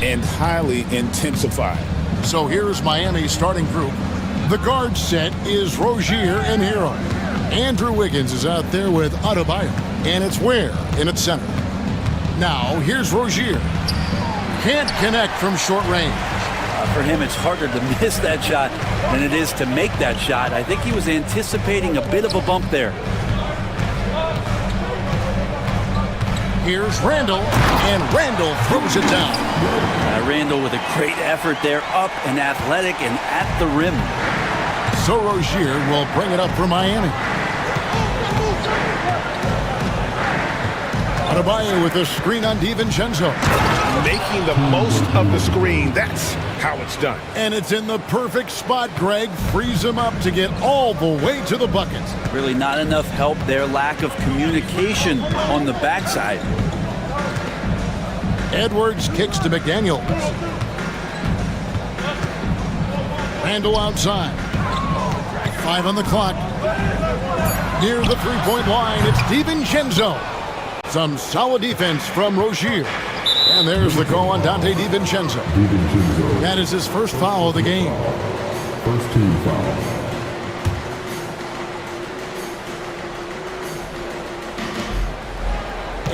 and highly intensified. So here's Miami's starting group. The guard set is Rozier and Hero. Andrew Wiggins is out there with Adebayo, and it's Ware in its center. Now here's Rozier. Can't connect from short range. For him, it's harder to miss that shot than it is to make that shot. I think he was anticipating a bit of a bump there. Here's Randall, and Randall throws it down. Randall with a great effort there, up and athletic and at the rim. So Rozier will bring it up for Miami. Adebayo with the screen on DiVincenzo. Making the most of the screen, that's how it's done. And it's in the perfect spot, Greg. Frees him up to get all the way to the bucket. Really not enough help there, lack of communication on the backside. Edwards kicks to McDaniel. Randall outside. 5 on the clock. Near the three-point line, it's DiVincenzo. Some solid defense from Rozier. And there's the call on Dante DiVincenzo. That is his first foul of the game. First team foul.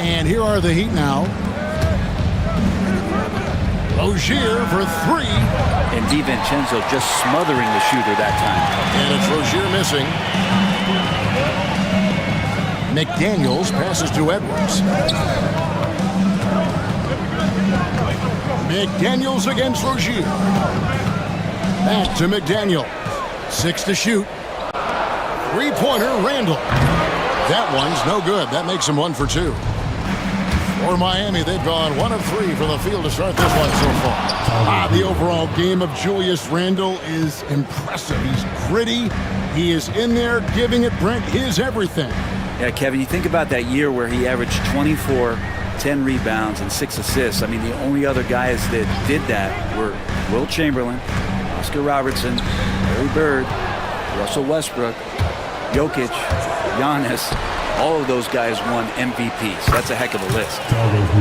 And here are the Heat now. Rozier for 3. And DiVincenzo just smothering the shooter that time. And it's Rozier missing. McDaniels passes to Edwards. McDaniels against Rozier. Back to McDaniel. 6 to shoot. Three-pointer, Randall. That one's no good. That makes him 1 for 2. For Miami, they've gone 1 of 3 from the field to start this one so far. The overall game of Julius Randle is impressive. He's gritty. He is in there giving it, Brent, his everything. Yeah, Kevin, you think about that year where he averaged 24, 10 rebounds, and 6 assists. I mean, the only other guys that did that were Will Chamberlain, Oscar Robertson, Larry Bird, Russell Westbrook, Jokic, Giannis. All of those guys won MVPs. That's a heck of a list.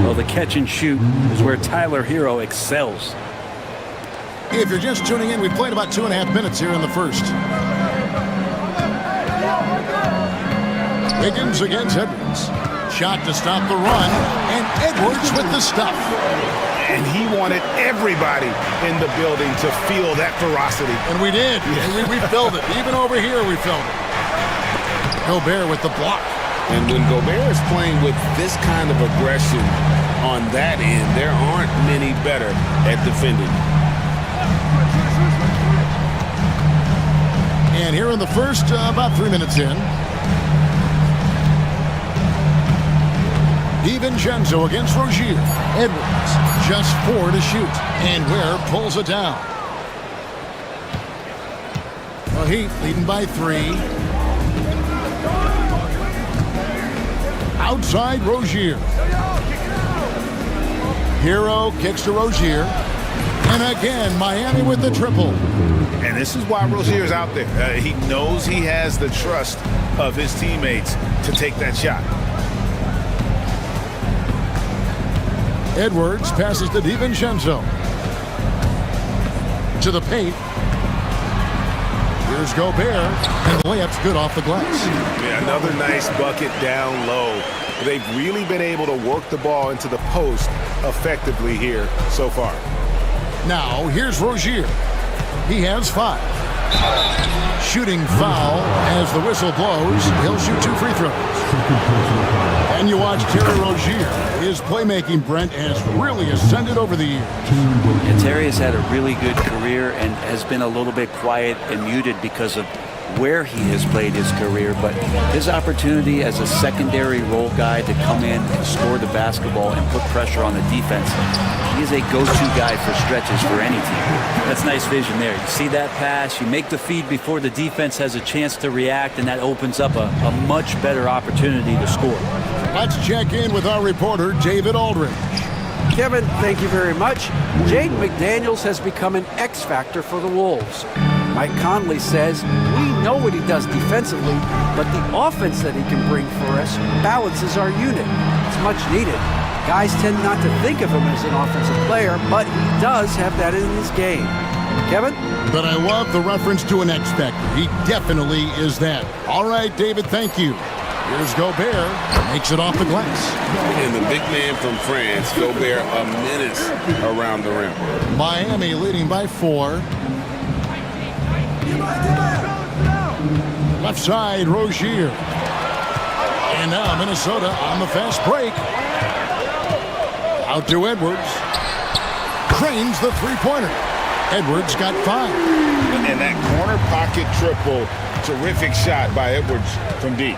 Well, the catch and shoot is where Tyler Hero excels. If you're just tuning in, we've played about 2.5 minutes here in the first. Wiggins against Edwards. Shot to stop the run, and Edwards with the stuff. And he wanted everybody in the building to feel that ferocity. And we did. Yeah. We felt it. Even over here, we felt it. Gobert with the block. And when Gobert is playing with this kind of aggression on that end, there aren't many better at defending. And here in the first, about 3 minutes in. DiVincenzo against Rozier. Edwards, just 4 to shoot. And Ware pulls it down. The Heat leading by 3. Outside Rozier. Hero kicks to Rozier. And again, Miami with the triple. And this is why Rozier's out there. He knows he has the trust of his teammates to take that shot. Edwards passes to DiVincenzo. To the paint. Here's Gobert, and the layup's good off the glass. Yeah, another nice bucket down low. They've really been able to work the ball into the post effectively here so far. Now, here's Rozier. He has 5. Shooting foul as the whistle blows. He'll shoot 2 free throws. And you watch Terry Rozier. His playmaking, Brent, has really ascended over the years. And Terry has had a really good career and has been a little bit quiet and muted because of where he has played his career, but his opportunity as a secondary role guy to come in and score the basketball and put pressure on the defense, he is a go-to guy for stretches for any team. That's nice vision there. You see that pass, you make the feed before the defense has a chance to react, and that opens up a much better opportunity to score. Let's check in with our reporter, David Aldridge. Kevin, thank you very much. Jake McDaniels has become an X factor for the Wolves. Mike Conley says, we know what he does defensively, but the offense that he can bring for us balances our unit. It's much needed. Guys tend not to think of him as an offensive player, but he does have that in his game. Kevin? But I love the reference to an X Factor. He definitely is that. All right, David, thank you. Here's Gobert, makes it off the glass. And the big man from France, Gobert, a menace around the rim. Miami leading by 4. Left side, Rozier. And now Minnesota on the fast break. Out to Edwards. Cranes the three-pointer. Edwards got 5. And that corner pocket triple, terrific shot by Edwards from deep.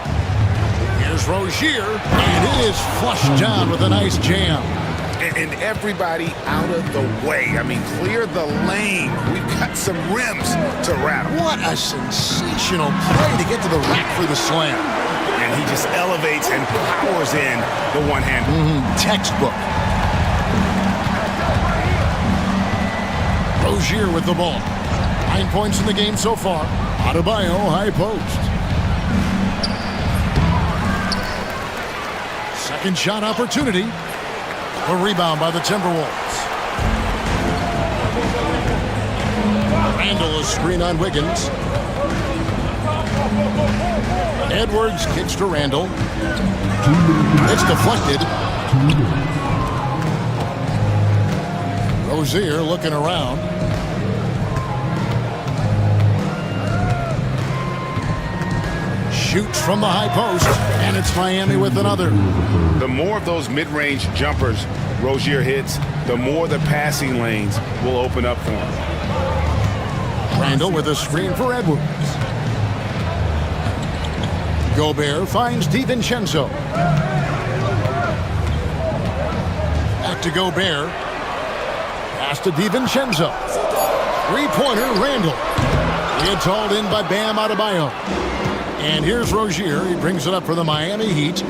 Here's Rozier, and it is flushed down with a nice jam. And everybody out of the way. I mean, clear the lane. We've got some rims to rattle. What a sensational play to get to the rack for the slam. And he just elevates and powers in the one-hander. Textbook. Rozier with the ball. 9 points in the game so far. Adebayo high post. Second shot opportunity. A rebound by the Timberwolves. Randall a screen on Wiggins. Edwards kicks to Randall. It's deflected. Rozier looking around. Shoots from the high post, and it's Miami with another. The more of those mid-range jumpers Rozier hits, the more the passing lanes will open up for him. Randall with a screen for Edwards. Gobert finds DiVincenzo. Back to Gobert. Pass to DiVincenzo. Three-pointer, Randall. It's hauled in by Bam Adebayo. And here's Rozier. He brings it up for the Miami Heat.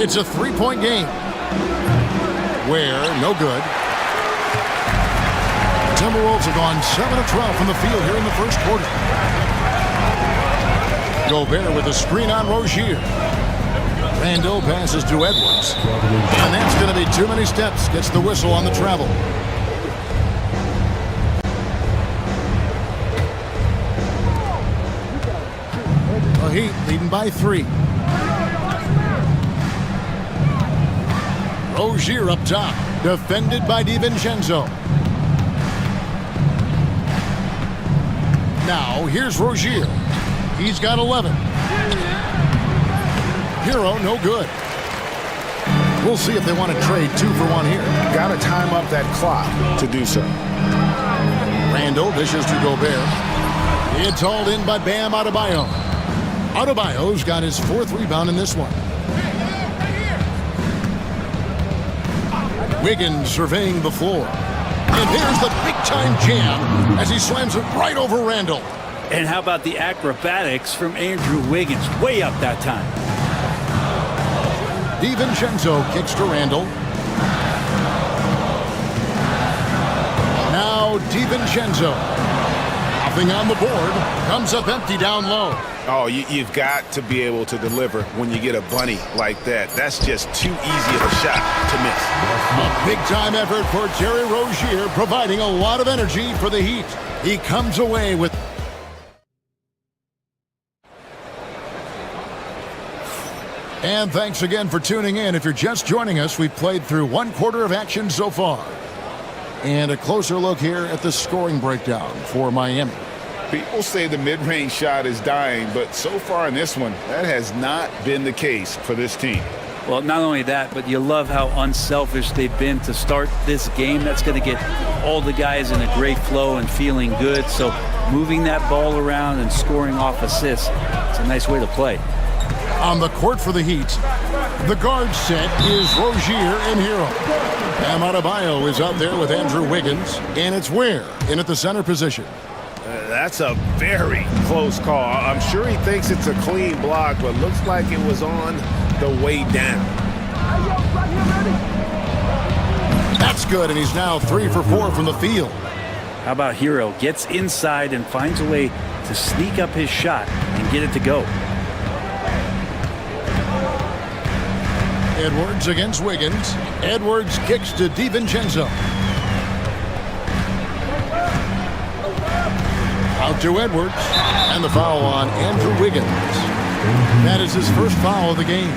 It's a three-point game. Where, no good. Timberwolves have gone 7 of 12 from the field here in the first quarter. Gobert with a screen on Rozier. Randall passes to Edwards. And that's going to be too many steps. Gets the whistle on the travel. The Heat leading by 3. Rozier up top. Defended by DiVincenzo. Now, here's Rozier. He's got 11. Hero, no good. We'll see if they want to trade 2 for 1 here. Got to time up that clock to do so. Randall dishes to Gobert. It's hauled in by Bam Adebayo. Adebayo's got his 4th rebound in this one. Wiggins surveying the floor. And here's the big-time jam as he slams it right over Randall. And how about the acrobatics from Andrew Wiggins? Way up that time. DiVincenzo kicks to Randall. Now DiVincenzo. Nothing on the board. Comes up empty down low. Oh, you've got to be able to deliver when you get a bunny like that. That's just too easy of a shot to miss. A big-time effort for Terry Rozier, providing a lot of energy for the Heat. He comes away with... And thanks again for tuning in. If you're just joining us, we've played through 1 quarter of action so far. And a closer look here at the scoring breakdown for Miami. People say the mid-range shot is dying, but so far in this one, that has not been the case for this team. Well, not only that, but you love how unselfish they've been to start this game. That's going to get all the guys in a great flow and feeling good. So moving that ball around and scoring off assists, it's a nice way to play. On the court for the Heat, the guard set is Rozier and Hero. Bam Adebayo is out there with Andrew Wiggins, and it's Ware in at the center position. That's a very close call. I'm sure he thinks it's a clean block, but looks like it was on the way down. That's good, and he's now 3 for 4 from the field. How about Hero? Gets inside and finds a way to sneak up his shot and get it to go. Edwards against Wiggins. Edwards kicks to DiVincenzo. Out to Edwards. And the foul on Andrew Wiggins. That is his first foul of the game.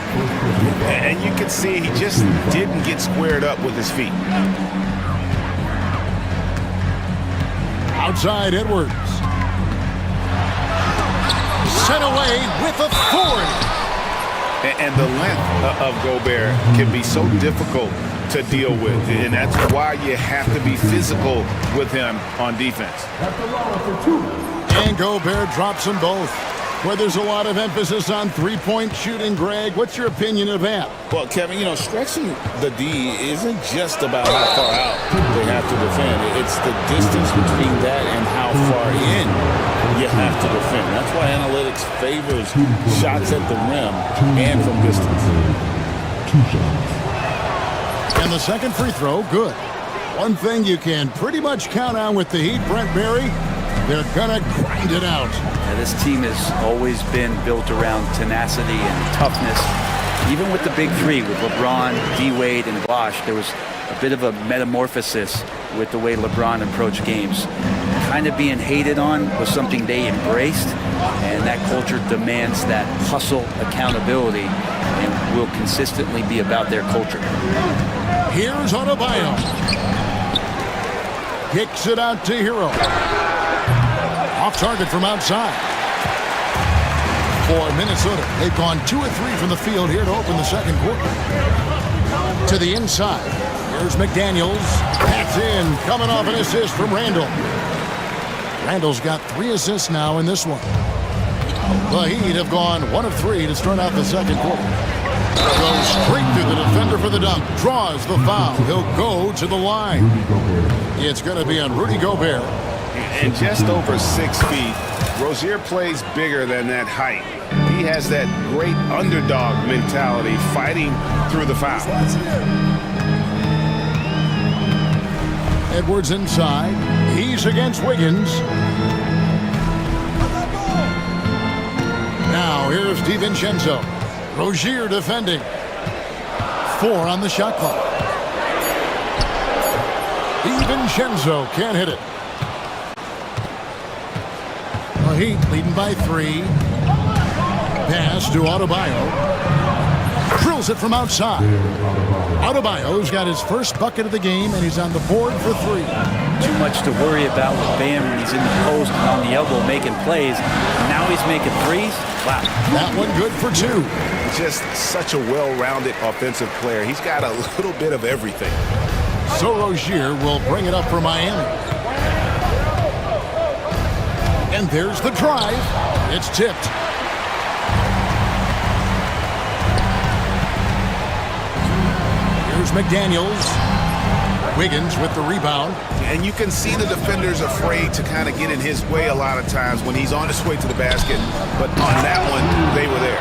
And you can see he just didn't get squared up with his feet. Outside Edwards. Sent away with authority. And the length of Gobert can be so difficult to deal with. And that's why you have to be physical with him on defense. And Gobert drops them both. Where there's a lot of emphasis on three-point shooting, Greg. What's your opinion of that? Well, Kevin, you know, stretching the D isn't just about how far out they have to defend. It's the distance between that and how far in you have to defend. That's why analytics favors shots at the rim and from distance. And the second free throw, good. One thing you can pretty much count on with the Heat, Brent Berry, they're gonna grind it out. Now, this team has always been built around tenacity and toughness. Even with the big three, with LeBron, D-Wade, and Bosh, there was a bit of a metamorphosis with the way LeBron approached games. Kind of being hated on was something they embraced, and that culture demands that hustle, accountability, and will consistently be about their culture. Here's Adebayo. Kicks it out to Hero. Off target from outside. For Minnesota, they've gone 2 of 3 from the field here to open the second quarter. To the inside. Here's McDaniels. That's in. Coming off an assist from Randall. Randall's got 3 assists now in this one. The Heat have gone 1 of 3 to start out the second quarter. Goes straight through the defender for the dunk. Draws the foul. He'll go to the line. It's going to be on Rudy Gobert. And just over 6 feet, Rozier plays bigger than that height. He has that great underdog mentality, fighting through the foul. Edwards inside. He's against Wiggins. Now here's DiVincenzo. Rozier defending. 4 on the shot clock. DiVincenzo can't hit it. The Heat leading by 3. Pass to Adebayo. Drills it from outside. Adebayo's got his first bucket of the game, and he's on the board for 3. Too much to worry about with Bam when he's in the post and on the elbow making plays. Now he's making threes. Wow. That one good for 2. Just such a well-rounded offensive player. He's got a little bit of everything. So Rozier will bring it up for Miami. And there's the drive. It's tipped. Here's McDaniels. Wiggins with the rebound. And you can see the defenders afraid to kind of get in his way a lot of times when he's on his way to the basket. But on that one, they were there.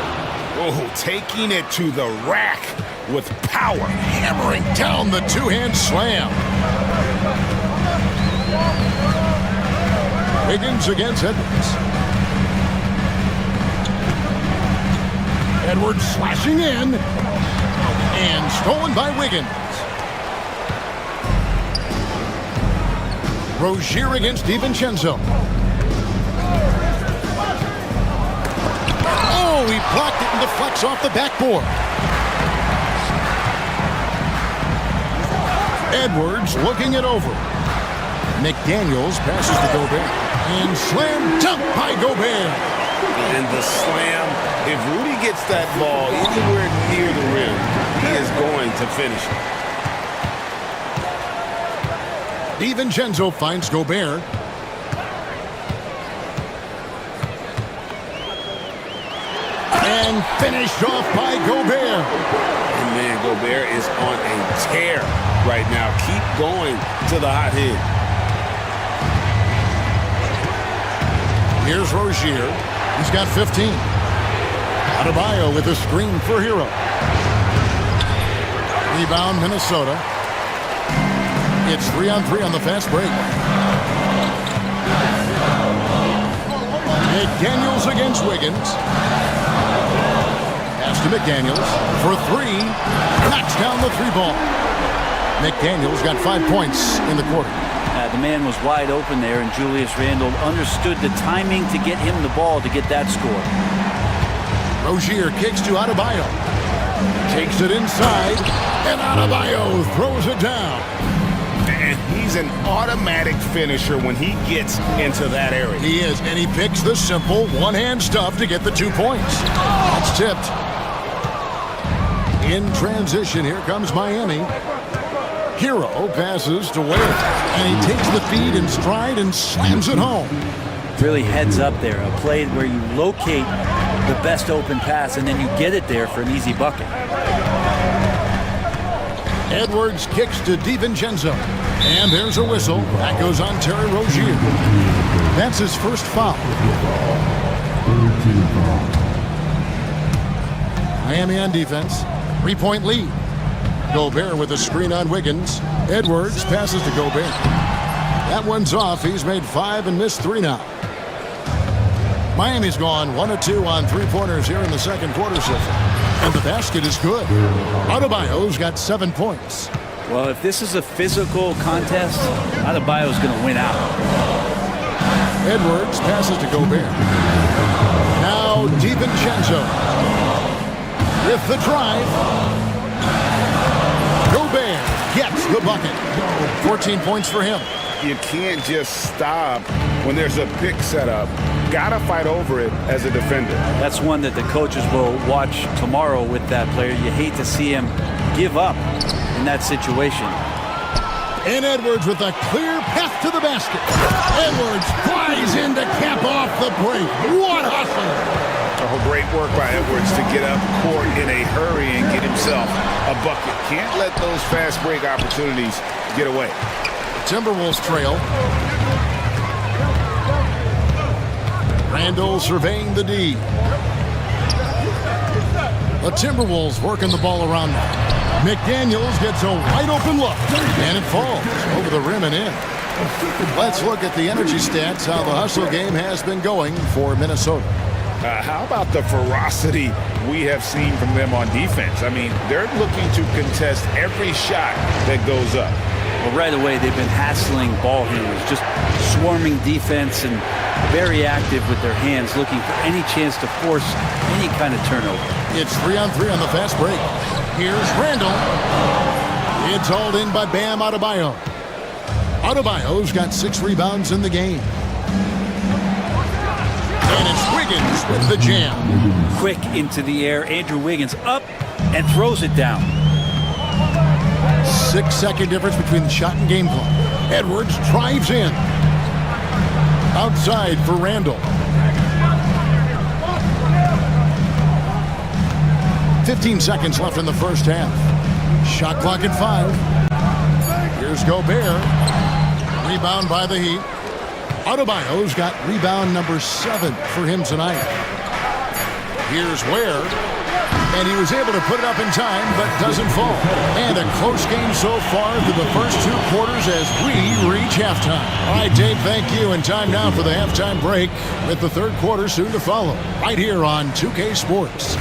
Oh, taking it to the rack with power. Hammering down the two-hand slam. Wiggins against Edwards. Edwards slashing in. And stolen by Wiggins. Rozier against DiVincenzo. Oh, he blocked it and deflects off the backboard. Edwards looking it over. McDaniels passes to Gobert. And slam dunk by Gobert. And the slam, if Rudy gets that ball anywhere near the rim, he is going to finish it. DiVincenzo finds Gobert. And finished off by Gobert. And man, Gobert is on a tear right now. Keep going to the hot hit. Here's Rozier. He's got 15. Adebayo with a screen for Hero. Rebound, Minnesota. It's 3-on-3 on the fast break. McDaniels against Wiggins. Pass to McDaniels for three. Knocks down the three ball. McDaniels got 5 points in the quarter. The man was wide open there, and Julius Randle understood the timing to get him the ball to get that score. Rozier kicks to Adebayo. Takes it inside, and Adebayo throws it down. And he's an automatic finisher when he gets into that area. He is, and he picks the simple one-hand stuff to get the 2 points. That's tipped. In transition, here comes Miami. Hero passes to Wade, and he takes the feed in stride and slams it home. Really heads up there, a play where you locate the best open pass and then you get it there for an easy bucket. Edwards kicks to DiVincenzo, and there's a whistle. That goes on Terry Rozier. That's his first foul. Miami on defense. 3-point lead. Gobert with a screen on Wiggins. Edwards passes to Gobert. That one's off. He's made 5 and missed 3 now. Miami's gone 1 of 2 on three-pointers here in the second quarter so far. And the basket is good. Adebayo's got 7 points. Well, if this is a physical contest, Adebayo's going to win out. Edwards passes to Gobert. Now DiVincenzo with the drive. Gobert gets the bucket. 14 points for him. You can't just stop when there's a pick set up. Gotta fight over it as a defender. That's one that the coaches will watch tomorrow with that player. You hate to see him give up in that situation. And Edwards with a clear path to the basket. Edwards flies in to cap off the break. What hustle! Oh, great work by Edwards to get up court in a hurry and get himself a bucket. Can't let those fast break opportunities get away. Timberwolves trail. Randle surveying the D. The Timberwolves working the ball around now. McDaniels gets a wide open look, and it falls over the rim and in. Let's look at the energy stats, how the hustle game has been going for Minnesota. How about the ferocity we have seen from them on defense? I mean, they're looking to contest every shot that goes up. Well, right away, they've been hassling ball handlers, just swarming defense and very active with their hands, looking for any chance to force any kind of turnover. It's 3-on-3 on the fast break. Here's Randle. It's hauled in by Bam Adebayo. Adebayo's got 6 rebounds in the game. And it's Wiggins with the jam. Quick into the air, Andrew Wiggins up and throws it down. 6-second difference between the shot and game clock. Edwards drives in. Outside for Randle. 15 seconds left in the first half. Shot clock at 5. Here's Gobert. Rebound by the Heat. Adebayo's got rebound number 7 for him tonight. Here's Ware. And he was able to put it up in time, but doesn't fall. And a close game so far through the first 2 quarters as we reach halftime. All right, Dave, thank you. And time now for the halftime break with the third quarter soon to follow. Right here on 2K Sports.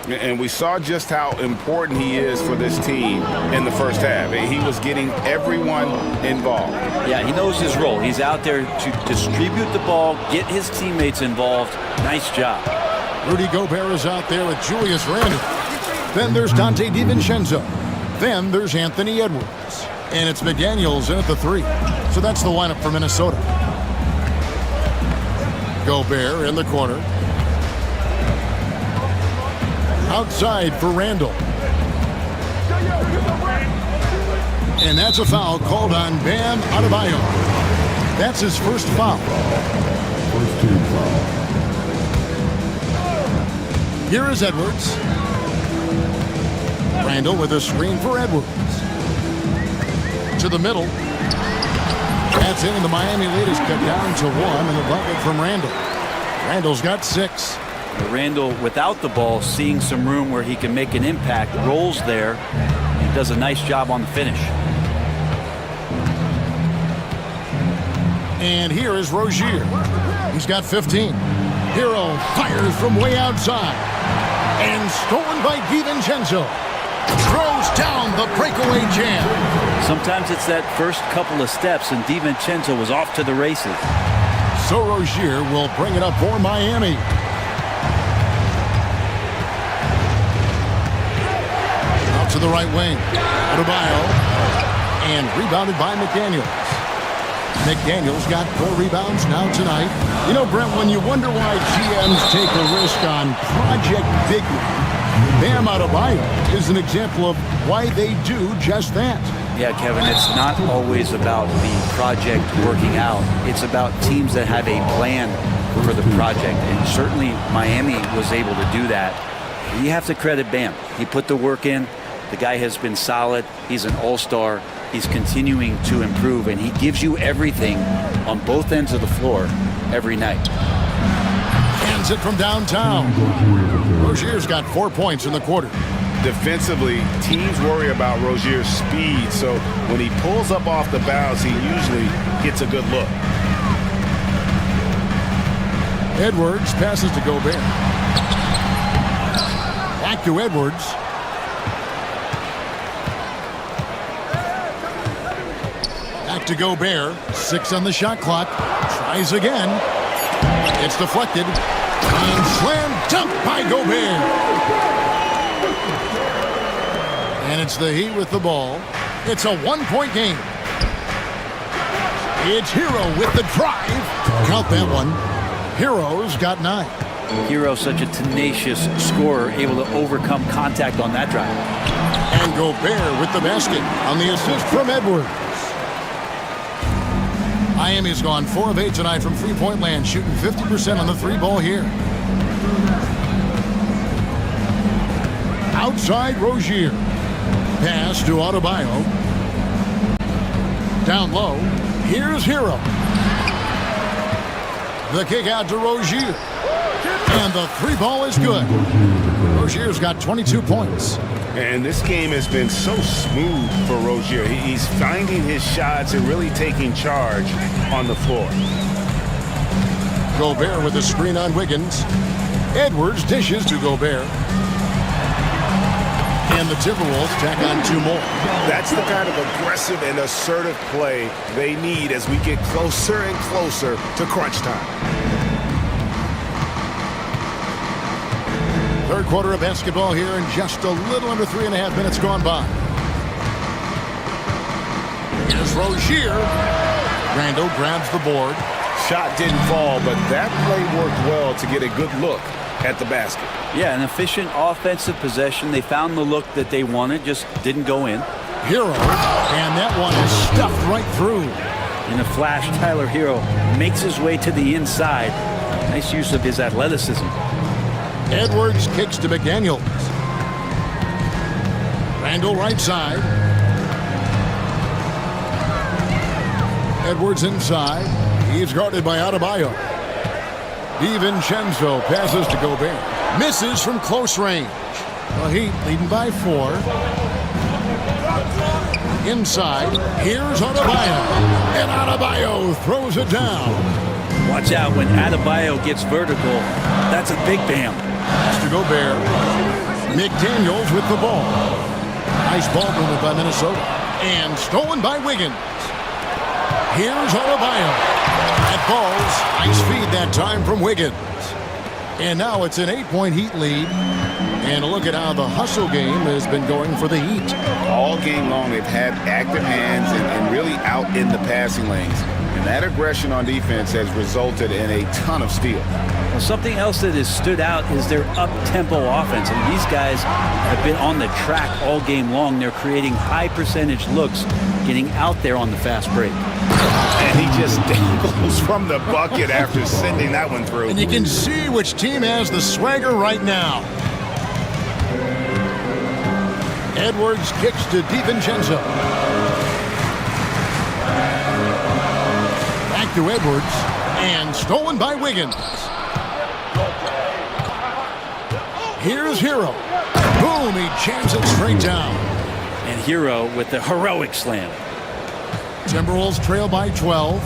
And we saw just how important he is for this team in the first half. He was getting everyone involved. Yeah, he knows his role. He's out there to distribute the ball, get his teammates involved. Nice job. Rudy Gobert is out there with Julius Randle. Then there's Dante DiVincenzo. Then there's Anthony Edwards. And it's McDaniels in at the 3. So that's the lineup for Minnesota. Gobert in the corner. Outside for Randle. And that's a foul called on Bam Adebayo. That's his first foul. First team foul. Here is Edwards. Randle with a screen for Edwards. To the middle. That's in, and the Miami lead is cut down to 1, and the bucket from Randle. Randle's got 6. Randle, without the ball, seeing some room where he can make an impact, rolls there, and does a nice job on the finish. And here is Rozier. He's got 15. Hero fires from way outside. And stolen by DiVincenzo. Throws down the breakaway jam. Sometimes it's that first couple of steps, and DiVincenzo was off to the races. So Rozier will bring it up for Miami. Out to the right wing. Adebayo. And rebounded by McDaniels. McDaniels got 4 rebounds now tonight. You know, Brent, when you wonder why GMs take a risk on Project Big One, Bam Adebayo is an example of why they do just that. Yeah, Kevin, it's not always about the project working out. It's about teams that have a plan for the project. And certainly Miami was able to do that. You have to credit Bam. He put the work in. The guy has been solid. He's an all-star. He's continuing to improve, and he gives you everything on both ends of the floor every night. Hands it from downtown. Rozier's got 4 points in the quarter. Defensively, teams worry about Rozier's speed, so when he pulls up off the bounce, he usually gets a good look. Edwards passes to Gobert. Back to Edwards. Back to Gobert. 6 on the shot clock. Tries again. It's deflected. And slam dunk by Gobert. And it's the Heat with the ball. It's a 1-point game. It's Hero with the drive. Count that one. Hero's got 9. Hero, such a tenacious scorer, able to overcome contact on that drive. And Gobert with the basket on the assist from Edwards. Miami's gone 4 of 8 tonight from three-point land, shooting 50% on the 3-ball here. Outside Rozier. Pass to Adebayo. Down low. Here's Hero. The kick out to Rozier. And the 3-ball is good. Rozier's got 22 points. And this game has been so smooth for Rozier. He's finding his shots and really taking charge on the floor. Gobert with a screen on Wiggins. Edwards dishes to Gobert. And the Timberwolves tack on 2 more. That's the kind of aggressive and assertive play they need as we get closer and closer to crunch time. Third quarter of basketball here, and just a little under 3.5 minutes gone by. Here's Rozier. Randle grabs the board. Shot didn't fall, but that play worked well to get a good look at the basket. Yeah, an efficient offensive possession. They found the look that they wanted, just didn't go in. Hero, and that one is stuffed right through. In a flash, Tyler Hero makes his way to the inside. Nice use of his athleticism. Edwards kicks to McDaniels. Randle right side. Edwards inside. He's guarded by Adebayo. DiVincenzo passes to Gobert. Misses from close range. The Heat leading by 4. Inside. Here's Adebayo. And Adebayo throws it down. Watch out when Adebayo gets vertical. That's a big Bam. To Gobert. McDaniels with the ball. Nice ball movement by Minnesota. And stolen by Wiggins. Here's Adebayo. That ball's nice feed that time from Wiggins. And now it's an 8-point Heat lead. And look at how the hustle game has been going for the Heat. All game long, they've had active hands and really out in the passing lanes. And that aggression on defense has resulted in a ton of steal. Well, something else that has stood out is their up-tempo offense. And these guys have been on the track all game long. They're creating high-percentage looks, getting out there on the fast break. And he just dangles from the bucket after sending that one through. And you can see which team has the swagger right now. Edwards kicks to DiVincenzo. Back to Edwards. And stolen by Wiggins. Here's Hero. Boom, he jams it straight down. And Hero with the heroic slam. Timberwolves trail by 12.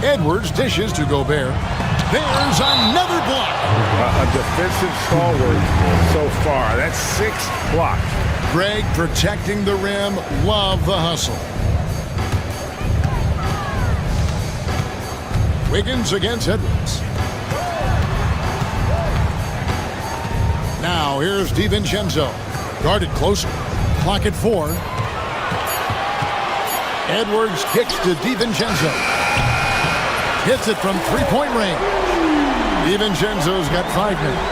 Edwards dishes to Gobert. There's another block. A defensive stalwart so far. That's 6 blocks. Greg protecting the rim. Love the hustle. Wiggins against Edwards. Now here's DiVincenzo. Guarded closer. Clock at 4. Edwards kicks to DiVincenzo. Hits it from three-point range. DiVincenzo's got 5 minutes.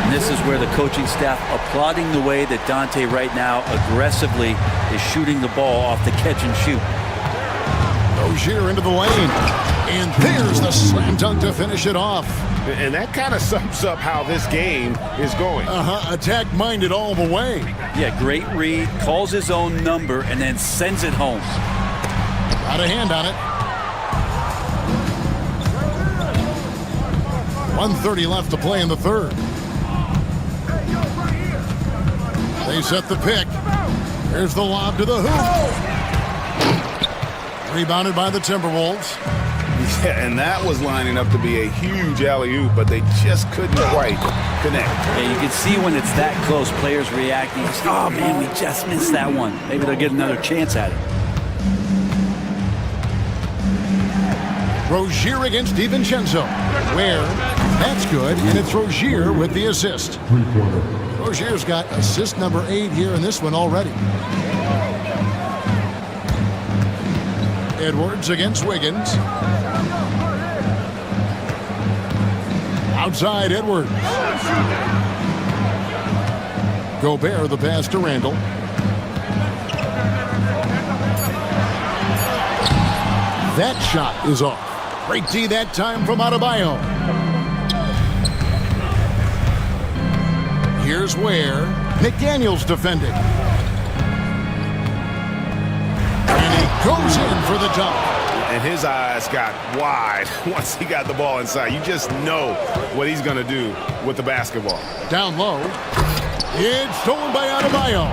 And this is where the coaching staff applauding the way that Dante right now aggressively is shooting the ball off the catch and shoot. Rozier into the lane. And there's the slam dunk to finish it off. And that kind of sums up how this game is going. Attack-minded all the way. Yeah, great read, calls his own number, and then sends it home. Got a hand on it. 1:30 left to play in the third. They set the pick. Here's the lob to the hoop. Rebounded by the Timberwolves. Yeah, and that was lining up to be a huge alley-oop, but they just couldn't quite connect. Yeah, you can see when it's that close, players reacting. Oh, man, we just missed that one. Maybe they'll get another chance at it. Rozier against DiVincenzo. Where? That's good, and it's Rozier with the assist. Rozier's got assist number 8 here in this one already. Edwards against Wiggins. Outside Edwards. Gobert the pass to Randall. That shot is off. Great D that time from Adebayo. Here's where McDaniels defending. And he goes in for the dunk. And his eyes got wide once he got the ball inside. You just know what he's going to do with the basketball. Down low. It's stolen by Adebayo.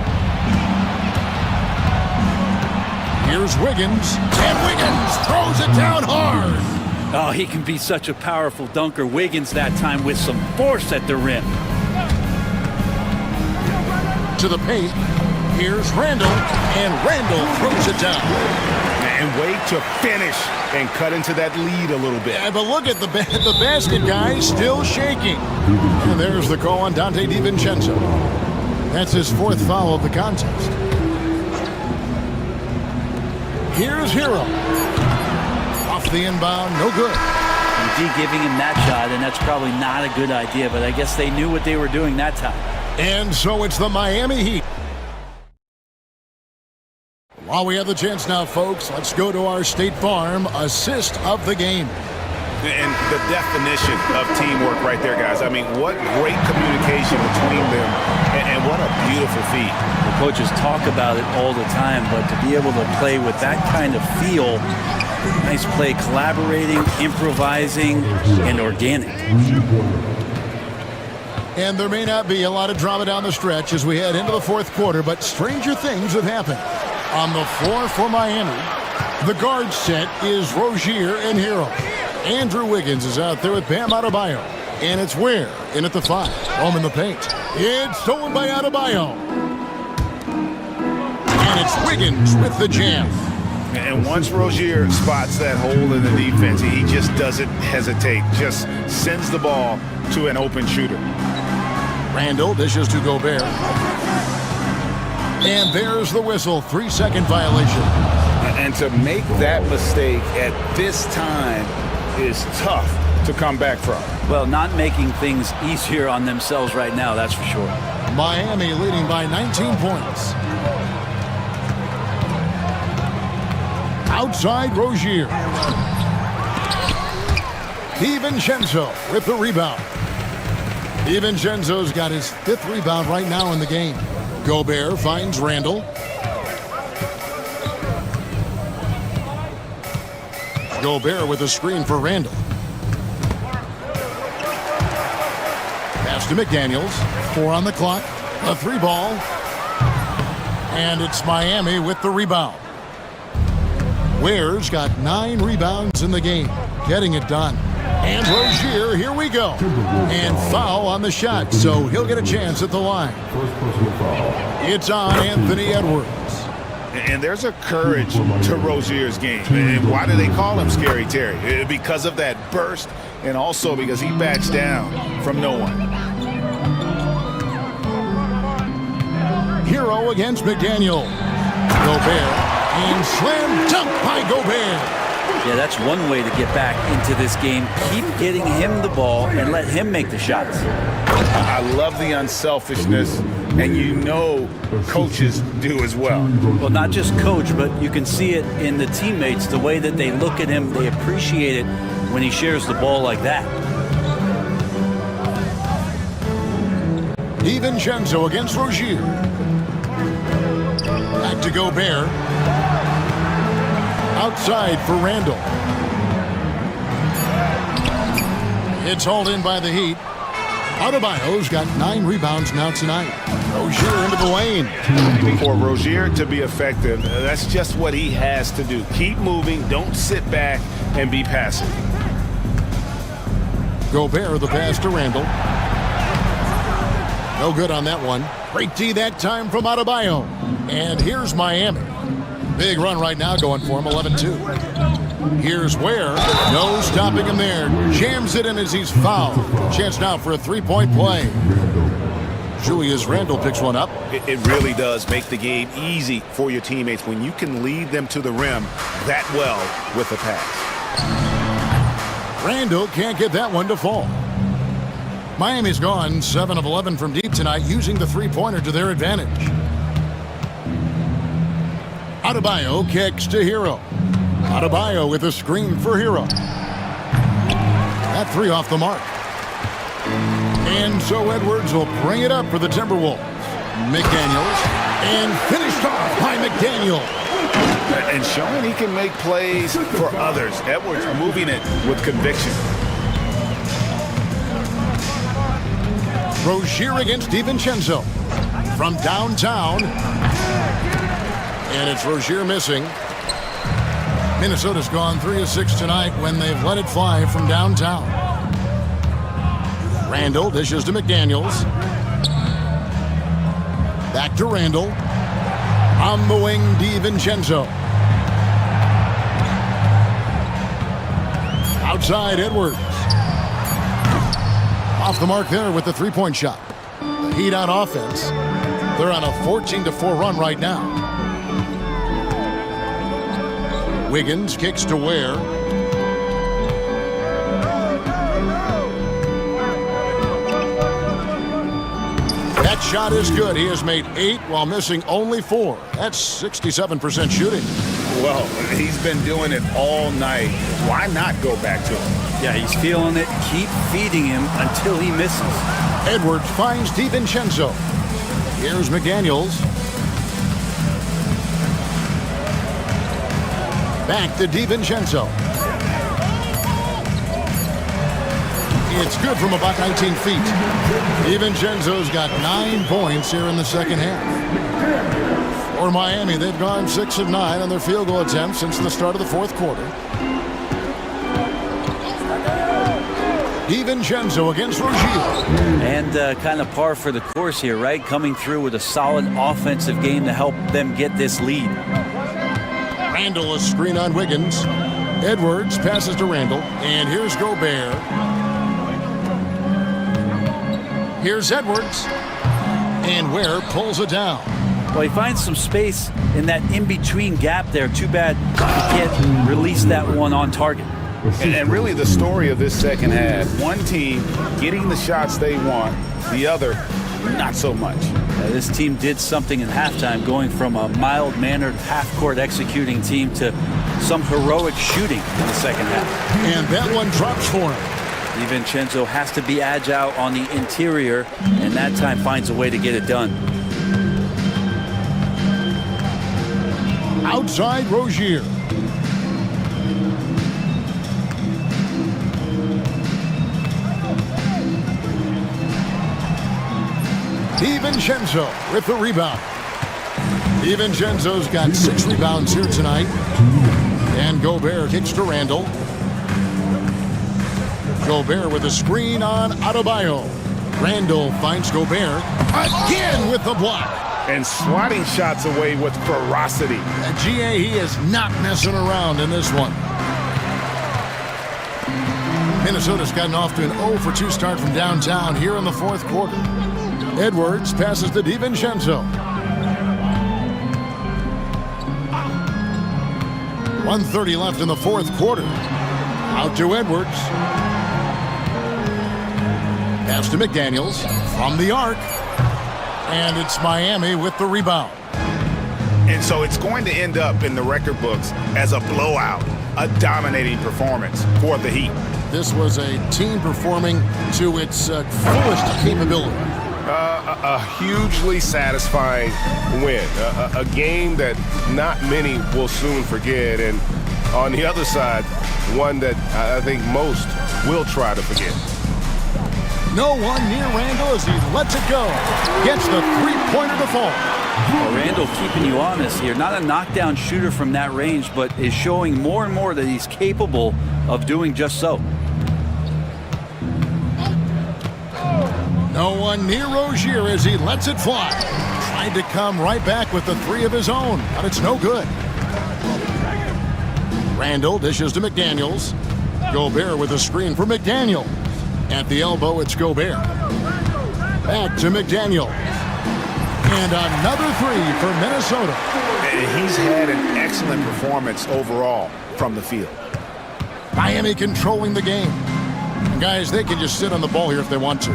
Here's Wiggins. And Wiggins throws it down hard. Oh, he can be such a powerful dunker. Wiggins that time with some force at the rim. To the paint. Here's Randall. And Randall throws it down. And wait to finish and cut into that lead a little bit. Yeah, but look at the basket guy still shaking. And there's the call on Dante DiVincenzo. That's his 4th foul of the contest. Here's Hero. Off the inbound, no good. D giving him that shot, and that's probably not a good idea, but I guess they knew what they were doing that time. And so it's the Miami Heat. While we have the chance now, folks, let's go to our State Farm assist of the game. And the definition of teamwork right there, guys. I mean, what great communication between them, and what a beautiful feat. The coaches talk about it all the time, but to be able to play with that kind of feel, nice play, collaborating, improvising, and organic. And there may not be a lot of drama down the stretch as we head into the 4th quarter, but stranger things have happened. On the floor for Miami, the guard set is Rozier and Hero. Andrew Wiggins is out there with Bam Adebayo. And it's Ware in at the 5. Home in the paint. It's stolen by Adebayo. And it's Wiggins with the jam. And once Rozier spots that hole in the defense, he just doesn't hesitate. Just sends the ball to an open shooter. Randall dishes to Gobert. And there's the whistle. 3-second violation. And to make that mistake at this time is tough to come back from. Well, not making things easier on themselves right now, that's for sure. Miami leading by 19 points. Outside Rozier. DiVincenzo with the rebound. DiVincenzo's got his 5th rebound right now in the game. Gobert finds Randall. Gobert with a screen for Randall. Pass to McDaniels. 4 on the clock. A 3-ball. And it's Miami with the rebound. Ware's got 9 rebounds in the game. Getting it done. And Rozier, here we go. And foul on the shot, so he'll get a chance at the line. First personal foul. It's on Anthony Edwards. And there's a courage to Rozier's game. And why do they call him Scary Terry? Because of that burst, and also because he backs down from no one. Hero against McDaniel. Gobert. And slam dunk by Gobert. Yeah, that's one way to get back into this game. Keep getting him the ball and let him make the shots. I love the unselfishness, and you know coaches do as well. Well, not just coach, but you can see it in the teammates, the way that they look at him. They appreciate it when he shares the ball like that. DiVincenzo against Rozier. Back to Gobert. Outside for Randall. It's hauled in by the Heat. Adebayo's got 9 rebounds now tonight. Rozier into the lane. For Rozier to be effective, that's just what he has to do. Keep moving, don't sit back and be passive. Gobert the pass to Randall. No good on that one. Great D that time from Adebayo. And here's Miami. Big run right now going for him, 11-2. Here's Ware. No stopping him there. Jams it in as he's fouled. Chance now for a 3-point play. Julius Randle picks one up. It really does make the game easy for your teammates when you can lead them to the rim that well with a pass. Randle can't get that one to fall. Miami's gone 7 of 11 from deep tonight, using the 3-pointer to their advantage. Adebayo kicks to Hero. Adebayo with a screen for Hero. That 3 off the mark. And so Edwards will bring it up for the Timberwolves. McDaniels. And finished off by McDaniel. And showing he can make plays for others. Edwards moving it with conviction. Rozier against DiVincenzo. From downtown. And it's Rozier missing. Minnesota's gone 3 of 6 tonight when they've let it fly from downtown. Randall dishes to McDaniels. Back to Randall. On the wing, DiVincenzo. Outside, Edwards. Off the mark there with the 3-point shot. The Heat on offense. They're on a 14-4 run right now. Wiggins kicks to Ware. That shot is good. He has made 8 while missing only 4. That's 67% shooting. Well, he's been doing it all night. Why not go back to him? Yeah, he's feeling it. Keep feeding him until he misses. Edwards finds DiVincenzo. Here's McDaniels. Back to DiVincenzo. It's good from about 19 feet. DiVincenzo's got 9 points here in the second half. For Miami, they've gone 6 of 9 on their field goal attempts since the start of the fourth quarter. DiVincenzo against Rozier. And kind of par for the course here, right? Coming through with a solid offensive game to help them get this lead. Randall, a screen on Wiggins. Edwards passes to Randall. And here's Gobert. Here's Edwards. And Ware pulls it down. Well, he finds some space in that in-between gap there. Too bad he can't release that one on target. And really the story of this second half, one team getting the shots they want, the other not so much. This team did something in halftime, going from a mild-mannered half-court executing team to some heroic shooting in the second half. And that one drops for him. DiVincenzo has to be agile on the interior, and that time finds a way to get it done. Outside Rozier. DiVincenzo with the rebound. DiVincenzo's got 6 rebounds here tonight. And Gobert kicks to Randall. Gobert with a screen on Adebayo. Randall finds Gobert again with the block. And swatting shots away with ferocity. GA, he is not messing around in this one. Minnesota's gotten off to an 0-for-2 start from downtown here in the fourth quarter. Edwards passes to DiVincenzo. 1:30 left in the fourth quarter. Out to Edwards. Pass to McDaniels from the arc. And it's Miami with the rebound. And so it's going to end up in the record books as a blowout, a dominating performance for the Heat. This was a team performing to its fullest capability. A hugely satisfying win. A game that not many will soon forget. And on the other side, one that I think most will try to forget. No one near Randall as he lets it go. Gets the three-pointer to fall. Well, Randall keeping you honest here. Not a knockdown shooter from that range, but is showing more and more that he's capable of doing just so. No one near Rozier as he lets it fly. Tried to come right back with the 3 of his own, but it's no good. Randall dishes to McDaniels. Gobert with a screen for McDaniel. At the elbow, it's Gobert. Back to McDaniel. And another 3 for Minnesota. And he's had an excellent performance overall from the field. Miami controlling the game. Guys, they can just sit on the ball here if they want to.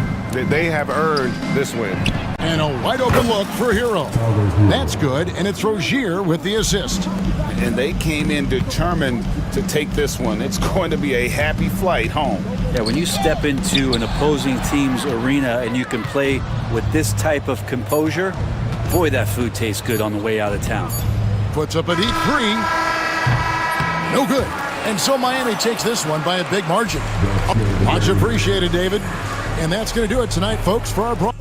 They have earned this win. And a wide open look for Hero. That's good, and it's Rozier with the assist. And they came in determined to take this one. It's going to be a happy flight home. Yeah, when you step into an opposing team's arena and you can play with this type of composure, boy, that food tastes good on the way out of town. Puts up a deep 3. No good. And so Miami takes this one by a big margin. Much appreciated, David. And that's going to do it tonight, folks, for our broadcast.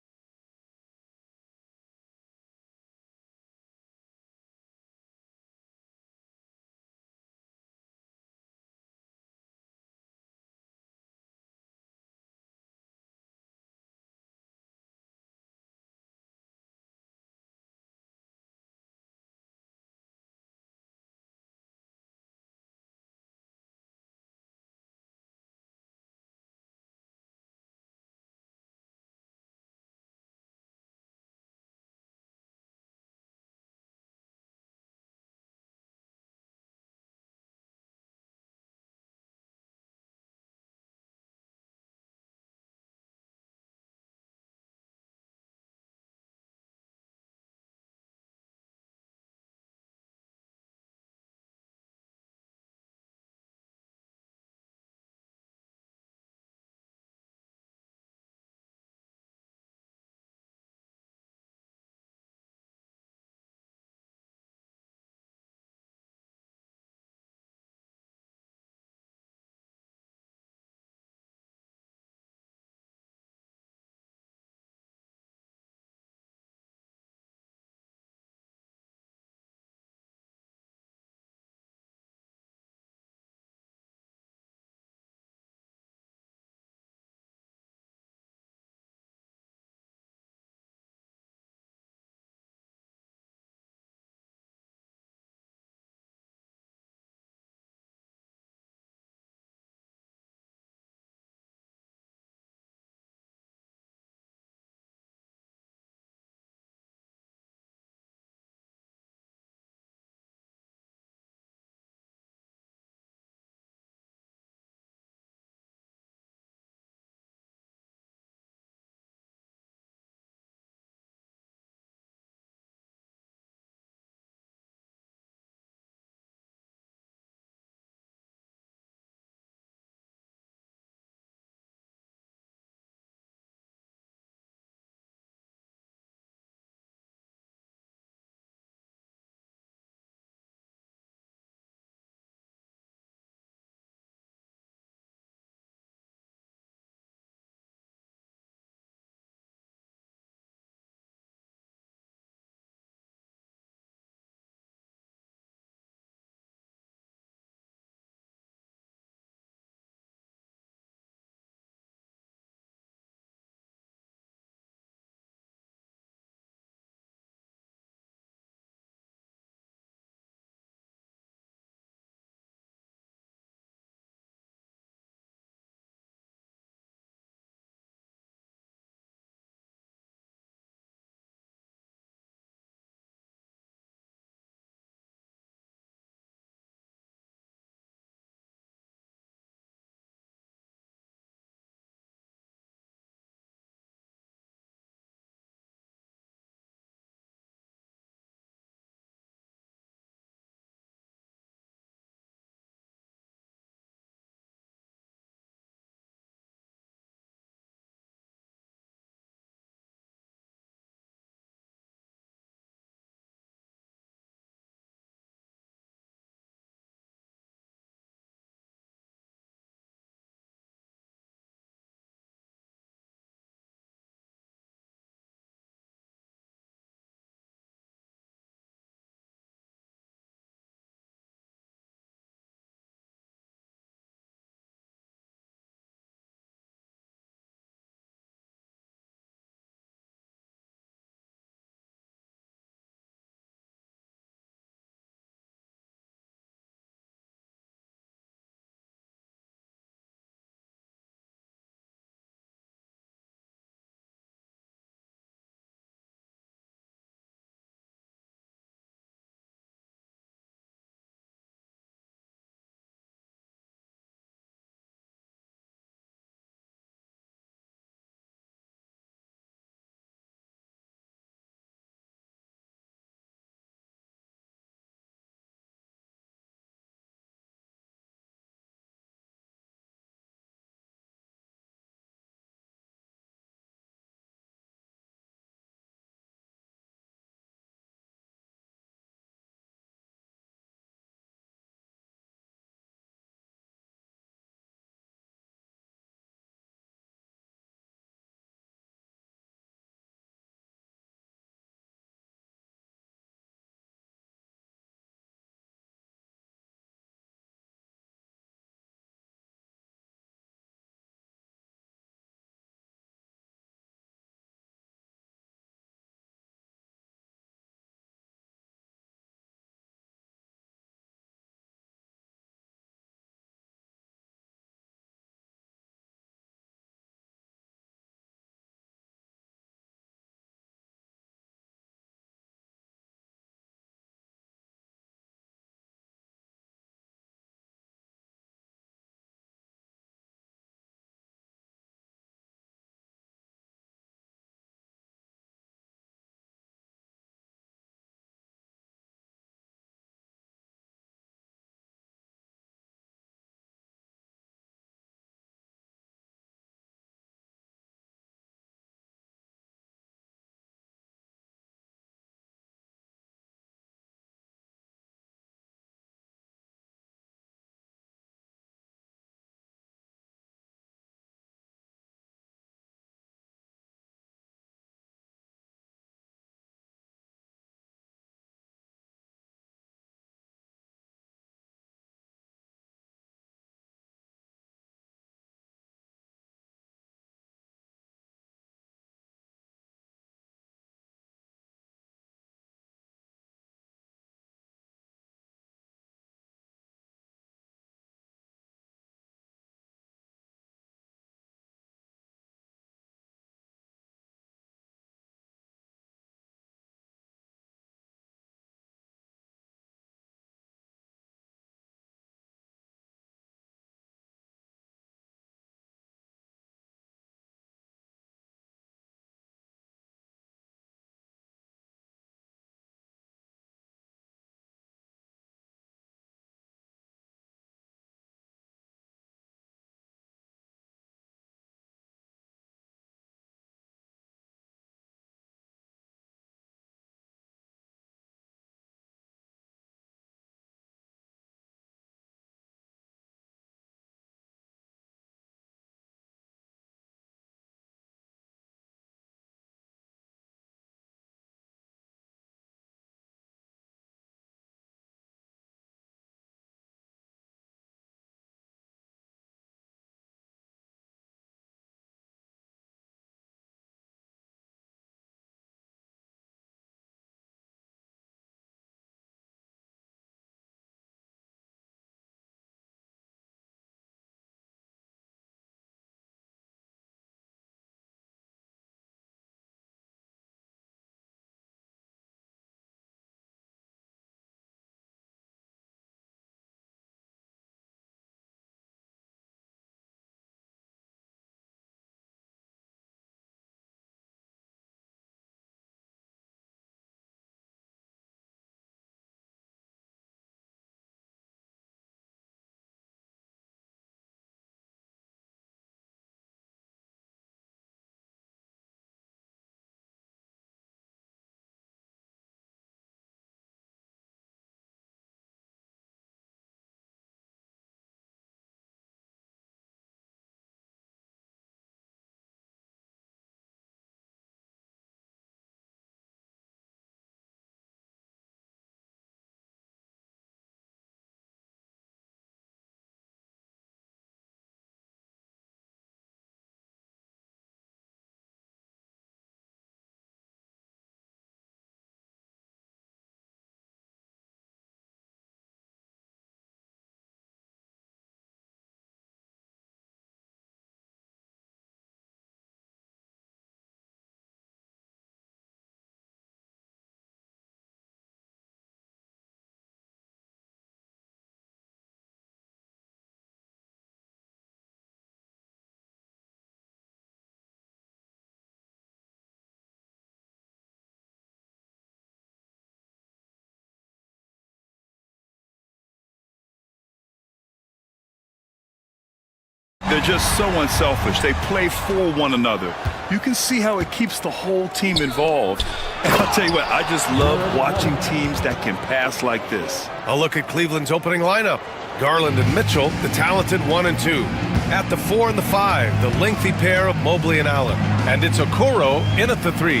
They're just so unselfish. They play for one another. You can see how it keeps the whole team involved. And I'll tell you what, I just love watching teams that can pass like this. A look at Cleveland's opening lineup. Garland and Mitchell, the talented 1 and 2. At the 4 and the 5, the lengthy pair of Mobley and Allen. And it's Okoro in at the 3.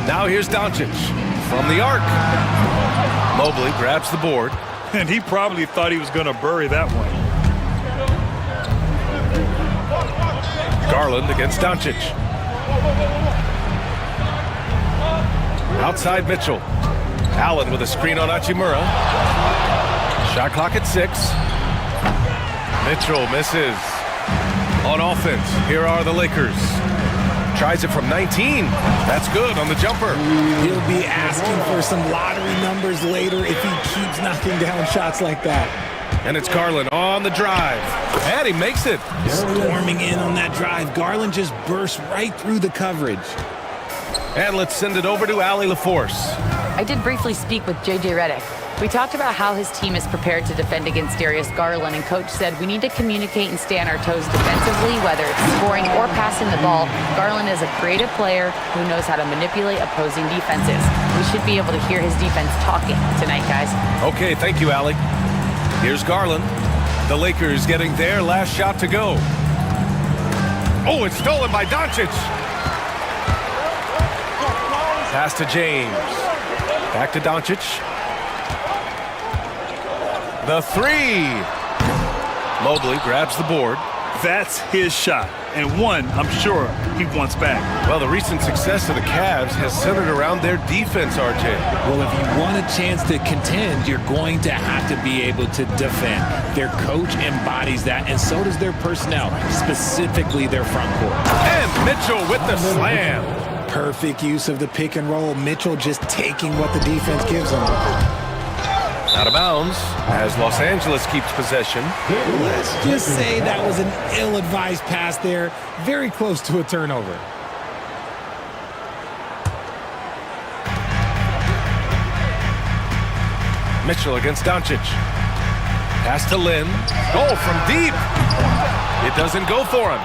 Now here's Doncic from the arc. Mobley grabs the board. And he probably thought he was going to bury that one. Garland against Doncic. Outside Mitchell. Allen with a screen on Hachimura. Shot clock at 6. Mitchell misses. On offense, here are the Lakers. Tries it from 19. That's good on the jumper. He'll be asking for some lottery numbers later if he keeps knocking down shots like that. And it's Garland on the drive. And he makes it. Storming in on that drive. Garland just bursts right through the coverage. And let's send it over to Allie LaForce. I did briefly speak with J.J. Redick. We talked about how his team is prepared to defend against Darius Garland, and Coach said we need to communicate and stay on our toes defensively, whether it's scoring or passing the ball. Garland is a creative player who knows how to manipulate opposing defenses. We should be able to hear his defense talking tonight, guys. Okay, thank you, Allie. Here's Garland. The Lakers getting their last shot to go. Oh, it's stolen by Doncic. Pass to James. Back to Doncic. The 3. Mobley grabs the board. That's his shot. And one, I'm sure, he wants back. Well, the recent success of the Cavs has centered around their defense, RJ. Well, if you want a chance to contend, you're going to have to be able to defend. Their coach embodies that, and so does their personnel, specifically their front court. And Mitchell with the slam. Perfect use of the pick and roll. Mitchell just taking what the defense gives him. Out of bounds as Los Angeles keeps possession. Let's just say that was an ill-advised pass there. Very close to a turnover. Mitchell against Doncic. Pass to Lynn. Goal from deep. It doesn't go for him.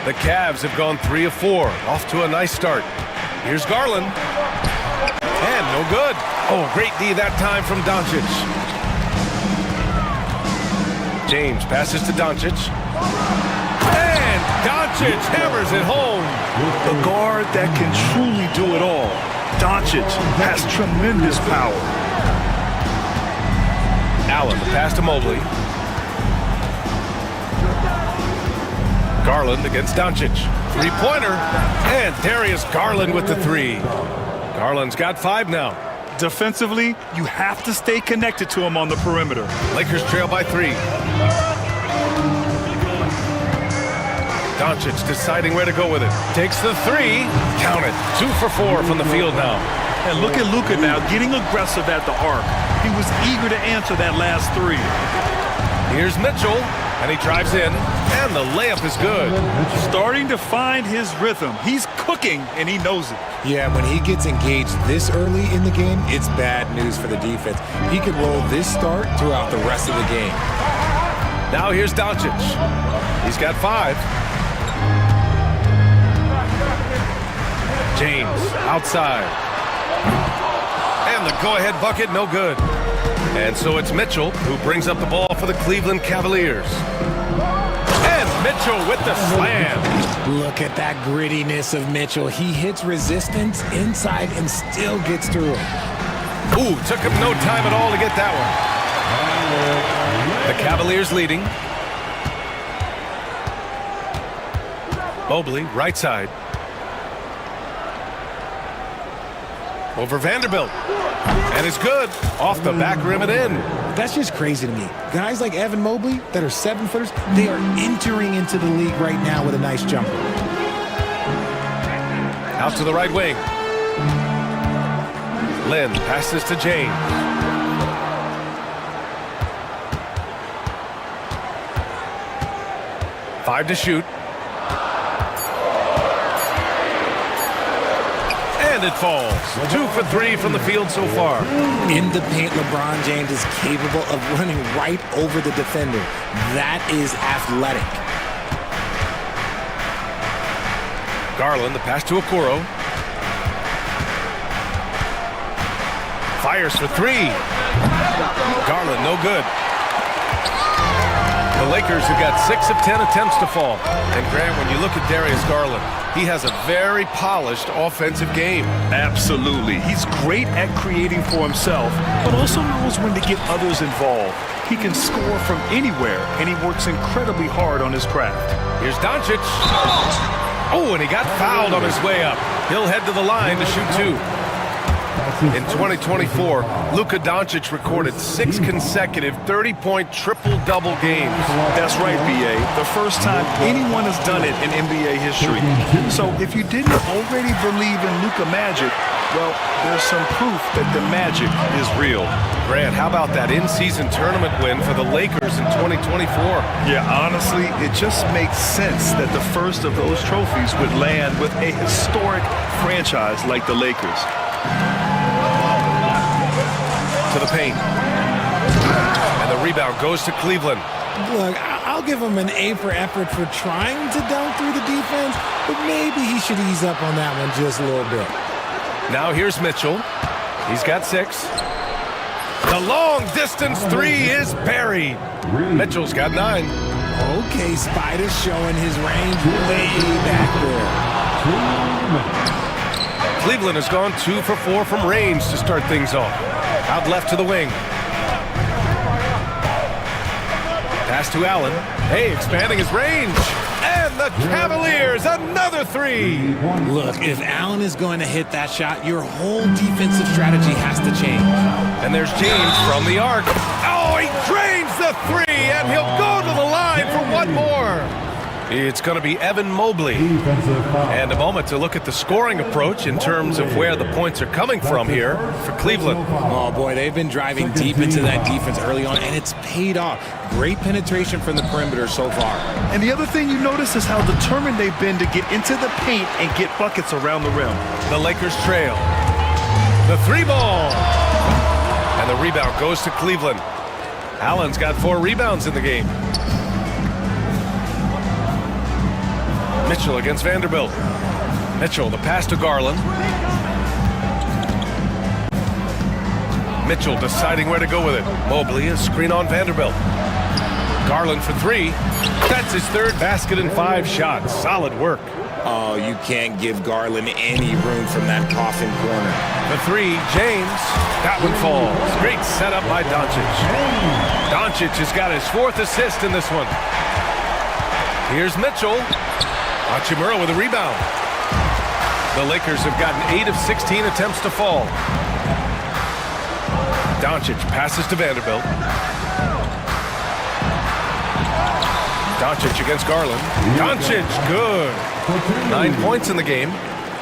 The Cavs have gone 3 of 4. Off to a nice start. Here's Garland. And no good. Oh, great D that time from Doncic. James passes to Doncic. And Doncic hammers it home. The guard that can truly do it all. Doncic has tremendous power. Allen, the pass to Mobley. Garland against Doncic. Three-pointer. And Darius Garland with the 3. Garland's got 5 now. Defensively, you have to stay connected to him on the perimeter. Lakers trail by 3. Doncic deciding where to go with it. Takes the 3. Count it. 2 for 4 from the field now. And look at Luka now getting aggressive at the arc. He was eager to answer that last 3. Here's Mitchell, and he drives in, and the layup is good. Starting to find his rhythm. He's cooking, and he knows it. Yeah, when he gets engaged this early in the game, it's bad news for the defense. He could roll this start throughout the rest of the game. Now here's Doncic. He's got 5. James outside. And the go-ahead bucket, no good. And so it's Mitchell who brings up the ball for the Cleveland Cavaliers. And Mitchell with the slam. Look at that grittiness of Mitchell. He hits resistance inside and still gets through it. Ooh, took him no time at all to get that one. The Cavaliers leading. Mobley, right side. Over Vanderbilt. And it's good. Off the back rim and in. That's just crazy to me. Guys like Evan Mobley that are 7-footers, they are entering into the league right now with a nice jumper. Out to the right wing. Lynn passes to James. Five to shoot. And it falls. 2 for 3 from the field so far. In the paint, LeBron James is capable of running right over the defender. That is athletic. Garland, the pass to Okoro. Fires for 3. Garland, no good. The Lakers have got 6 of 10 attempts to fall. And Grant, when you look at Darius Garland, he has a very polished offensive game. Absolutely. He's great at creating for himself, but also knows when to get others involved. He can score from anywhere, and he works incredibly hard on his craft. Here's Doncic. Oh, and he got fouled on his way up. He'll head to the line to shoot 2. In 2024, Luka Doncic recorded 6 consecutive 30-point triple-double games. That's right, B.A. The first time anyone has done it in NBA history. So if you didn't already believe in Luka magic, well, there's some proof that the magic is real. Grant, how about that in-season tournament win for the Lakers in 2024? Yeah, honestly, it just makes sense that the first of those trophies would land with a historic franchise like the Lakers. To the paint. And the rebound goes to Cleveland. Look, I'll give him an A for effort for trying to dunk through the defense, but maybe he should ease up on that one just a little bit. Now here's Mitchell. He's got 6. The long distance 3 is buried. Mitchell's got 9. Okay, Spider's showing his range way back there. Cleveland has gone 2 for 4 from range to start things off. Out left to the wing. Pass to Allen. Hey, expanding his range. And the Cavaliers, another 3. Look, if Allen is going to hit that shot, your whole defensive strategy has to change. And there's James from the arc. Oh, he drains the 3, and he'll go to the line for one more. It's going to be Evan Mobley. And a moment to look at the scoring approach in terms of where the points are coming from here for Cleveland. Oh, boy, they've been driving deep into that defense early on, and it's paid off. Great penetration from the perimeter so far. And the other thing you notice is how determined they've been to get into the paint and get buckets around the rim. The Lakers trail. The 3 ball. And the rebound goes to Cleveland. Allen's got 4 rebounds in the game. Mitchell against Vanderbilt. Mitchell, the pass to Garland. Mitchell deciding where to go with it. Mobley, a screen on Vanderbilt. Garland for 3. That's his 3rd basket in 5 shots. Solid work. Oh, you can't give Garland any room from that coffin corner. The 3, James. That one falls. Great setup by Doncic. Doncic has got his 4th assist in this one. Here's Mitchell. Hachimura with a rebound. The Lakers have gotten 8 of 16 attempts to fall. Doncic passes to Vanderbilt. Doncic against Garland. Doncic, good. 9 points in the game.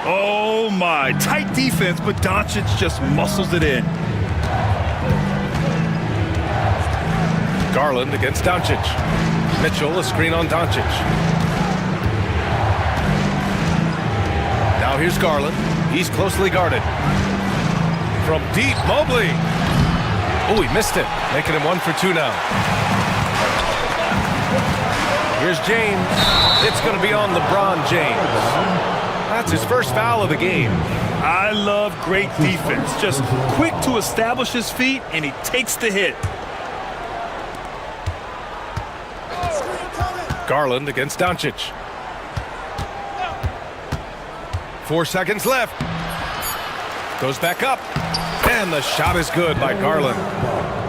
Oh, my. Tight defense, but Doncic just muscles it in. Garland against Doncic. Mitchell, a screen on Doncic. Now here's Garland. He's closely guarded. From deep, Mobley. Oh, he missed it. Making him 1 for 2 now. Here's James. It's going to be on LeBron James. That's his first foul of the game. I love great defense. Just quick to establish his feet, and he takes the hit. Garland against Doncic. 4 seconds left. Goes back up. And the shot is good by Garland.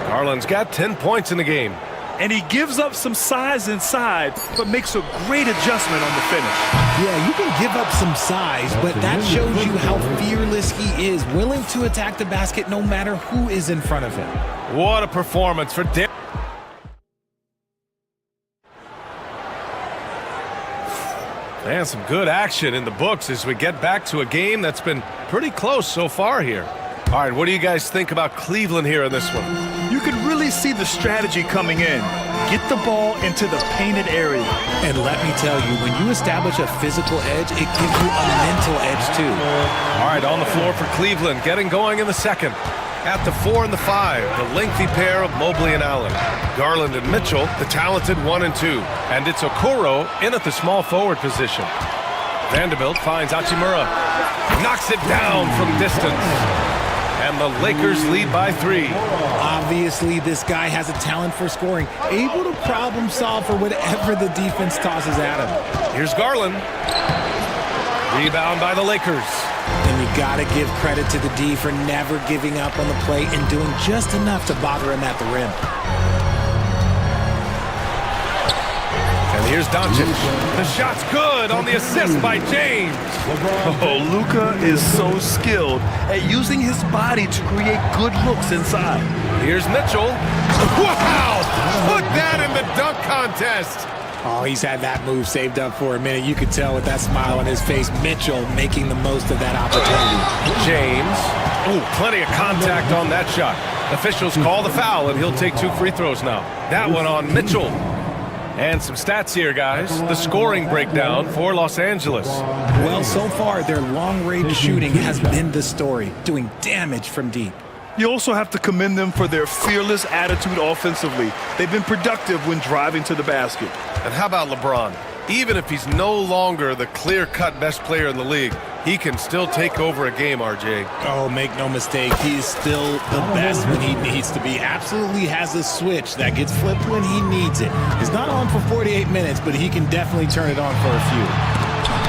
Garland's got 10 points in the game. And he gives up some size inside, but makes a great adjustment on the finish. Yeah, you can give up some size, but that shows you how fearless he is, willing to attack the basket no matter who is in front of him. What a performance for Derek. And some good action in the books as we get back to a game that's been pretty close so far here. All right, what do you guys think about Cleveland here in this one? You could really see the strategy coming in. Get the ball into the painted area. And let me tell you, when you establish a physical edge, it gives you a mental edge too. All right, right, on the floor for Cleveland, getting going in the second. At the 4 and the 5, the lengthy pair of Mobley and Allen. Garland and Mitchell, the talented 1 and 2. And it's Okoro in at the small forward position. Vanderbilt finds Hachimura. Knocks it down from distance. And the Lakers lead by 3. Obviously, this guy has a talent for scoring, able to problem solve for whatever the defense tosses at him. Here's Garland. Rebound by the Lakers. And you got to give credit to the D for never giving up on the play and doing just enough to bother him at the rim. And here's Doncic. The shot's good on the assist by James. Oh, Luka is so skilled at using his body to create good looks inside. Here's Mitchell. Wow! Put that in the dunk contest. Oh, he's had that move saved up for a minute. You could tell with that smile on his face. Mitchell making the most of that opportunity. James. Oh, plenty of contact on that shot. Officials call the foul, and he'll take 2 free throws now. That one on Mitchell. And some stats here, guys. The scoring breakdown for Los Angeles. Well, so far, their long-range shooting has been the story, doing damage from deep. You also have to commend them for their fearless attitude offensively. They've been productive when driving to the basket. And how about LeBron? Even if he's no longer the clear-cut best player in the league, he can still take over a game, RJ. Oh, make no mistake, he is still the best when he needs to be. Absolutely has a switch that gets flipped when he needs it. It's not on for 48 minutes, but he can definitely turn it on for a few.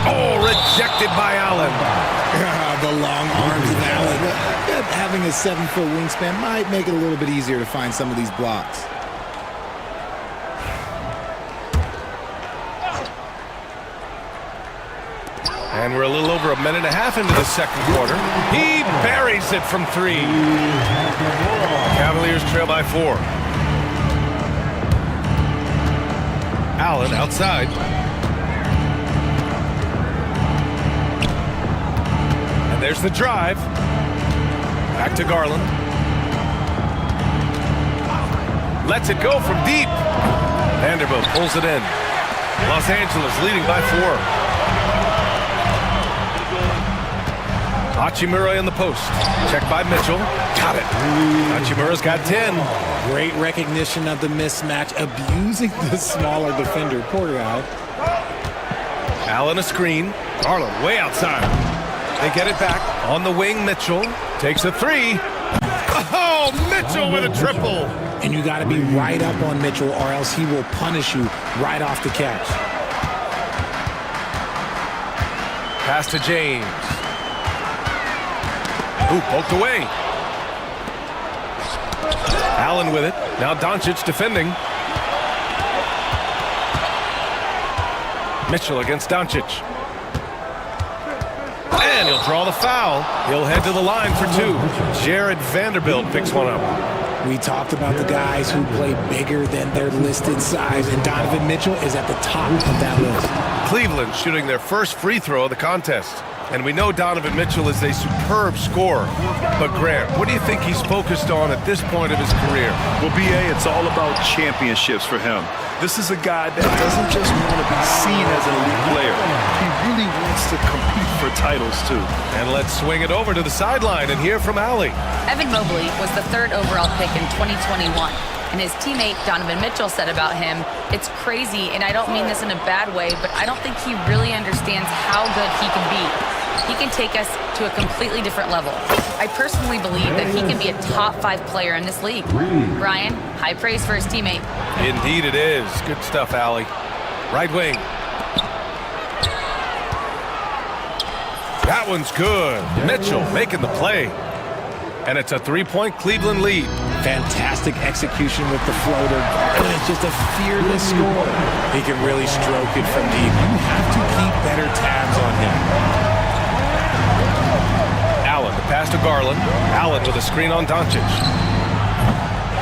Oh, rejected by Allen. The long arms of Allen. Having a 7-foot wingspan might make it a little bit easier to find some of these blocks. And we're a little over a minute and a half into the second quarter. He buries it from 3. Cavaliers trail by 4. Allen outside. And there's the drive. Back to Garland. Lets it go from deep. Vanderbilt pulls it in. Los Angeles leading by 4. Hachimura in the post. Check by Mitchell. Got it. Hachimura's got 10. Great recognition of the mismatch, abusing the smaller defender. Poor guy. Allen a screen. Garland way outside. They get it back. On the wing, Mitchell takes a 3. Oh, Mitchell with a triple. And you got to be right up on Mitchell or else he will punish you right off the catch. Pass to James. Ooh, poked away. Allen with it. Now Doncic defending. Mitchell against Doncic. And he'll draw the foul. He'll head to the line for 2. Jared Vanderbilt picks one up. We talked about the guys who play bigger than their listed size, and Donovan Mitchell is at the top of that list. Cleveland shooting their first free throw of the contest. And we know Donovan Mitchell is a superb scorer. But Grant, what do you think he's focused on at this point of his career? Well, BA, it's all about championships for him. This is a guy that doesn't just want to be seen as an elite player. He really wants to compete for titles, too. And let's swing it over to the sideline and hear from Allie. Evan Mobley was the 3rd overall pick in 2021. And his teammate Donovan Mitchell said about him, "It's crazy, and I don't mean this in a bad way, but I don't think he really understands how good he can be. He can take us to a completely different level. I personally believe that he can be a top 5 player in this league." Ryan, high praise for his teammate. Indeed it is. Good stuff, Allie. Right wing. That one's good. Mitchell making the play. And it's a 3-point Cleveland lead. Fantastic execution with the floater. And it's just a fearless score. He can really stroke it from deep. You have to keep better tabs on him. Allen, the pass to Garland. Allen with a screen on Doncic.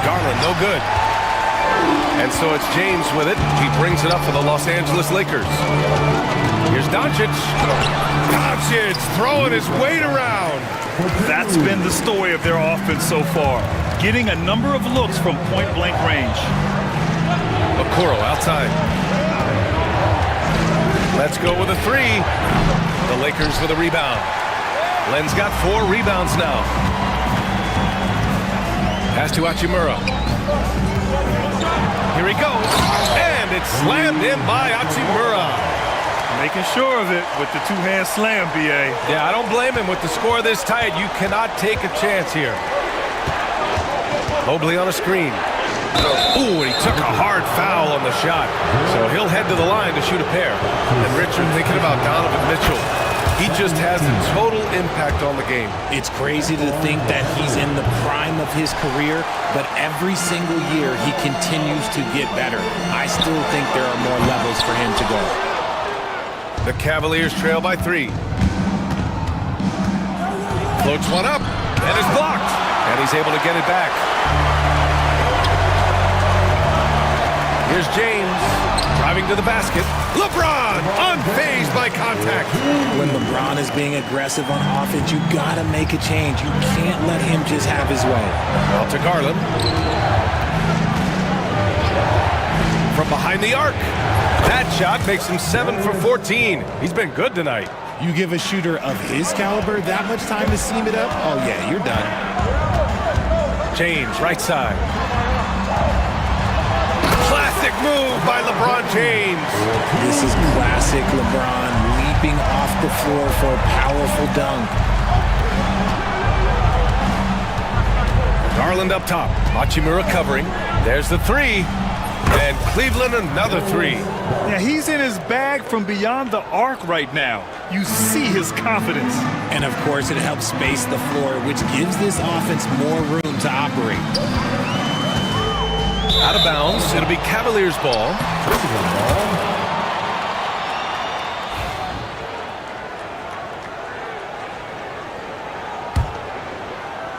Garland, no good. And so it's James with it. He brings it up for the Los Angeles Lakers. Here's Doncic. Doncic throwing his weight around. That's been the story of their offense so far. Getting a number of looks from point-blank range. Okoro outside. Let's go with a 3. The Lakers with a rebound. Len's got 4 rebounds now. Pass to Hachimura. Here he goes. And it's slammed in by Hachimura. Making sure of it with the two-hand slam, B.A. Yeah, I don't blame him. With the score this tight, you cannot take a chance here. Mobley on a screen. Ooh, and he took a hard foul on the shot. So he'll head to the line to shoot a pair. And Richard, thinking about Donovan Mitchell, he just has a total impact on the game. It's crazy to think that he's in the prime of his career, but every single year he continues to get better. I still think there are more levels for him to go. The Cavaliers trail by 3. Floats one up, and it's blocked. And he's able to get it back. Here's James, driving to the basket. LeBron, unfazed by contact. When LeBron is being aggressive on offense, you gotta make a change. You can't let him just have his way. Out to Garland. From behind the arc. That shot makes him 7 for 14. He's been good tonight. You give a shooter of his caliber that much time to seam it up, oh yeah, you're done. James, right side. Classic move by LeBron James. This is classic LeBron, leaping off the floor for a powerful dunk. Garland up top. Hachimura covering. There's the 3. And Cleveland another 3. Yeah, he's in his bag from beyond the arc right now. You see his confidence. And of course, it helps space the floor, which gives this offense more room to operate. Out of bounds. It'll be Cavaliers ball.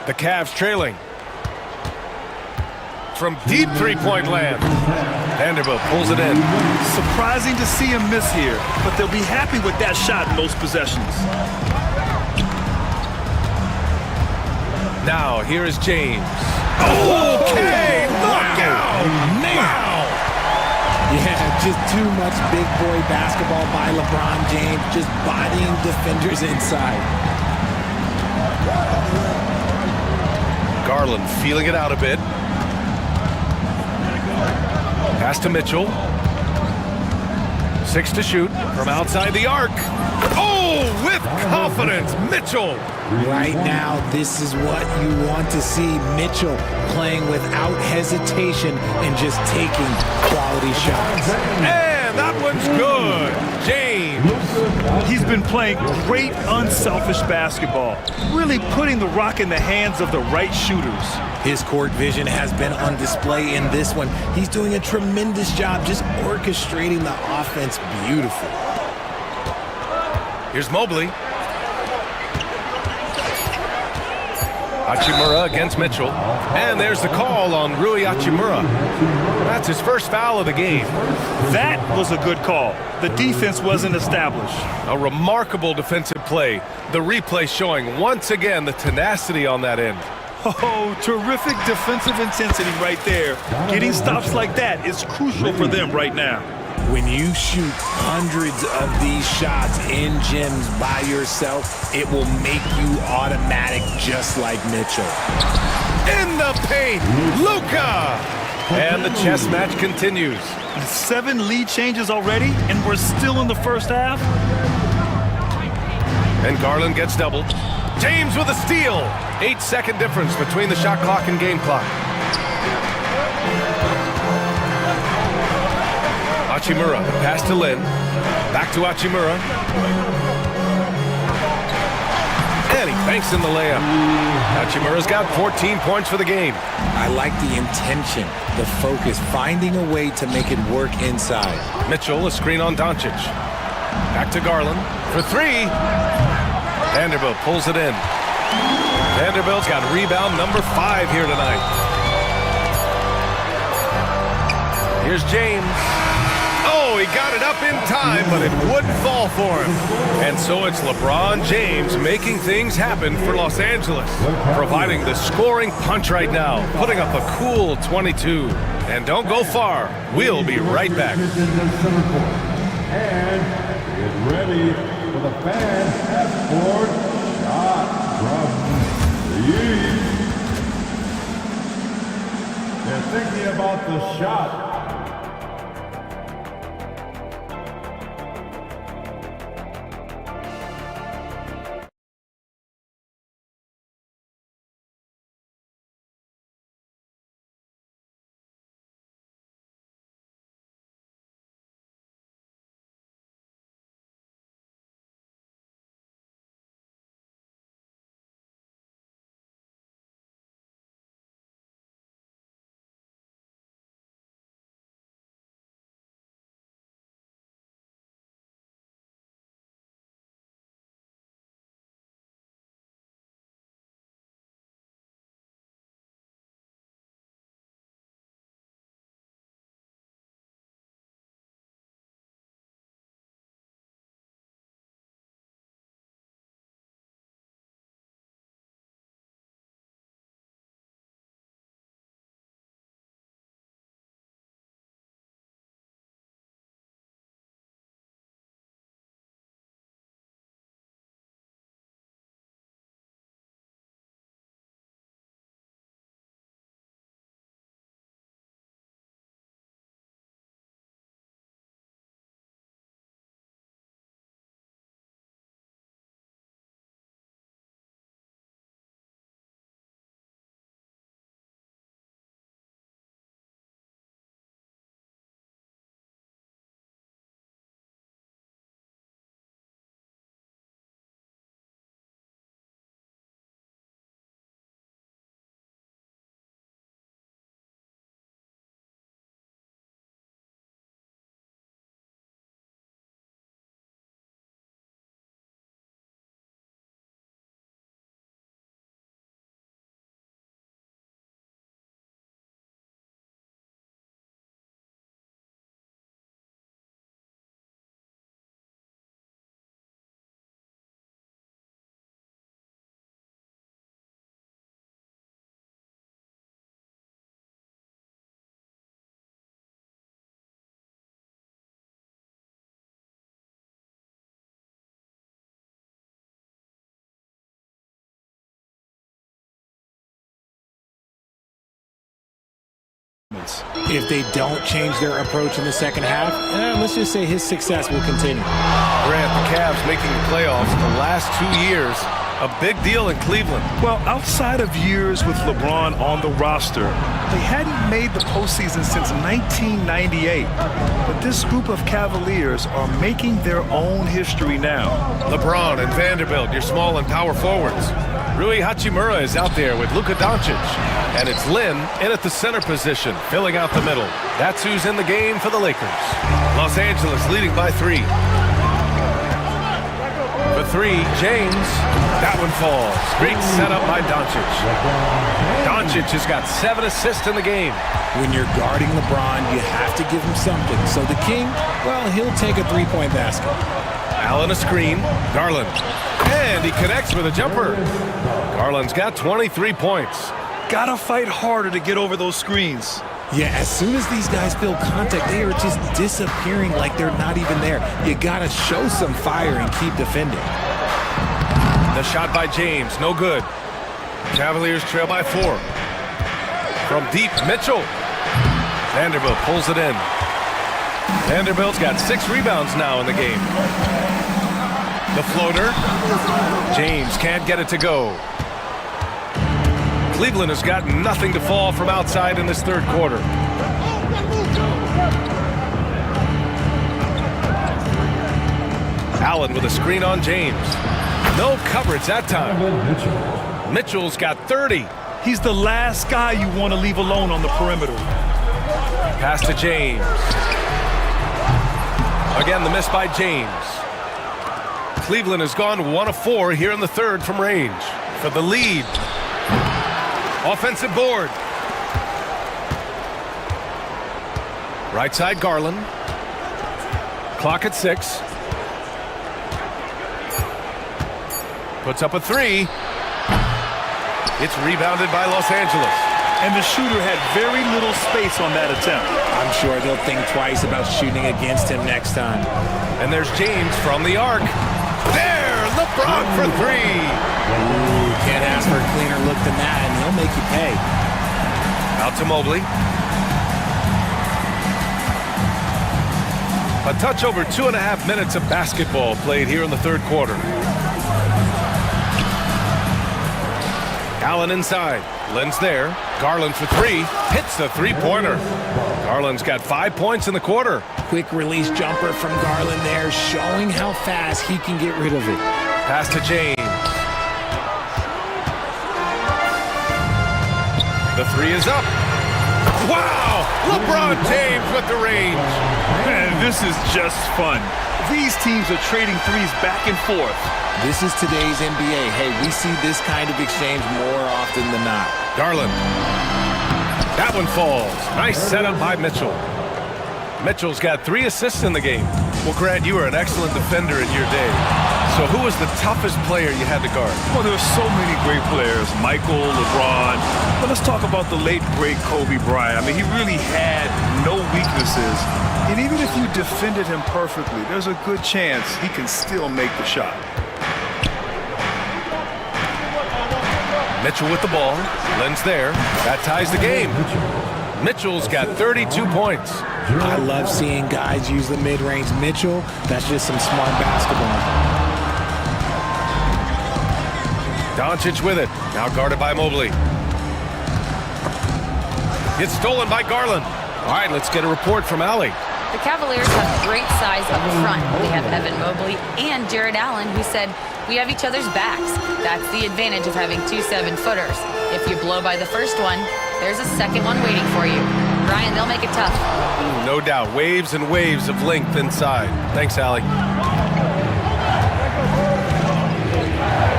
The Cavs trailing. From deep three-point land. Vanderbilt pulls it in. Surprising to see him miss here, but they'll be happy with that shot in most possessions. Now, here is James. Okay! Knockout! Wow! Yeah, just too much big boy basketball by LeBron James, just bodying defenders inside. Garland feeling it out a bit. Pass to Mitchell. 6 to shoot from outside the arc. Oh, with confidence, Mitchell. Right now, this is what you want to see. Mitchell playing without hesitation and just taking quality shots. And that one's good. James. He's been playing great, unselfish basketball, really putting the rock in the hands of the right shooters. His court vision has been on display in this one. He's doing a tremendous job just orchestrating the offense beautifully. Here's Mobley. Hachimura against Mitchell. And there's the call on Rui Hachimura. That's his first foul of the game. That was a good call. The defense wasn't established. A remarkable defensive play. The replay showing once again the tenacity on that end. Oh, terrific defensive intensity right there. Getting stops like that is crucial for them right now. When you shoot hundreds of these shots in gyms by yourself, it will make you automatic just like Mitchell. In the paint, Luka! And the chess match continues. 7 lead changes already, and we're still in the first half. And Garland gets doubled. James with a steal. 8-second difference between the shot clock and game clock. Hachimura, pass to Lin. Back to Hachimura. And he banks in the layup. Hachimura's got 14 points for the game. I like the intention, the focus, finding a way to make it work inside. Mitchell, a screen on Doncic. Back to Garland for 3. Vanderbilt pulls it in. Vanderbilt's got rebound number 5 here tonight. Here's James. Oh, he got it up in time, but it wouldn't fall for him. And so it's LeBron James making things happen for Los Angeles, providing the scoring punch right now, putting up a cool 22. And don't go far. We'll be right back. And get ready for the fan half-court shot. thinking about the shot. If they don't change their approach in the second half, let's just say his success will continue. Grant, the Cavs making the playoffs the last 2 years. A big deal in Cleveland. Well, outside of years with LeBron on the roster, they hadn't made the postseason since 1998. But this group of Cavaliers are making their own history now. LeBron and Vanderbilt, your small and power forwards. Rui Hachimura is out there with Luka Doncic. And it's Lin in at the center position, filling out the middle. That's who's in the game for the Lakers. Los Angeles leading by 3. For 3, James. That one falls. Great setup by Doncic. Doncic has got 7 assists in the game. When you're guarding LeBron, you have to give him something. So the King, well, he'll take a three-point basket. Allen a screen. Garland. And he connects with a jumper. Garland's got 23 points. Gotta fight harder to get over those screens. Yeah, as soon as these guys feel contact, they are just disappearing like they're not even there. You gotta show some fire and keep defending. The shot by James, no good. Cavaliers trail by 4. From deep, Mitchell. Vanderbilt pulls it in. Vanderbilt's got 6 rebounds now in the game. The floater. James can't get it to go. Cleveland has got nothing to fall from outside in this third quarter. Allen with a screen on James. No coverage that time. Mitchell's got 30. He's the last guy you want to leave alone on the perimeter. Pass to James. Again, the miss by James. Cleveland has gone 1 of 4 here in the third from range. For the lead. Offensive board. Right side, Garland. Clock at 6. Puts up a 3. It's rebounded by Los Angeles. And the shooter had very little space on that attempt. I'm sure they'll think twice about shooting against him next time. And there's James from the arc. There, LeBron for 3. Ooh, can't ask for a cleaner look than that, and he'll make you pay. Out to Mobley. A touch over 2.5 minutes of basketball played here in the third quarter. Allen inside. Len's there. Garland for three. Hits the three-pointer. Garland's got 5 points in the quarter. Quick release jumper from Garland there, showing how fast he can get rid of it. Pass to James. The three is up. Wow! LeBron James with the range. Man, this is just fun. These teams are trading threes back and forth. This is today's NBA. Hey, we see this kind of exchange more often than not. Garland. That one falls. Nice setup by Mitchell. Mitchell's got 3 assists in the game. Well, Grant, you were an excellent defender in your day. So who was the toughest player you had to guard? Well, there were so many great players. Michael, LeBron. But let's talk about the late, great Kobe Bryant. I mean, he really had no weaknesses. And even if you defended him perfectly, there's a good chance he can still make the shot. Mitchell with the ball. Len's there. That ties the game. Mitchell's got 32 points. I love seeing guys use the mid-range. Mitchell, that's just some smart basketball. Doncic with it. Now guarded by Mobley. It's stolen by Garland. All right, let's get a report from Allie. The Cavaliers have great size up front. They have Evan Mobley and Jared Allen, who said, "We have each other's backs." That's the advantage of having 2 7-footers. If you blow by the first one, there's a second one waiting for you. Brian, they'll make it tough. No doubt. Waves and waves of length inside. Thanks, Allie.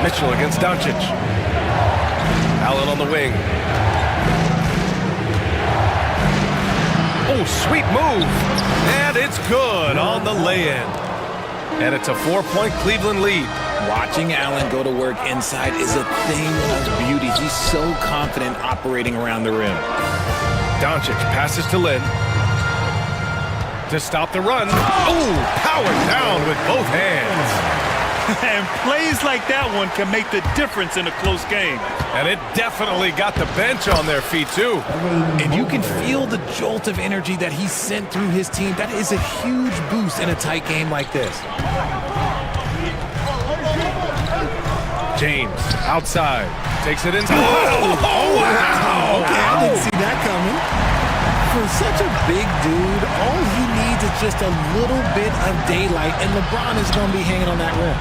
Mitchell against Doncic. Allen on the wing. Oh, sweet move. And it's good on the lay-in. And it's a 4-point Cleveland lead. Watching Allen go to work inside is a thing of beauty. He's so confident operating around the rim. Doncic passes to Lin. To stop the run. Oh, powered down with both hands. And plays like that one can make the difference in a close game. And it definitely got the bench on their feet, too. And you can feel the jolt of energy that he sent through his team. That is a huge boost in a tight game like this. James, outside. Takes it inside. Oh, wow! Okay, I didn't see that coming. For such a big dude, all he needs is just a little bit of daylight, and LeBron is going to be hanging on that rim.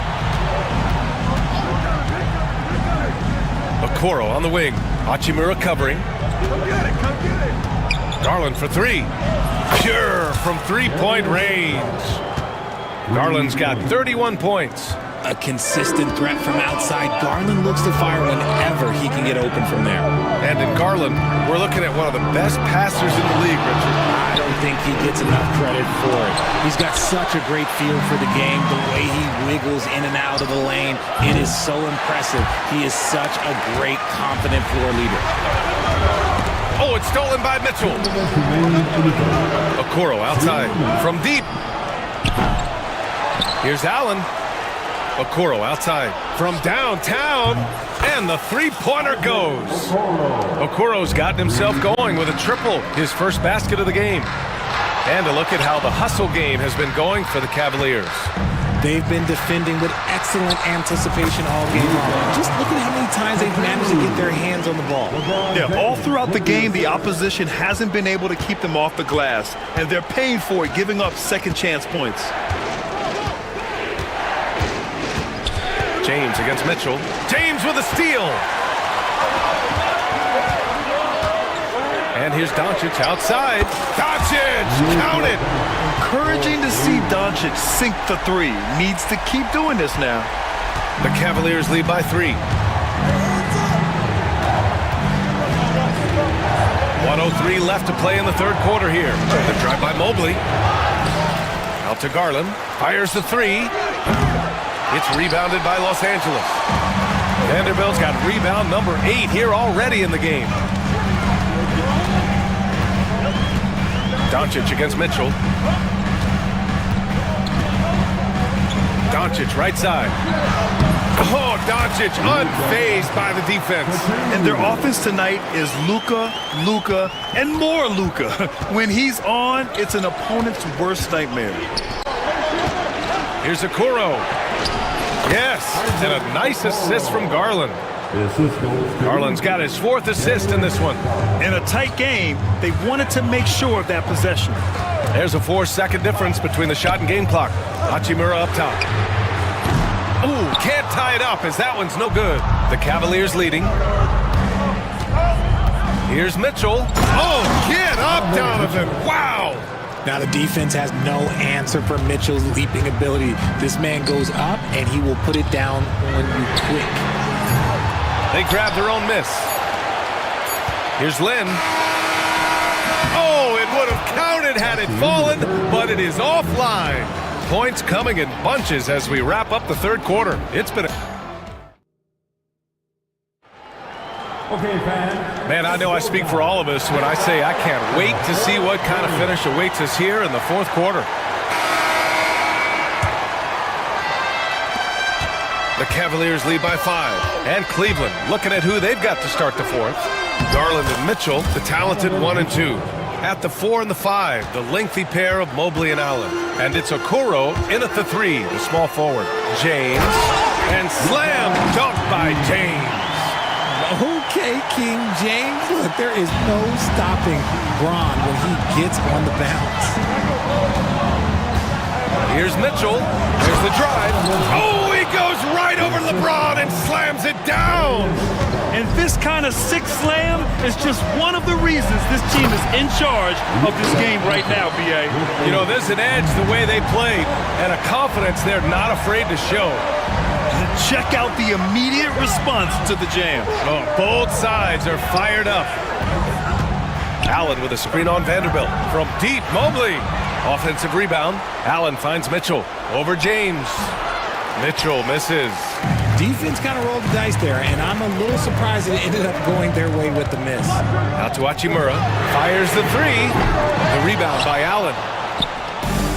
Okoro on the wing. Hachimura covering. Come get it, come get it. Garland for three. Pure from three-point range. Garland's got 31 points. A consistent threat from outside. Garland looks to fire whenever he can get open from there. And in Garland, we're looking at one of the best passers in the league, Richard. I don't think he gets enough credit for it. He's got such a great feel for the game, the way he wiggles in and out of the lane. It is so impressive. He is such a great, confident floor leader. Oh, it's stolen by Mitchell. Okoro outside from deep. Here's Allen. Okoro outside from downtown, and the three-pointer goes. Okoro's gotten himself going with a triple, his first basket of the game. And a look at how the hustle game has been going for the Cavaliers. They've been defending with excellent anticipation all game long. Just look at how many times they've managed to get their hands on the ball. Yeah, all throughout the game, the opposition hasn't been able to keep them off the glass, and they're paying for it, giving up second chance points. James against Mitchell. James with a steal. And here's Doncic outside. Doncic, count it. Encouraging to see Doncic sink the three. Needs to keep doing this now. The Cavaliers lead by 3. 1:03 left to play in the third quarter here. The drive by Mobley. Out to Garland. Fires the three. It's rebounded by Los Angeles. Vanderbilt's got rebound number 8 here already in the game. Doncic against Mitchell. Doncic, right side. Oh, Doncic unfazed by the defense. And their offense tonight is Luka, Luka, and more Luka. When he's on, it's an opponent's worst nightmare. Here's Okoro. Yes, and a nice assist from Garland. Garland's got his 4th assist in this one. In a tight game, they wanted to make sure of that possession. There's a 4-second difference between the shot and game clock. Hachimura up top. Ooh, can't tie it up as that one's no good. The Cavaliers leading. Here's Mitchell. Oh, get up, Donovan. Wow. Now the defense has no answer for Mitchell's leaping ability. This man goes up and he will put it down on you quick. They grab their own miss. Here's Lynn. Oh, it would have counted had it fallen, but it is offline. Points coming in bunches as we wrap up the 3rd quarter. It's been Okay, fans. Man, I know I speak for all of us when I say I can't wait to see what kind of finish awaits us here in the 4th quarter. The Cavaliers lead by 5. And Cleveland looking at who they've got to start the 4th. Garland and Mitchell, the talented 1 and 2. At the 4 and the 5, the lengthy pair of Mobley and Allen. And it's Okoro in at the 3, the small forward. James. And slam dunk by James. Okay, King James. Look, there is no stopping Bron when he gets on the bounce. Here's Mitchell. Here's the drive. Oh, he goes right over LeBron and slams it down. And this kind of sick slam is just one of the reasons this team is in charge of this game right now, B.A. You know, there's an edge the way they played and a confidence they're not afraid to show. Check out the immediate response to the jam. Oh, both sides are fired up. Allen with a screen on Vanderbilt. From deep, Mobley. Offensive rebound. Allen finds Mitchell. Over James. Mitchell misses. Defense kind of rolled the dice there, and I'm a little surprised it ended up going their way with the miss. Out to Hachimura. Fires the 3. The rebound by Allen.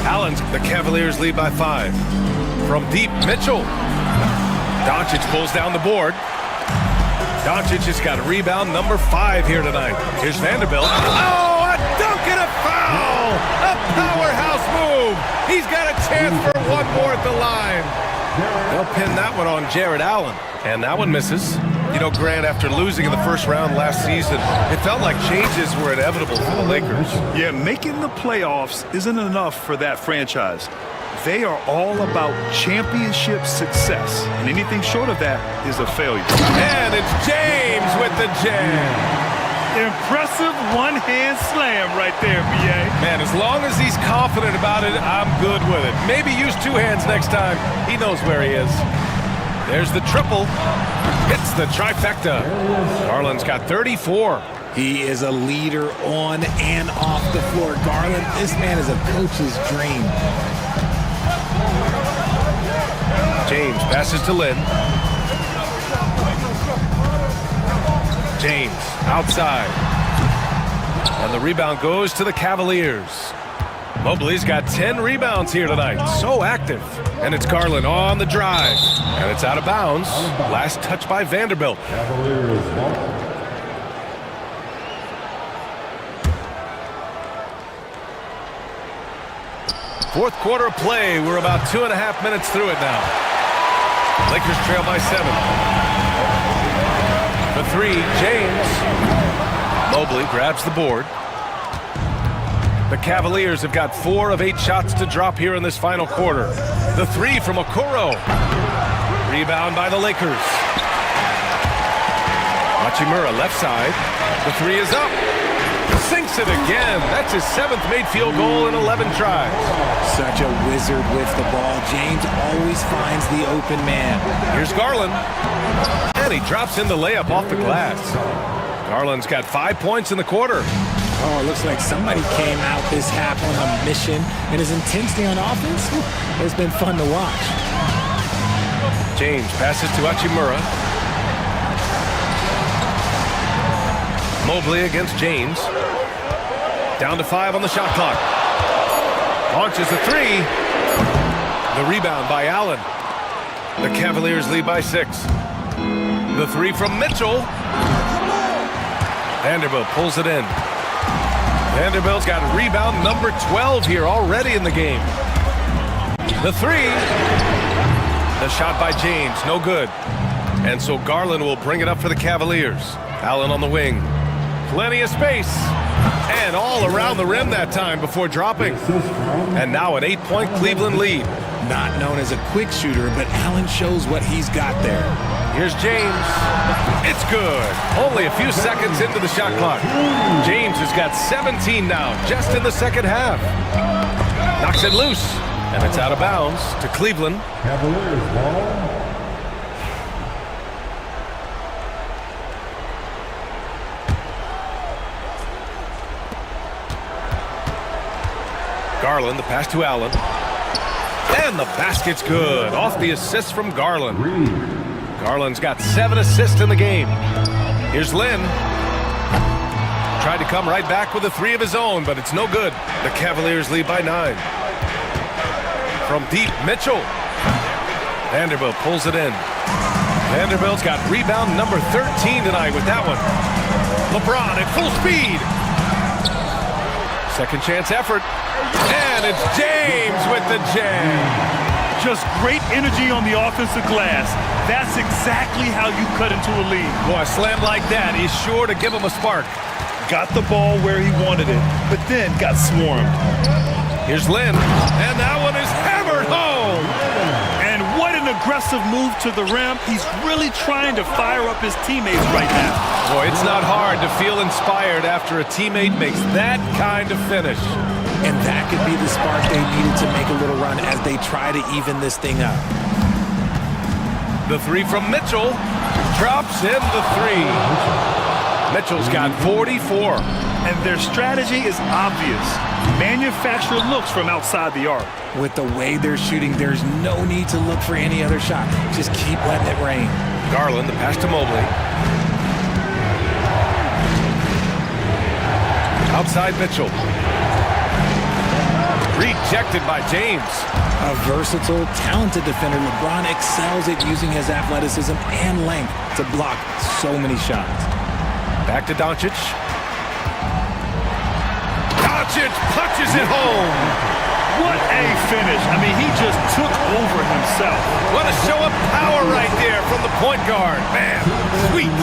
Allen's the Cavaliers lead by 5. From deep, Mitchell. Doncic pulls down the board. Doncic has got rebound number 5 here tonight. Here's Vanderbilt. Oh, a dunk and a foul! A powerhouse move! He's got a chance for 1 more at the line. They'll pin that one on Jared Allen. And that one misses. You know, Grant, after losing in the 1st round last season, it felt like changes were inevitable for the Lakers. Yeah, making the playoffs isn't enough for that franchise. They are all about championship success, and anything short of that is a failure. And it's James with the jam. Impressive one-hand slam right there, B.A. Man, as long as he's confident about it, I'm good with it. Maybe use 2 hands next time. He knows where he is. There's the triple. Hits the trifecta. Garland's got 34. He is a leader on and off the floor. Garland, this man is a coach's dream. James passes to Lynn. James outside. And the rebound goes to the Cavaliers. Mobley's got 10 rebounds here tonight. So active. And it's Garland on the drive. And it's out of bounds. Last touch by Vanderbilt. Fourth quarter of play. We're about 2.5 minutes through it now. Lakers trail by 7. The 3, James. Mobley grabs the board. The Cavaliers have got 4 of 8 shots to drop here in this final quarter. The 3 from Okoro. Rebound by the Lakers. Hachimura left side. The 3 is up. Sinks it again. That's his 7th made field goal in 11 tries. Such a wizard with the ball. James always finds the open man. Here's Garland. And he drops in the layup off the glass. Garland's got 5 points in the quarter. Oh, it looks like somebody came out this half on a mission, and his intensity on offense has been fun to watch. James passes to Hachimura. Mobley against James. Down to 5 on the shot clock. Launches a 3. The rebound by Allen. The Cavaliers lead by 6. The three from Mitchell. Vanderbilt pulls it in. Vanderbilt's got rebound number 12 here already in the game. The three. The shot by James, no good. And so Garland will bring it up for the Cavaliers. Allen on the wing. Plenty of space. And all around the rim that time before dropping. And now an 8-point Cleveland lead. Not known as a quick shooter, but Allen shows what he's got there. Here's James. It's good. Only a few seconds into the shot clock. James has got 17 now, just in the second half. Knocks it loose, and it's out of bounds to Cleveland. Cavaliers ball. Garland, the pass to Allen. And the basket's good. Off the assist from Garland. Garland's got 7 assists in the game. Here's Lynn. Tried to come right back with a 3 of his own, but it's no good. The Cavaliers lead by 9. From deep, Mitchell. Vanderbilt pulls it in. Vanderbilt's got rebound number 13 tonight with that one. LeBron at full speed. Second chance effort. And it's James with the jam. Just great energy on the offensive glass. That's exactly how you cut into a lead. Boy, a slam like that is sure to give him a spark. Got the ball where he wanted it, but then got swarmed. Here's Lynn, and that one is hammered home. And what an aggressive move to the rim. He's really trying to fire up his teammates right now. Boy, it's not hard to feel inspired after a teammate makes that kind of finish. And that could be the spark they needed to make a little run as they try to even this thing up. The three from Mitchell. Drops in the 3. Mitchell's got 44. And their strategy is obvious. Manufacture looks from outside the arc. With the way they're shooting, there's no need to look for any other shot. Just keep letting it rain. Garland, the pass to Mobley. Outside Mitchell. Rejected by James. A versatile, talented defender, LeBron excels at using his athleticism and length to block so many shots. Back to Doncic. Doncic punches it home. What a finish. I mean, he just took over himself. What a show of power right there from the point guard. Man, sweet.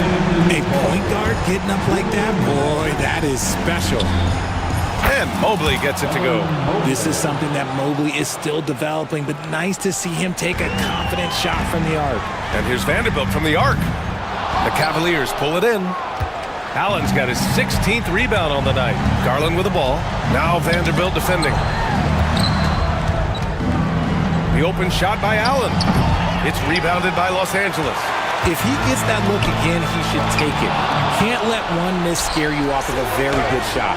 A point guard getting up like that? Boy, that is special. And Mobley gets it to go. This is something that Mobley is still developing, but nice to see him take a confident shot from the arc. And here's Vanderbilt from the arc. The Cavaliers pull it in. Allen's got his 16th rebound on the night. Garland with the ball. Now Vanderbilt defending. The open shot by Allen. It's rebounded by Los Angeles. If he gets that look again, he should take it. Can't let one miss scare you off of a very good shot.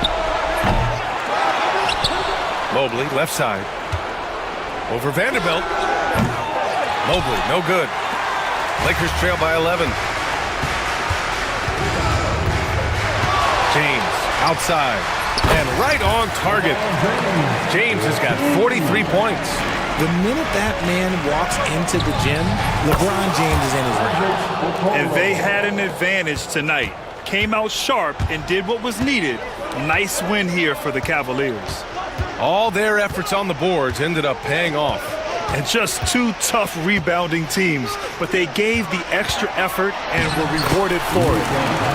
Mobley, left side. Over Vanderbilt. Mobley, no good. Lakers trail by 11. James, outside. And right on target. James has got 43 points. The minute that man walks into the gym, LeBron James is in his ring. And they had an advantage tonight. Came out sharp and did what was needed. Nice win here for the Cavaliers. All their efforts on the boards ended up paying off. And just 2 tough rebounding teams, but they gave the extra effort and were rewarded for it.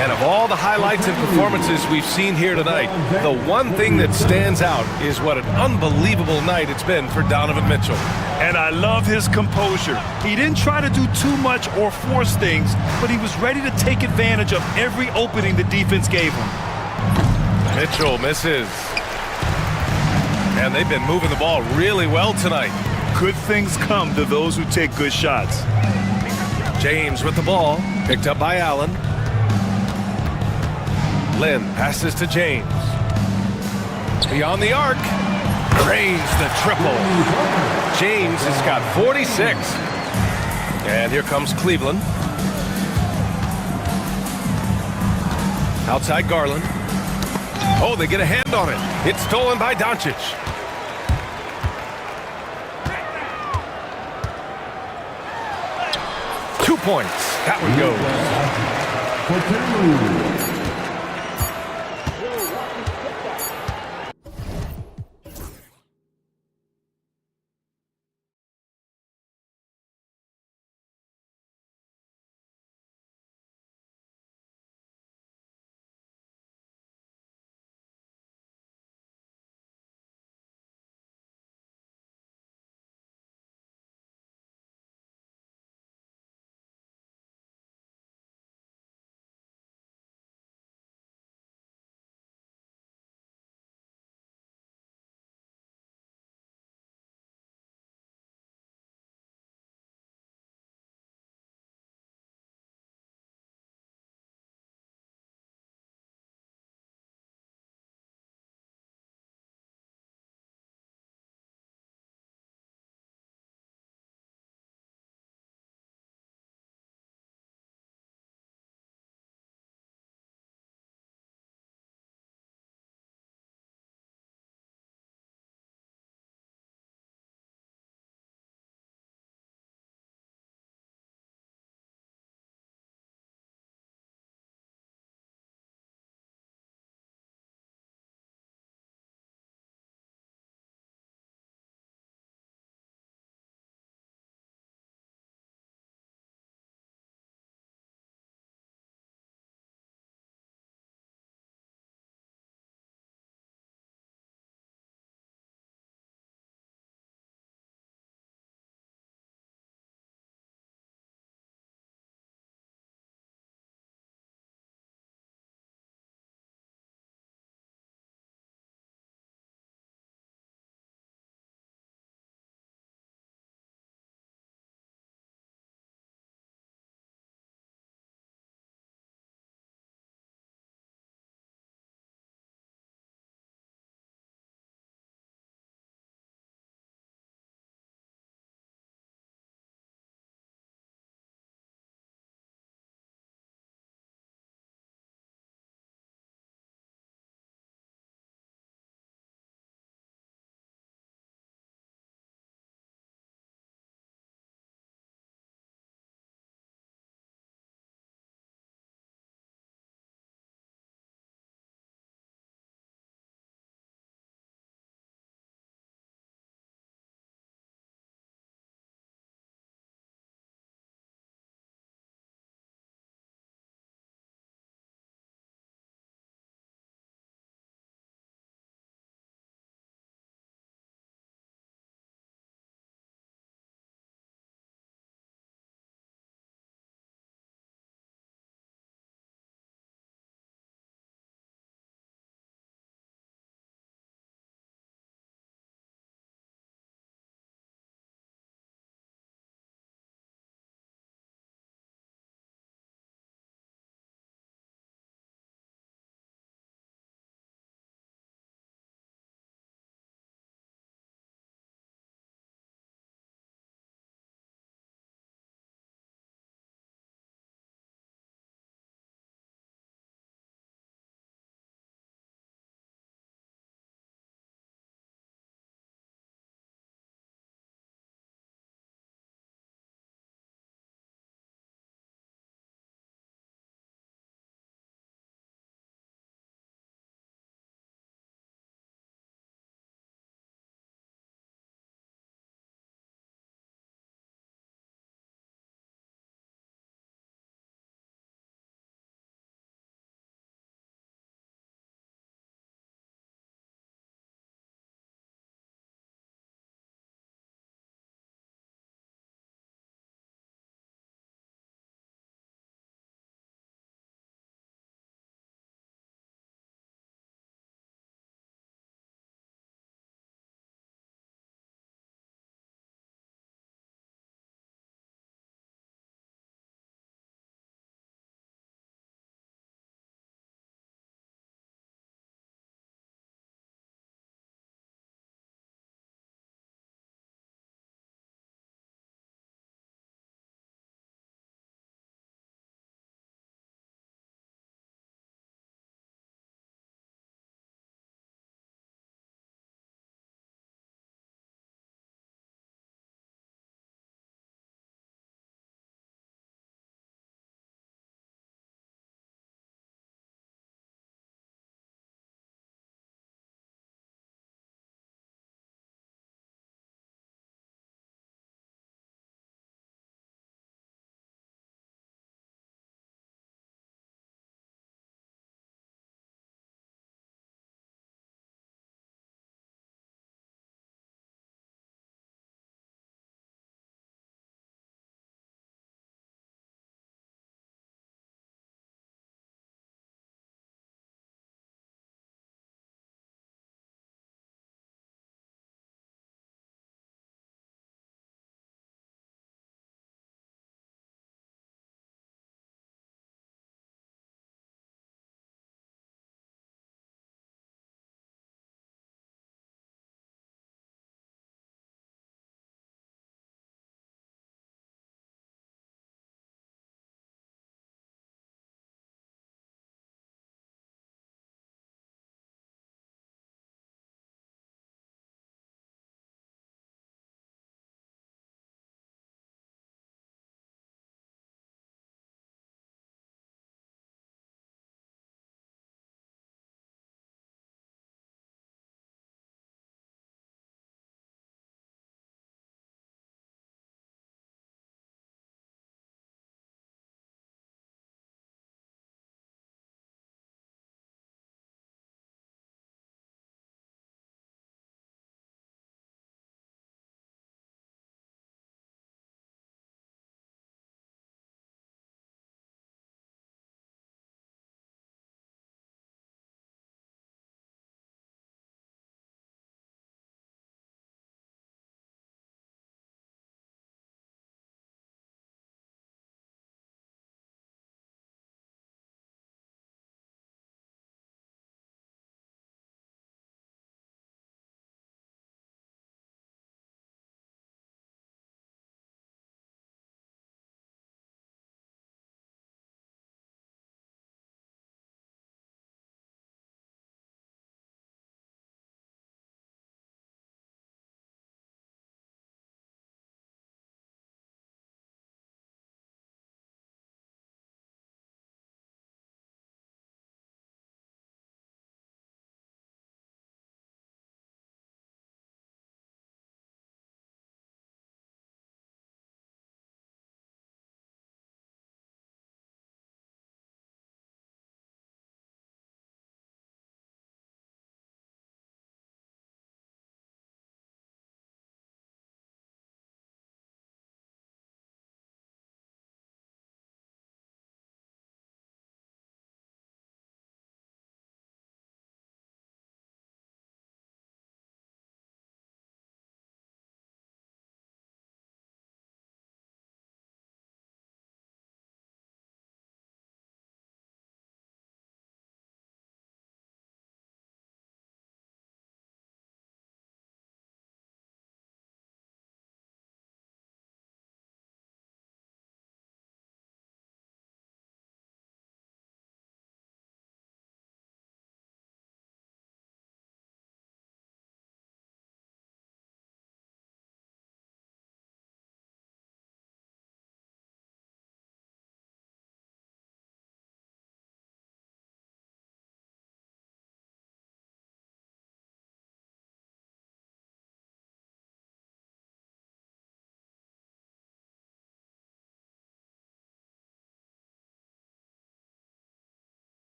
And of all the highlights and performances we've seen here tonight, the one thing that stands out is what an unbelievable night it's been for Donovan Mitchell. And I love his composure. He didn't try to do too much or force things, but he was ready to take advantage of every opening the defense gave him. Mitchell misses. And they've been moving the ball really well tonight. Good things come to those who take good shots. James with the ball, picked up by Allen. Lynn passes to James. Beyond the arc, drains the triple. James has got 46. And here comes Cleveland. Outside Garland. Oh, they get a hand on it. It's stolen by Doncic. points. That one goes. For 2.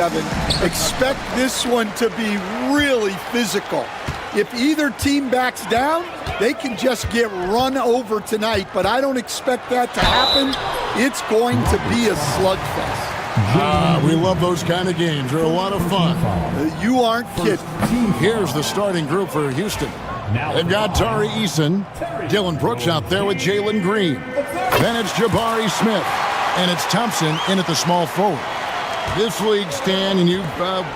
Kevin. Expect this one to be really physical. If either team backs down, they can just get run over tonight, but I don't expect that to happen. It's going to be a slugfest. We love those kind of games. They're a lot of fun. You aren't kidding. Here's the starting group for Houston. They've got Tari Eason, Dylan Brooks out there with Jalen Green. Then it's Jabari Smith, and it's Thompson in at the small forward. This league, Stan, and you've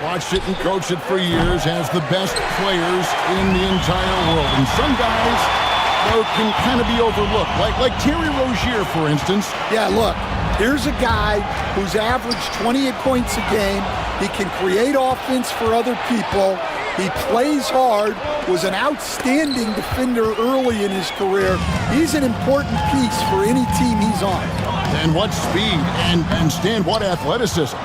watched it and coached it for years, has the best players in the entire world. And some guys, though, can kind of be overlooked, like Terry Rozier, for instance. Yeah, look, here's a guy who's averaged 28 points a game. He can create offense for other people. He plays hard, was an outstanding defender early in his career. He's an important piece for any team he's on. And what speed, and Stan, what athleticism.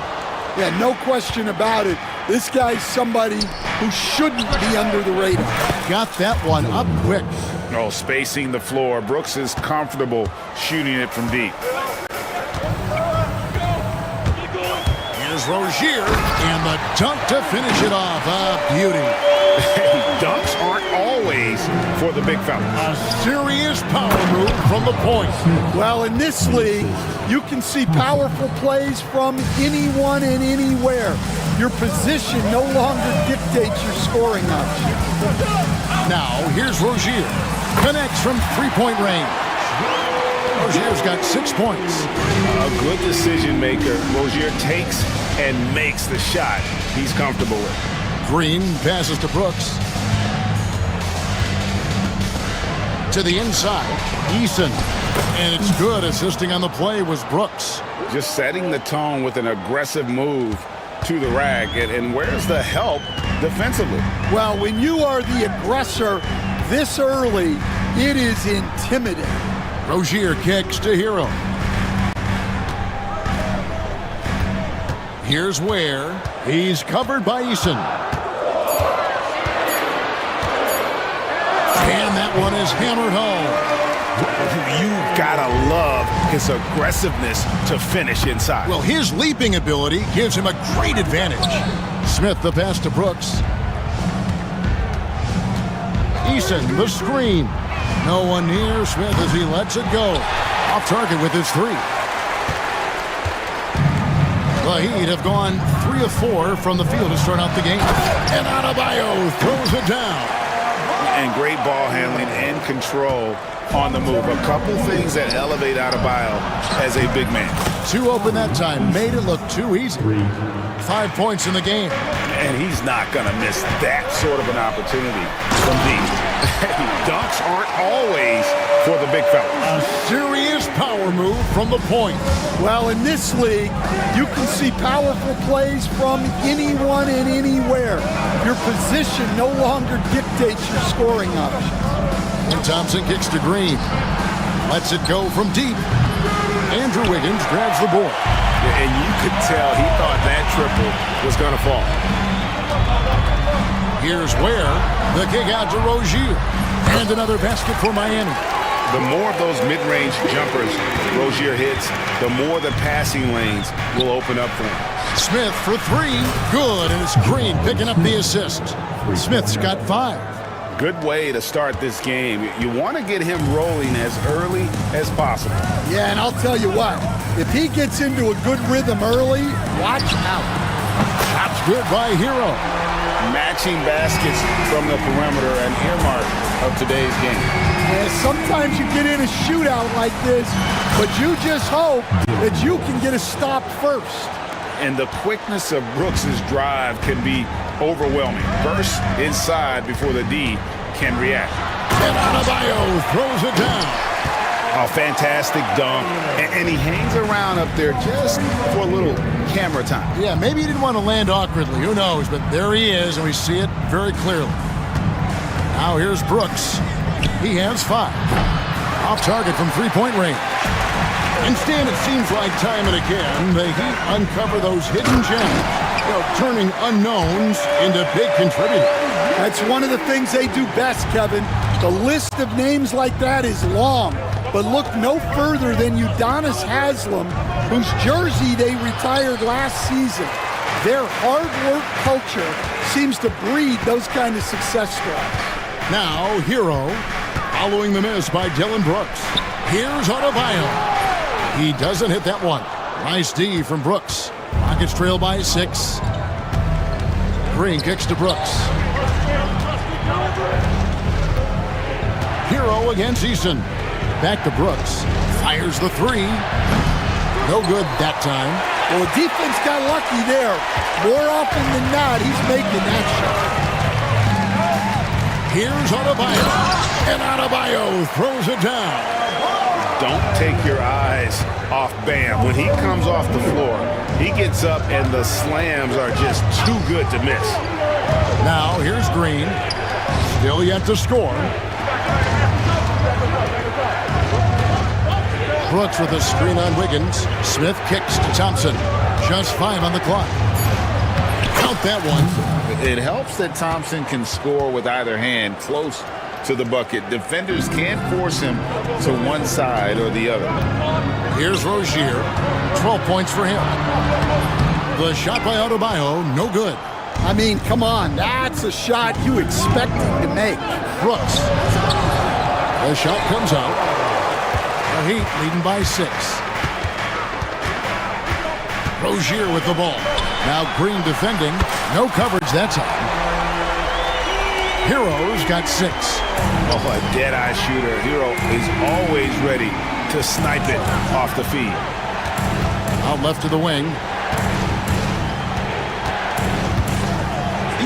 Yeah, no question about it. This guy's somebody who shouldn't be under the radar. Got that one up quick. Oh, spacing the floor. Brooks is comfortable shooting it from deep. Here's Rozier, and the dunk to finish it off. Beauty. Dunks aren't always for the big fella. A serious power move from the point. Well, in this league, you can see powerful plays from anyone and anywhere. Your position no longer dictates your scoring option. Now, here's Rozier. Connects from three-point range. Rozier's got 6 points. A good decision maker. Rozier takes and makes the shot he's comfortable with. Green passes to Brooks. To the inside, Eason. And it's good. Assisting on the play was Brooks. Just setting the tone with an aggressive move to the rack. And where's the help defensively? Well, when you are the aggressor this early, it is intimidating. Rozier kicks to Hero. Here's Ware. He's covered by Eason. And that one is hammered home. You gotta love his aggressiveness to finish inside. Well, his leaping ability gives him a great advantage. Smith the pass to Brooks. Eason the screen. No one near Smith as he lets it go. Off target with his three. The Heat have gone 3 of 4 from the field to start out the game. And Adebayo throws it down. And great ball handling and control on the move. A couple things that elevate Adebayo as a big man. 2 open that time. Made it look too easy. 5 points in the game. And he's not going to miss that sort of an opportunity from deep. Dunks aren't always for the big fella. A serious power move from the point. Well, in this league, you can see powerful plays from anyone and anywhere. Your position no longer dictates your scoring option. And Thompson kicks to Green. Lets it go from deep. Andrew Wiggins grabs the board. And you could tell he thought that triple was going to fall. Here's Ware. The kick out to Rozier. And another basket for Miami. The more of those mid-range jumpers Rozier hits, the more the passing lanes will open up for him. Smith for 3. Good, and it's Green picking up the assist. Smith's got 5. Good way to start this game. You want to get him rolling as early as possible. Yeah, and I'll tell you what. If he gets into a good rhythm early, watch out. Shot's good by Hero. Matching baskets from the perimeter, an earmark of today's game. Yeah, sometimes you get in a shootout like this, but you just hope that you can get a stop first. And the quickness of Brooks' drive can be overwhelming. Burst inside before the D can react. And Adebayo throws it down. A fantastic dunk. And he hangs around up there just for a little camera time. Yeah, maybe he didn't want to land awkwardly. Who knows? But there he is, and we see it very clearly. Now here's Brooks. He has 5. Off target from three-point range. Instead, it seems like time and again, the Heat uncover those hidden gems, turning unknowns into big contributors. That's one of the things they do best, Kevin. The list of names like that is long, but look no further than Udonis Haslem, whose jersey they retired last season. Their hard work culture seems to breed those kind of success stories. Now, Hero, following the miss by Dylan Brooks. Here's Adebayo. He doesn't hit that one. Nice D from Brooks. Rockets trail by 6. Green kicks to Brooks. Hero against Easton. Back to Brooks. Fires the 3. No good that time. Well, the defense got lucky there. More often than not, he's making that shot. Here's Adebayo. And Adebayo throws it down. Don't take your eyes off Bam. When he comes off the floor, he gets up and the slams are just too good to miss. Now here's Green. Still yet to score. Brooks with a screen on Wiggins. Smith kicks to Thompson. Just 5 on the clock. Count that one. It helps that Thompson can score with either hand close to the bucket. Defenders can't force him to one side or the other. Here's Rozier. 12 points for him. The shot by Adebayo, no good. I mean, come on, that's a shot you expect him to make. Brooks. The shot comes out. The Heat leading by 6. Rozier with the ball. Now Green defending. No coverage that time. Hero's got 6. Oh, a dead-eye shooter. Hero is always ready to snipe it off the feed. Out left to the wing.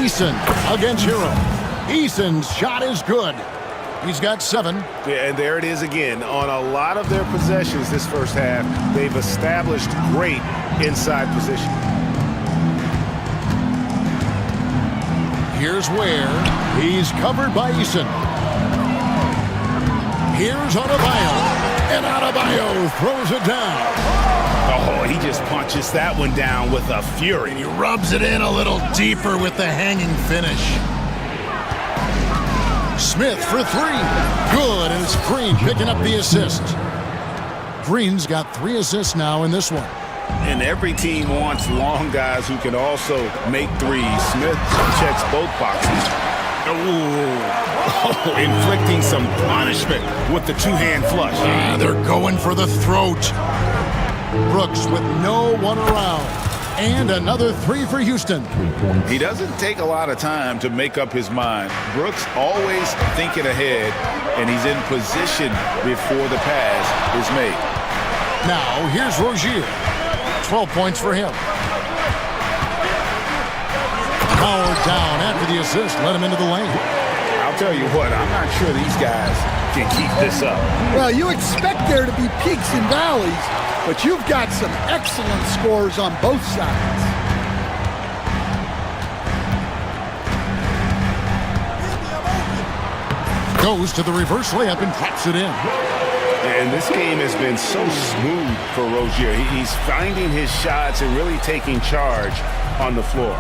Eason against Hero. Eason's shot is good. He's got 7. Yeah, and there it is again. On a lot of their possessions this first half, they've established great inside position. Here's Ware. He's covered by Eason. Here's Adebayo. And Adebayo throws it down. Oh, he just punches that one down with a fury. He rubs it in a little deeper with the hanging finish. Smith for 3. Good, and it's Green picking up the assist. Green's got 3 assists now in this one. And every team wants long guys who can also make threes. Smith checks both boxes. Oh, inflicting some punishment with the two-hand flush. They're going for the throat. Brooks with no one around. And another 3 for Houston. He doesn't take a lot of time to make up his mind. Brooks always thinking ahead, and he's in position before the pass is made. Now, here's Rozier. 12 points for him. Powered down after the assist. Let him into the lane. I'll tell you what, I'm not sure these guys can keep this up. Well, you expect there to be peaks and valleys, but you've got some excellent scores on both sides. Goes to the reverse layup and drops it in. And this game has been so smooth for Rozier. He's finding his shots and really taking charge on the floor.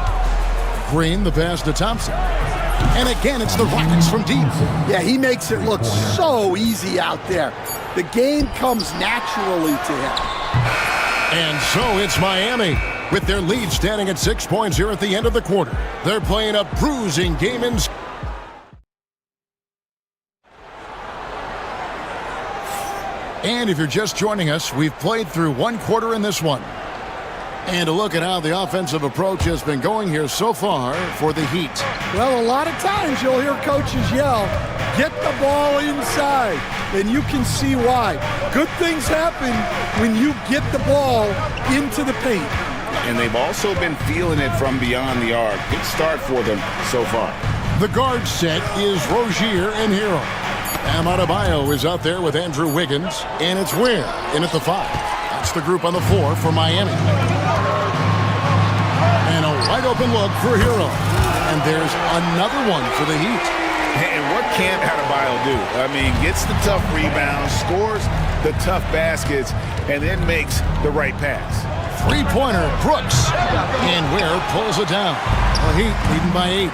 Green, the pass to Thompson. And again, it's the Rockets from deep. Yeah, he makes it look so easy out there. The game comes naturally to him. And so it's Miami, with their lead standing at 6 points here at the end of the quarter. They're playing a bruising game in. And if you're just joining us, we've played through 1 quarter in this one. And a look at how the offensive approach has been going here so far for the Heat. Well, a lot of times you'll hear coaches yell, get the ball inside, and you can see why. Good things happen when you get the ball into the paint. And they've also been feeling it from beyond the arc. Good start for them so far. The guard set is Rozier and Hero. Adebayo is out there with Andrew Wiggins, and it's Ware in at the 5. That's the group on the 4 for Miami. And a wide open look for Hero. And there's another one for the Heat. And what can't Adebayo do? I mean, gets the tough rebounds, scores the tough baskets, and then makes the right pass. 3-pointer, Brooks. And Ware pulls it down. The Heat leading by 8.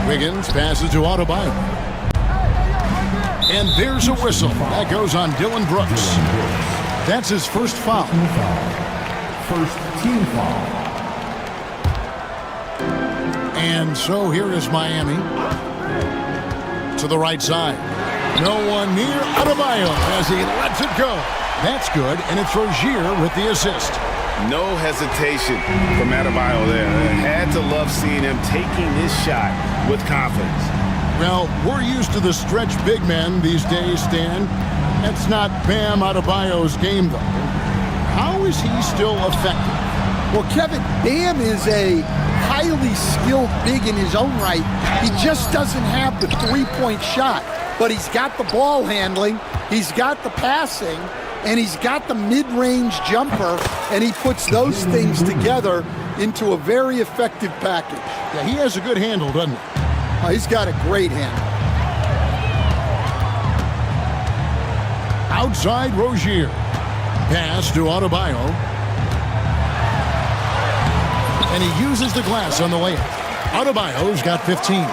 Wiggins passes to Adebayo. And there's a whistle. That goes on Dylan Brooks. That's his first foul. First team foul. And so here is Miami. To the right side. No one near Adebayo as he lets it go. That's good, and it's Rozier with the assist. No hesitation from Adebayo there. Had to love seeing him taking this shot with confidence. Well, we're used to the stretch big men these days, Stan. That's not Bam Adebayo's game, though. How is he still effective? Well, Kevin, Bam is a highly skilled big in his own right. He just doesn't have the three-point shot, but he's got the ball handling, he's got the passing, and he's got the mid-range jumper, and he puts those things together into a very effective package. Yeah, he has a good handle, doesn't he? He's got a great handle. Outside Rozier. Pass to Adebayo. And he uses the glass on the layup. Adebayo's got 15.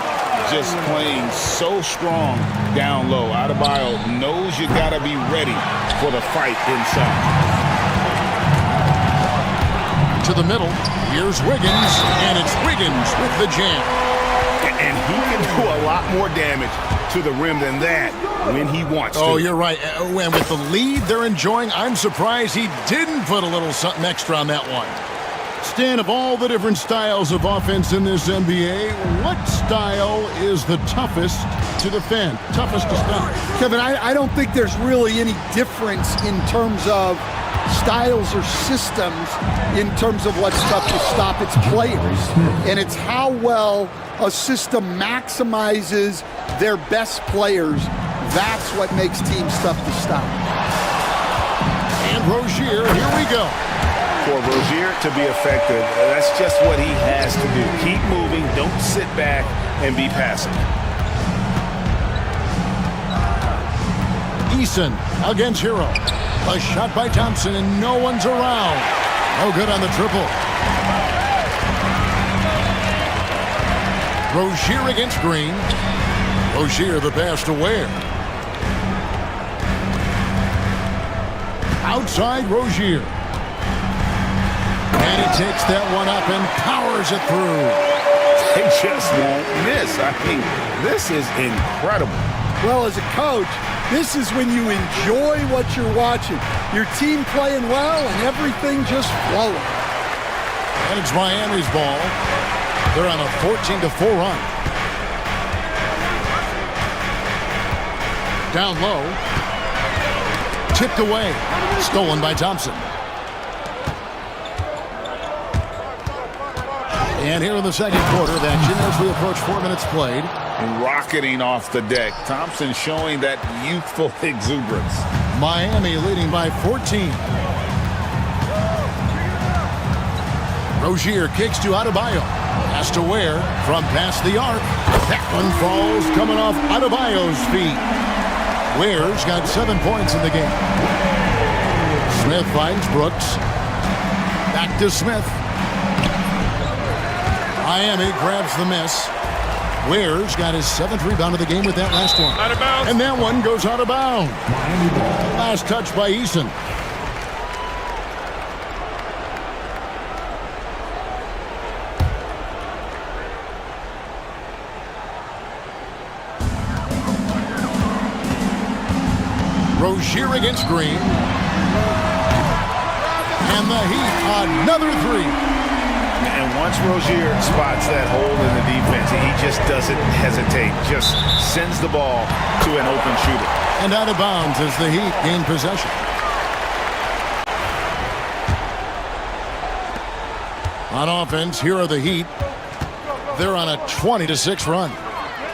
Just playing so strong down low. Adebayo knows you got to be ready for the fight inside. To the middle. Here's Wiggins, and it's Wiggins with the jam. And he can do a lot more damage to the rim than that when he wants to. Oh, you're right. And with the lead they're enjoying, I'm surprised he didn't put a little something extra on that one. Stan, of all the different styles of offense in this NBA, what style is the toughest to defend, toughest to stop? Kevin, I don't think there's really any difference in terms of styles or systems in terms of what's tough to stop. It's players, and it's how well a system maximizes their best players. That's what makes teams tough to stop. And Rozier, here we go. For Rozier to be effective, that's just what he has to do. Keep moving, don't sit back and be passive. Eason against Hero. A shot by Thompson, and no one's around. No good on the triple. Rozier against Green. Rozier the pass to Ware. Outside Rozier. And he takes that one up and powers it through. They just won't miss. I mean, this is incredible. Well, as a coach, this is when you enjoy what you're watching. Your team playing well and everything just flowing. And it's Miami's ball. They're on a 14-4 run. Down low. Tipped away. Stolen by Thompson. And here in the second quarter of action as we approach 4 minutes played. Rocketing off the deck. Thompson showing that youthful exuberance. Miami leading by 14. Rozier kicks to Adebayo. Has to Ware from past the arc. That one falls coming off Adebayo's feet. Ware's got 7 points in the game. Smith finds Brooks. Back to Smith. Miami grabs the miss. Ware's got his 7th rebound of the game with that last one. Out of bounds. And that one goes out of bounds. Last touch by Eason. Rozier against Green. And the Heat, another three. And once Rozier spots that hole in the defense, he just doesn't hesitate. Just sends the ball to an open shooter. And out of bounds as the Heat gain possession. On offense, here are the Heat. They're on a 20-6 run.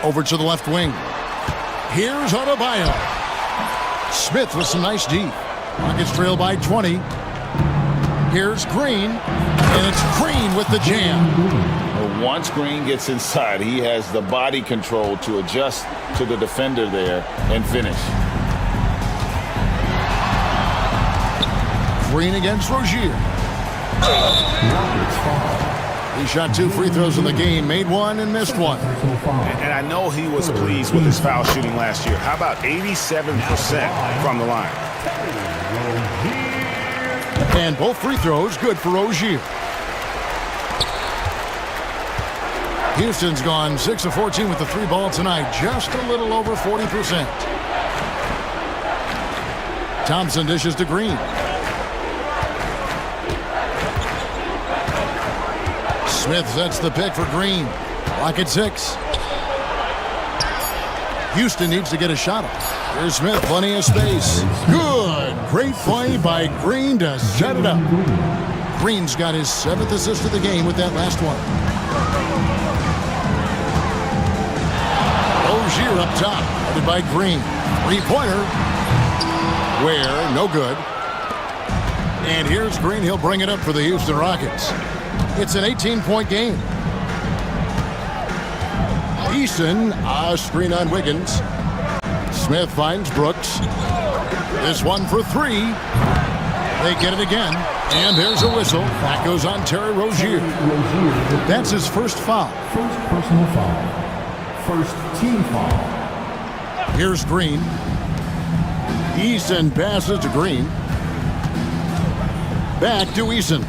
Over to the left wing. Here's Adebayo. Smith with some nice D. Rockets trail by 20. Here's Green. And it's Green with the jam. Once Green gets inside, he has the body control to adjust to the defender there and finish. Green against Rozier. He shot 2 free throws in the game, made 1 and missed 1. And I know he was pleased with his foul shooting last year. How about 87% from the line? And both free throws good for Rozier. Houston's gone 6 of 14 with the three ball tonight, just a little over 40%. Thompson dishes to Green. Smith sets the pick for Green. Lock at 6. Houston needs to get a shot off. Here's Smith, plenty of space. Good. Great play by Green to set it up. Green's got his 7th assist of the game with that last one. Rozier up top, headed by Green. Three-pointer. Where, no good. And here's Green. He'll bring it up for the Houston Rockets. It's an 18-point game. Eason, a screen on Wiggins. Smith finds Brooks. This one for 3. They get it again. And there's a whistle. That goes on Terry Rozier. That's his first foul. First personal foul. First team foul. Here's Green. Eason passes to Green. Back to Eason.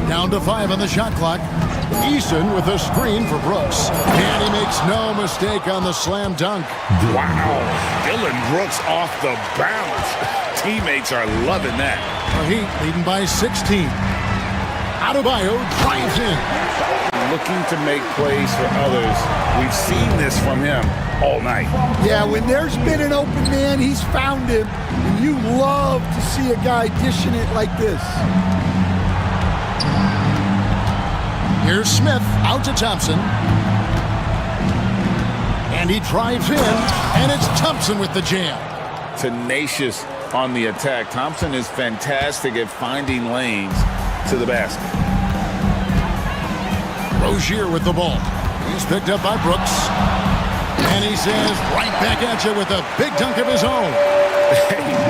Down to 5 on the shot clock. Eason with a screen for Brooks. And he makes no mistake on the slam dunk. Wow. Dylan Brooks off the bounce. Teammates are loving that. The Heat leading by 16. Adebayo drives in. Looking to make plays for others. We've seen this from him all night. Yeah, when there's been an open man, he's found him. And you love to see a guy dishing it like this. Here's Smith out to Thompson. And he drives in, and it's Thompson with the jam. Tenacious on the attack. Thompson is fantastic at finding lanes to the basket. Rozier with the ball. He's picked up by Brooks. And he says, right back at you with a big dunk of his own.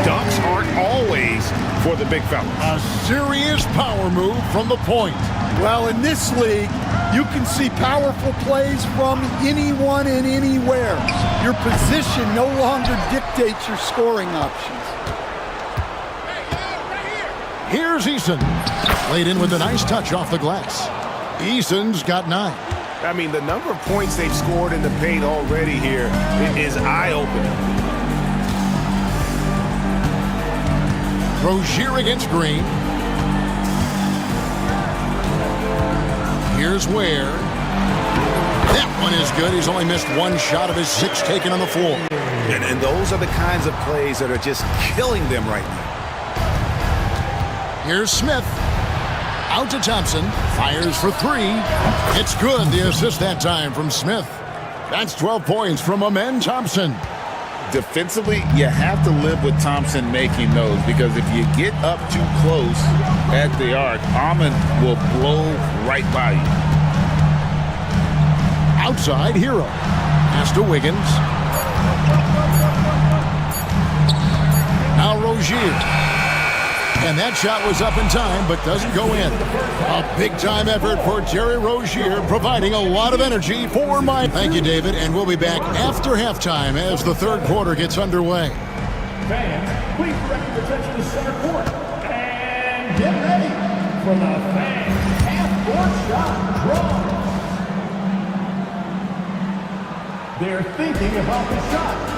Dunks aren't always for the big fella. A serious power move from the point. Well, in this league, you can see powerful plays from anyone and anywhere. Your position no longer dictates your scoring options. Here's Eason. Laid in with a nice touch off the glass. Eason's got 9. I mean, the number of points they've scored in the paint already here is eye-opening. Rozier against Green. Here's Ware. That one is good. He's only missed 1 shot of his 6 taken on the floor. And those are the kinds of plays that are just killing them right now. Here's Smith. Out to Thompson. Fires for 3. It's good. The assist that time from Smith. That's 12 points from Amen Thompson. Defensively, you have to live with Thompson making those, because if you get up too close at the arc, Amon will blow right by you. Outside, Hero. Pass to Wiggins. Now Rozier. And that shot was up in time, but doesn't go in. A big-time effort for Terry Rozier, providing a lot of energy for my... Thank you, David, and we'll be back after halftime as the third quarter gets underway. Fans, please direct your attention to center court. And get ready for the fans half-court shot draw. They're thinking about the shot.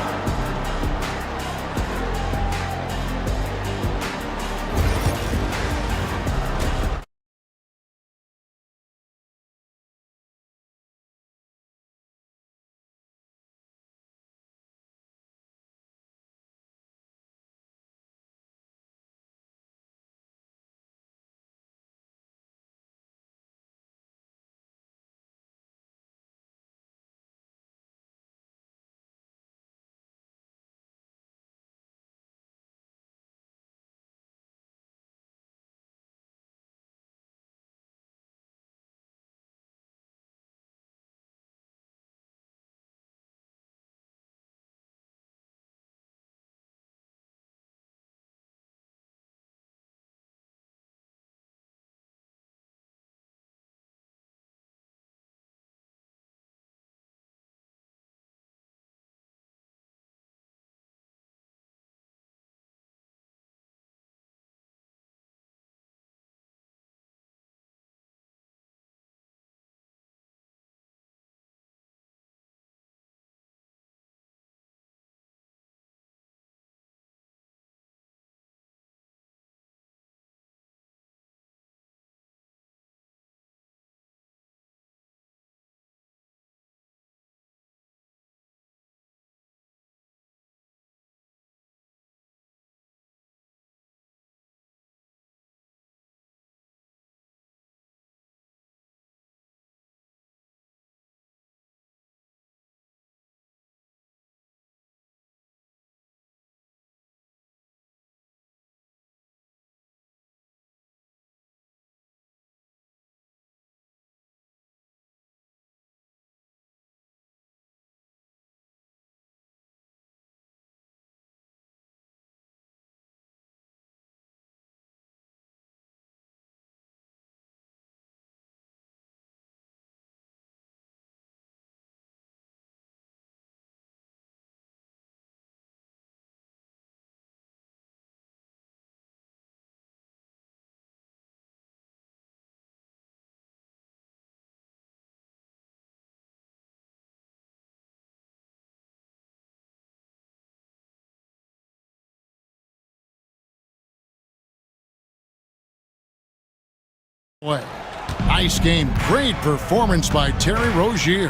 Nice game. Great performance by Terry Rozier.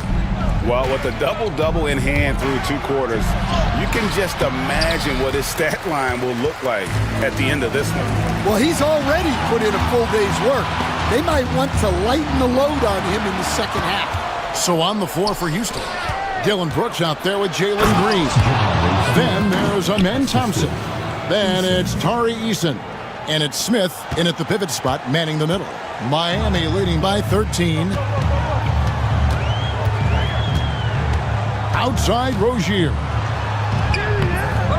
Well, with a double-double in hand through 2 quarters, you can just imagine what his stat line will look like at the end of this one. Well, he's already put in a full day's work. They might want to lighten the load on him in the second half. So on the floor for Houston, Dylan Brooks out there with Jalen Green. Then there's Amen Thompson. Then it's Tari Eason. And it's Smith in at the pivot spot, manning the middle. Miami leading by 13. Outside Rozier.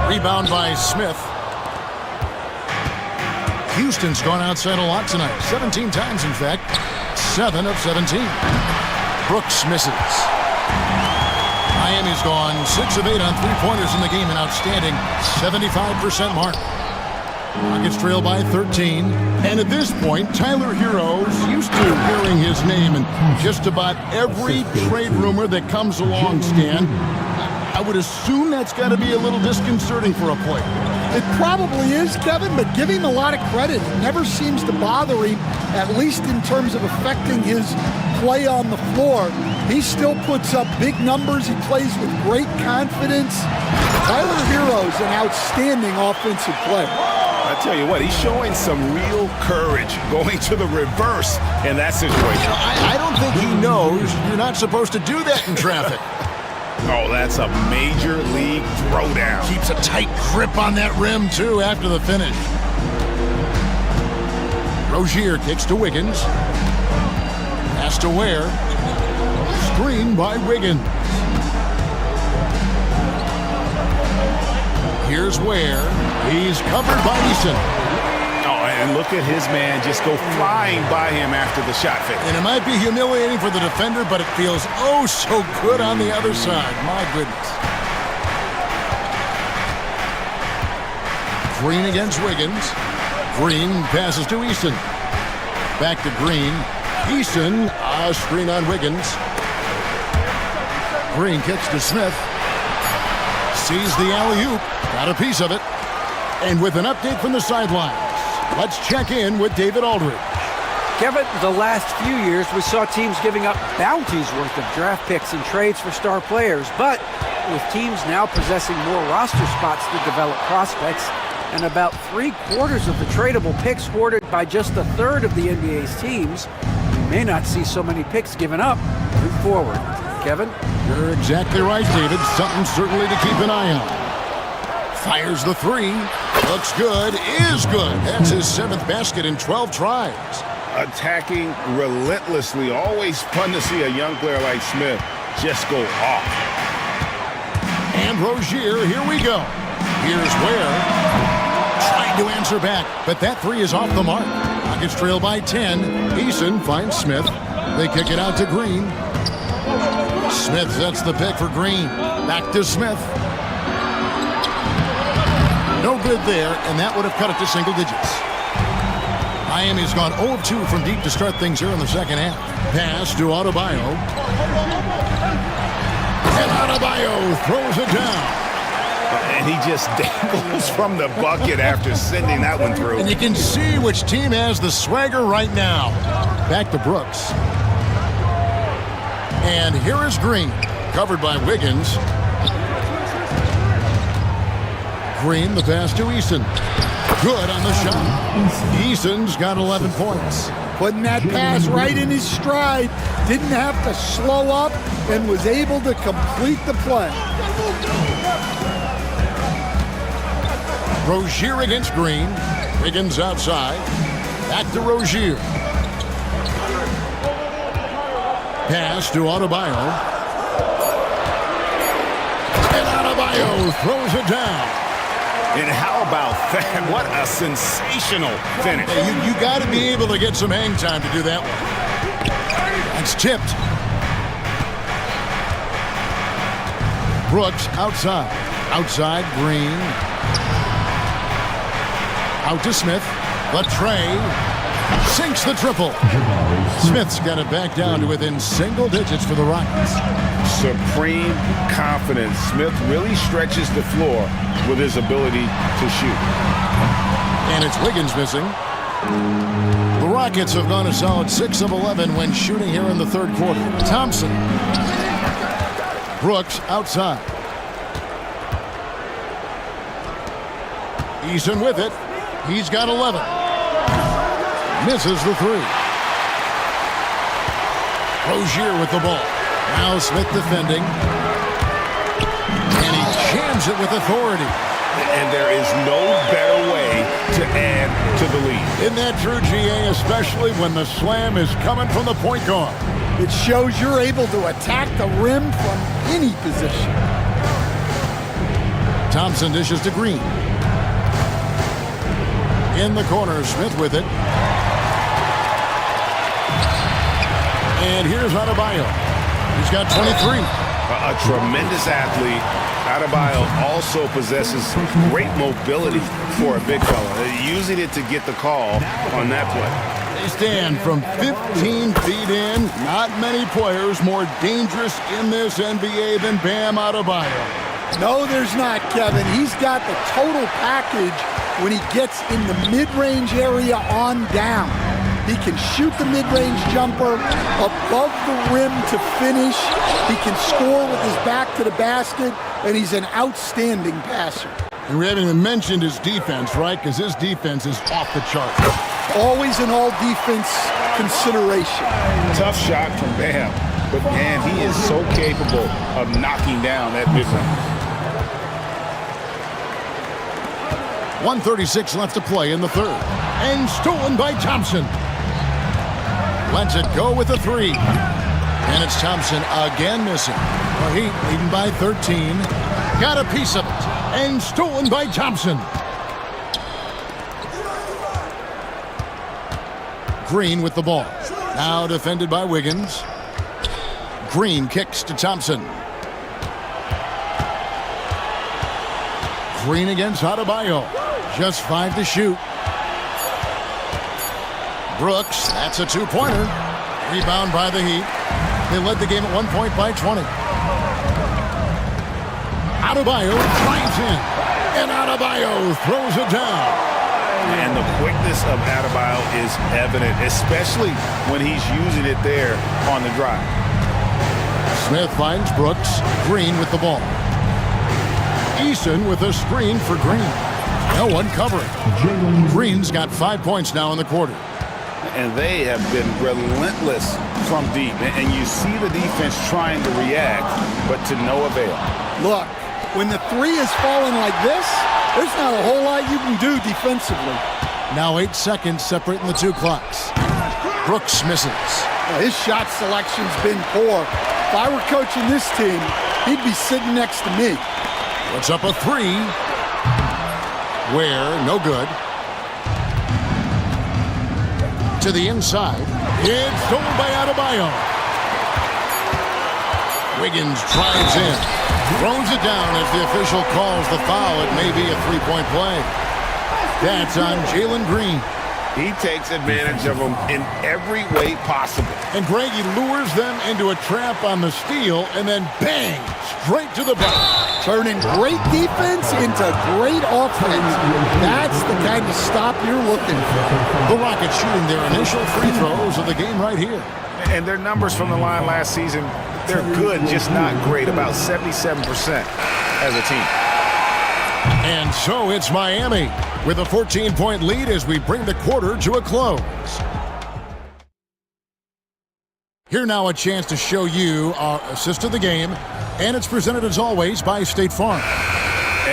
Rebound by Smith. Houston's gone outside a lot tonight. 17 times, in fact. 7 of 17. Brooks misses. Miami's gone 6 of 8 on 3-pointers in the game. An outstanding 75% mark. Rockets trail by 13. And at this point, Tyler Hero's used to hearing his name in just about every trade rumor that comes along, Stan. I would assume that's got to be a little disconcerting for a player. It probably is, Kevin, but give him a lot of credit. It never seems to bother him, at least in terms of affecting his play on the floor. He still puts up big numbers. He plays with great confidence. Tyler Hero's an outstanding offensive player. I tell you what, he's showing some real courage going to the reverse in that situation. I don't think he knows you're not supposed to do that in traffic. Oh, that's a major league throwdown. Keeps a tight grip on that rim, too, after the finish. Rozier kicks to Wiggins. Pass to Ware. Screen by Wiggins. Here's Ware. He's covered by Eason. Oh, and look at his man just go flying by him after the shot fake. And it might be humiliating for the defender, but it feels oh so good on the other side. My goodness. Green against Wiggins. Green passes to Eason. Back to Green. Eason, a screen on Wiggins. Green kicks to Smith. Sees the alley-oop. Got a piece of it. And with an update from the sidelines, let's check in with David Aldridge. Kevin, the last few years we saw teams giving up bounties worth of draft picks and trades for star players. But with teams now possessing more roster spots to develop prospects and about 3/4 of the tradable picks hoarded by just a third of the NBA's teams, we may not see so many picks given up moving forward. Kevin? You're exactly right, David. Something certainly to keep an eye on. Fires the 3. Looks good. Is good. That's his 7th basket in 12 tries. Attacking relentlessly. Always fun to see a young player like Smith just go off. And Rozier, here we go. Here's Ware. Trying to answer back, but that 3 is off the mark. Rockets trail by 10. Eason finds Smith. They kick it out to Green. Smith sets the pick for Green. Back to Smith. No good there, and that would have cut it to single digits. Miami's gone 0 of 2 from deep to start things here in the second half. Pass to Adebayo. And Adebayo throws it down. And he just dangles from the bucket after sending that one through. And you can see which team has the swagger right now. Back to Brooks. And here is Green, covered by Wiggins. Green, the pass to Eason. Good on the shot. Eason's got 11 points. Putting that pass right in his stride. Didn't have to slow up and was able to complete the play. Rozier against Green. Wiggins outside. Back to Rozier. Pass to Adebayo. And Adebayo throws it down. And how about that? What a sensational finish. Hey, you got to be able to get some hang time to do that one. That's tipped. Brooks outside. Outside, Green. Out to Smith. The tray. Sinks the triple. Smith's got it back down to within single digits for the Rockets. Supreme confidence. Smith really stretches the floor with his ability to shoot. And it's Wiggins missing. The Rockets have gone a solid 6 of 11 when shooting here in the third quarter. Thompson. Brooks outside. Eason with it. He's got 11. Misses the three. Rozier with the ball. Now Smith defending. And he jams it with authority. And there is no better way to add to the lead. Isn't that true, GA, especially when the slam is coming from the point guard? It shows you're able to attack the rim from any position. Thompson dishes to Green. In the corner, Smith with it. And here's Adebayo. He's got 23. A tremendous athlete. Adebayo also possesses great mobility for a big fella, using it to get the call on that play. They stand from 15 feet in. Not many players more dangerous in this NBA than Bam Adebayo. No, there's not, Kevin. He's got the total package when he gets in the mid-range area on down. He can shoot the mid-range jumper above the rim to finish. He can score with his back to the basket, and he's an outstanding passer. And we haven't even mentioned his defense, right? Because his defense is off the chart. Always an all-defense consideration. Tough shot from Bam, but man, he is so capable of knocking down that mid-range. 1:36 left to play in the third. And stolen by Thompson. Lets it go with a three. And it's Thompson again missing. The Heat leading by 13. Got a piece of it. And stolen by Thompson. Green with the ball. Now defended by Wiggins. Green kicks to Thompson. Green against Adebayo. Just 5 to shoot. Brooks, that's a two-pointer. Rebound by the Heat. They led the game at 1 point by 20. Adebayo drives in. And Adebayo throws it down. And the quickness of Adebayo is evident, especially when he's using it there on the drive. Smith finds Brooks. Green with the ball. Eason with a screen for Green. No one covering. Green's got 5 points now in the quarter. And they have been relentless from deep. And you see the defense trying to react, but to no avail. Look, when the three is falling like this, there's not a whole lot you can do defensively. Now 8 seconds separating the two clocks. Brooks misses. His shot selection's been poor. If I were coaching this team, he'd be sitting next to me. Puts up a three. Where, no good. To the inside. It's stolen by Adebayo. Wiggins drives in. Throws it down as the official calls the foul. It may be a three-point play. That's on Jalen Green. He takes advantage of them in every way possible. And Greg, he lures them into a trap on the steal, and then bang, straight to the bucket. Turning great defense into great offense. That's the kind of stop you're looking for. The Rockets shooting their initial free throws of the game right here. And their numbers from the line last season, they're good, just not great, about 77% as a team. And so it's Miami with a 14-point lead as we bring the quarter to a close. Here now a chance to show you our assist of the game, and it's presented as always by State Farm.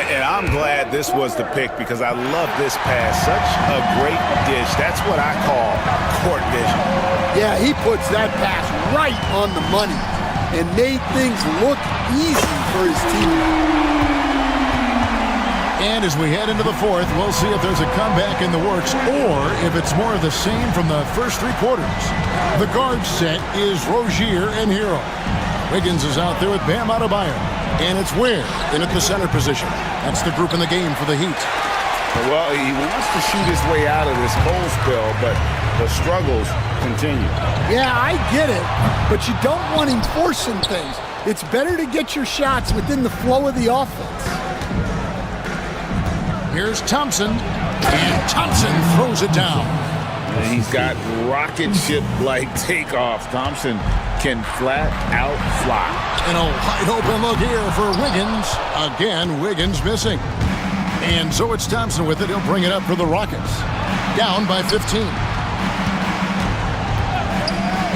And I'm glad this was the pick because I love this pass. Such a great dish. That's what I call court vision. Yeah, he puts that pass right on the money and made things look easy for his team. And as we head into the fourth, we'll see if there's a comeback in the works or if it's more of the same from the first three quarters. The guard set is Rozier and Hero. Wiggins is out there with Bam Adebayo. And it's Ware in at the center position. That's the group in the game for the Heat. Well, he wants to shoot his way out of this cold spell, but the struggles continue. Yeah, I get it, but you don't want him forcing things. It's better to get your shots within the flow of the offense. Here's Thompson, and Thompson throws it down. And he's got rocket ship-like takeoff. Thompson can flat out fly. And a wide open look here for Wiggins. Again, Wiggins missing. And so it's Thompson with it. He'll bring it up for the Rockets. Down by 15.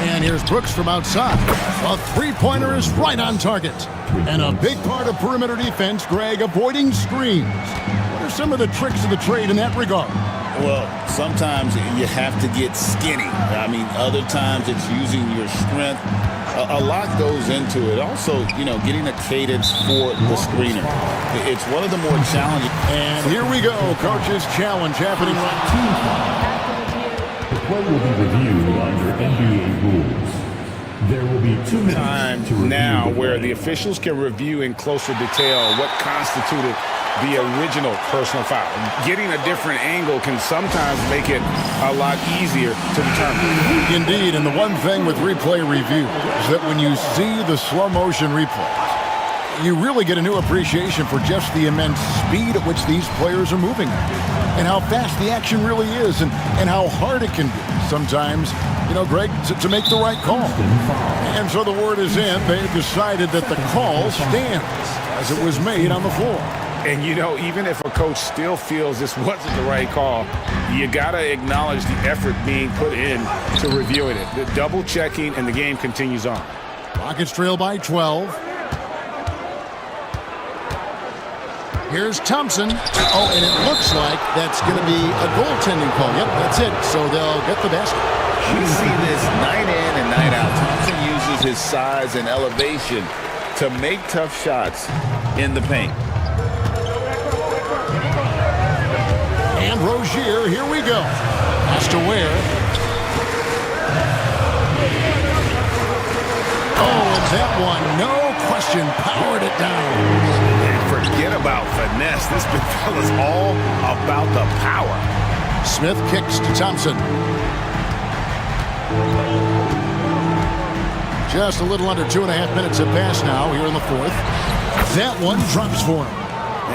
And here's Brooks from outside. A three-pointer is right on target. And a big part of perimeter defense, Greg, avoiding screens. What are some of the tricks of the trade in that regard? Well, sometimes you have to get skinny. I mean, other times it's using your strength. A lot goes into it. Also, you know, getting a cadence for the screener. It's one of the more challenging. And here we go, Coach's challenge happening right now. The play will be reviewed under NBA rules. There will be 2 minutes time to review now the where play. the officials can review in closer detail what constituted the original personal foul. Getting a different angle can sometimes make it a lot easier to determine. Indeed, and the one thing with replay review is that when you see the slow motion replays, you really get a new appreciation for just the immense speed at which these players are moving and how fast the action really is and how hard it can be sometimes, you know, Greg, to make the right call. And so the word is in. They've decided that the call stands as it was made on the floor. And, you know, even if a coach still feels this wasn't the right call, you got to acknowledge the effort being put in to reviewing it. The double checking, and the game continues on. Rockets trail by 12. Here's Thompson. Oh, and it looks like that's going to be a goaltending call. Yep, that's it. So they'll get the basket. We see this night in and night out. Thompson uses his size and elevation to make tough shots in the paint. And Rozier, here we go. Has to wear. Oh, and that one, no question, powered it down. And forget about finesse. This big fella's all about the power. Smith kicks to Thompson. Just a little under 2.5 minutes have passed now here in the fourth. That one drops for him.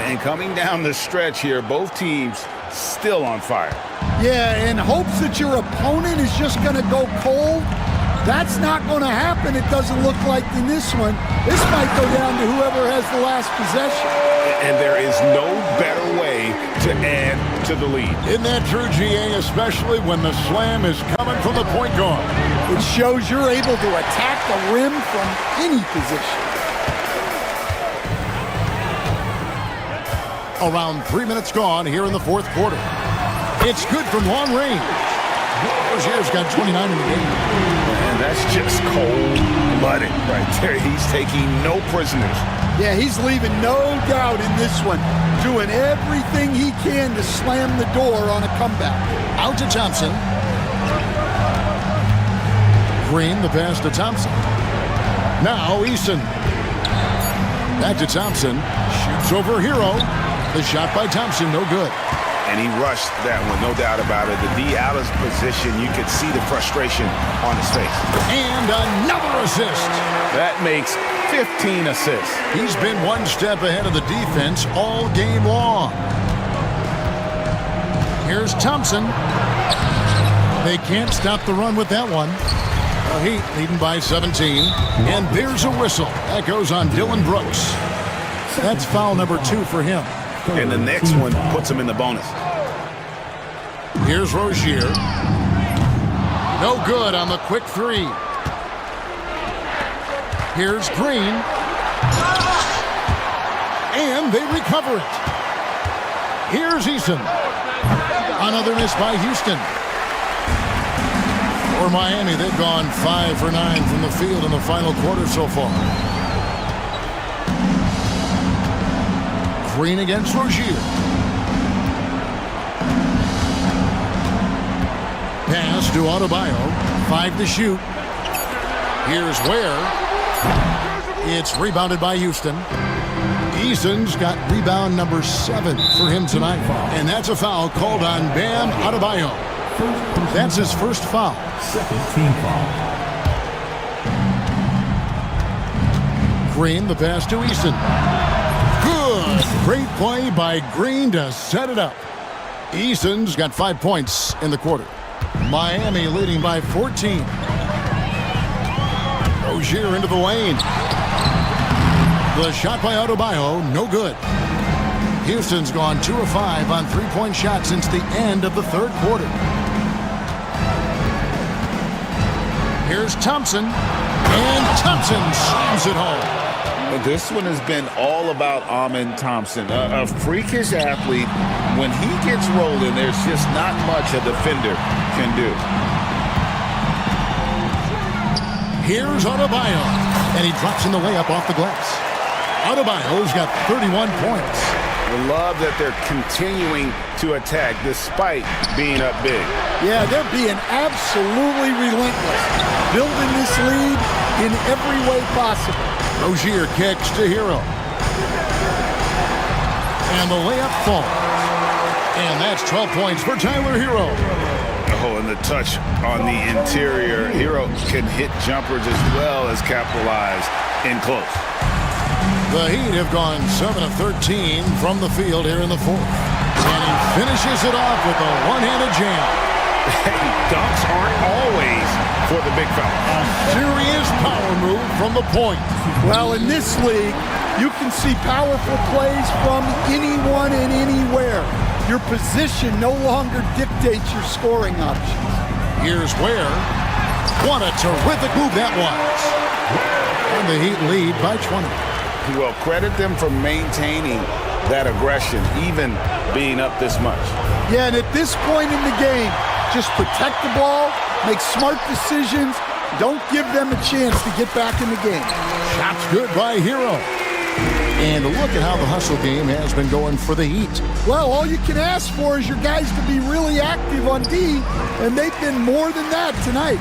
And coming down the stretch here, both teams still on fire. Yeah, in hopes that your opponent is just going to go cold. That's not going to happen, it doesn't look like in this one. This might go down to whoever has the last possession. And there is no better way to add to the lead. Isn't that true, GA, especially when the slam is coming from the point guard? It shows you're able to attack the rim from any position. Around 3 minutes gone here in the fourth quarter. It's good from long range. Rozier's got 29 in the game. And that's just cold-blooded right there. He's taking no prisoners. Yeah, he's leaving no doubt in this one. Doing everything he can to slam the door on a comeback. Out to Thompson. Green, the pass to Thompson. Now Eason. Back to Thompson. Shoots over Hero. The shot by Thompson, no good. And he rushed that one, no doubt about it. The D out of position, you could see the frustration on his face. And another assist. That makes 15 assists. He's been one step ahead of the defense all game long. Here's Thompson. They can't stop the run with that one. Heat leading by 17. And there's a whistle. That goes on Dylan Brooks. That's foul number 2 for him. And the next one puts him in the bonus. Here's Rozier. No good on the quick three. Here's Green. And they recover it. Here's Eason. Another miss by Houston. For Miami, they've gone 5 for 9 from the field in the final quarter so far. Green against Rozier. Pass to Adebayo. 5 to shoot. Here's Ware. It's rebounded by Houston. Eason's got rebound number 7 for him tonight. And that's a foul called on Bam Adebayo. That's his first foul. Second team foul. Green, the pass to Eason. Good. Great play by Green to set it up. Eason's got 5 points in the quarter. Miami leading by 14. Rozier into the lane. The shot by Adebayo, no good. Houston's gone 2 of 5 on three-point shots since the end of the third quarter. Here's Thompson, and Thompson slams it home. This one has been all about Amen Thompson, a freakish athlete. When he gets rolling, there's just not much a defender can do. Here's Adebayo, and he drops in the layup off the glass. Adebayo's got 31 points. I love that they're continuing to attack despite being up big. Yeah, they're being absolutely relentless, building this lead in every way possible. Rozier kicks to Hero. And the layup falls. And that's 12 points for Tyler Hero. Oh, and the touch on the interior. Hero can hit jumpers as well as capitalize in close. The Heat have gone 7 of 13 from the field here in the fourth. And he finishes it off with a one-handed jam. Hey, dunks aren't always for the big fella. A serious power move from the point. Well, in this league, you can see powerful plays from anyone and anywhere. Your position no longer dictates your scoring options. Here's Ware. What a terrific move that was. And the Heat lead by 20. Well, credit them for maintaining that aggression, even being up this much. Yeah, and at this point in the game, just protect the ball, make smart decisions, don't give them a chance to get back in the game. Shots good by Hero. And look at how the hustle game has been going for the Heat. Well, all you can ask for is your guys to be really active on D, and they've been more than that tonight.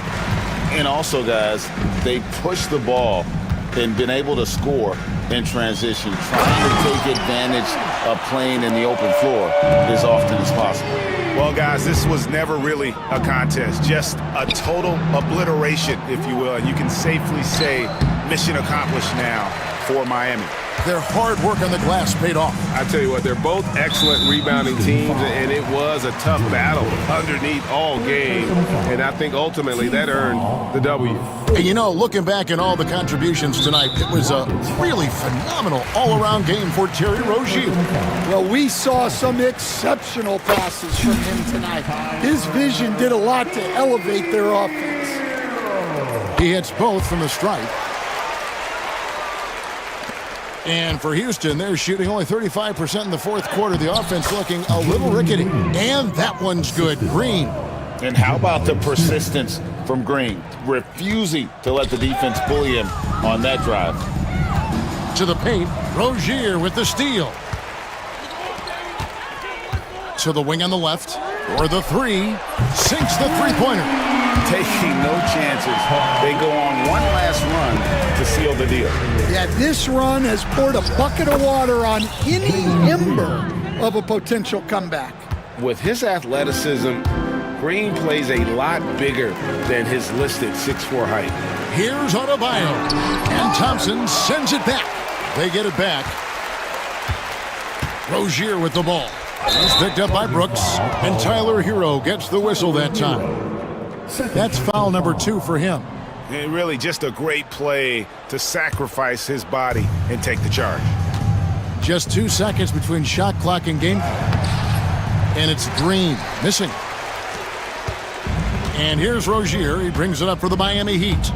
And also, guys, they pushed the ball and been able to score in transition, trying to take advantage of playing in the open floor as often as possible. Well, guys, this was never really a contest, just a total obliteration, if you will. And you can safely say mission accomplished now for Miami. Their hard work on the glass paid off. I tell you what, they're both excellent rebounding teams, and it was a tough battle underneath all game. And I think ultimately that earned the W. And you know, looking back at all the contributions tonight, it was a really phenomenal all-around game for Terry Rozier. Well, we saw some exceptional passes from him tonight. His vision did a lot to elevate their offense. He hits both from the stripe. And for Houston, they're shooting only 35% in the fourth quarter. The offense looking a little rickety. And that one's good. Green. And how about the persistence from Green, refusing to let the defense bully him on that drive. To the paint, Rozier with the steal. To the wing on the left, or the three, sinks the three-pointer. Taking no chances. They go on one last run to seal the deal. Yeah, this run has poured a bucket of water on any ember of a potential comeback. With his athleticism, Green plays a lot bigger than his listed 6'4" height. Here's Adebayo, and Thompson sends it back. They get it back. Rozier with the ball. He's picked up by Brooks, and Tyler Hero gets the whistle that time. That's foul number 2 for him. And really just a great play to sacrifice his body and take the charge. Just 2 seconds between shot clock and game clock. And it's Green missing. And here's Rozier. He brings it up for the Miami Heat.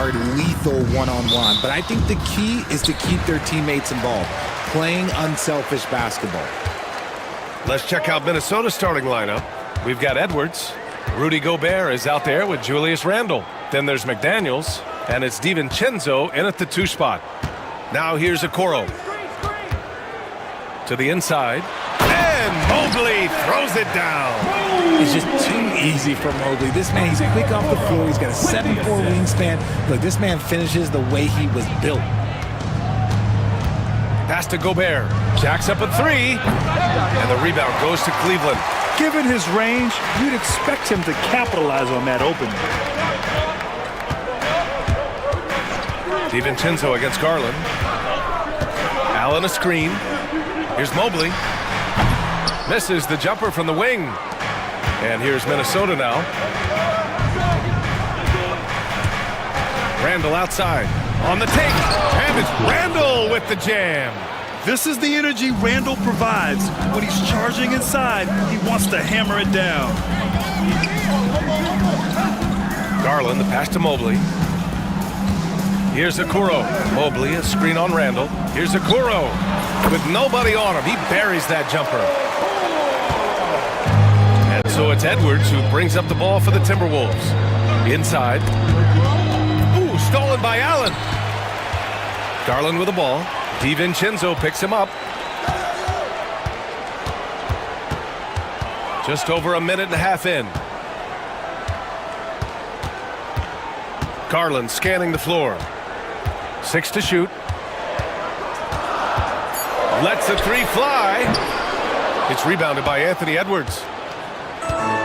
hard, lethal one-on-one. But I think the key is to keep their teammates involved, playing unselfish basketball. Let's check out Minnesota's starting lineup. We've got Edwards. Rudy Gobert is out there with Julius Randle. Then there's McDaniels, and it's DiVincenzo in at the 2 spot. Now here's Okoro. To the inside. And Mobley throws it down. It's just too easy for Mobley. This man, he's quick off the floor. He's got a 7'4" wingspan. Look, this man finishes the way he was built. Pass to Gobert. Jacks up a 3. And the rebound goes to Cleveland. Given his range, you'd expect him to capitalize on that opening. DiVincenzo against Garland. Allen a screen. Here's Mobley. Misses the jumper from the wing. And here's Minnesota now. Randle outside. On the take. And it's Randle with the jam. This is the energy Randle provides. When he's charging inside, he wants to hammer it down. Garland, the pass to Mobley. Here's Okoro. Mobley, a screen on Randle. Here's Okoro. With nobody on him, he buries that jumper. And so it's Edwards who brings up the ball for the Timberwolves. Inside. Ooh, stolen by Allen. Garland with the ball. DiVincenzo picks him up. Just over a minute and a half in. Garland scanning the floor. 6 to shoot. Lets the 3 fly. It's rebounded by Anthony Edwards.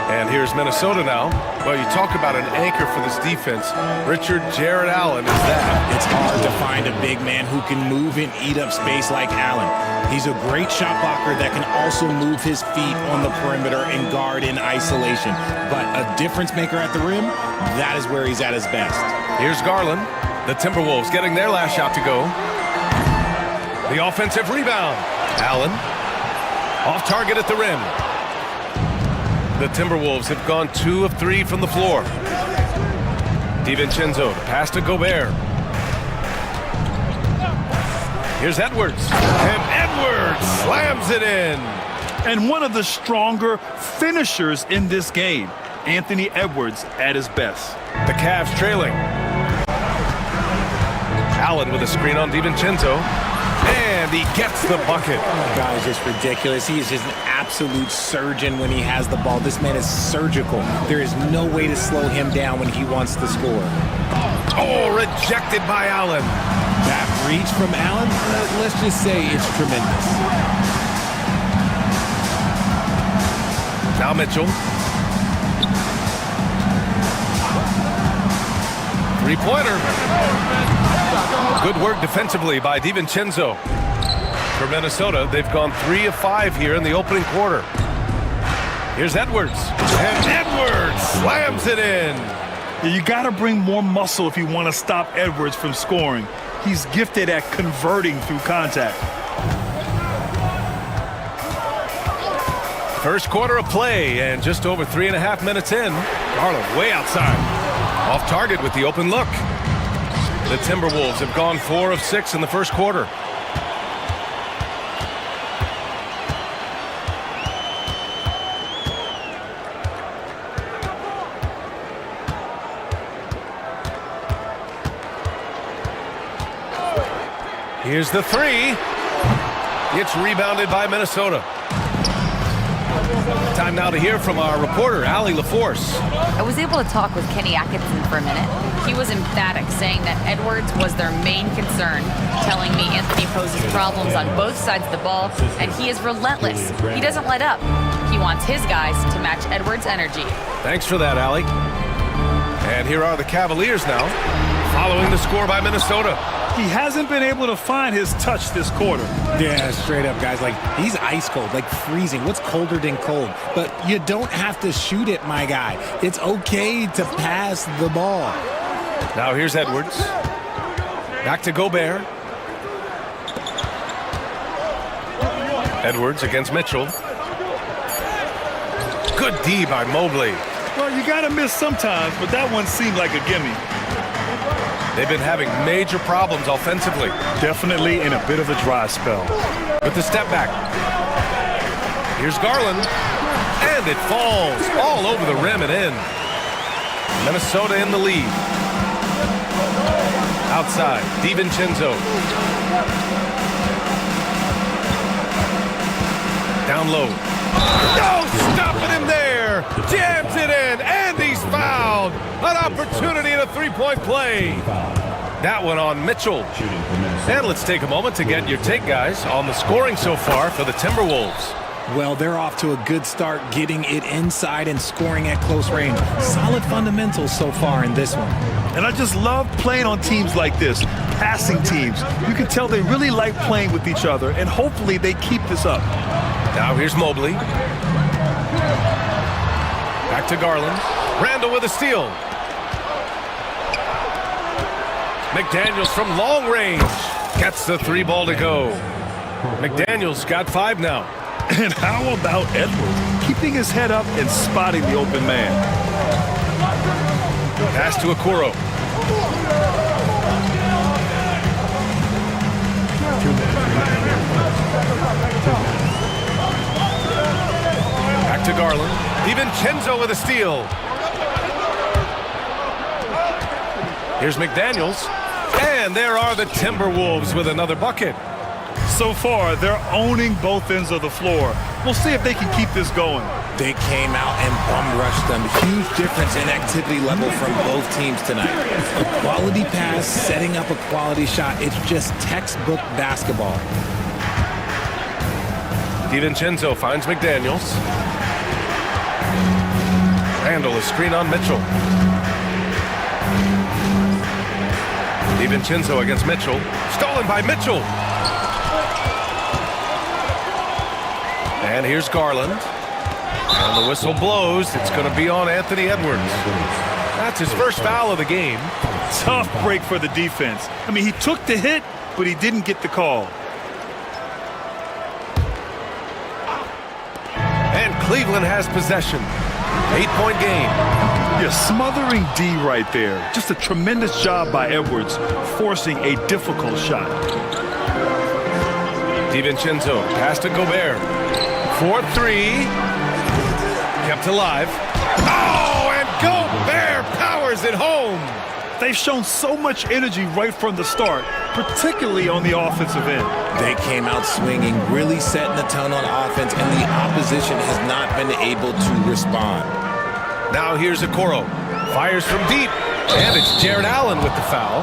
And here's Minnesota now. Well, you talk about an anchor for this defense. Richard Jared Allen is that. It's hard to find a big man who can move and eat up space like Allen. He's a great shot blocker that can also move his feet on the perimeter and guard in isolation. But a difference maker at the rim, that is where he's at his best. Here's Garland. The Timberwolves getting their last shot to go. The offensive rebound. Allen. Off target at the rim. The Timberwolves have gone 2 of 3 from the floor. DiVincenzo, the pass to Gobert. Here's Edwards. And Edwards slams it in. And one of the stronger finishers in this game, Anthony Edwards at his best. The Cavs trailing. Allen with a screen on DiVincenzo. And he gets the bucket. Oh, God, it's just ridiculous. He is just an absolute surgeon when he has the ball. This man is surgical. There is no way to slow him down when he wants to score. Oh, rejected by Allen. That reach from Allen, let's just say it's tremendous. Now Mitchell. 3-pointer. Good work defensively by DiVincenzo. For Minnesota, they've gone 3 of 5 here in the opening quarter. Here's Edwards. And Edwards slams it in. You got to bring more muscle if you want to stop Edwards from scoring. He's gifted at converting through contact. First quarter of play, and just over 3.5 minutes in. Garland way outside. Off target with the open look. The Timberwolves have gone 4 of 6 in the first quarter. Here's the 3. It's rebounded by Minnesota. Time now to hear from our reporter, Allie LaForce. I was able to talk with Kenny Atkinson for a minute. He was emphatic, saying that Edwards was their main concern, telling me Anthony poses problems on both sides of the ball, and he is relentless. He doesn't let up. He wants his guys to match Edwards' energy. Thanks for that, Allie. And here are the Cavaliers now, following the score by Minnesota. He hasn't been able to find his touch this quarter. Yeah, straight up, guys. Like, he's ice cold, like freezing. What's colder than cold? But you don't have to shoot it, my guy. It's okay to pass the ball. Now here's Edwards. Back to Gobert. Edwards against Mitchell. Good D by Mobley. Well, you got to miss sometimes, but that one seemed like a gimme. They've been having major problems offensively. Definitely in a bit of a dry spell. With the step back. Here's Garland. And it falls all over the rim and in. Minnesota in the lead. Outside, DiVincenzo. Down low. No, stopping him there. Jams it in, and he's fouled. An opportunity in a three-point play. That one on Mitchell. And let's take a moment to get your take, guys, on the scoring so far for the Timberwolves. Well, they're off to a good start getting it inside and scoring at close range. Solid fundamentals so far in this one. And I just love playing on teams like this, passing teams. You can tell they really like playing with each other, and hopefully they keep this up. Now here's Mobley. Back to Garland. Randall with a steal. McDaniels from long range. Gets the three ball to go. McDaniels got 5 now. And how about Edwards? Keeping his head up and spotting the open man. Pass to Okoro. Back to Garland. DiVincenzo with a steal. Here's McDaniels. And there are the Timberwolves with another bucket. So far, they're owning both ends of the floor. We'll see if they can keep this going. They came out and bum rushed them. Huge difference in activity level from both teams tonight. A quality pass, setting up a quality shot. It's just textbook basketball. DiVincenzo finds McDaniels. Randall a screen on Mitchell. DiVincenzo against Mitchell. Stolen by Mitchell. And here's Garland. And the whistle blows. It's going to be on Anthony Edwards. That's his first foul of the game. Tough break for the defense. I mean, he took the hit, but he didn't get the call. And Cleveland has possession. 8-point game. Yeah, smothering D right there. Just a tremendous job by Edwards, forcing a difficult shot. DiVincenzo, pass to Gobert. 4-3. Kept alive. Oh, and Gobert powers it home. They've shown so much energy right from the start, particularly on the offensive end. They came out swinging, really setting the tone on offense, and the opposition has not been able to respond. Now here's Okoro. Fires from deep. And it's Jared Allen with the foul.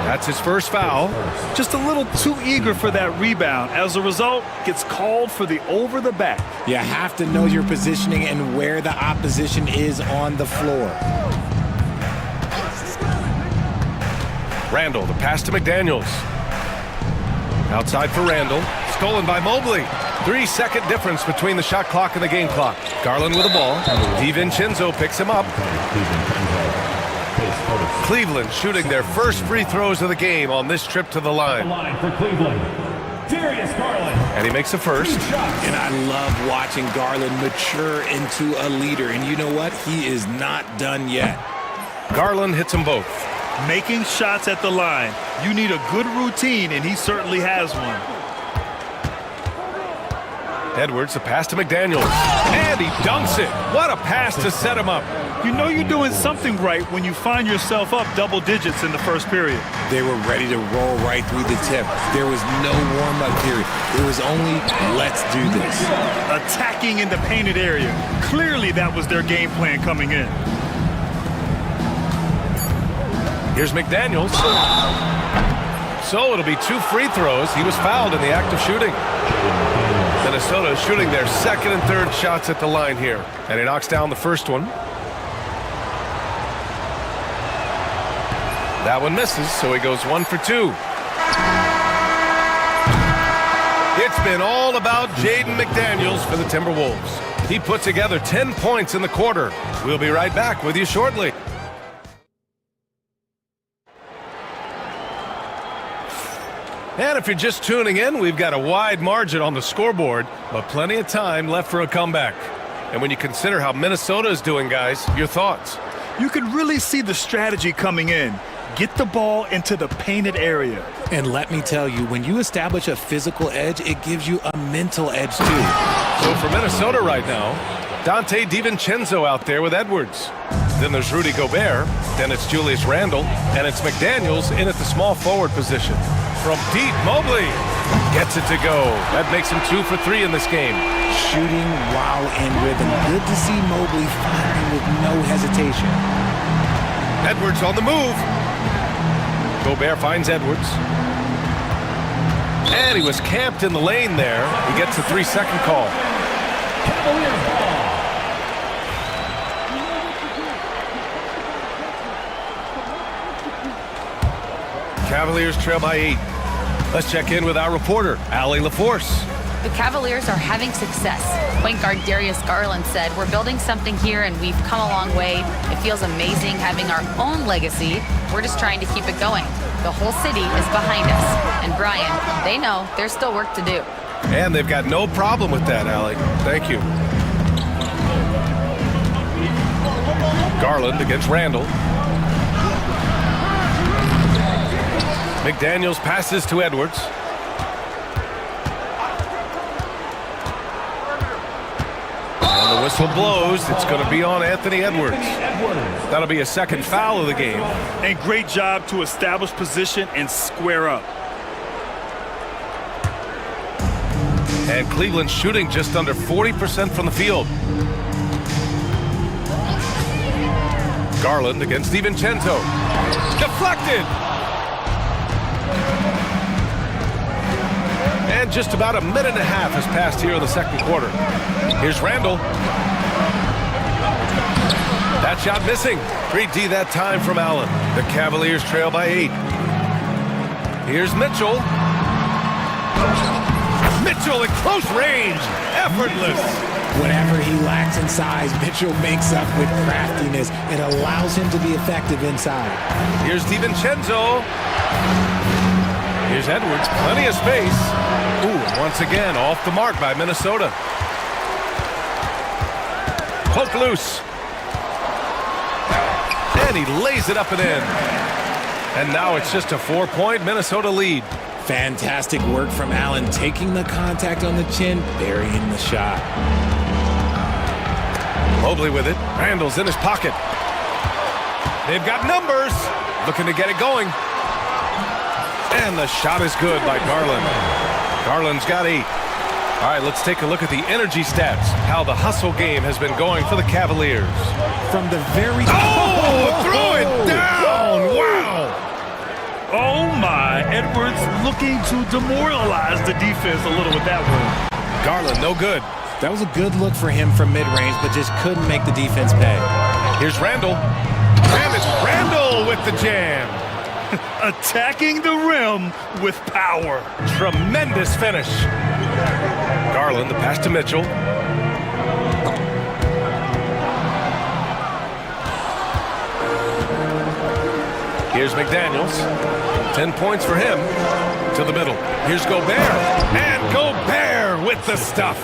That's his first foul. Just a little too eager for that rebound. As a result, gets called for the over the back. You have to know your positioning and where the opposition is on the floor. Randall, the pass to McDaniels. Outside for Randall. Stolen by Mobley. 3-second difference between the shot clock and the game clock. Garland with the ball. DiVincenzo picks him up. Cleveland shooting their first free throws of the game on this trip to the line. For Cleveland, Darius Garland. And he makes the first. And I love watching Garland mature into a leader. And you know what? He is not done yet. Garland hits them both. Making shots at the line. You need a good routine, and he certainly has one. Edwards, the pass to McDaniels. And he dunks it. What a pass to set him up. You know you're doing something right when you find yourself up double digits in the first period. They were ready to roll right through the tip. There was no warm-up period. It was only, let's do this. Attacking in the painted area. Clearly that was their game plan coming in. Here's McDaniels. So it'll be 2 free throws. He was fouled in the act of shooting. Minnesota is shooting their second and third shots at the line here. And he knocks down the first one. That one misses, so he goes 1 for 2. It's been all about Jaden McDaniels for the Timberwolves. He put together 10 points in the quarter. We'll be right back with you shortly. And if you're just tuning in, we've got a wide margin on the scoreboard, but plenty of time left for a comeback. And when you consider how Minnesota is doing, guys, your thoughts? You can really see the strategy coming in. Get the ball into the painted area. And let me tell you, when you establish a physical edge, it gives you a mental edge too. So for Minnesota right now, Dante DiVincenzo out there with Edwards. Then there's Rudy Gobert, then it's Julius Randle, and it's McDaniels in at the small forward position. From deep, Mobley gets it to go. That makes him 2 for 3 in this game. Shooting while in rhythm. Good to see Mobley firing with no hesitation. Edwards on the move. Gobert finds Edwards. And he was camped in the lane there. He gets a 3-second call. Cavaliers ball. Cavaliers trail by 8. Let's check in with our reporter, Allie LaForce. The Cavaliers are having success. Point guard Darius Garland said, "We're building something here and we've come a long way. It feels amazing having our own legacy. We're just trying to keep it going. The whole city is behind us." And Brian, they know there's still work to do. And they've got no problem with that, Allie. Thank you. Garland against Randle. McDaniels passes to Edwards. And the whistle blows. It's going to be on Anthony Edwards. That'll be a second foul of the game. And great job to establish position and square up. And Cleveland shooting just under 40% from the field. Garland against DiVincenzo. Deflected! And just about a minute and a half has passed here in the second quarter. Here's Randle. That shot missing. 3D that time from Allen. The Cavaliers trail by 8. Here's Mitchell. Mitchell at close range. Effortless. Whatever he lacks in size, Mitchell makes up with craftiness. It allows him to be effective inside. Here's DiVincenzo. Here's Edwards. Plenty of space. Ooh, once again, off the mark by Minnesota. Poke loose. And he lays it up and in. And now it's just a 4-point Minnesota lead. Fantastic work from Allen, taking the contact on the chin, burying the shot. Mobley with it. Randle's in his pocket. They've got numbers. Looking to get it going. And the shot is good by Garland. Garland's got 8. All right, let's take a look at the energy stats. How the hustle game has been going for the Cavaliers. From the very... Throw it down! Wow! Oh my, Edwards looking to demoralize the defense a little with that one. Garland, no good. That was a good look for him from mid-range, but just couldn't make the defense pay. Here's Randle. And it's Randle with the jam. Attacking the rim with power. Tremendous finish. Garland, the pass to Mitchell. Here's McDaniels. 10 points for him. To the middle. Here's Gobert. And Gobert with the stuff.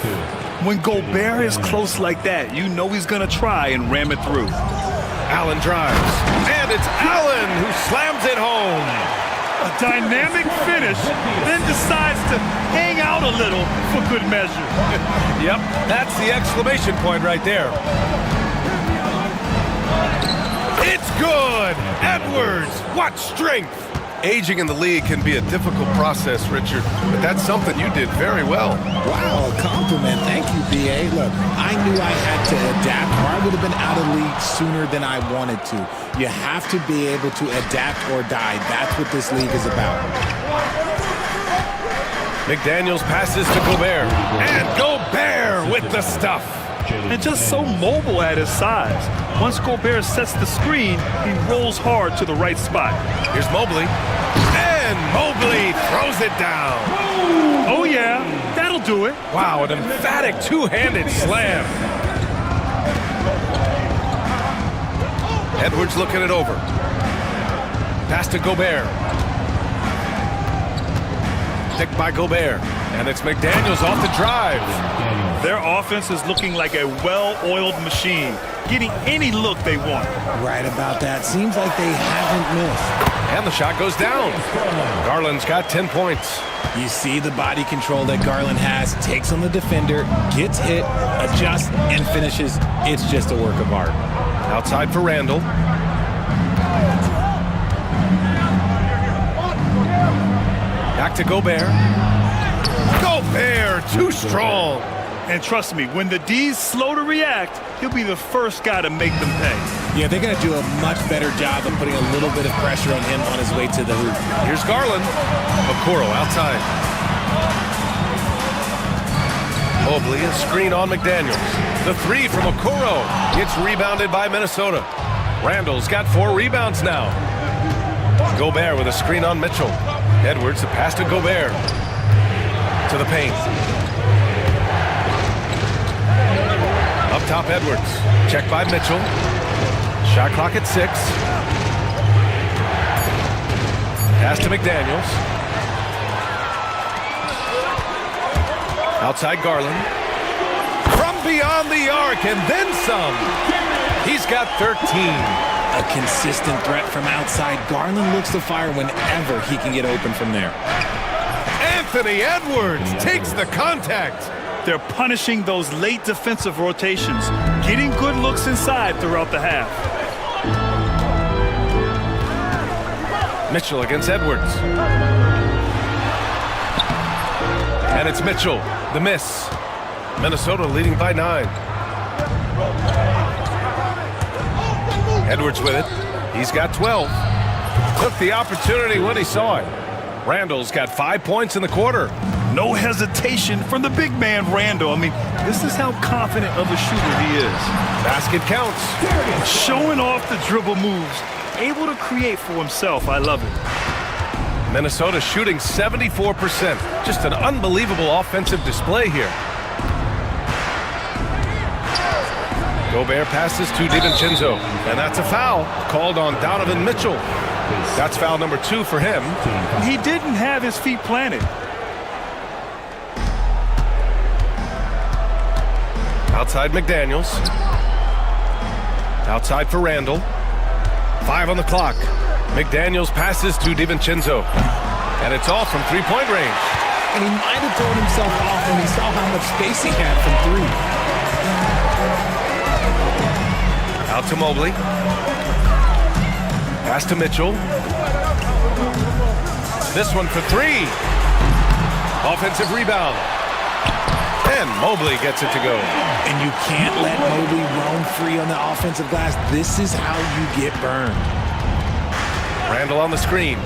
When Gobert is close like that, you know he's going to try and ram it through. Allen drives. And it's Allen who slams it home. A dynamic finish, then decides to hang out a little for good measure. Yep, that's the exclamation point right there. It's good! Edwards, what strength! Aging in the league can be a difficult process, Richard, but that's something you did very well. Wow, a compliment. Thank you, B.A. Look, I knew I had to adapt, or I would have been out of league sooner than I wanted to. You have to be able to adapt or die. That's what this league is about. McDaniels passes to Gobert. And Gobert with the stuff. And just so mobile at his size. Once Gobert sets the screen, he rolls hard to the right spot. Here's Mobley. And Mobley throws it down. Oh, yeah. That'll do it. Wow, an emphatic two-handed slam. Edwards looking it over. Pass to Gobert. Picked by Gobert. And it's McDaniels off the drive. Their offense is looking like a well-oiled machine, getting any look they want. Right about that. Seems like they haven't missed. And the shot goes down. Garland's got 10 points. You see the body control that Garland has, takes on the defender, gets hit, adjusts, and finishes. It's just a work of art. Outside for Randall. Back to Gobert. Gobert, too strong. And trust me, when the D's slow to react, he'll be the first guy to make them pay. Yeah, they're going to do a much better job of putting a little bit of pressure on him on his way to the hoop. Here's Garland. Okoro outside. Mobley, a screen on McDaniels. The three from Okoro. It's rebounded by Minnesota. Randall's got 4 rebounds now. Gobert with a screen on Mitchell. Edwards, the pass to Gobert. To the paint. Up top, Edwards. Checked by Mitchell. Shot clock at 6. Pass to McDaniels. Outside Garland. From beyond the arc and then some. He's got 13. A consistent threat from outside. Garland looks to fire whenever he can get open from there. Anthony Edwards takes the contact. They're punishing those late defensive rotations, getting good looks inside throughout the half. Mitchell against Edwards. And it's Mitchell, the miss. Minnesota leading by 9. Edwards with it. He's got 12. Took the opportunity when he saw it. Randall's got 5 points in the quarter. No hesitation from the big man, Randall. I mean, this is how confident of a shooter he is. Basket counts. Showing off the dribble moves. Able to create for himself. I love it. Minnesota shooting 74%. Just an unbelievable offensive display here. Gobert passes to DiVincenzo. And that's a foul called on Donovan Mitchell. That's foul number 2 for him. He didn't have his feet planted. Outside McDaniels. Outside for Randall. 5 on the clock. McDaniels passes to DiVincenzo. And it's off from three-point range. And he might have thrown himself off when he saw how much space he had from 3. Out to Mobley. Pass to Mitchell. This one for 3. Offensive rebound. And Mobley gets it to go. And you can't let Mobley roam free on the offensive glass. This is how you get burned. Randall on the screen.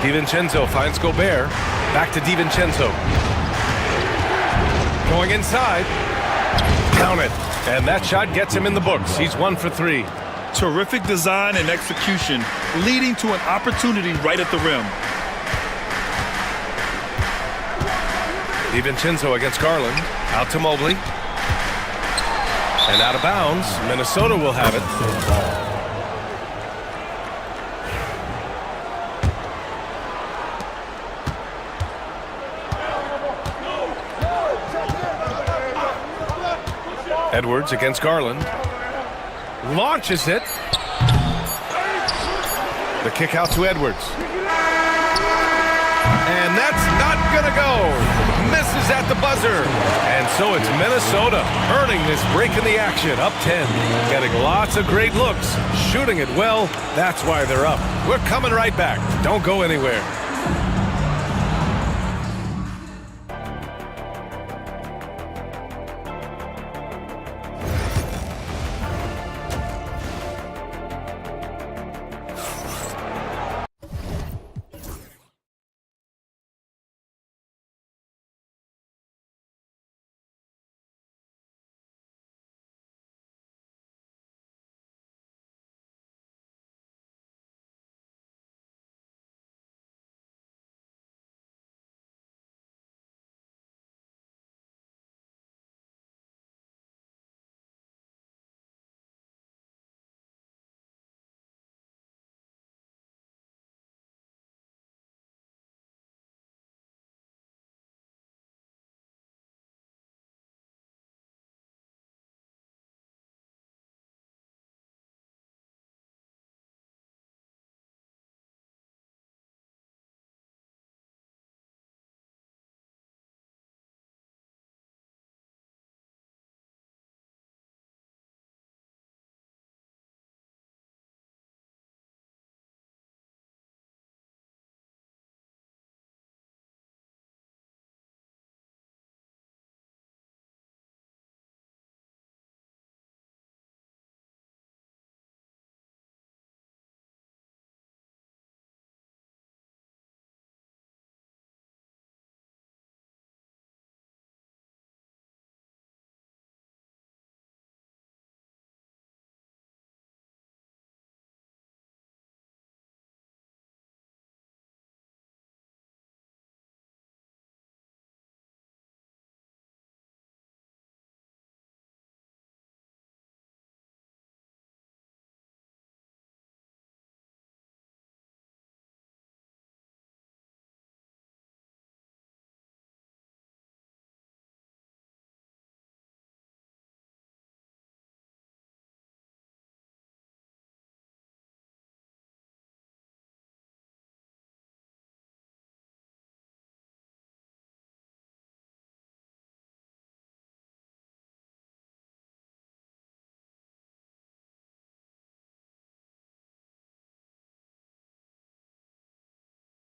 DiVincenzo finds Gobert. Back to DiVincenzo. Going inside. Count it. And that shot gets him in the books. He's 1 for 3. Terrific design and execution, leading to an opportunity right at the rim. DiVincenzo against Garland. Out to Mobley. And out of bounds. Minnesota will have it. Edwards against Garland. Launches it. The kick out to Edwards. And that's not gonna go. Misses at the buzzer. And so it's Minnesota earning this break in the action. Up 10. Getting lots of great looks. Shooting it well. That's why they're up. We're coming right back. Don't go anywhere.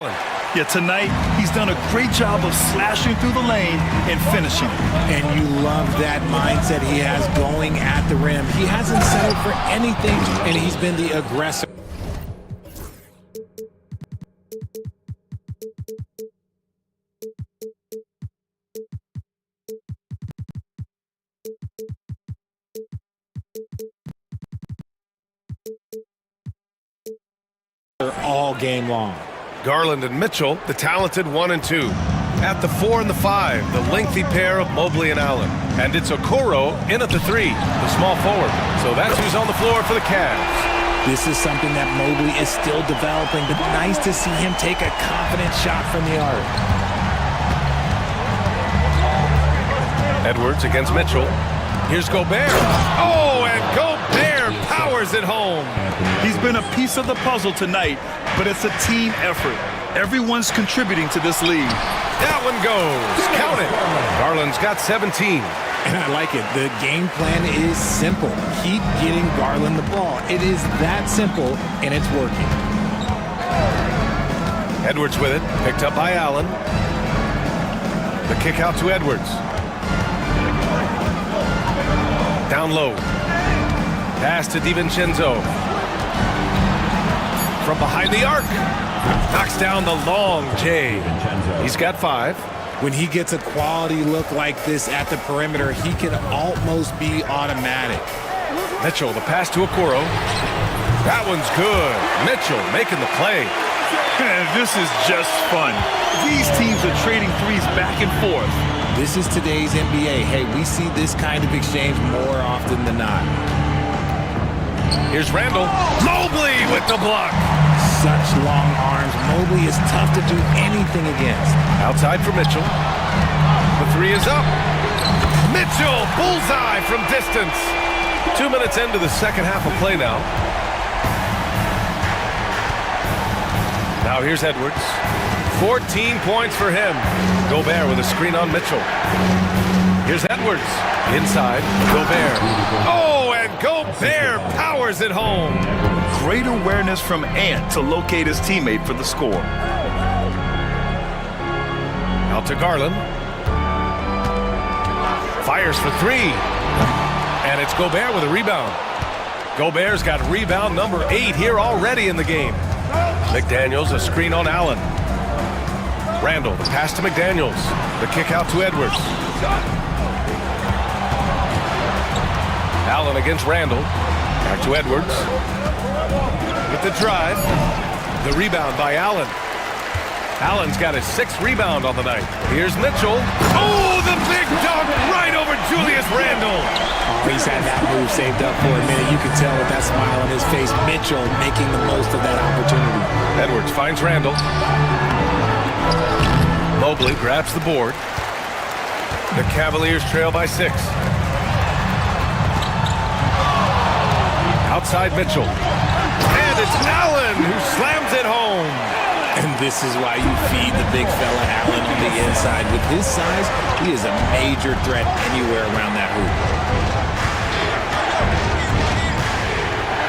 Yeah, tonight he's done a great job of slashing through the lane and finishing. And you love that mindset he has going at the rim. He hasn't settled for anything, and he's been the aggressor. All game long. Garland and Mitchell, the talented 1 and 2. At the 4 and the 5, the lengthy pair of Mobley and Allen. And it's Okoro in at the 3, the small forward. So that's who's on the floor for the Cavs. This is something that Mobley is still developing, but nice to see him take a confident shot from the arc. Edwards against Mitchell. Here's Gobert. Oh, and Gobert powers it home. He's been a piece of the puzzle tonight, but it's a team effort. Everyone's contributing to this lead. That one goes. Count it. Garland's got 17. And I like it. The game plan is simple. Keep getting Garland the ball. It is that simple, and it's working. Edwards with it. Picked up by Allen. The kick out to Edwards. Down low. Pass to DiVincenzo. From behind the arc. Knocks down the long J. He's got 5. When he gets a quality look like this at the perimeter, he can almost be automatic. Mitchell, the pass to Okoro. That one's good. Mitchell making the play. This is just fun. These teams are trading threes back and forth. This is today's NBA. Hey, we see this kind of exchange more often than not. Here's Randall. Mobley with the block. Such long arms. Mobley is tough to do anything against. Outside for Mitchell. The 3 is up. Mitchell, bullseye from distance. 2 minutes into the second half of play now. Now here's Edwards. 14 points for him. Gobert with a screen on Mitchell. Here's Edwards. Inside, Gobert. Oh, and Gobert powers it home. Great awareness from Ant to locate his teammate for the score. Out to Garland. Fires for 3. And it's Gobert with a rebound. Gobert's got rebound number 8 here already in the game. McDaniels, a screen on Allen. Randall, the pass to McDaniels. The kick out to Edwards. Allen against Randall. Back to Edwards. With the drive. The rebound by Allen. Allen's got his 6th rebound on the night. Here's Mitchell. Oh, the big dunk right over Julius Randall. Oh, he's had that move saved up for a minute. You can tell with that smile on his face. Mitchell making the most of that opportunity. Edwards finds Randall. Mobley grabs the board. The Cavaliers trail by 6. Outside Mitchell. And it's Allen who slams it home. And this is why you feed the big fella Allen on the inside. With his size, he is a major threat anywhere around that hoop.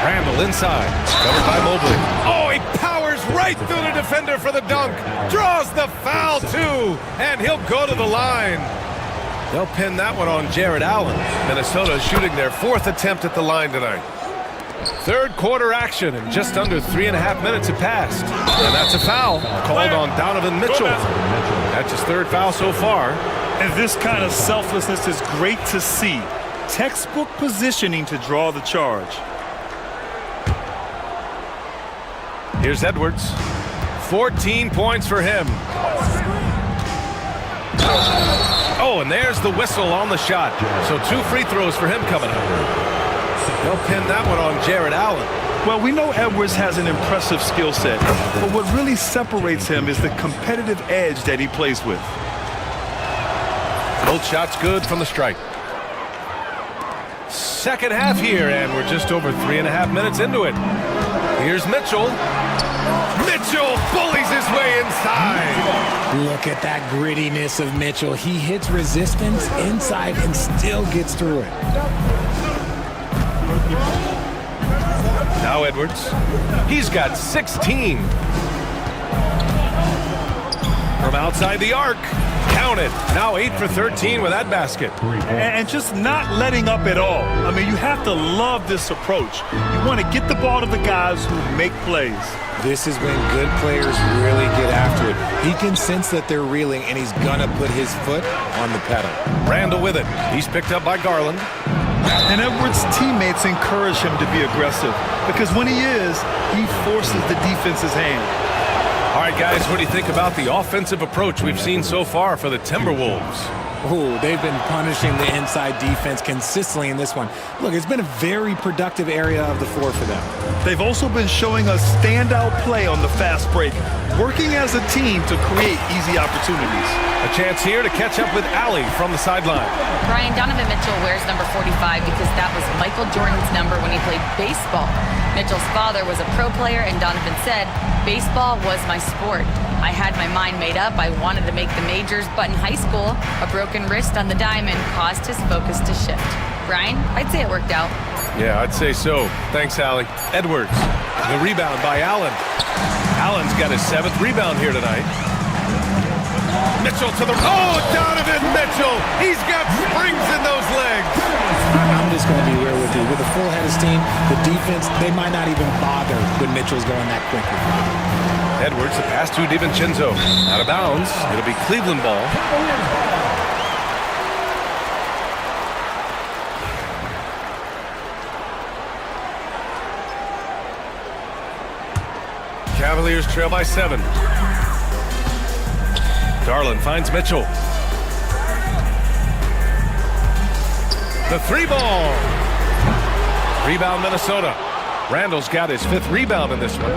Randall inside. Covered by Mobley. Oh, he powers right through the defender for the dunk. Draws the foul, too. And he'll go to the line. They'll pin that one on Jared Allen. Minnesota shooting their 4th attempt at the line tonight. Third quarter action, and just under 3.5 minutes have passed. And that's a foul called on Donovan Mitchell. That's his 3rd foul so far. And this kind of selflessness is great to see. Textbook positioning to draw the charge. Here's Edwards. 14 points for him. Oh, and there's the whistle on the shot. So 2 free throws for him coming up. They'll pin that one on Jared Allen. Well, we know Edwards has an impressive skill set, but what really separates him is the competitive edge that he plays with. Both shots good from the stripe. Second half here, and we're just over 3.5 minutes into it. Here's Mitchell. Mitchell bullies his way inside. Look at that grittiness of Mitchell. He hits resistance inside and still gets through it. Now Edwards. He's got 16. Outside the arc. Count it. Now 8 for 13 with that basket. And just not letting up at all. I mean, you have to love this approach. You want to get the ball to the guys who make plays. This is when good players really get after it. He can sense that they're reeling, and he's going to put his foot on the pedal. Randall with it. He's picked up by Garland. And Edwards' teammates encourage him to be aggressive because when he is, he forces the defense's hand. All right, guys, what do you think about the offensive approach we've seen so far for the Timberwolves? Oh, they've been punishing the inside defense consistently in this one. Look, it's been a very productive area of the floor for them. They've also been showing a standout play on the fast break, working as a team to create easy opportunities. A chance here to catch up with Allie from the sideline. Brian, Donovan Mitchell wears number 45 because that was Michael Jordan's number when he played baseball. Mitchell's father was a pro player, and Donovan said, "Baseball was my sport. I had my mind made up. I wanted to make the majors, but in high school, a broken wrist on the diamond caused his focus to shift." Brian, I'd say it worked out. Yeah, I'd say so. Thanks, Allie. Edwards, the rebound by Allen. Allen's got his 7th rebound here tonight. Mitchell to the... Oh, Donovan Mitchell! He's got springs in those legs! I'm just going to be real with you. With a full head of steam, the defense, they might not even bother when Mitchell's going that quickly. Edwards, the pass to DiVincenzo. Out of bounds. It'll be Cleveland ball. Cavaliers trail by 7. Garland finds Mitchell. The 3 ball. Rebound Minnesota. Randall's got his 5th rebound in this one.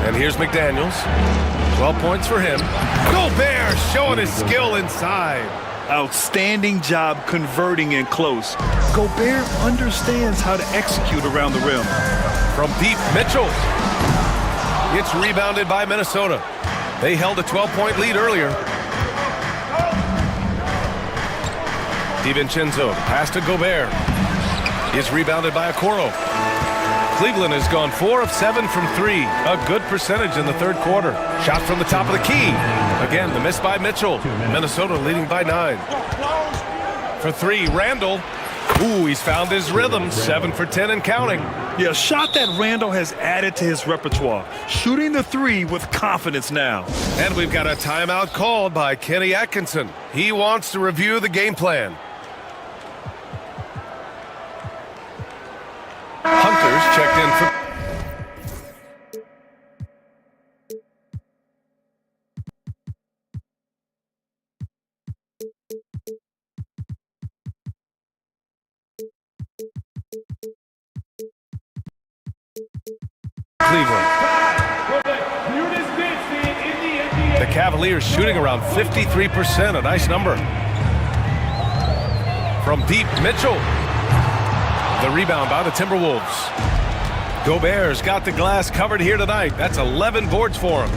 And here's McDaniels. 12 points for him. Gobert showing his skill inside. Outstanding job converting in close. Gobert understands how to execute around the rim. From deep, Mitchell. It's rebounded by Minnesota. They held a 12-point lead earlier. DiVincenzo, pass to Gobert. Is rebounded by Okoro. Cleveland has gone 4 of 7 from 3. A good percentage in the 3rd quarter. Shot from the top of the key. Again, the miss by Mitchell. Minnesota leading by 9. For 3, Randall. Ooh, he's found his rhythm. 7 for 10 and counting. Yeah, a shot that Randall has added to his repertoire. Shooting the 3 with confidence now. And we've got a timeout called by Kenny Atkinson. He wants to review the game plan. Hunter's checked in for... Cleveland. The Cavaliers shooting around 53%, a nice number. From deep, Mitchell. The rebound by the Timberwolves. Gobert's got the glass covered here tonight. That's 11 boards for him.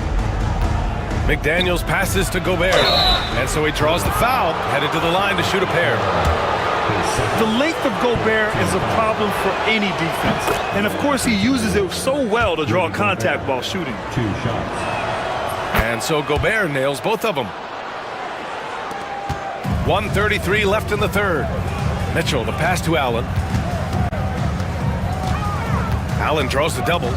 McDaniels passes to Gobert. And so he draws the foul, headed to the line to shoot a pair. The length of Gobert is a problem for any defense. And, of course, he uses it so well to draw contact while shooting. 2 shots. And so Gobert nails both of them. 1:33 left in the 3rd. Mitchell, the pass to Allen. Allen draws the double.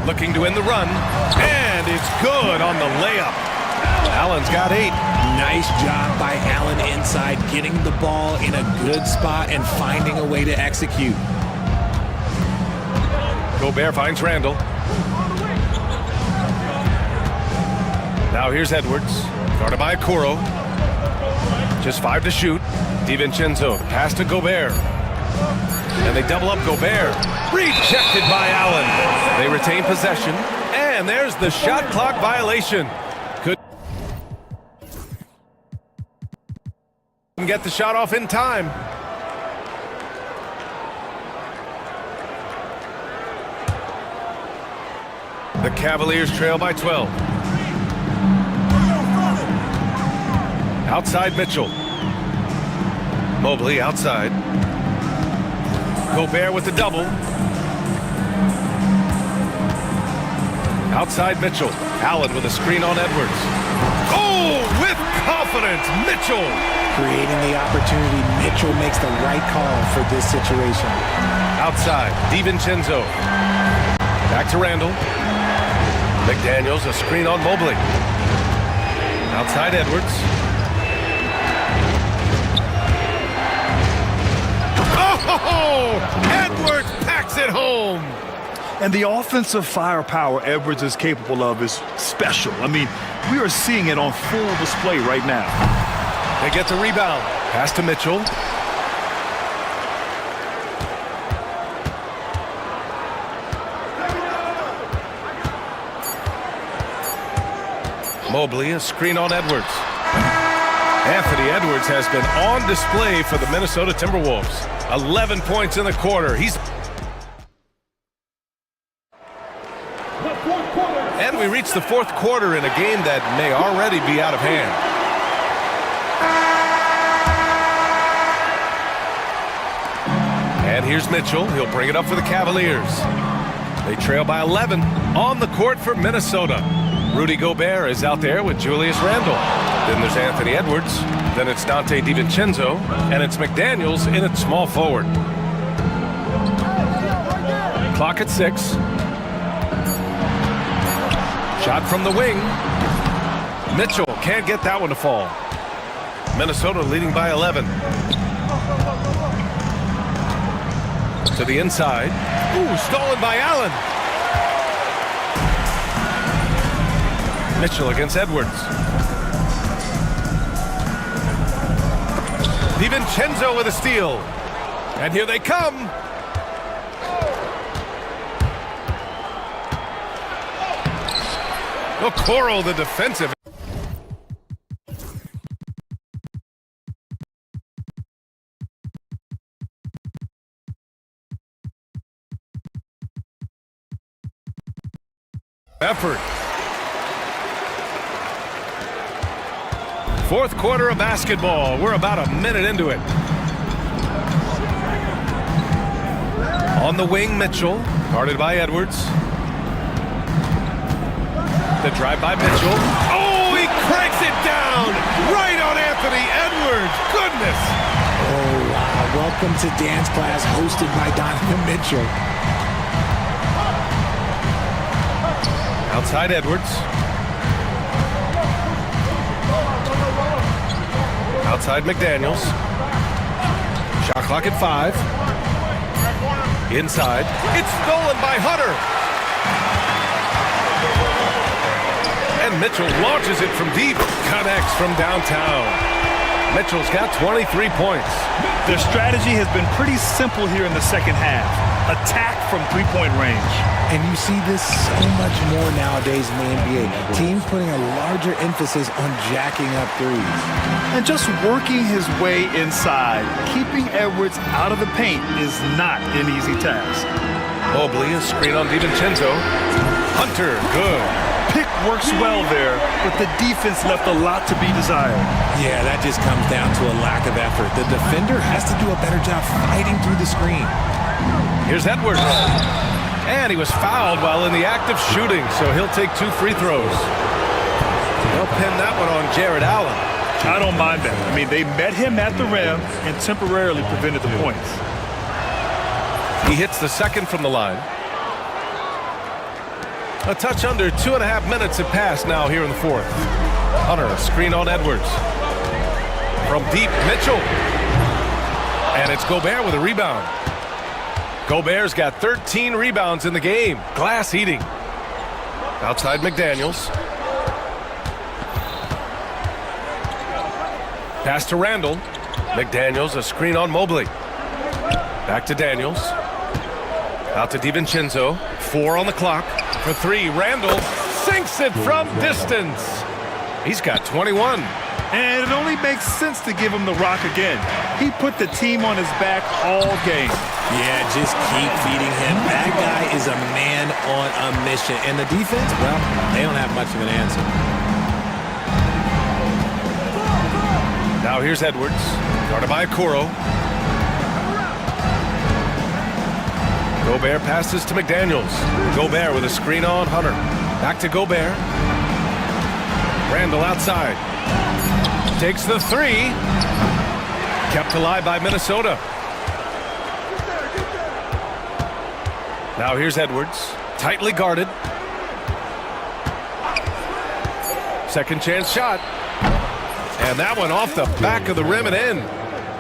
Looking to end the run. And it's good on the layup. Allen's got 8. Nice job by Allen inside, getting the ball in a good spot and finding a way to execute. Gobert finds Randall. Now here's Edwards. Guarded by Okoro. Just 5 to shoot. DiVincenzo, pass to Gobert. And they double up Gobert. Rejected by Allen. They retain possession. And there's the shot clock violation. Couldn't get the shot off in time. The Cavaliers trail by 12. Outside Mitchell. Mobley outside. Gobert with the double. Outside Mitchell. Allen with a screen on Edwards. Oh, with confidence, Mitchell. Creating the opportunity, Mitchell makes the right call for this situation. Outside, DiVincenzo. Back to Randall. McDaniels, a screen on Mobley. Outside Edwards. Oh, Edwards packs it home. And the offensive firepower Edwards is capable of is special. I mean, we are seeing it on full display right now. They get the rebound. Pass to Mitchell. Mobley, a screen on Edwards. Anthony Edwards has been on display for the Minnesota Timberwolves. 11 points in the quarter. And we reach the fourth quarter in a game that may already be out of hand. And here's Mitchell. He'll bring it up for the Cavaliers. They trail by 11 on the court for Minnesota. Rudy Gobert is out there with Julius Randle. Then there's Anthony Edwards. Then it's Dante DiVincenzo. And it's McDaniels in at small forward. Clock at 6. Shot from the wing. Mitchell can't get that one to fall. Minnesota leading by 11. To the inside. Ooh, stolen by Allen. Mitchell against Edwards. DiVincenzo with a steal. And here they come. Okoro, the defensive. Effort. Fourth quarter of basketball. We're about a minute into it. On the wing, Mitchell, guarded by Edwards. The drive by Mitchell. Oh, he cranks it down right on Anthony Edwards. Goodness. Oh, wow. Welcome to dance class hosted by Donovan Mitchell. Outside Edwards. Outside McDaniels. Shot clock at 5. Inside. It's stolen by Hunter. And Mitchell launches it from deep. Connects from downtown. Mitchell's got 23 points. Their strategy has been pretty simple here in the second half. Attack from three-point range. And you see this so much more nowadays in the NBA. Teams putting a larger emphasis on jacking up threes. And just working his way inside, keeping Edwards out of the paint is not an easy task. Mobley, a screen on DiVincenzo. Hunter, good. Pick works well there, but the defense left a lot to be desired. Yeah, that just comes down to a lack of effort. The defender has to do a better job fighting through the screen. Here's Edwards. And he was fouled while in the act of shooting, so he'll take 2 free throws. They'll pin that one on Jared Allen. I don't mind that. I mean, they met him at the rim and temporarily prevented the points. He hits the second from the line. A touch under 2.5 minutes have passed now here in the fourth. Hunter, a screen on Edwards. From deep, Mitchell. And it's Gobert with a rebound. Gobert's got 13 rebounds in the game. Glass eating. Outside McDaniels. Pass to Randall. McDaniels, a screen on Mobley. Back to Daniels. Out to DiVincenzo. 4 on the clock. For 3, Randall sinks it from distance. He's got 21. And it only makes sense to give him the rock again. He put the team on his back all game. Yeah, just keep feeding him. That guy is a man on a mission. And the defense, well, they don't have much of an answer. Now here's Edwards. Guarded by Okoro. Gobert passes to McDaniels. Gobert with a screen on Hunter. Back to Gobert. Randall outside. Takes the three. Kept alive by Minnesota. Now here's Edwards. Tightly guarded. Second chance shot. And that one off the back of the rim and in.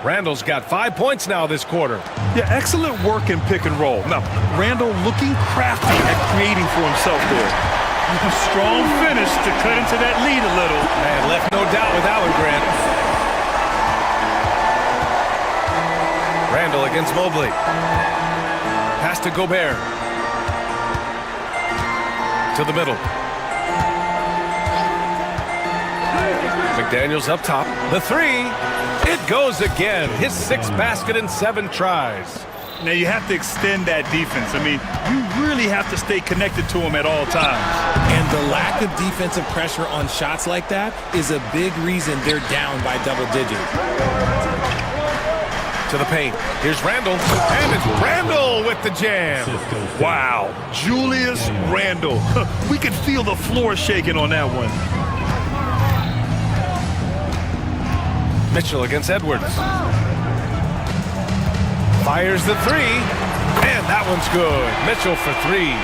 Randall's got 5 points now this quarter. Yeah, excellent work in pick and roll. Now, Randall looking crafty at creating for himself there. A strong finish to cut into that lead a little. And left no doubt with Allen Grant. Randall against Mobley. Pass to Gobert. To the middle. McDaniels up top. The three. It goes again. His 6th basket in 7 tries. Now you have to extend that defense. I mean, you really have to stay connected to him at all times. And the lack of defensive pressure on shots like that is a big reason they're down by double digits. To the paint. Here's Randall. And it's Randall with the jam. Wow. Julius Randall. We could feel the floor shaking on that one. Mitchell against Edwards. Fires the three. And that one's good. Mitchell for 3.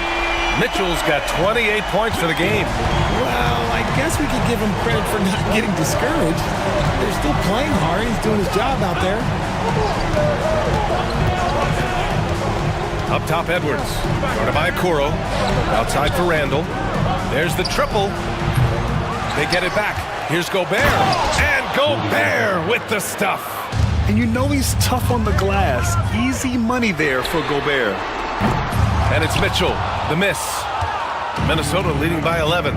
Mitchell's got 28 points for the game. Well, I guess we could give him credit for not getting discouraged. They're still playing hard. He's doing his job out there. Up top, Edwards. Guarded by Okoro. Outside for Randall. There's the triple. They get it back. Here's Gobert. And Gobert with the stuff. And you know he's tough on the glass. Easy money there for Gobert. And it's Mitchell. The miss. Minnesota leading by 11.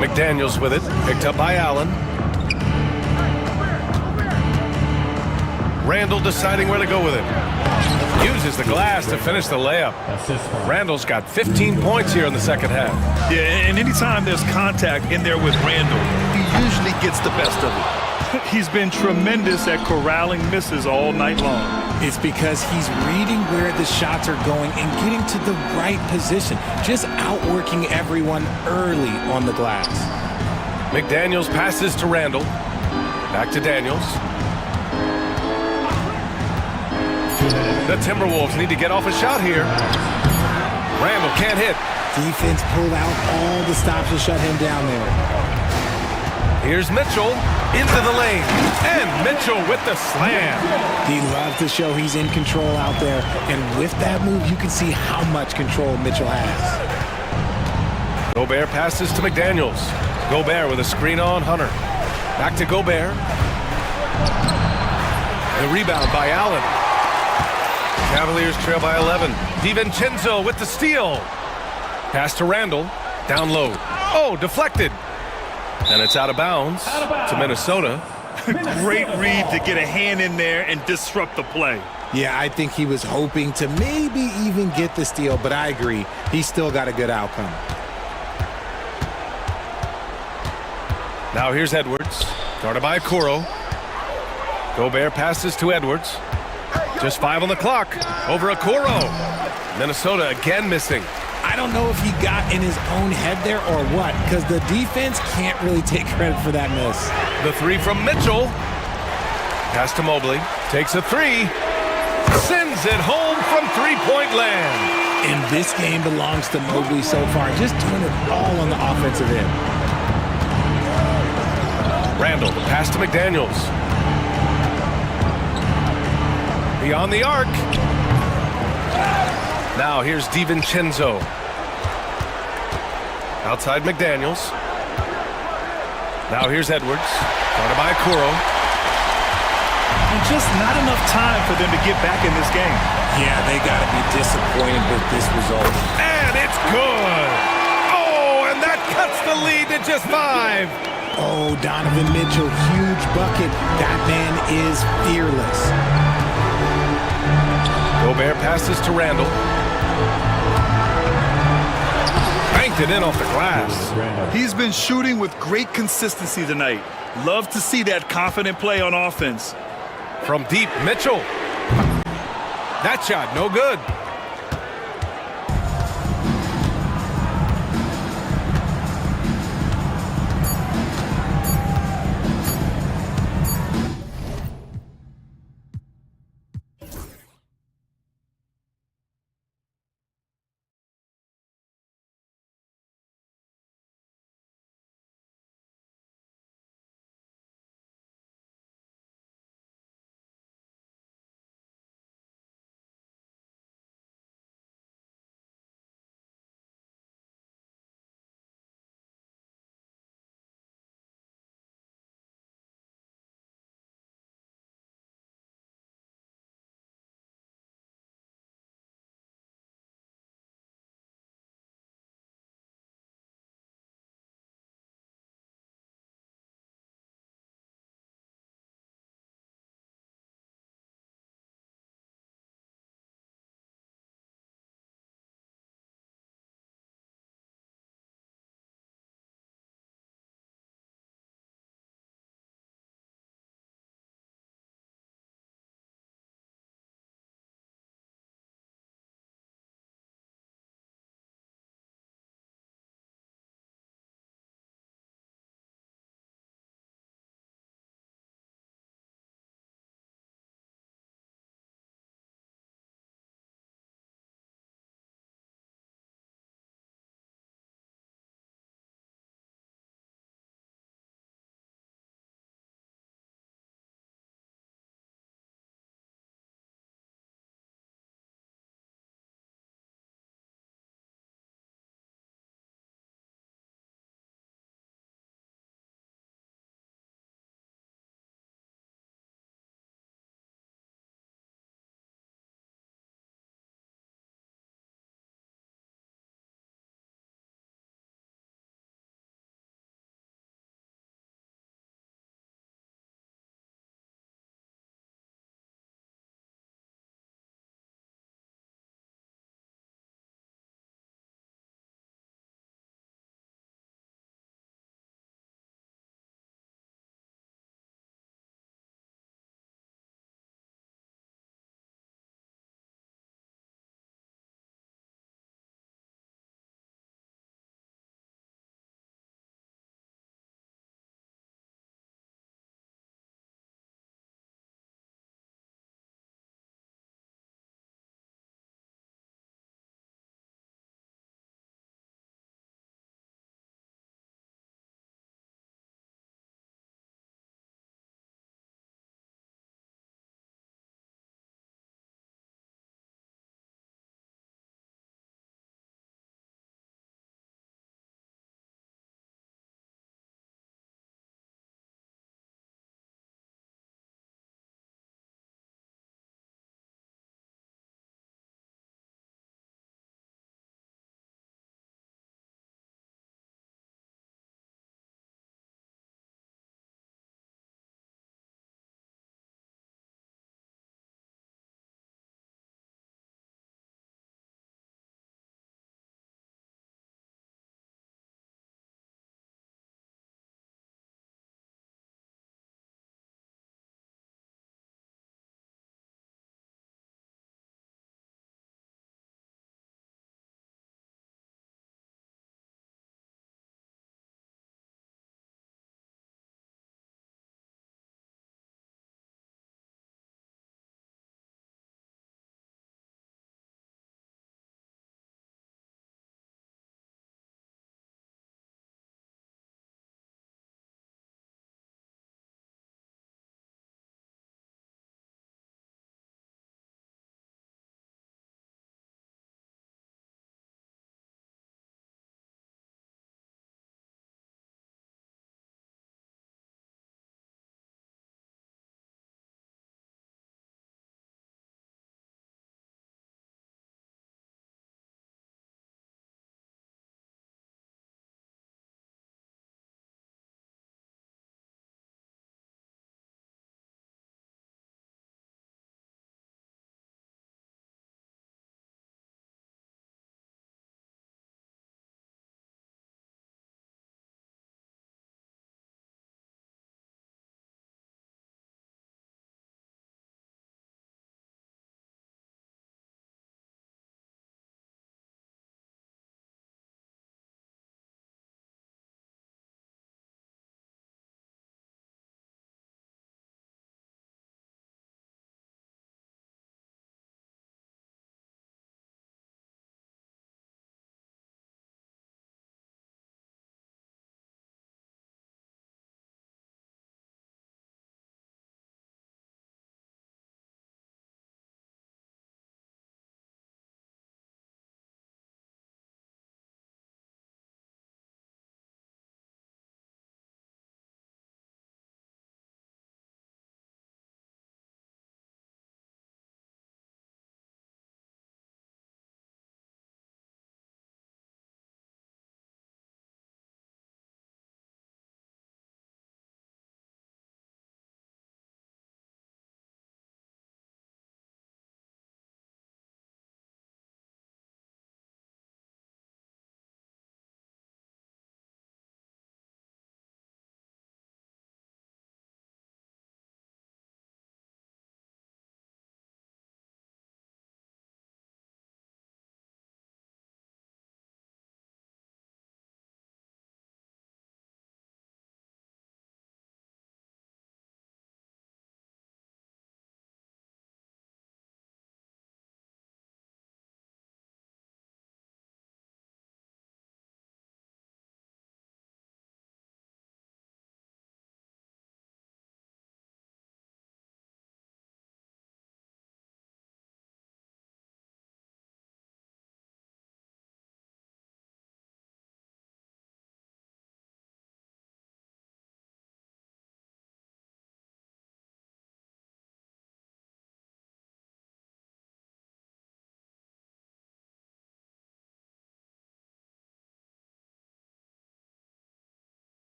McDaniels with it. Picked up by Allen. Randall deciding where to go with it. Uses the glass to finish the layup. Randall's got 15 points here in the second half. Yeah, and anytime there's contact in there with Randall, he usually gets the best of it. He's been tremendous at corralling misses all night long. It's because he's reading where the shots are going and getting to the right position. Just outworking everyone early on the glass. McDaniels passes to Randall. Back to Daniels. The Timberwolves need to get off a shot here. Randall can't hit. Defense pulled out all the stops to shut him down there. Here's Mitchell into the lane. And Mitchell with the slam. He loves to show he's in control out there. And with that move, you can see how much control Mitchell has. Gobert passes to McDaniels. Gobert with a screen on Hunter. Back to Gobert. The rebound by Allen. Cavaliers trail by 11. DiVincenzo with the steal. Pass to Randall. Down low. Oh, deflected. And it's out of bounds to Minnesota. Great read to get a hand in there and disrupt the play. Yeah, I think he was hoping to maybe even get the steal, but I agree. He's still got a good outcome. Now here's Edwards. Guarded by Okoro. Gobert passes to Edwards. Just 5 on the clock. Over Okoro. Minnesota again missing. I don't know if he got in his own head there or what, because the defense can't really take credit for that miss. The three from Mitchell. Pass to Mobley. Takes a three. Sends it home from three-point land. And this game belongs to Mobley so far, just doing it all on the offensive end. Randall, the pass to McDaniels. Beyond the arc. Now here's DiVincenzo. Outside McDaniels. Now here's Edwards. Guarded by Okoro. And just not enough time for them to get back in this game. Yeah, they got to be disappointed with this result. And it's good. Oh, and that cuts the lead to just 5. Oh, Donovan Mitchell, huge bucket. That man is fearless. Gobert passes to Randall. Banked it in off the glass. He's been shooting with great consistency tonight. Love to see that confident play on offense. From deep, Mitchell. That shot, no good.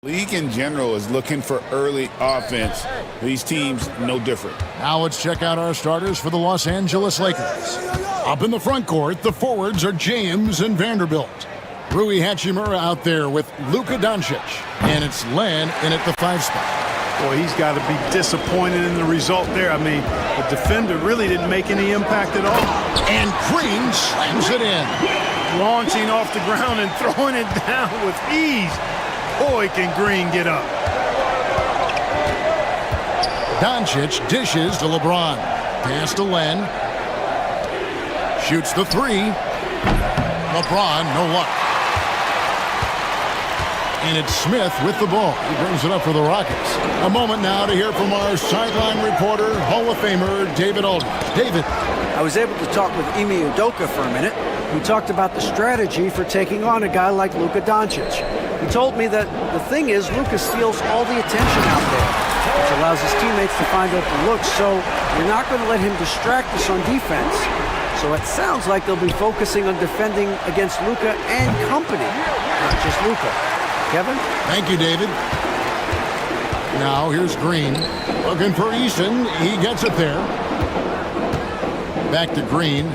League in general is looking for early offense. These teams, no different. Now let's check out our starters for the Los Angeles Lakers. Up in the front court, the forwards are James and Vanderbilt. Rui Hachimura out there with Luka Doncic. And it's Len in at the 5 spot. Boy, he's got to be disappointed in the result there. I mean, the defender really didn't make any impact at all. And Green slams it in. Launching off the ground and throwing it down with ease. Boy, can Green get up. Doncic dishes to LeBron. Pass to Len. Shoots the 3. LeBron, no luck. And it's Smith with the ball. He brings it up for the Rockets. A moment now to hear from our sideline reporter, Hall of Famer, David Aldridge. David. I was able to talk with Ime Udoka for a minute. We talked about the strategy for taking on a guy like Luka Doncic. He told me that the thing is Luka steals all the attention out there, which allows his teammates to find open looks, so we're not going to let him distract us on defense. So it sounds like they'll be focusing on defending against Luka and company, not just Luka. Kevin? Thank you, David. Now here's Green. Looking for Easton. He gets it there. Back to Green.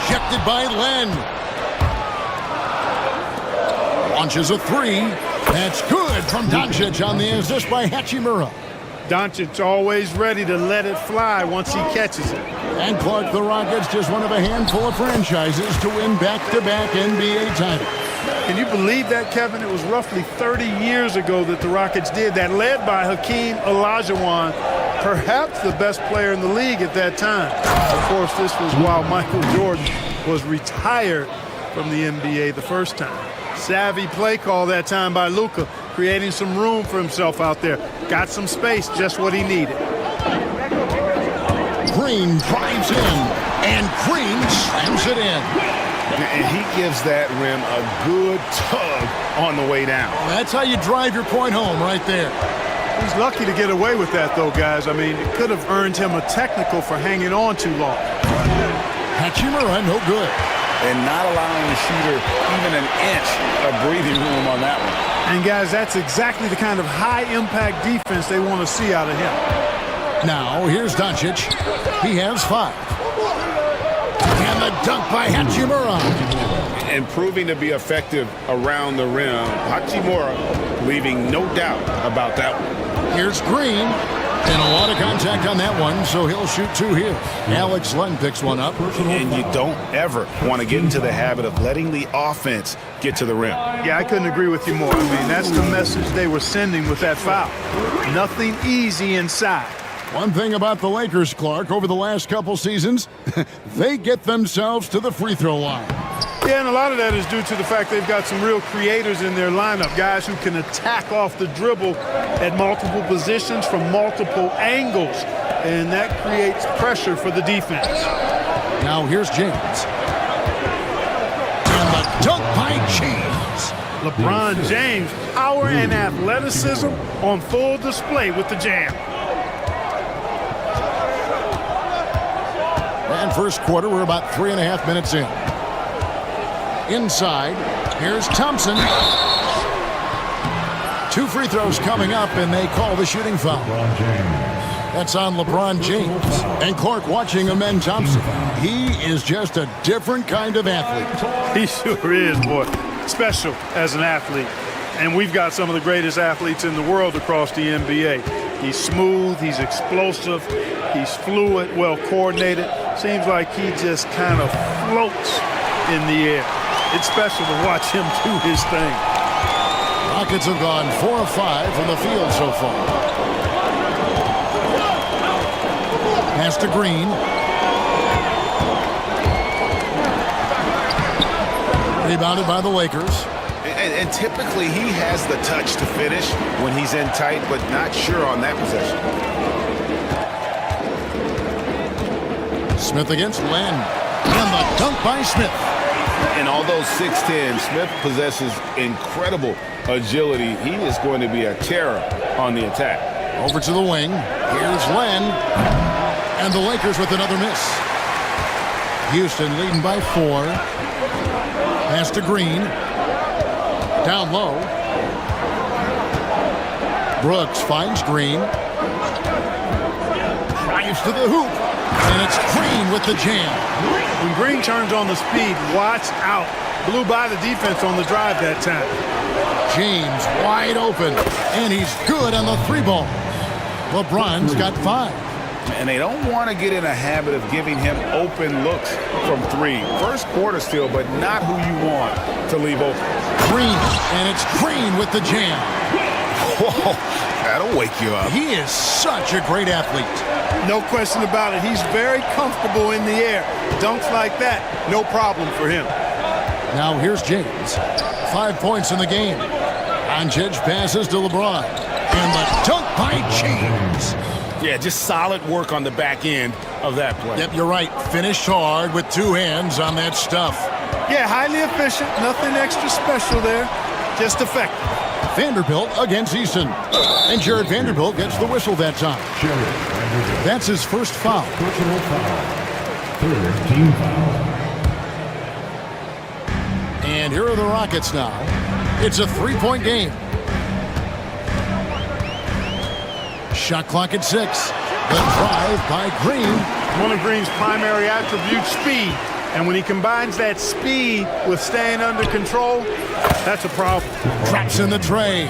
Rejected by Len. Launches a 3. That's good from Doncic on the assist by Hachimura. Doncic always ready to let it fly once he catches it. And Clark, the Rockets, just one of a handful of franchises to win back-to-back NBA titles. Can you believe that, Kevin? It was roughly 30 years ago that the Rockets did that, led by Hakeem Olajuwon, perhaps the best player in the league at that time. Of course, this was while Michael Jordan was retired from the NBA the first time. Savvy play call that time by Luka, creating some room for himself out there. Got some space, just what he needed. Green drives in, and Green slams it in. And he gives that rim a good tug on the way down. That's how you drive your point home right there. He's lucky to get away with that, though, guys. I mean, it could have earned him a technical for hanging on too long. Hachimura, no good. And not allowing the shooter even an inch of breathing room on that one. And, guys, that's exactly the kind of high-impact defense they want to see out of him. Now, here's Doncic. He has 5. And the dunk by Hachimura. And proving to be effective around the rim. Hachimura leaving no doubt about that one. Here's Green. And a lot of contact on that one, so he'll shoot 2 here. Alex Len picks one up. And you don't ever want to get into the habit of letting the offense get to the rim. Yeah, I couldn't agree with you more. I mean, that's the message they were sending with that foul. Nothing easy inside. One thing about the Lakers, Clark, over the last couple seasons, they get themselves to the free throw line. Yeah, and a lot of that is due to the fact they've got some real creators in their lineup, guys who can attack off the dribble at multiple positions from multiple angles, and that creates pressure for the defense. Now here's James. And the dunk by James. LeBron James, power and athleticism on full display with the jam. And first quarter, we're about 3.5 minutes in. Inside, here's Thompson. 2 free throws coming up, and they call the shooting foul. That's on LeBron James. And Clark watching Amen Thompson. He is just a different kind of athlete. He sure is, boy. Special as an athlete. And we've got some of the greatest athletes in the world across the NBA. He's smooth, he's explosive, he's fluid, well coordinated. Seems like he just kind of floats in the air. It's special to watch him do his thing. Rockets have gone 4 of 5 from the field so far. Pass to Green. Rebounded by the Lakers. And typically he has the touch to finish when he's in tight, but not sure on that possession. Smith against Len. And the dunk by Smith. And although 6'10", Smith possesses incredible agility. He is going to be a terror on the attack. Over to the wing. Here's Len. And the Lakers with another miss. Houston leading by 4. Pass to Green. Down low. Brooks finds Green. Drives to the hoop. And it's Green with the jam. When Green turns on the speed, watch out. Blew by the defense on the drive that time. James wide open. And he's good on the three ball. LeBron's got 5. And they don't want to get in a habit of giving him open looks from 3. First quarter still, but not who you want to leave open. Green, and it's Green with the jam. Whoa, that'll wake you up. He is such a great athlete. No question about it. He's very comfortable in the air. Dunks like that, no problem for him. Now here's James. 5 points in the game. Doncic passes to LeBron. And the dunk by James. Yeah, just solid work on the back end of that play. Yep, you're right. Finished hard with 2 hands on that stuff. Yeah, highly efficient. Nothing extra special there. Just effective. Vanderbilt against Easton. And Jared Vanderbilt gets the whistle that time. That's his first foul. Personal foul. Third team foul. And here are the Rockets now. It's a 3-point game. Shot clock at 6. The drive by Green. One of Green's primary attributes, speed. And when he combines that speed with staying under control, that's a problem. Drops in the tray.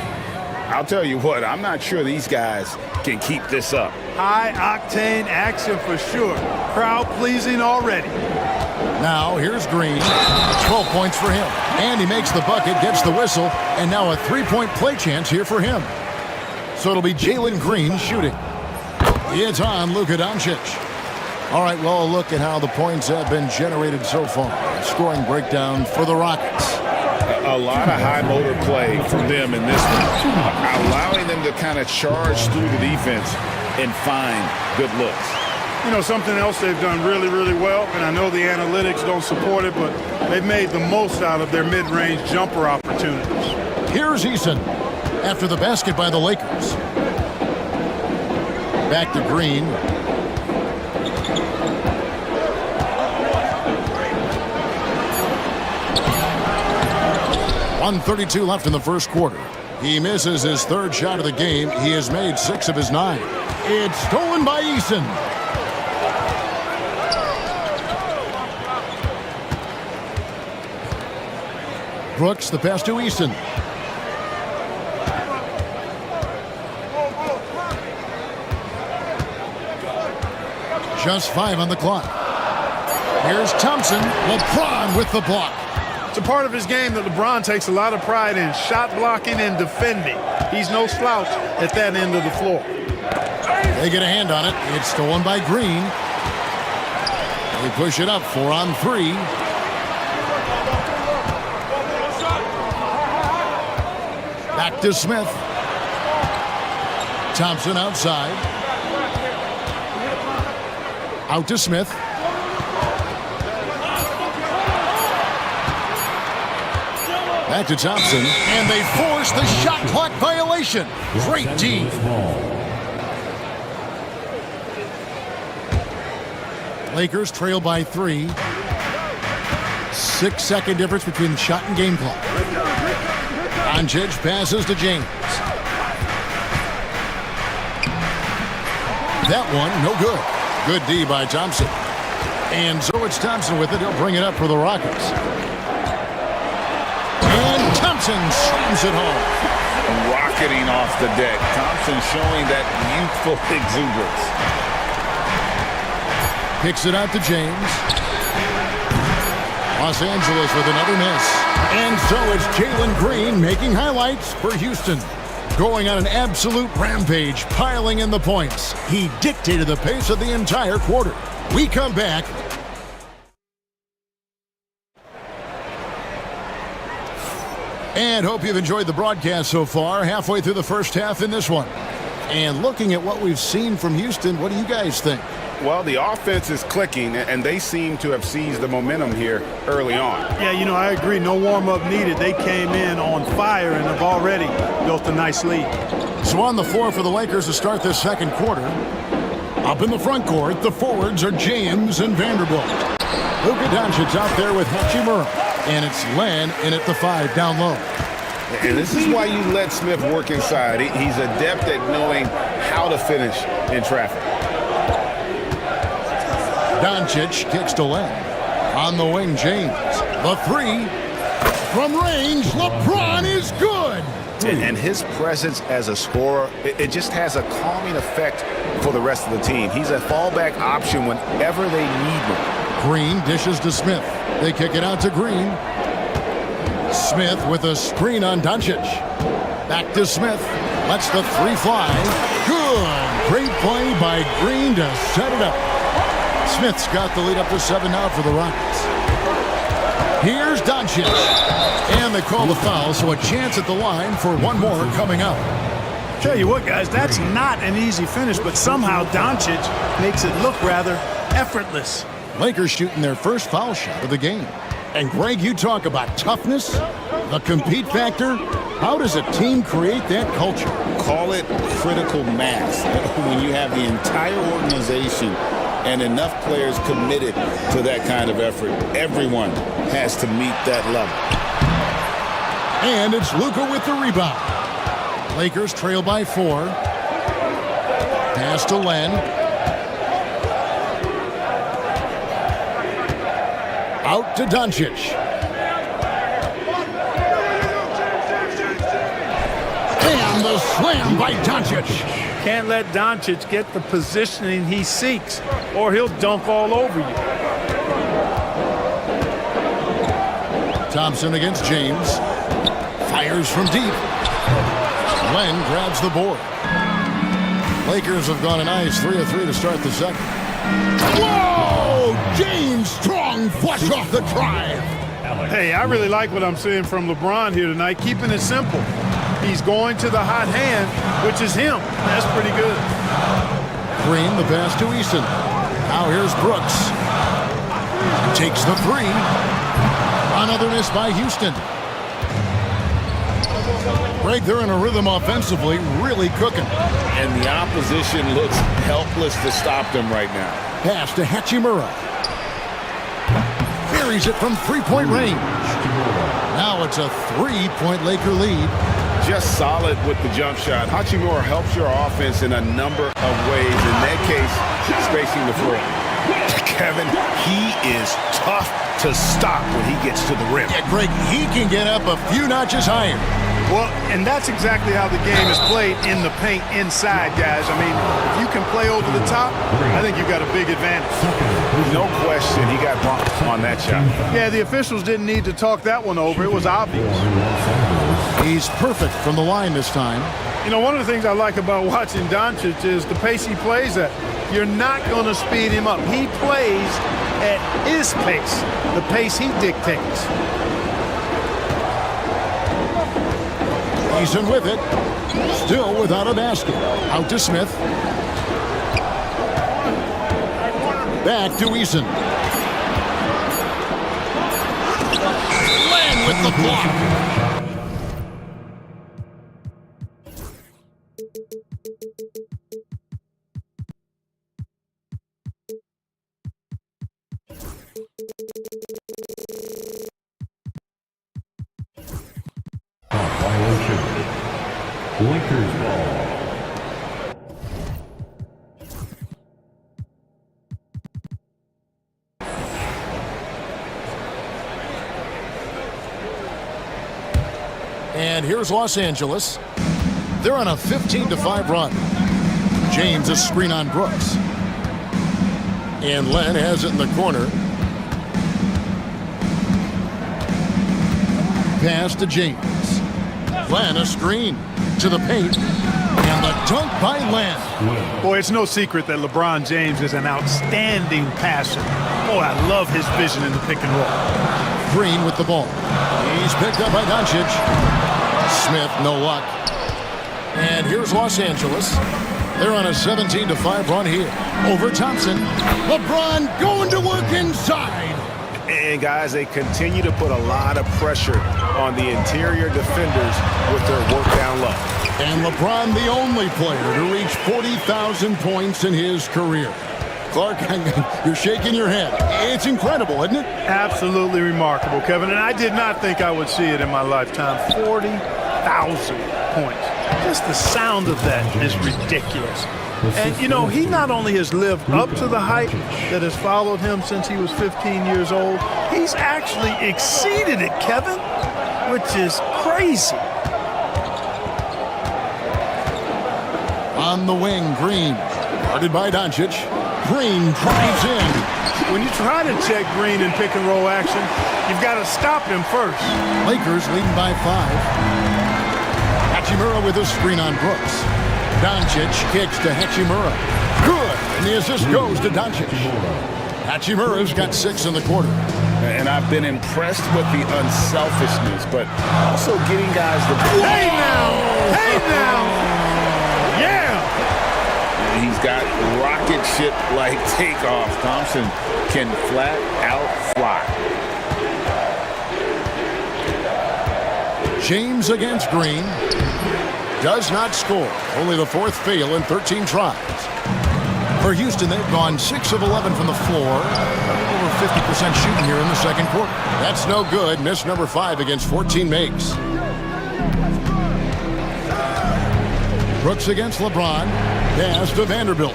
I'll tell you what, I'm not sure these guys can keep this up. High-octane action for sure. Crowd-pleasing already. Now here's Green. 12 points for him. And he makes the bucket, gets the whistle, and now a 3-point play chance here for him. So it'll be Jalen Green shooting. It's on Luka Doncic. All right, well, a look at how the points have been generated so far. Scoring breakdown for the Rockets. A lot of high motor play from them in this one. Allowing them to kind of charge through the defense and find good looks. You know, something else they've done really, really well, and I know the analytics don't support it, but they've made the most out of their mid-range jumper opportunities. Here's Eason after the basket by the Lakers. Back to Green. .132 left in the first quarter. He misses his 3rd shot of the game. He has made 6 of his 9. It's stolen by Eason. Brooks, the pass to Eason. Just 5 on the clock. Here's Thompson. LeBron with the block. It's a part of his game that LeBron takes a lot of pride in, shot blocking and defending. He's no slouch at that end of the floor. They get a hand on it. It's stolen by Green. They push it up 4 on 3. Back to Smith. Thompson outside. Out to Smith. Back to Thompson. And they force the shot clock violation. Great D. Lakers trail by 3. 6-second difference between the shot and game clock. Doncic passes to James. That one, no good. Good D by Thompson. And so it's Thompson with it. He'll bring it up for the Rockets. And Thompson slams it home. Rocketing off the deck. Thompson showing that youthful exuberance. Picks it out to James. Los Angeles with another miss. And so it's Jalen Green making highlights for Houston. Going on an absolute rampage, piling in the points. He dictated the pace of the entire quarter. We come back. And hope you've enjoyed the broadcast so far. Halfway through the first half in this one. And looking at what we've seen from Houston, what do you guys think? Well, the offense is clicking, and they seem to have seized the momentum here early on. Yeah, you know, I agree. No warm-up needed. They came in on fire and have already built a nice lead. So on the floor for the Lakers to start this second quarter. Up in the front court, the forwards are James and Vanderbilt. Luka Doncic out there with Hachimura. And it's Len in at the 5 down low. And this is why you let Smith work inside. He's adept at knowing how to finish in traffic. Doncic kicks to Len. On the wing, James. The 3. From range, LeBron is good. And his presence as a scorer, it just has a calming effect for the rest of the team. He's a fallback option whenever they need one. Green dishes to Smith. They kick it out to Green. Smith with a screen on Doncic. Back to Smith. Lets the 3 fly. Good. Great play by Green to set it up. Smith's got the lead up to 7 now for the Rockets. Here's Doncic. And they call the foul, so a chance at the line for one more coming up. Tell you what, guys, that's not an easy finish, but somehow Doncic makes it look rather effortless. Lakers shooting their first foul shot of the game. And Greg, you talk about toughness, the compete factor. How does a team create that culture? Call it critical mass. When you have the entire organization and enough players committed to that kind of effort, everyone has to meet that level. And it's Luka with the rebound. Lakers trail by 4. Pass to Len. Out to Doncic. And the slam by Doncic. Can't let Doncic get the positioning he seeks, or he'll dunk all over you. Thompson against James. Fires from deep. Len grabs the board. Lakers have gone a nice 3 of 3 to start the second. Whoa! James strong flush off the drive. Hey, I really like what I'm seeing from LeBron here tonight, keeping it simple. He's going to the hot hand, which is him. That's pretty good. Green, the pass to Easton. Now here's Brooks. Takes the 3. Another miss by Houston. Greg, they're in a rhythm offensively, really cooking. And the opposition looks helpless to stop them right now. Pass to Hachimura. Buries it from 3-point range. Now it's a 3-point Laker lead. Just solid with the jump shot. Hachimura helps your offense in a number of ways. In that case, spacing the floor. Kevin, he is tough to stop when he gets to the rim. Yeah, Greg, he can get up a few notches higher. Well, and that's exactly how the game is played in the paint inside, guys. I mean, if you can play over the top, I think you've got a big advantage. No question, he got bumped on that shot. Yeah, the officials didn't need to talk that one over. It was obvious. He's perfect from the line this time. You know, one of the things I like about watching Doncic is the pace he plays at. You're not going to speed him up. He plays at his pace, the pace he dictates. Eason with it. Still without a basket. Out to Smith. Back to Eason. Len with the block. Lakers ball. And here's Los Angeles. They're on a 15-5 run. James a screen on Brooks. And Len has it in the corner. Pass to James. Len a screen to the paint. And the dunk by Len. Boy, it's no secret that LeBron James is an outstanding passer. Boy, I love his vision in the pick and roll. Green with the ball. He's picked up by Doncic. Smith, no luck. And here's Los Angeles. They're on a 17-5 run here. Over Thompson. LeBron going to work inside. And guys, they continue to put a lot of pressure on the interior defenders with their work down low. And LeBron, the only player to reach 40,000 points in his career. Clark, you're shaking your head. It's incredible, isn't it? Absolutely remarkable, Kevin. And I did not think I would see it in my lifetime. 40,000 points. Just the sound of that is ridiculous. And, you know, he not only has lived up to the hype that has followed him since he was 15 years old, he's actually exceeded it, Kevin, which is crazy. On the wing, Green. Guarded by Doncic. Green drives in. When you try to check Green in pick and roll action, you've got to stop him first. Lakers leading by 5. Hachimura with a screen on Brooks. Doncic kicks to Hachimura. Good. And the assist goes to Doncic. Hachimura's got 6 in the quarter. And I've been impressed with the unselfishness, but also getting guys the... Hey now! Hey now! Yeah! He's got rocket ship-like takeoff. Thompson can flat out fly. James against Green. Does not score. Only the 4th fail in 13 tries. For Houston, they've gone 6 of 11 from the floor. Over 50% shooting here in the second quarter. That's no good. Miss number 5 against 14 makes. Brooks against LeBron. Pass to Vanderbilt.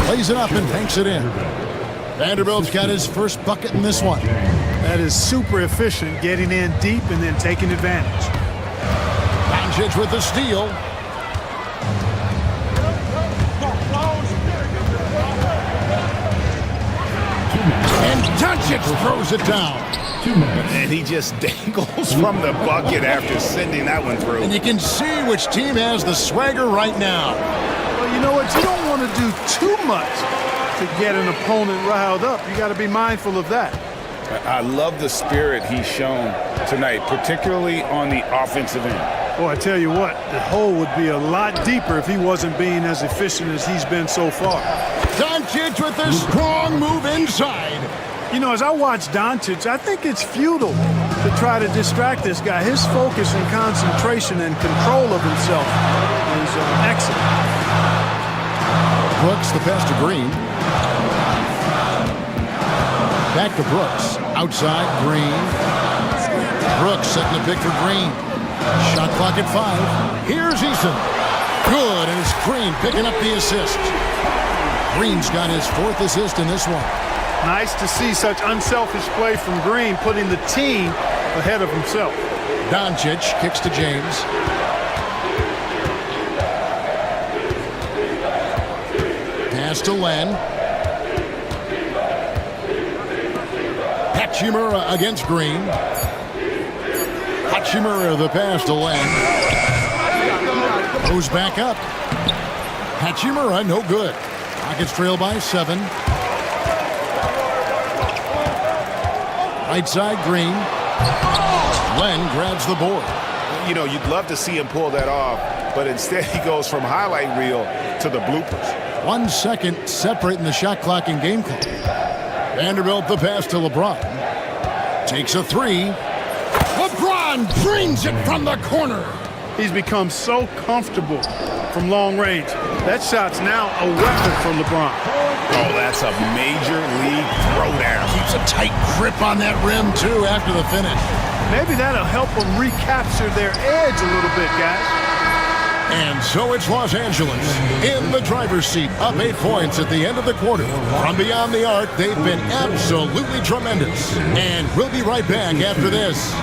Plays it up and banks it in. Vanderbilt's got his first bucket in this one. That is super efficient, getting in deep and then taking advantage. Doncic with the steal. And Doncic throws it down. And he just dangles from the bucket after sending that one through. And you can see which team has the swagger right now. Well, you know what? You don't want to do too much to get an opponent riled up. You got to be mindful of that. I love the spirit he's shown tonight, particularly on the offensive end. Boy, I tell you what, the hole would be a lot deeper if he wasn't being as efficient as he's been so far. Doncic with a strong move inside. You know, as I watch Doncic, I think it's futile to try to distract this guy. His focus and concentration and control of himself is excellent. Brooks, the pass to Green. Back to Brooks. Outside, Green. Brooks setting the pick for Green. Shot clock at 5. Here's Eason. Good, and it's Green picking up the assist. Green's got his 4th assist in this one. Nice to see such unselfish play from Green, putting the team ahead of himself. Doncic kicks to James. Pass to Len. Hachimura against Green. Hachimura the pass to Len. Goes back up. Hachimura no good. Rockets trail by 7. Right side, Green. Len grabs the board. You know, you'd love to see him pull that off, but instead he goes from highlight reel to the bloopers. 1 second separating the shot clock and game clock. Vanderbilt the pass to LeBron. Takes a 3. LeBron drains it from the corner. He's become so comfortable from long range. That shot's now a weapon for LeBron. Oh, that's a major league throwdown. Keeps a tight grip on that rim, too, after the finish. Maybe that'll help them recapture their edge a little bit, guys. And so it's Los Angeles in the driver's seat, up 8 points at the end of the quarter. From beyond the arc, they've been absolutely tremendous. And we'll be right back after this.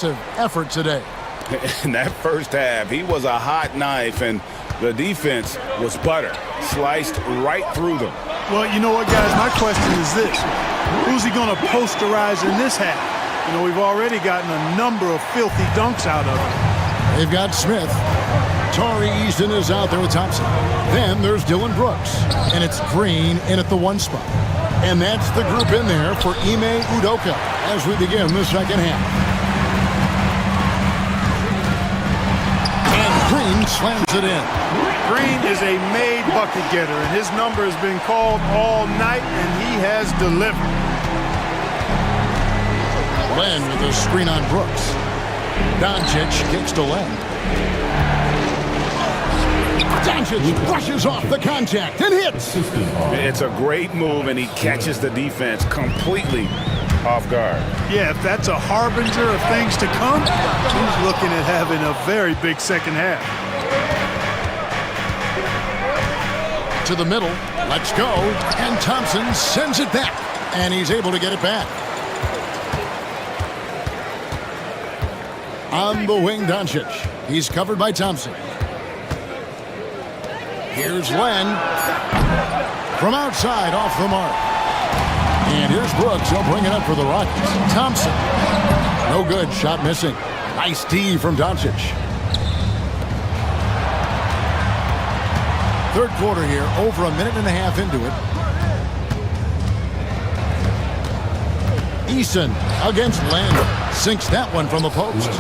impressive effort today. In that first half, he was a hot knife, and the defense was butter, sliced right through them. Well, you know what, guys? My question is this. Who's he going to posterize in this half? You know, we've already gotten a number of filthy dunks out of him. They've got Smith. Tari Easton is out there with Thompson. Then there's Dylan Brooks. And it's Green in at the 1 spot. And that's the group in there for Ime Udoka as we begin the second half. Green slams it in. Green is a made bucket getter, and his number has been called all night, and he has delivered. Len with a screen on Brooks. Doncic kicks to Len. Doncic brushes off the contact and hits. It's a great move, and he catches the defense completely off guard. Yeah, if that's a harbinger of things to come, he's looking at having a very big second half. To the middle, let's go, and Thompson sends it back, and he's able to get it back. On the wing, Doncic. He's covered by Thompson. Here's Len. From outside, off the mark. And here's Brooks. He'll bring it up for the Rockets. Thompson. No good. Shot missing. Nice D from Doncic. Third quarter here. Over a minute and a half into it. Eason against Len. Sinks that one from the post.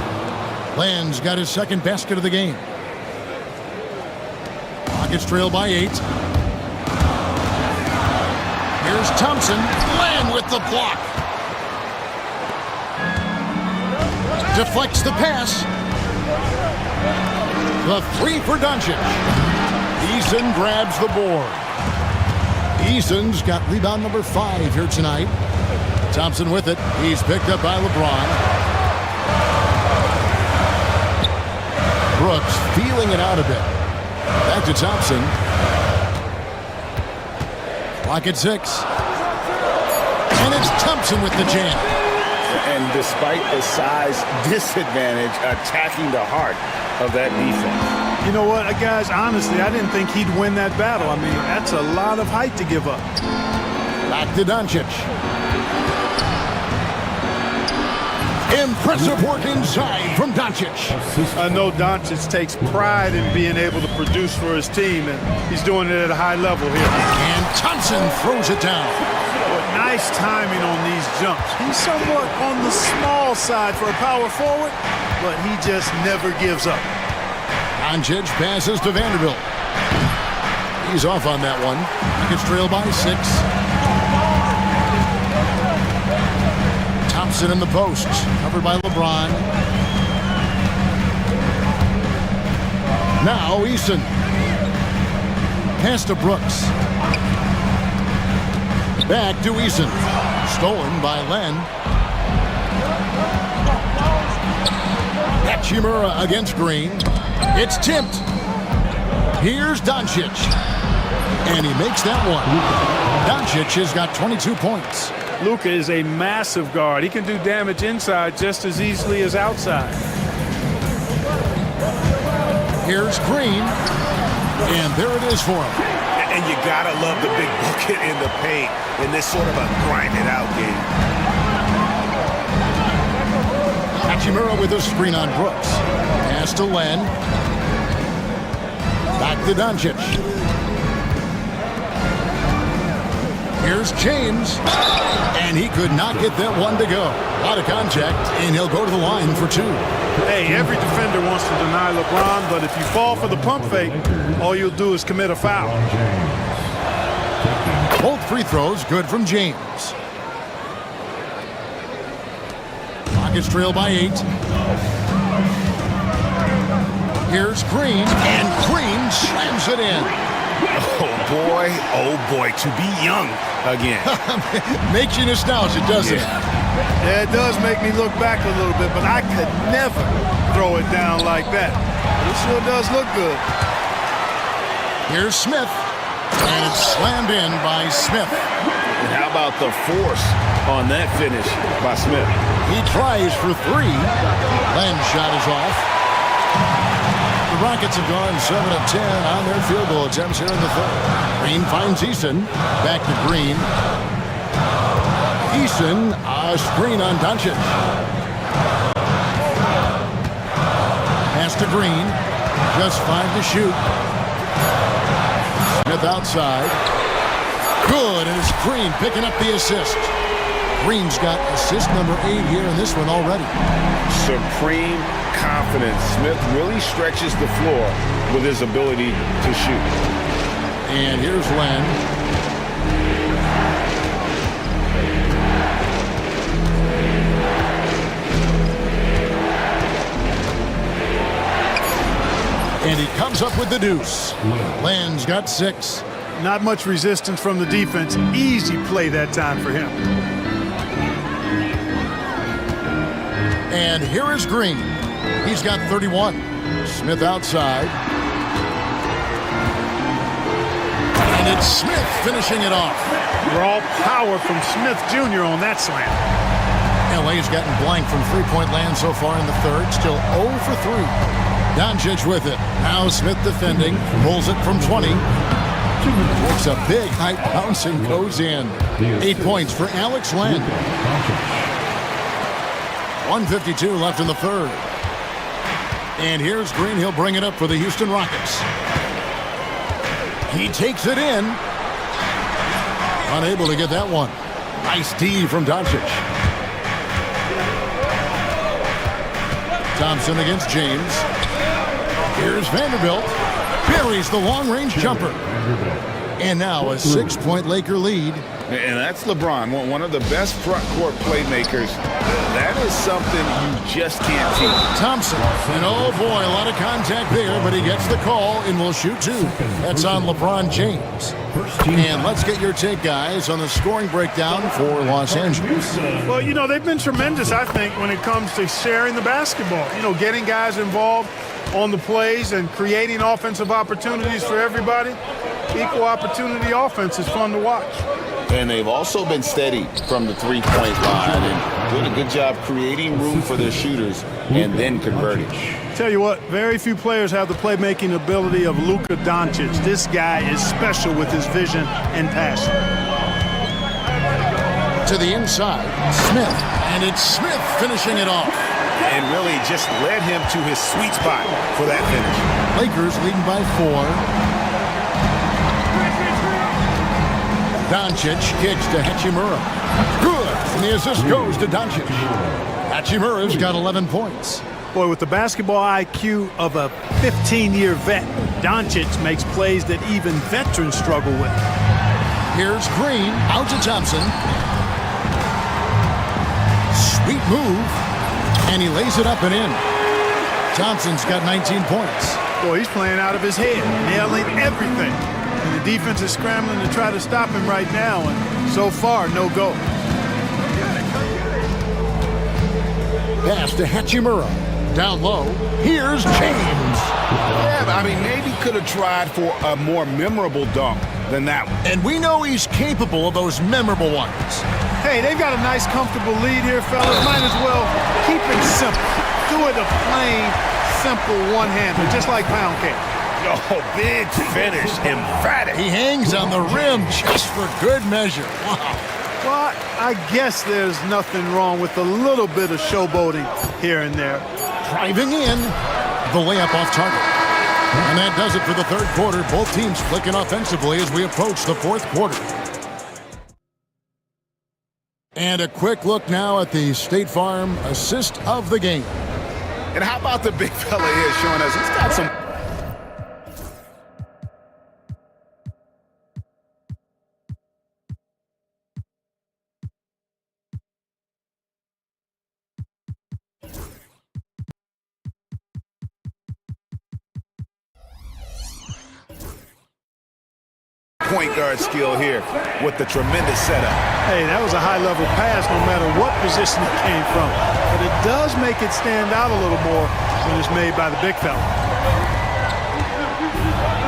Len's got his second basket of the game. Rockets trail by 8. Here's Thompson. Len with the block. Deflects the pass. The 3 for Doncic. Eason grabs the board. Eason's got rebound number 5 here tonight. Thompson with it. He's picked up by LeBron. Brooks feeling it out a bit. Back to Thompson. Clock at 6. And it's Thompson with the jam. And despite the size disadvantage, attacking the heart of that defense. You know what, guys, honestly, I didn't think he'd win that battle. I mean, that's a lot of height to give up. Back to Doncic. Impressive work inside from Doncic. I know Doncic takes pride in being able to produce for his team, and he's doing it at a high level here. And Thompson throws it down. Nice timing on these jumps. He's somewhat on the small side for a power forward, but he just never gives up. Doncic passes to Vanderbilt. He's off on that one. He gets trailed by 6. Thompson in the post, covered by LeBron. Now Eason. Pass to Brooks. Back to Eason. Stolen by Len. Hachimura against Green. It's tipped. Here's Doncic. And he makes that one. Doncic has got 22 points. Luka is a massive guard. He can do damage inside just as easily as outside. Here's Green. And there it is for him. And you gotta love the big bucket in the paint in this sort of a grind-it-out game. Hachimura with a screen on Brooks. Pass to Len. Back to Doncic. Here's James. And he could not get that one to go. A lot of contact, and he'll go to the line for 2. Hey, every defender wants to deny LeBron, but if you fall for the pump fake, all you'll do is commit a foul. Both free throws good from James. Rockets trail by 8. Here's Green, and Green slams it in. Oh boy, to be young again. Makes you nostalgic, doesn't it? Yeah, it does make me look back a little bit, but I could never throw it down like that. It sure does look good. Here's Smith, and it's slammed in by Smith. And how about the force on that finish by Smith? He tries for three. Len's shot is off. The Rockets have gone 7 of 10 on their field goal attempts here in the third. Green finds Eason. Back to Green. Eason, a screen on Doncic. Pass to Green. Just 5 to shoot. Smith outside. Good, and it's Green picking up the assist. Green's got assist number 8 here in this one already. Supreme confidence. Smith really stretches the floor with his ability to shoot. And here's Len. And he comes up with the deuce. Len's got 6. Not much resistance from the defense. Easy play that time for him. And here is Green. He's got 31. Smith outside. And it's Smith finishing it off. Raw power from Smith Jr. on that slam. LA's gotten blank from three-point land so far in the third. Still 0 for 3. Doncic with it. Now Smith defending. Pulls it from 20. Takes a big high bounce and goes in. 8 points for Alex Len. 1:52 left in the third. And here's Green. He'll bring it up for the Houston Rockets. He takes it in. Unable to get that one. Nice D from Doncic. Thompson against James. Here's Vanderbilt. Buries the long-range jumper. And now a 6-point Laker lead. And that's LeBron, one of the best front-court playmakers. That is something you just can't teach. Thompson. And oh boy, a lot of contact there, but he gets the call and will shoot 2. That's on LeBron James. And let's get your take, guys, on the scoring breakdown for Los Angeles. Well, you know, they've been tremendous, I think, when it comes to sharing the basketball. You know, getting guys involved on the plays and creating offensive opportunities for everybody. Equal opportunity offense is fun to watch. And they've also been steady from the three-point line and doing a good job creating room for their shooters and then converting. Tell you what, very few players have the playmaking ability of Luka Doncic. This guy is special with his vision and passion. To the inside, Smith. And it's Smith finishing it off. And really just led him to his sweet spot for that finish. Lakers leading by 4. Doncic kicks to Hachimura. Good. And the assist goes to Doncic. Hachimura's got 11 points. Boy, with the basketball IQ of a 15-year vet, Doncic makes plays that even veterans struggle with. Here's Green. Out to Thompson. Sweet move. And he lays it up and in. Thompson's got 19 points. Boy, he's playing out of his head, nailing everything. And the defense is scrambling to try to stop him right now, and so far, no go. Pass to Hachimura. Down low. Here's James. Yeah, I mean, maybe could have tried for a more memorable dunk than that one. And we know he's capable of those memorable ones. Hey, they've got a nice, comfortable lead here, fellas. Might as well keep it simple. Do it a plain, simple one-hander, just like pound cake. Oh, big finish, emphatic. He hangs on the rim just for good measure. Wow. Well, I guess there's nothing wrong with a little bit of showboating here and there. Driving in, the layup off target. And that does it for the third quarter. Both teams clicking offensively as we approach the fourth quarter. And a quick look now at the State Farm assist of the game. And how about the big fella here showing us he's got some... point guard skill here with the tremendous setup. Hey, that was a high-level pass no matter what position it came from. But it does make it stand out a little more when it's made by the big fella.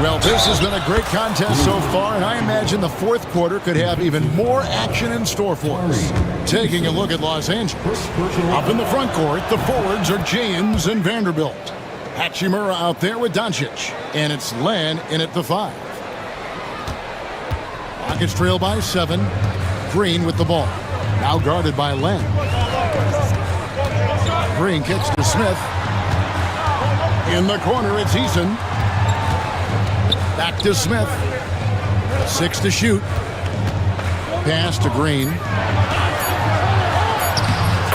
Well, this has been a great contest so far, and I imagine the fourth quarter could have even more action in store for us. Taking a look at Los Angeles. Up in the front court, the forwards are James and Vanderbilt. Hachimura out there with Doncic, and it's Len in at the 5. Rockets trail by 7. Green with the ball. Now guarded by Len. Green kicks to Smith. In the corner, it's Eason. Back to Smith. 6 to shoot. Pass to Green.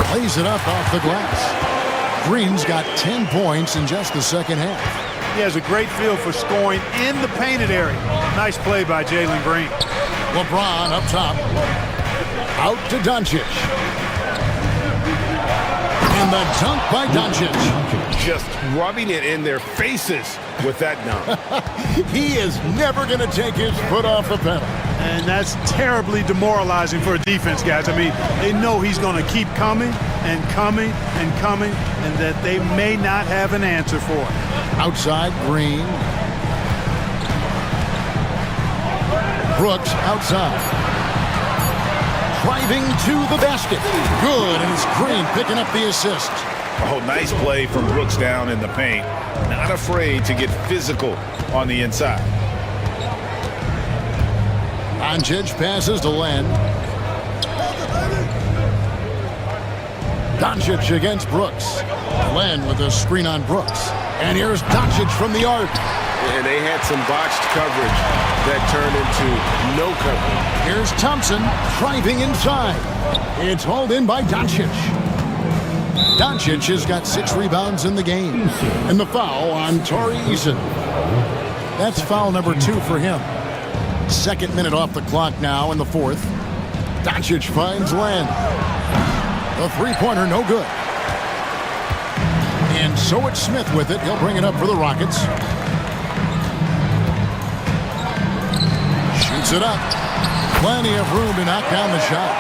Plays it up off the glass. Green's got 10 points in just the second half. He has a great feel for scoring in the painted area. Nice play by Jalen Green. LeBron up top. Out to Doncic. And the dunk by Doncic. Just rubbing it in their faces with that dunk. He is never going to take his foot off the pedal. And that's terribly demoralizing for a defense, guys. I mean, they know he's going to keep coming and coming and coming, and that they may not have an answer for it. Outside, Green. Brooks outside. Driving to the basket. Good, and it's Green picking up the assist. Oh, nice play from Brooks down in the paint. Not afraid to get physical on the inside. Doncic passes to Len. Doncic against Brooks. Len with a screen on Brooks. And here's Doncic from the arc. And they had some botched coverage that turned into no coverage. Here's Thompson driving inside. It's hauled in by Doncic. Doncic has got 6 rebounds in the game. And the foul on Torrey Eason. That's foul number 2 for him. 2nd minute off the clock now in the 4th. Doncic finds Len. The three-pointer no good. And so it's Smith with it. He'll bring it up for the Rockets. Shoots it up. Plenty of room to knock down the shot.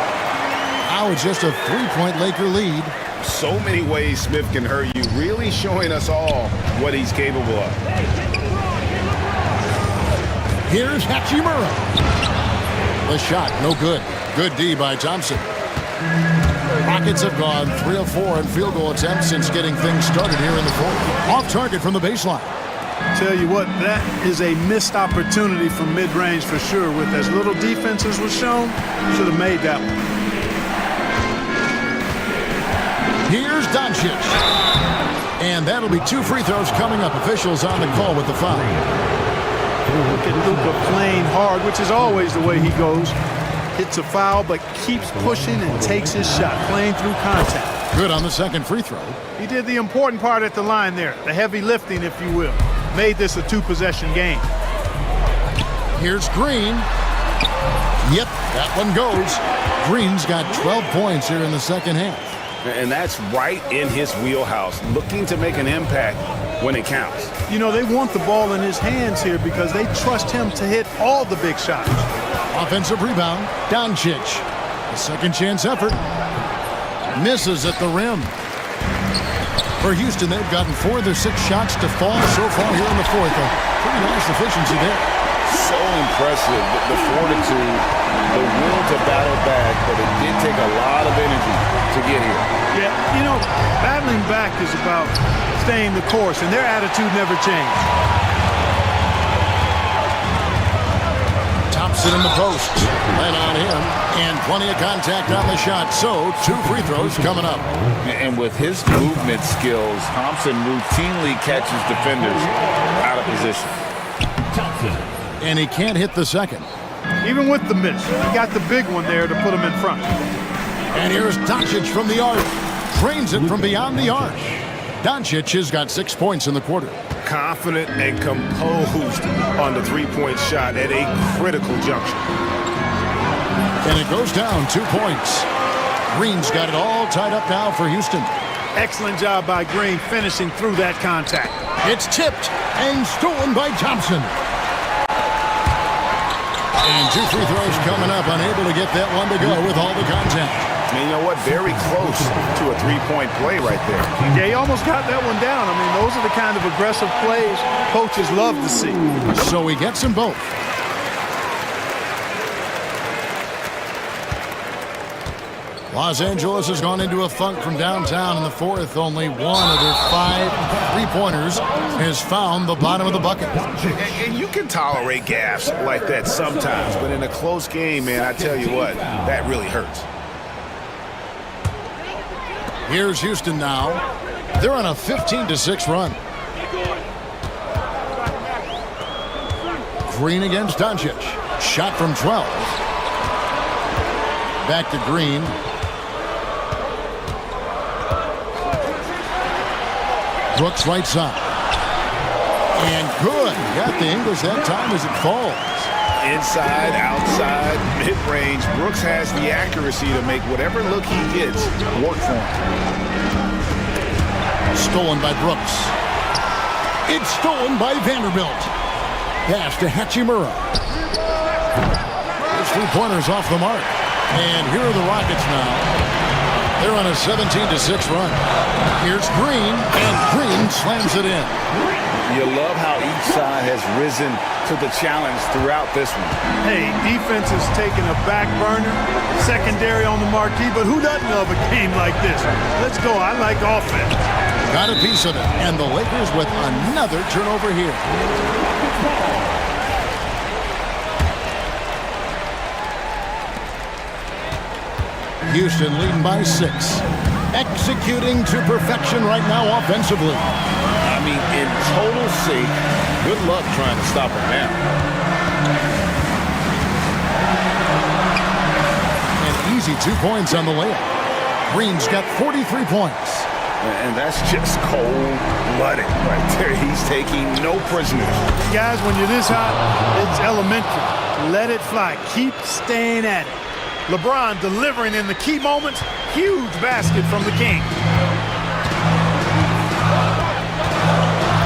Now it's just a 3-point Laker lead. So many ways Smith can hurt you, really showing us all what he's capable of. Here's Hachimura. The shot, no good. Good D by Thompson. Rockets have gone 3 of 4 in field goal attempts since getting things started here in the 4th. Off target from the baseline. Tell you what, that is a missed opportunity from mid-range for sure. With as little defense as was shown, should have made that one. Here's Doncic. And that'll be 2 free throws coming up. Officials on the call with the foul. Look at Luka playing hard, which is always the way he goes. Hits a foul, but keeps pushing and takes his shot, playing through contact. Good on the 2nd free throw. He did the important part at the line there, the heavy lifting, if you will. Made this a 2-possession game. Here's Green. Yep, that one goes. Green's got 12 points here in the 2nd half. And that's right in his wheelhouse, looking to make an impact when it counts. You know, they want the ball in his hands here because they trust him to hit all the big shots. Offensive rebound, Doncic. A second chance effort. Misses at the rim. For Houston, they've gotten 4 of their 6 shots to fall so far here in the 4th. A pretty nice efficiency there. So impressive, the fortitude, the will to battle back, but it did take a lot of energy to get here. Yeah, you know, battling back is about staying the course, and their attitude never changed. Thompson in the post. Len on him, and plenty of contact on the shot. So 2 free throws coming up. And with his movement skills, Thompson routinely catches defenders out of position. And he can't hit the 2nd. Even with the miss, he got the big one there to put him in front. And here's Doncic from the arc. Drains it from beyond the arc. Doncic has got 6 points in the quarter. Confident and composed on the 3-point shot at a critical juncture. And it goes down 2 points. Green's got it all tied up now for Houston. Excellent job by Green finishing through that contact. It's tipped and stolen by Thompson. And 2 free throws coming up, unable to get that one to go with all the contact. And you know what? Very close to a three-point play right there. Yeah, he almost got that one down. I mean, those are the kind of aggressive plays coaches love to see. So he gets them both. Los Angeles has gone into a funk from downtown in the fourth. Only one of their 5 three-pointers has found the bottom of the bucket. And you can tolerate gaffes like that sometimes, but in a close game, man, I tell you what, that really hurts. Here's Houston now. They're on a 15-6 run. Green against Doncic. Shot from 12. Back to Green. Brooks right side. And good. Got the English that time as it falls. Inside, outside, mid-range. Brooks has the accuracy to make whatever look he gets work for him. Stolen by Brooks. It's stolen by Vanderbilt. Pass to Hachimura. Those three-pointers off the mark. And here are the Rockets now. They're on a 17-6 run. Here's Green, and Green slams it in. You love how each side has risen to the challenge throughout this one. Hey, defense is taking a back burner, secondary on the marquee, but who doesn't love a game like this? Let's go. I like offense. Got a piece of it, and the Lakers with another turnover here. Houston leading by 6. Executing to perfection right now offensively. I mean, in total sync. Good luck trying to stop him now. An easy 2 points on the layup. Green's got 43 points. And that's just cold-blooded right there. He's taking no prisoners. Guys, when you're this hot, it's elementary. Let it fly. Keep staying at it. LeBron delivering in the key moments. Huge basket from the King.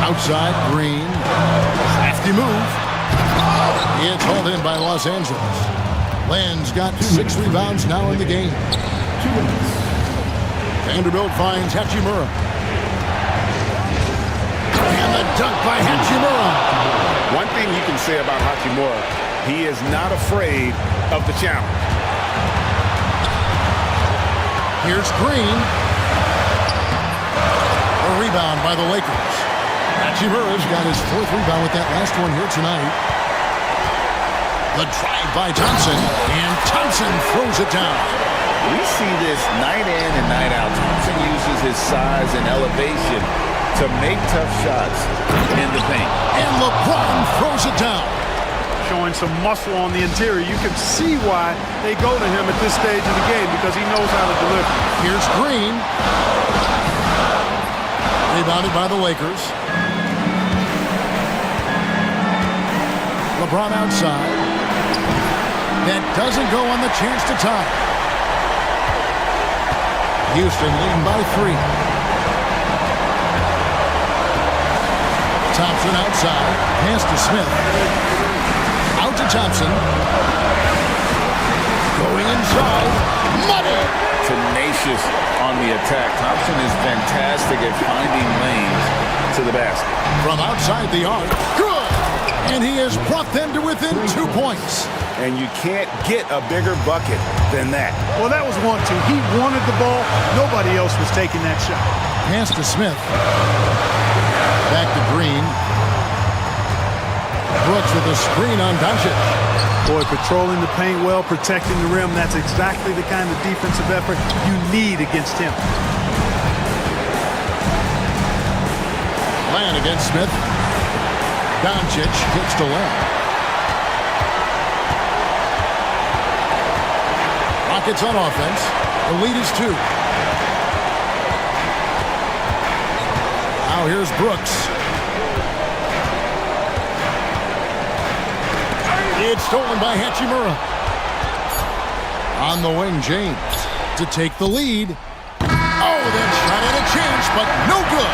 Outside, Green. Crafty move. It's hauled in by Los Angeles. Land's got 6 rebounds now in the game. Vanderbilt finds Hachimura. And the dunk by Hachimura. One thing you can say about Hachimura, he is not afraid of the challenge. Here's Green. A rebound by the Lakers. Hachimura's got his 4th rebound with that last one here tonight. The drive by Thompson, and Thompson throws it down. We see this night in and night out. Thompson uses his size and elevation to make tough shots in the paint. And LeBron throws it down. Showing some muscle on the interior. You can see why they go to him at this stage of the game, because he knows how to deliver. Here's Green. Rebounded by the Lakers. LeBron outside. That doesn't go on the chance to tie. Houston leading by 3. Thompson outside. Pass to Smith. Out to Thompson. Going inside. Money! Tenacious on the attack. Thompson is fantastic at finding lanes to the basket. From outside the arc. Good! And he has brought them to within 2 points. And you can't get a bigger bucket than that. Well, that was 1-2. He wanted the ball. Nobody else was taking that shot. Pass to Smith. Back to Green. Brooks with a screen on Doncic. Boy, patrolling the paint well, protecting the rim. That's exactly the kind of defensive effort you need against him. Land against Smith. Doncic hits to left. Rockets on offense. The lead is 2. Now here's Brooks. It's stolen by Hachimura. On the wing, James to take the lead. Oh, that shot had a chance, but no good.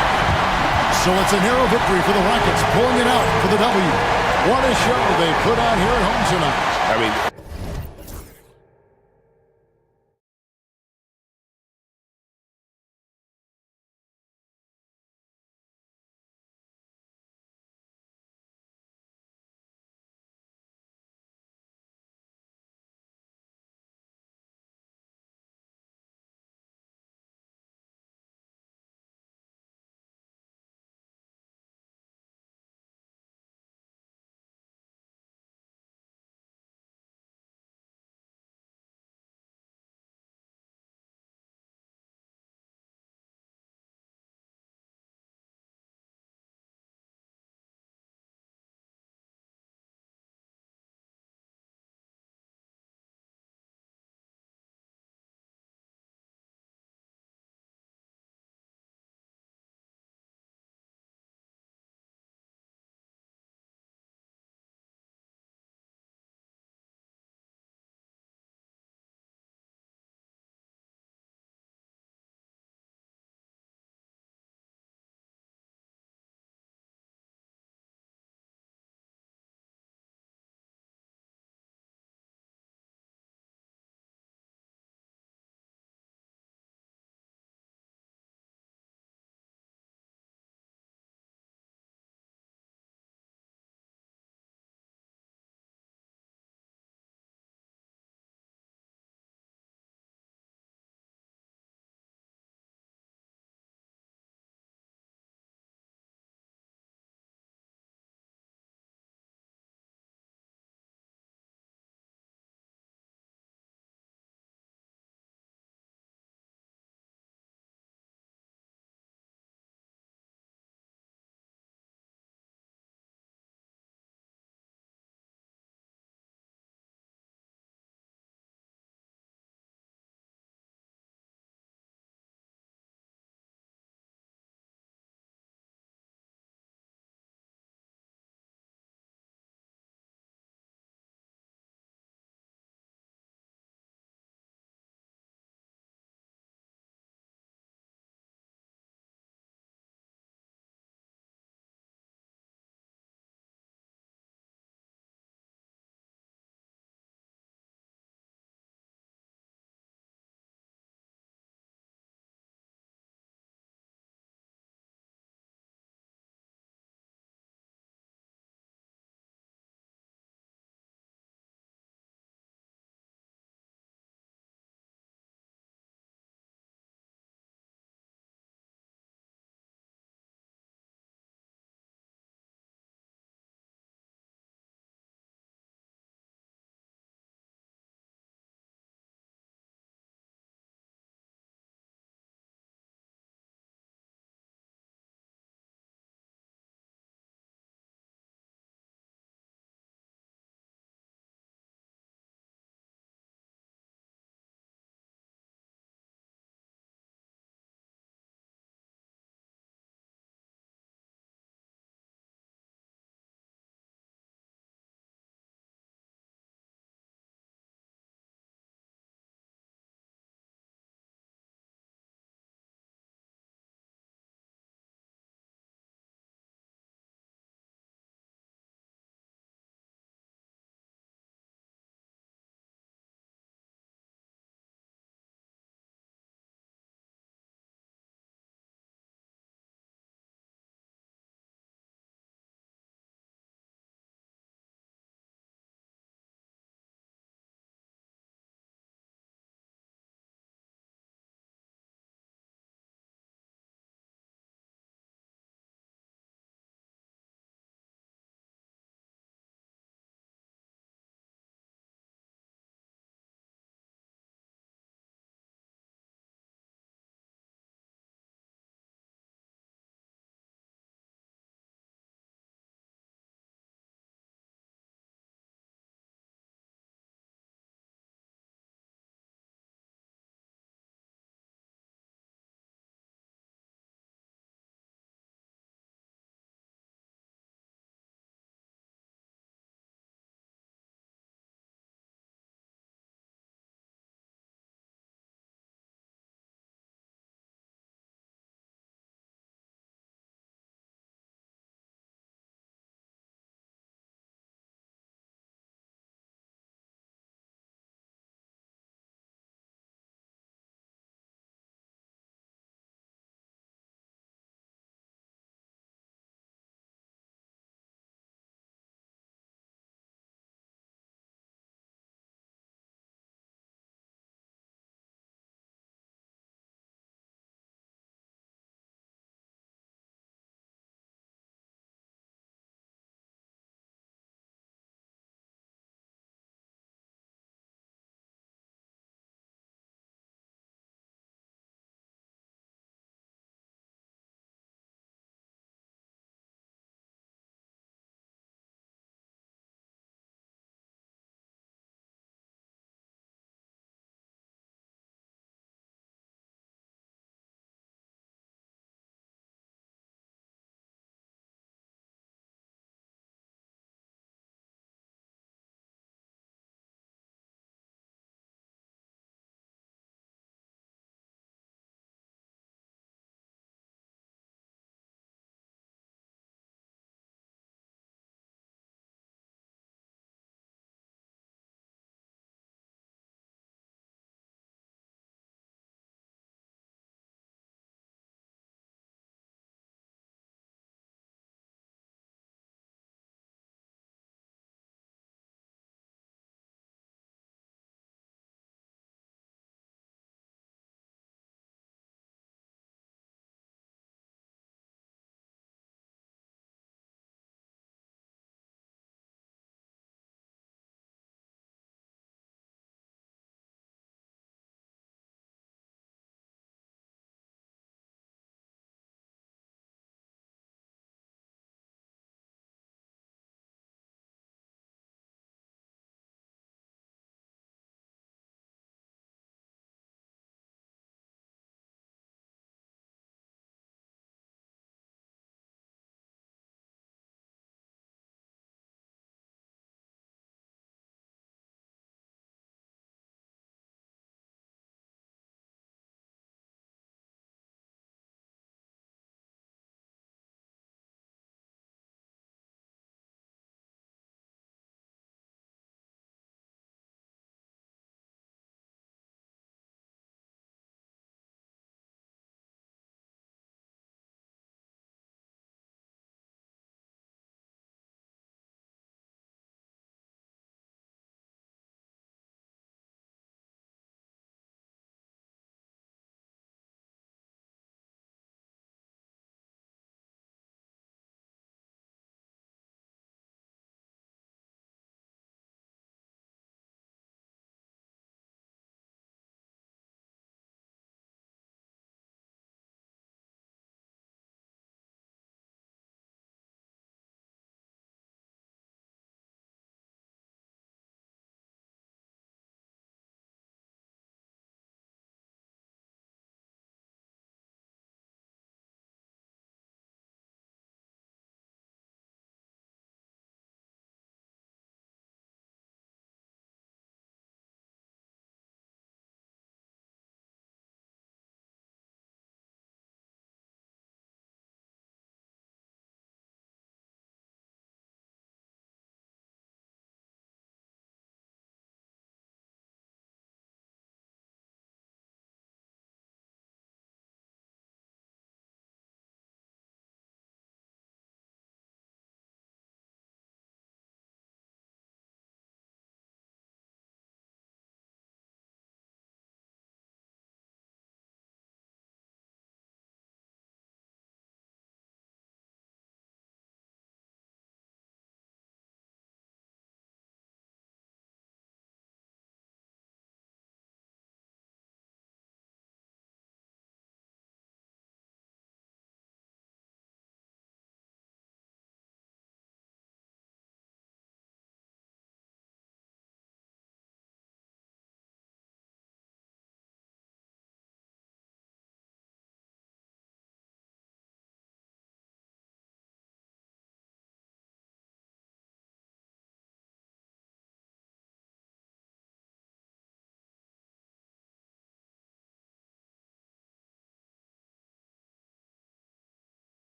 So it's a narrow victory for the Rockets, pulling it out for the W. What a show they put on here at home tonight. I mean,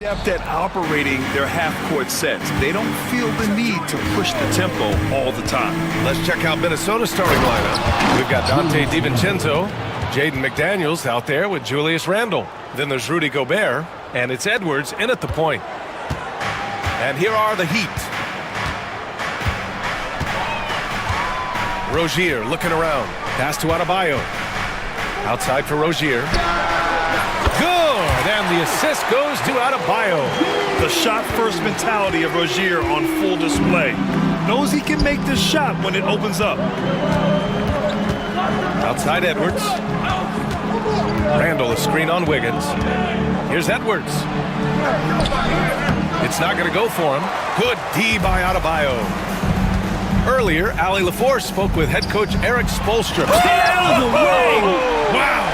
Adept at operating their half-court sets. They don't feel the need to push the tempo all the time. Let's check out Minnesota's starting lineup. We've got Dante DiVincenzo, Jaden McDaniels out there with Julius Randle. Then there's Rudy Gobert, and it's Edwards in at the point. And here are the Heat. Rozier looking around. Pass to Adebayo. Outside for Rozier. Good, and the assist goes to Adebayo. The shot-first mentality of Rozier on full display. Knows he can make this shot when it opens up. Outside Edwards. Randle, a screen on Wiggins. Here's Edwards. It's not going to go for him. Good D by Adebayo. Earlier, Ali LaForce spoke with head coach Eric Spoelstra. Out of the way! Wow!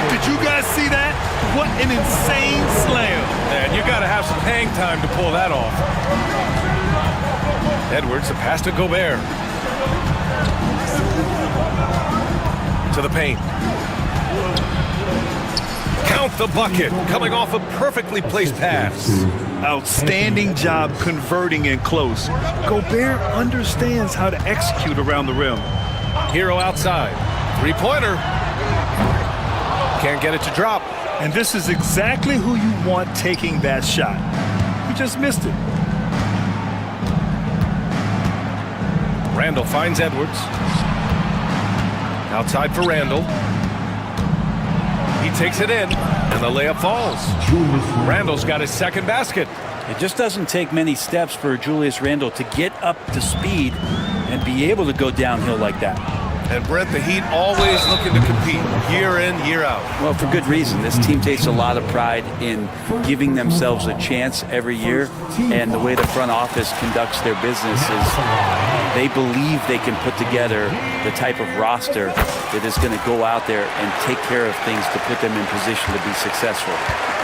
Did you guys see that? What an insane slam. And you got to have some hang time to pull that off. Edwards, a pass to Gobert. To the paint. Count the bucket, coming off a perfectly placed pass. Outstanding job converting in close. Gobert understands how to execute around the rim. Hero outside. Three-pointer. Can't get it to drop. And this is exactly who you want taking that shot. He just missed it. Randle finds Edwards. Outside for Randle. He takes it in, and the layup falls. Randle's got his second basket. It just doesn't take many steps for Julius Randle to get up to speed and be able to go downhill like that. And Brett, the Heat always looking to compete year in, year out. Well, for good reason. This team takes a lot of pride in giving themselves a chance every year, and the way the front office conducts their business is they believe they can put together the type of roster that is going to go out there and take care of things to put them in position to be successful.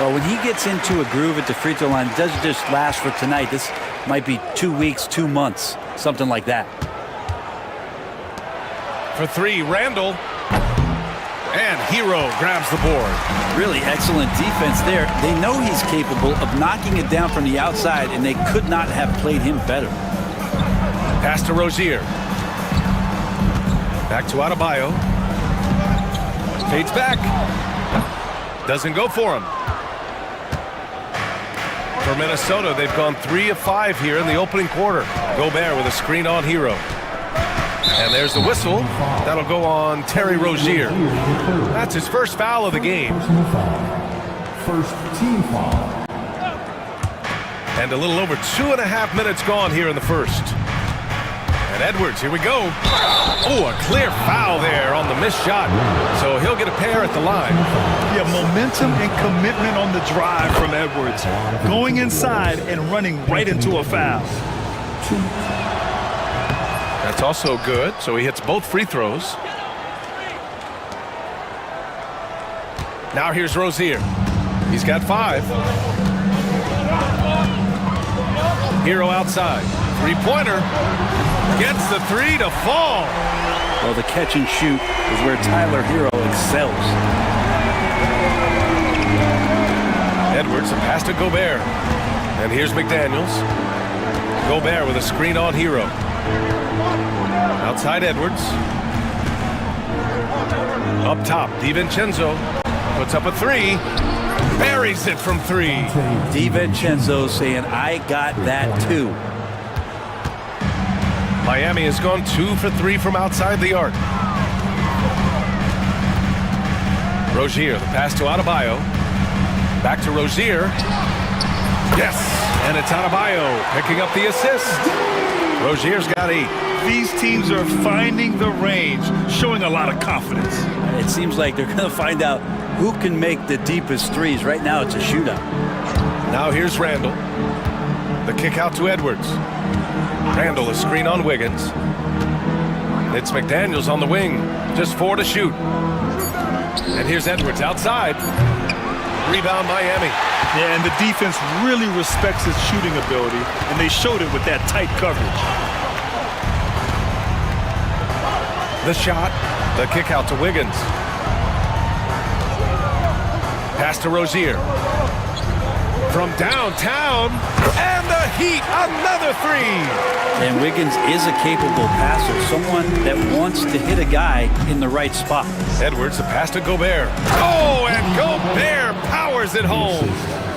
Well, when he gets into a groove at the free throw line, it doesn't just last for tonight. This might be 2 weeks, 2 months, something like that. For three, Randle. And Hero grabs the board. Really excellent defense there. They know he's capable of knocking it down from the outside, and they could not have played him better. Pass to Rozier. Back to Adebayo. Fades back. Doesn't go for him. For Minnesota, they've gone 3 of 5 here in the opening quarter. Gobert with a screen on Hero. And there's the whistle. That'll go on Terry Rozier. That's his first foul of the game. First team foul. And a little over 2.5 minutes gone here in the first. And Edwards, here we go. Oh, a clear foul there on the missed shot. So he'll get a pair at the line. Yeah, momentum and commitment on the drive from Edwards. Going inside and running right into a foul. That's also good, so he hits both free throws. Now here's Rozier. He's got 5. Hero outside. Three-pointer. Gets the 3 to fall. Well, the catch and shoot is where Tyler Hero excels. Edwards, a pass to Gobert. And here's McDaniels. Gobert with a screen on Hero. Outside Edwards. Up top, DiVincenzo puts up a 3. Buries it from 3. DiVincenzo saying, I got that too. Miami has gone 2 for 3 from outside the arc. Rozier, the pass to Adebayo. Back to Rozier. Yes, and it's Adebayo picking up the assist. Rozier's got 8. These teams are finding the range, showing a lot of confidence. It seems like they're going to find out who can make the deepest threes. Right now, it's a shootout. Now here's Randle. The kick out to Edwards. Randle, a screen on Wiggins. It's McDaniels on the wing. Just 4 to shoot. And here's Edwards outside. Rebound Miami. Yeah, and the defense really respects his shooting ability, and they showed it with that tight coverage. The shot. The kick out to Wiggins. Pass to Rozier. from downtown, and the Heat, another three. And Wiggins is a capable passer, someone that wants to hit a guy in the right spot. Edwards, the pass to Gobert. Oh, and Gobert powers it home.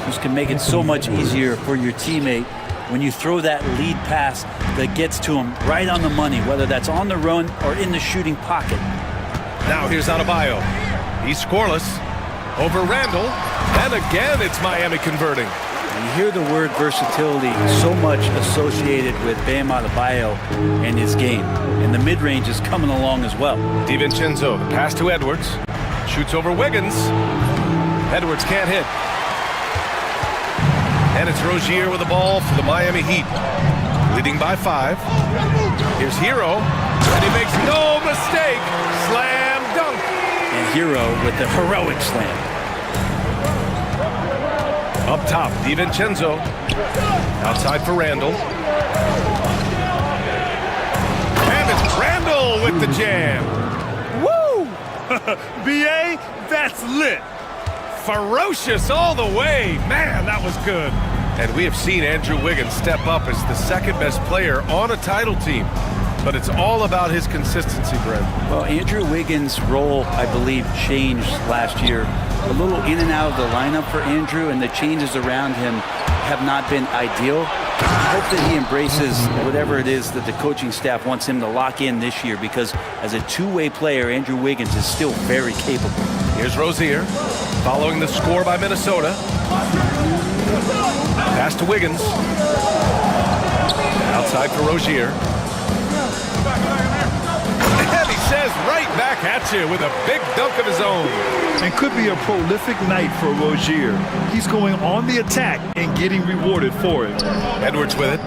This can make it so much easier for your teammate when you throw that lead pass that gets to him right on the money, whether that's on the run or in the shooting pocket. Now here's Adebayo. He's scoreless. Over Randall. And again, it's Miami converting. You hear the word versatility so much associated with Bam Adebayo and his game. And the mid-range is coming along as well. DiVincenzo, the pass to Edwards. Shoots over Wiggins. Edwards can't hit. And it's Rozier with the ball for the Miami Heat. Leading by 5. Here's Hero. And he makes no mistake. Slam dunk. And Hero with the heroic slam. Up top, DiVincenzo. Outside for Randall. And it's Randall with the jam. Woo! B.A., that's lit. Ferocious all the way. Man, that was good. And we have seen Andrew Wiggins step up as the second best player on a title team. But it's all about his consistency, Brent. Well, Andrew Wiggins' role, I believe, changed last year. A little in and out of the lineup for Andrew, and the changes around him have not been ideal. I hope that he embraces whatever it is that the coaching staff wants him to lock in this year, because as a two-way player, Andrew Wiggins is still very capable. Here's Rozier, following the score by Minnesota. Pass to Wiggins. Outside for Rozier. And he says right back at you with a big dunk of his own. And could be a prolific night for Rozier. He's going on the attack and getting rewarded for it. Edwards with it.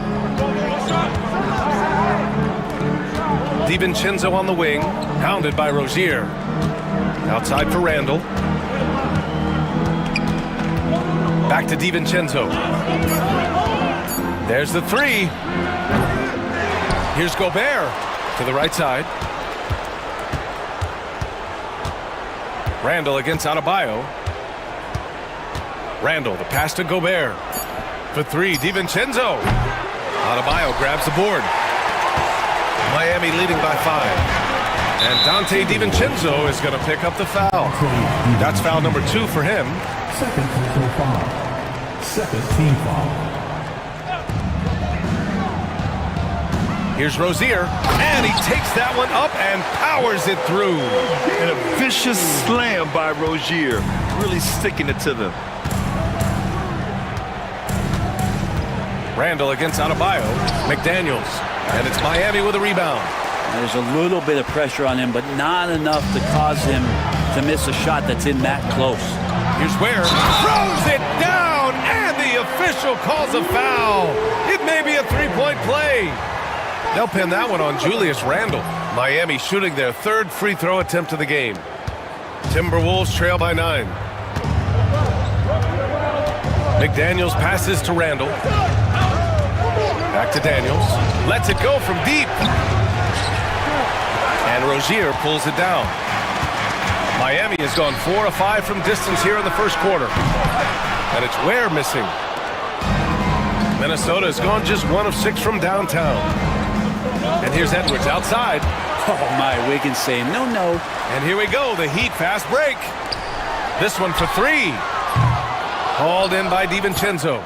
DiVincenzo on the wing, hounded by Rozier. Outside for Randall. Back to DiVincenzo. There's the three. Here's Gobert to the right side. Randall against Adebayo. Randall, the pass to Gobert. For three, DiVincenzo. Adebayo grabs the board. Miami leading by 5. And Dante DiVincenzo is going to pick up the foul. That's foul number 2 for him. Second personal foul. Second team foul. Here's Rozier, and he takes that one up and powers it through. And a vicious slam by Rozier, really sticking it to them. Randall against Adebayo. McDaniels, and it's Miami with a rebound. There's a little bit of pressure on him, but not enough to cause him to miss a shot that's in that close. Here's Ware, throws it down, and the official calls a foul. It may be a three-point play. They'll pin that one on Julius Randle. Miami shooting their 3rd free throw attempt of the game. Timberwolves trail by 9. McDaniels passes to Randle. Back to Daniels. Lets it go from deep. And Rozier pulls it down. Miami has gone 4 of 5 from distance here in the first quarter. And it's Ware missing. Minnesota has gone just 1 of 6 from downtown. And here's Edwards outside. Oh my, Wiggins saying no, no. And here we go, the Heat fast break. This one for 3. Hauled in by DiVincenzo.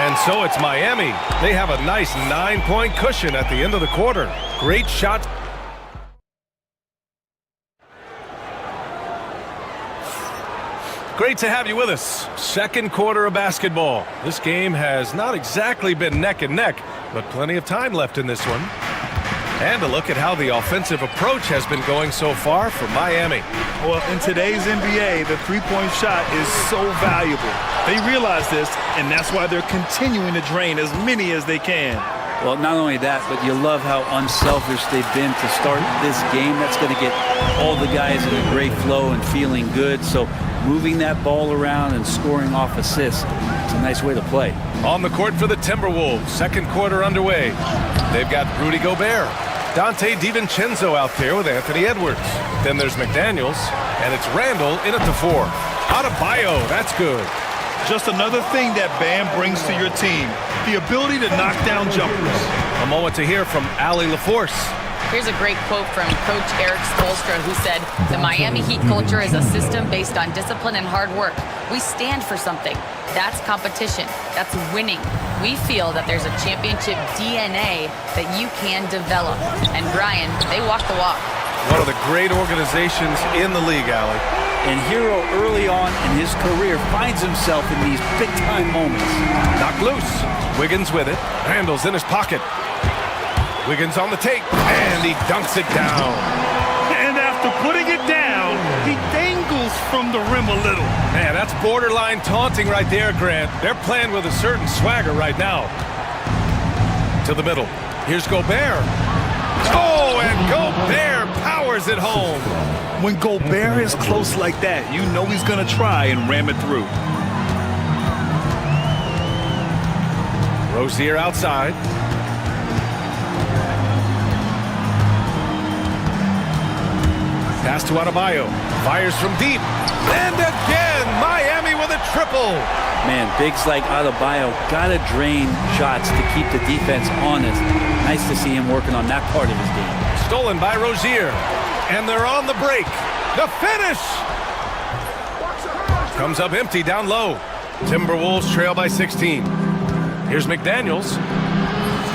And so it's Miami. They have a nice 9-point cushion at the end of the quarter. Great shot. Great to have you with us. Second quarter of basketball. This game has not exactly been neck and neck, but plenty of time left in this one. And a look at how the offensive approach has been going so far for Miami. Well, in today's NBA, the three-point shot is so valuable. They realize this, and that's why they're continuing to drain as many as they can. Well, not only that, but you love how unselfish they've been to start this game. That's going to get all the guys in a great flow and feeling good. So moving that ball around and scoring off assists, it's a nice way to play. On the court for the Timberwolves, second quarter underway. They've got Rudy Gobert. Dante DiVincenzo out there with Anthony Edwards. Then there's McDaniels, and it's Randall in at the 4. Adebayo, that's good. Just another thing that Bam brings to your team, the ability to knock down jumpers. A moment to hear from Allie LaForce. Here's a great quote from Coach Eric Spoelstra, who said, "The Miami Heat culture is a system based on discipline and hard work. We stand for something. That's competition. That's winning. We feel that there's a championship DNA that you can develop." And Brian, they walk the walk. One of the great organizations in the league, Allie. And Hero early on in his career finds himself in these big-time moments. Knocked loose. Wiggins with it. Randall's in his pocket. Wiggins on the take, and he dunks it down. And after putting it down, he dangles from the rim a little. Man, that's borderline taunting right there, Grant. They're playing with a certain swagger right now. To the middle. Here's Gobert. Oh, and Gobert powers it home. When Gobert is close like that, you know he's going to try and ram it through. Rozier outside. Pass to Adebayo. Fires from deep. And again, Miami with a triple. Man, bigs like Adebayo gotta drain shots to keep the defense honest. Nice to see him working on that part of his game. Stolen by Rozier. And they're on the break. The finish! Comes up empty down low. Timberwolves trail by 16. Here's McDaniels.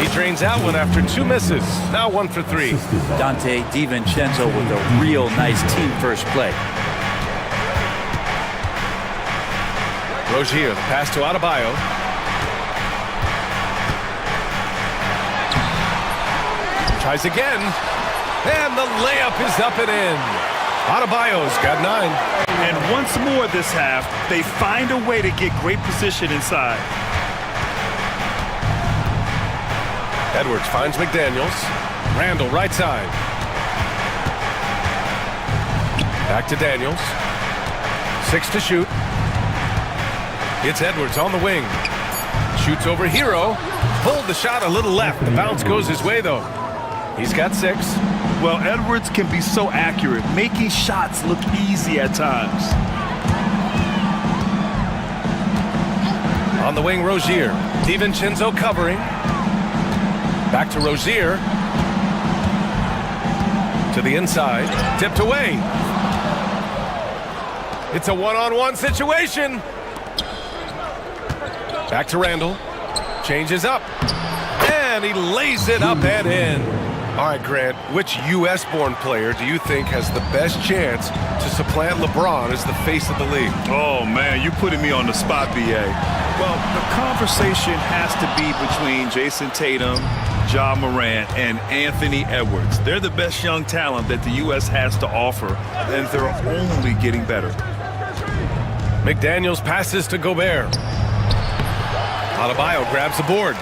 He drains out one after 2 misses. Now 1 for 3. Dante DiVincenzo with a real nice team first play. Rozier, the pass to Adebayo. Tries again. And the layup is up and in. Adebayo's got 9. And once more this half, they find a way to get great position inside. Edwards finds McDaniels. Randall right side. Back to Daniels. 6 to shoot. It's Edwards on the wing. Shoots over Hero. Pulled the shot a little left. The bounce goes his way though. He's got 6. Well, Edwards can be so accurate, making shots look easy at times. On the wing, Rozier. DiVincenzo covering. Back to Rozier. To the inside. Tipped away. It's a one-on-one situation. Back to Randall. Changes up. And he lays it up and in. All right, Grant, which U.S.-born player do you think has the best chance to supplant LeBron as the face of the league? Oh, man, you're putting me on the spot, B.A. Well, the conversation has to be between Jason Tatum, Ja Morant, and Anthony Edwards. They're the best young talent that the U.S. has to offer, and they're only getting better. McDaniels passes to Gobert. Adebayo grabs the board.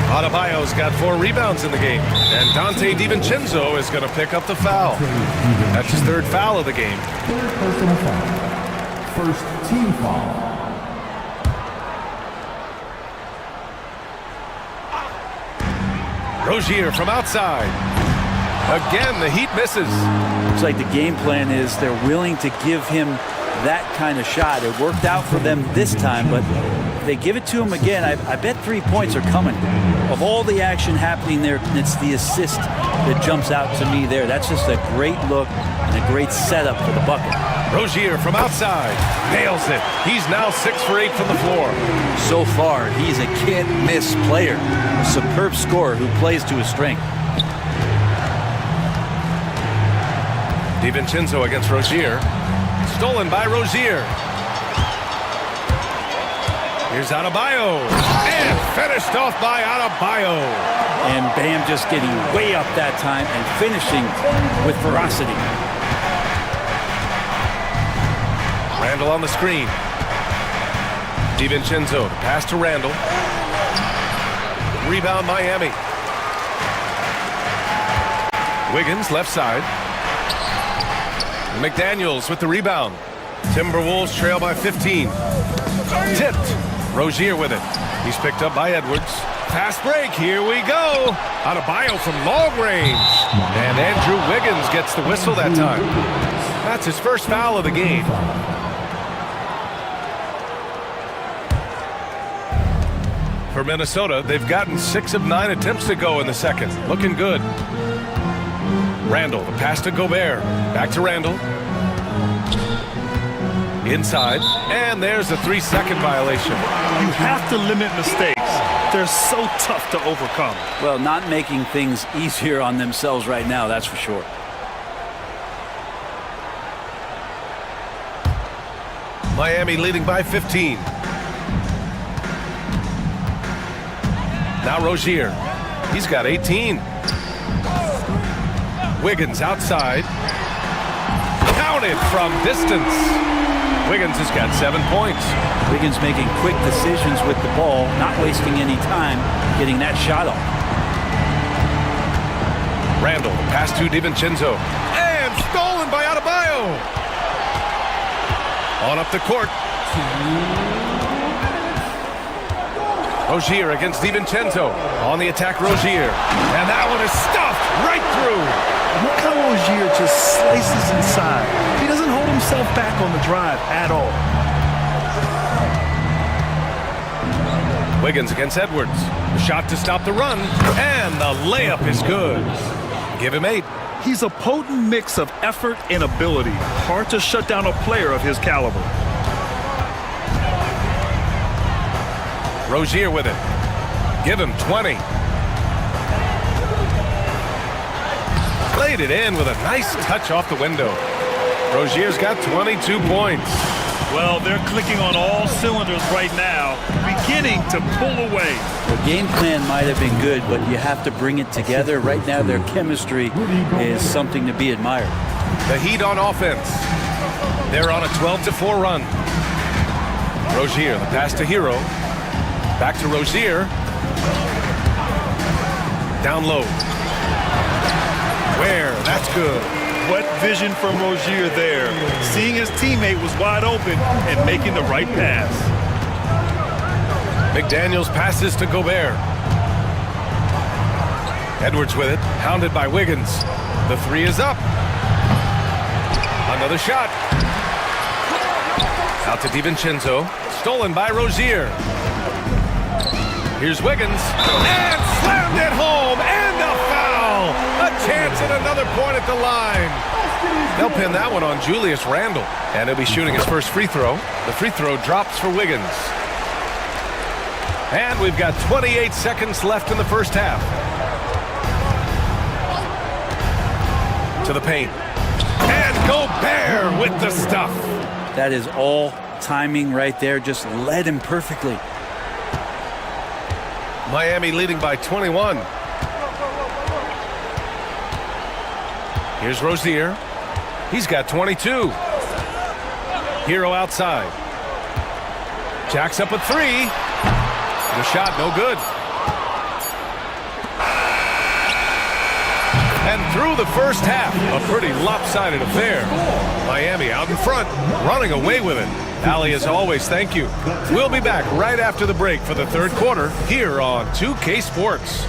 Adebayo's got 4 rebounds in the game. And Dante DiVincenzo is going to pick up the foul. That's his 3rd foul of the game. 3rd personal foul. First team foul. Rozier from outside. Again, the Heat misses. Looks like the game plan is they're willing to give him that kind of shot. It worked out for them this time, but if they give it to him again, I bet 3 points are coming. Of all the action happening there, it's the assist that jumps out to me there. That's just a great look and a great setup for the bucket. Rozier from outside. Nails it. He's now 6 for 8 from the floor. So far, he's a can't-miss player. A superb scorer who plays to his strength. DiVincenzo against Rozier. Stolen by Rozier. Here's Adebayo. And finished off by Adebayo. And Bam just getting way up that time and finishing with ferocity. Randall on the screen. DiVincenzo, the pass to Randall. Rebound Miami. Wiggins left side. McDaniels with the rebound. Timberwolves trail by 15. Tipped. Rozier with it. He's picked up by Edwards. Fast break, here we go. Adebayo from long range. And Andrew Wiggins gets the whistle that time. That's his first foul of the game. For Minnesota, they've gotten 6 of 9 attempts to go in the second. Looking good. Randall, the pass to Gobert. Back to Randall. Inside, and there's a 3-second violation. You have to limit mistakes. They're so tough to overcome. Well, not making things easier on themselves right now, that's for sure. Miami leading by 15. Now Rozier. He's got 18. Wiggins outside. Counted from distance. Wiggins has got 7 points. Wiggins making quick decisions with the ball, not wasting any time getting that shot off. Randall, pass to DiVincenzo. And stolen by Adebayo. On up the court. Rozier against DiVincenzo. On the attack, Rozier. And that one is stuffed right through. Look how Rozier just slices inside. He doesn't hold himself back on the drive at all. Wiggins against Edwards. The shot to stop the run. And the layup is good. Give him 8. He's a potent mix of effort and ability. Hard to shut down a player of his caliber. Rozier with it. Give him 20. Played it in with a nice touch off the window. Rozier's got 22 points. Well, they're clicking on all cylinders right now, beginning to pull away. The game plan might have been good, but you have to bring it together. Right now, their chemistry is something to be admired. The Heat on offense. They're on a 12-4 run. Rozier, the pass to Hero. Back to Rozier. Down low. Where? That's good. What vision from Rozier there. Seeing his teammate was wide open and making the right pass. McDaniels passes to Gobert. Edwards with it, hounded by Wiggins. The 3 is up. Another shot. Out to DiVincenzo. Stolen by Rozier. Here's Wiggins. And slammed it home. And a foul. A chance at another point at the line. They'll pin that one on Julius Randle. And he'll be shooting his first free throw. The free throw drops for Wiggins. And we've got 28 seconds left in the first half. To the paint. And Gobert with the stuff. That is all timing right there. Just led him perfectly. Miami leading by 21. Here's Rozier. He's got 22. Hero outside. Jacks up a 3. The shot no good. And through the first half, a pretty lopsided affair. Miami out in front, running away with it. Allie, as always, thank you. We'll be back right after the break for the third quarter here on 2K Sports.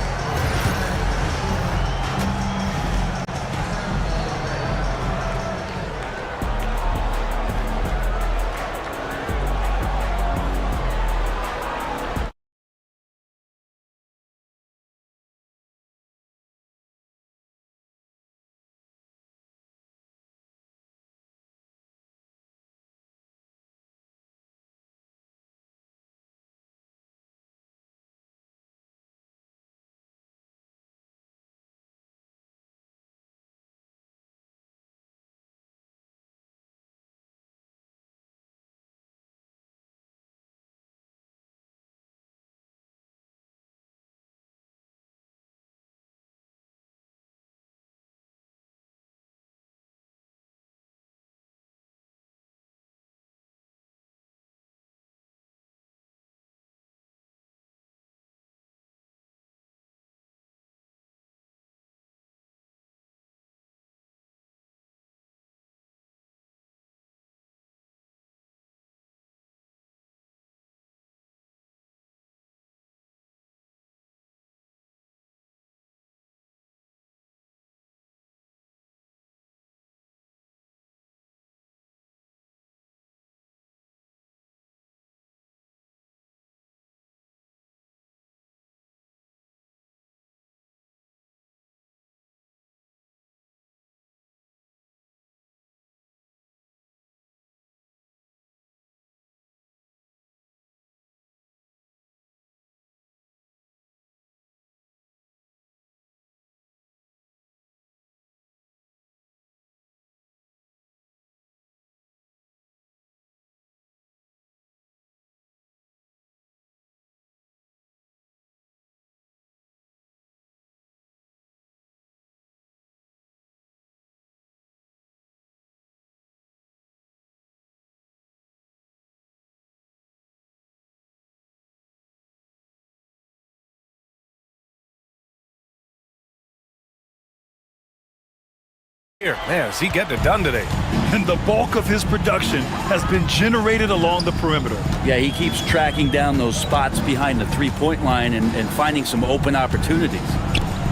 Here, man, is he getting it done today? And the bulk of his production has been generated along the perimeter. Yeah, he keeps tracking down those spots behind the three-point line and finding some open opportunities.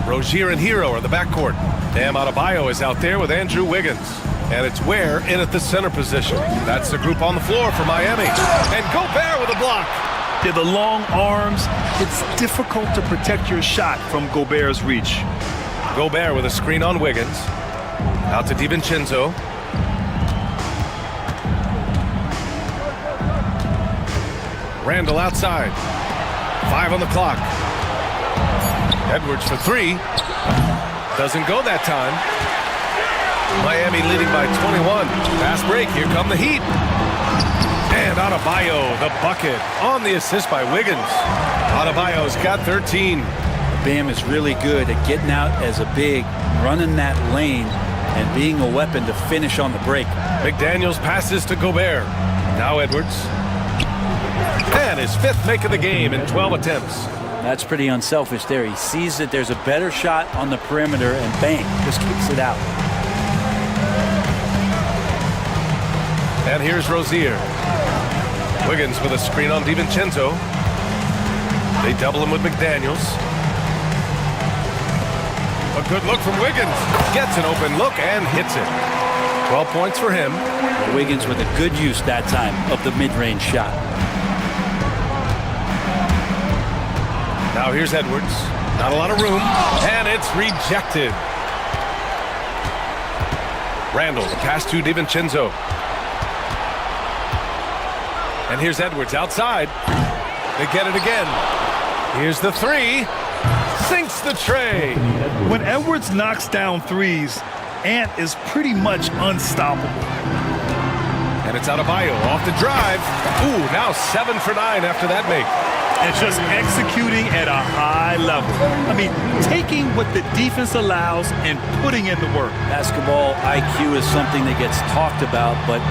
Rozier and Hero are the backcourt. Bam Adebayo is out there with Andrew Wiggins. And it's Ware in at the center position. That's the group on the floor for Miami. And Gobert with a block. Yeah, the long arms, it's difficult to protect your shot from Gobert's reach. Gobert with a screen on Wiggins. Out to DiVincenzo. Randall outside. 5 on the clock. Edwards for 3. Doesn't go that time. Miami leading by 21. Fast break. Here come the Heat. And Adebayo, the bucket, on the assist by Wiggins. Adebayo's got 13. Bam is really good at getting out as a big, running that lane, and being a weapon to finish on the break. McDaniels passes to Gobert. Now Edwards. And his 5th make of the game in 12 attempts. That's pretty unselfish there. He sees that there's a better shot on the perimeter and bang, just kicks it out. And here's Rozier. Wiggins with a screen on DiVincenzo. They double him with McDaniels. A good look from Wiggins. Gets an open look and hits it. 12 points for him. Wiggins with a good use that time of the mid-range shot. Now here's Edwards. Not a lot of room. And it's rejected. Randall, the pass to DiVincenzo. And here's Edwards outside. They get it again. Here's the 3. Sinks the tray. When Edwards knocks down threes, Ant is pretty much unstoppable. And it's Adebayo off the drive. Ooh, now 7 for 9 after that make. And just executing at a high level. I mean, taking what the defense allows and putting in the work. Basketball IQ is something that gets talked about, but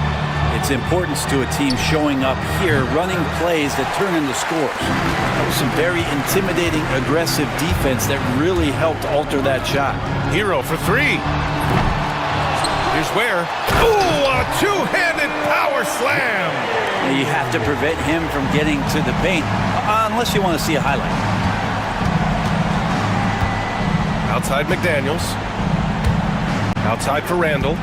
its importance to a team showing up here, running plays that turn into scores. That was some very intimidating, aggressive defense that really helped alter that shot. Hero for 3. Here's Ware. Ooh, a two-handed power slam. Now you have to prevent him from getting to the paint, unless you want to see a highlight. Outside McDaniels. Outside for Randall.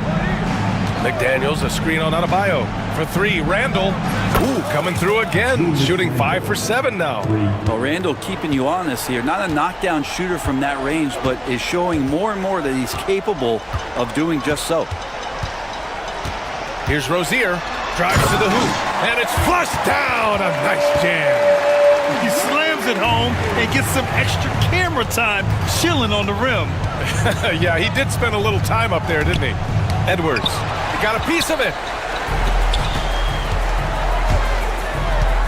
McDaniels, a screen on Adebayo. For 3, Randall. Ooh, coming through again. Shooting 5 for 7 now. Well, Randall keeping you honest here. Not a knockdown shooter from that range, but is showing more and more that he's capable of doing just so. Here's Rozier. Drives to the hoop. And it's flushed down. A nice jam. He slams it home and gets some extra camera time chilling on the rim. Yeah, he did spend a little time up there, didn't he? Edwards. He got a piece of it.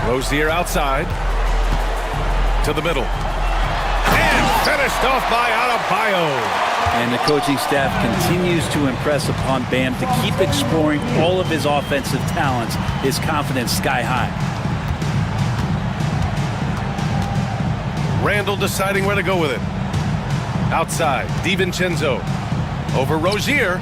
Rozier outside. To the middle. And finished off by Adebayo. And the coaching staff continues to impress upon Bam to keep exploring all of his offensive talents, his confidence sky high. Randall deciding where to go with it. Outside, DiVincenzo. Over Rozier.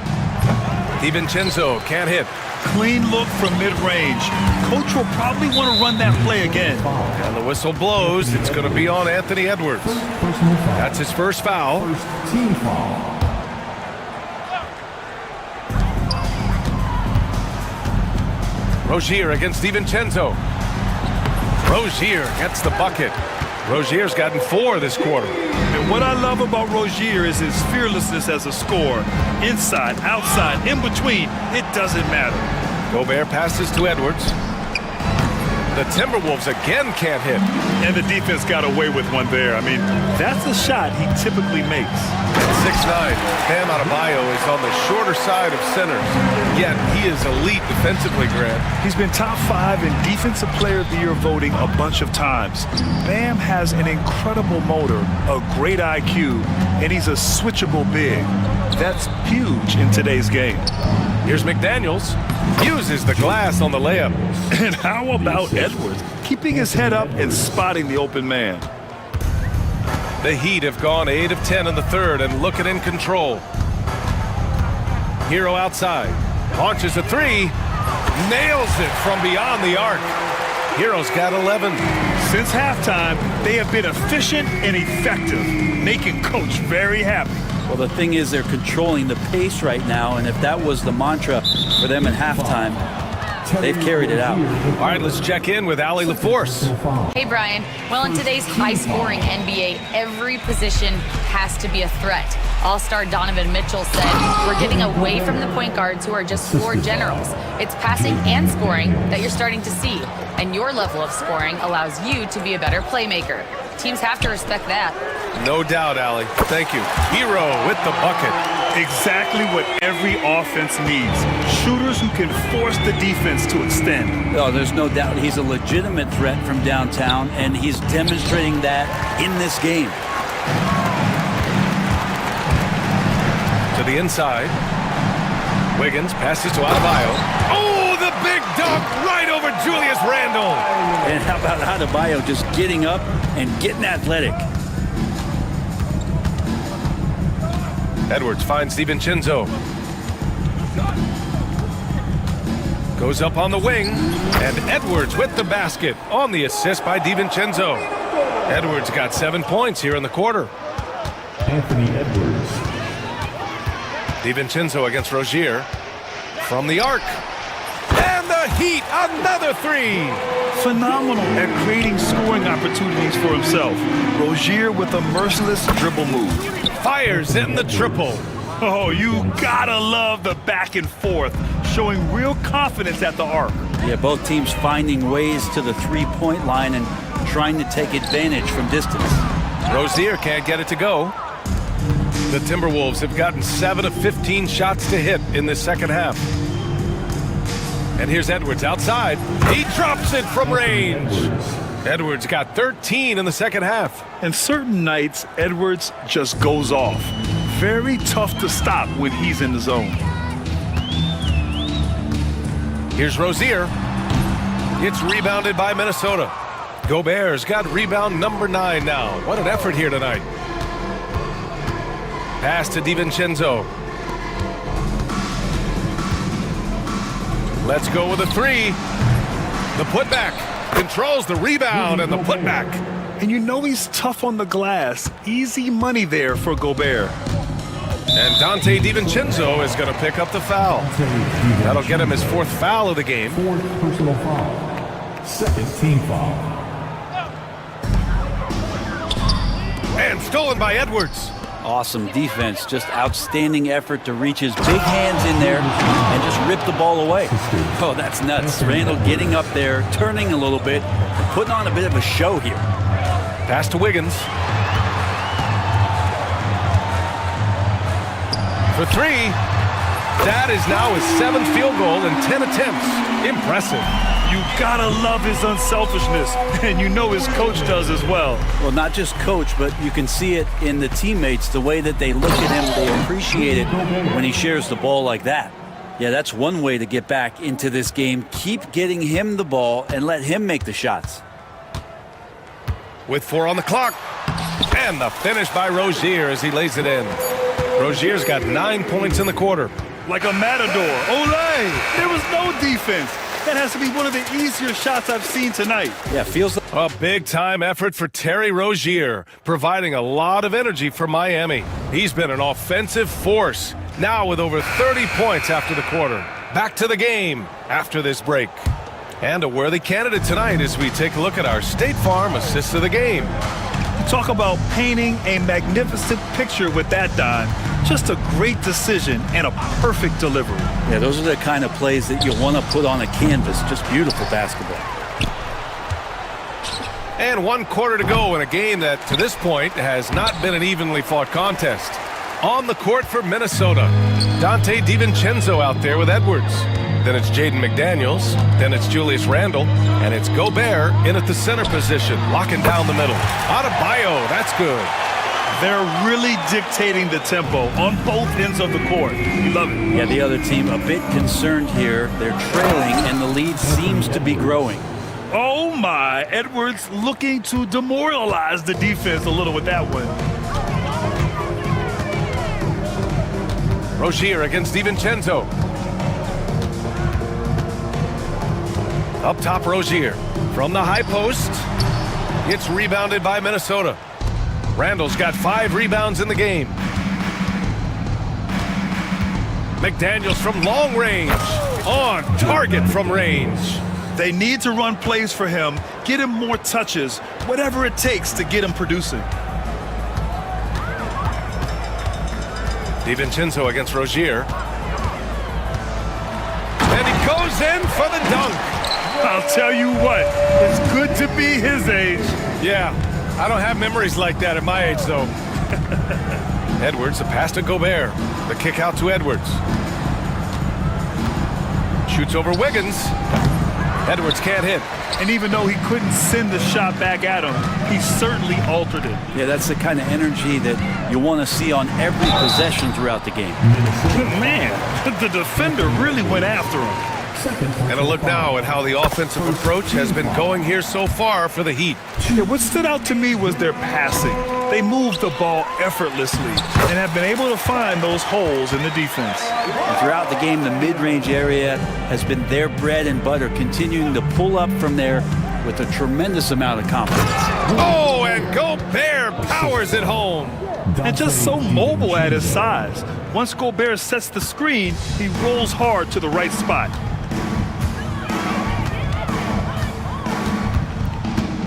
DiVincenzo can't hit. Clean look from mid-range. Coach will probably want to run that play again. And the whistle blows. It's going to be on Anthony Edwards. That's his first foul. Team foul. Rozier against DiVincenzo. Rozier gets the bucket. Rozier's gotten 4 this quarter. And what I love about Rozier is his fearlessness as a scorer. Inside, outside, in between, it doesn't matter. Gobert passes to Edwards. The Timberwolves again can't hit. And the defense got away with one there. I mean, that's a shot he typically makes. At 6'9", Bam Adebayo is on the shorter side of centers. Yet he is elite defensively, Grant. He's been top 5 in Defensive Player of the Year voting a bunch of times. Bam has an incredible motor, a great IQ, and he's a switchable big. That's huge in today's game. Here's McDaniels. Uses the glass on the layup. And how about Edwards? Keeping his head up and spotting the open man. The Heat have gone 8 of 10 in the third and looking in control. Hero outside. Launches a three. Nails it from beyond the arc. Hero's got 11. Since halftime, they have been efficient and effective, making Coach very happy. Well, the thing is they're controlling the pace right now, and if that was the mantra for them at halftime, they've carried it out. All right, let's check in with Allie LaForce. Hey, Brian. Well, in today's high-scoring NBA, every position has to be a threat. All-star Donovan Mitchell said, we're getting away from the point guards who are just floor generals. It's passing and scoring that you're starting to see, and your level of scoring allows you to be a better playmaker. Teams have to respect that. No doubt, Allie. Thank you. Hero with the bucket. Exactly what every offense needs. Shooters who can force the defense to extend. Oh, there's no doubt he's a legitimate threat from downtown, and he's demonstrating that in this game. To the inside. Wiggins passes to Adebayo. Oh, the big dunk right over Julius Randle. And how about Adebayo just getting up and getting athletic? Edwards finds DiVincenzo. Goes up on the wing. And Edwards with the basket on the assist by DiVincenzo. Edwards got 7 points here in the quarter. Anthony Edwards. DiVincenzo against Rozier. From the arc. And the Heat, another three. Phenomenal at creating scoring opportunities for himself. Rozier with a merciless dribble move. Fires in the triple. Oh, you gotta love the back and forth, showing real confidence at the arc. Yeah, both teams finding ways to the three-point line and trying to take advantage from distance. Rozier can't get it to go. The Timberwolves have gotten 7 of 15 shots to hit in this second half. And here's Edwards outside. He drops it from range. Edwards got 13 in the second half. And certain nights, Edwards just goes off. Very tough to stop when he's in the zone. Here's Rozier. It's rebounded by Minnesota. Gobert's got rebound number 9 now. What an effort here tonight. Pass to DiVincenzo. Let's go with a three. The putback controls the rebound and the putback. And you know he's tough on the glass. Easy money there for Gobert. And Dante DiVincenzo is going to pick up the foul. That'll get him his 4th foul of the game. 4th personal foul. 2nd team foul. And stolen by Edwards. Awesome defense, just outstanding effort to reach his big hands in there and just rip the ball away. Oh, that's nuts. Randall getting up there, turning a little bit, and putting on a bit of a show here. Pass to Wiggins. For three. That is now his 7th field goal in 10 attempts. Impressive. You gotta love his unselfishness, and you know his coach does as well. Well, not just coach, but you can see it in the teammates, the way that they look at him, they appreciate it when he shares the ball like that. Yeah, that's one way to get back into this game. Keep getting him the ball and let him make the shots. With 4 on the clock. And the finish by Rozier as he lays it in. Rozier's got 9 points in the quarter. Like a matador. Olay! There was no defense. That has to be one of the easier shots I've seen tonight. Yeah, feels like a big-time effort for Terry Rozier, providing a lot of energy for Miami. He's been an offensive force, now with over 30 points after the quarter. Back to the game after this break. And a worthy candidate tonight as we take a look at our State Farm Assist of the Game. Talk about painting a magnificent picture with that, Don. Just a great decision and a perfect delivery. Yeah, those are the kind of plays that you want to put on a canvas. Just beautiful basketball. And 1 quarter to go in a game that, to this point, has not been an evenly fought contest. On the court for Minnesota, Dante DiVincenzo out there with Edwards. Then it's Jaden McDaniels. Then it's Julius Randle. And it's Gobert in at the center position, locking down the middle. Adebayo, that's good. They're really dictating the tempo on both ends of the court. We love it. Yeah, the other team a bit concerned here. They're trailing, and the lead seems to be growing. Oh, my. Edwards looking to demoralize the defense a little with that one. Rozier against DiVincenzo. Up top, Rozier. From the high post. It's rebounded by Minnesota. Randall's got 5 rebounds in the game. McDaniels from long range. On target from range. They need to run plays for him, get him more touches, whatever it takes to get him producing. DiVincenzo against Rozier. And he goes in for the dunk. I'll tell you what, it's good to be his age. Yeah, I don't have memories like that at my age, though. Edwards, the pass to Gobert. The kick out to Edwards. Shoots over Wiggins. Edwards can't hit. And even though he couldn't send the shot back at him, he certainly altered it. Yeah, that's the kind of energy that you want to see on every possession throughout the game. Man, the defender really went after him. And a look now at how the offensive approach has been going here so far for the Heat. Yeah, what stood out to me was their passing. They moved the ball effortlessly and have been able to find those holes in the defense. And throughout the game, the mid-range area has been their bread and butter, continuing to pull up from there with a tremendous amount of confidence. Oh, and Gobert powers it home. And just so mobile at his size. Once Gobert sets the screen, he rolls hard to the right spot.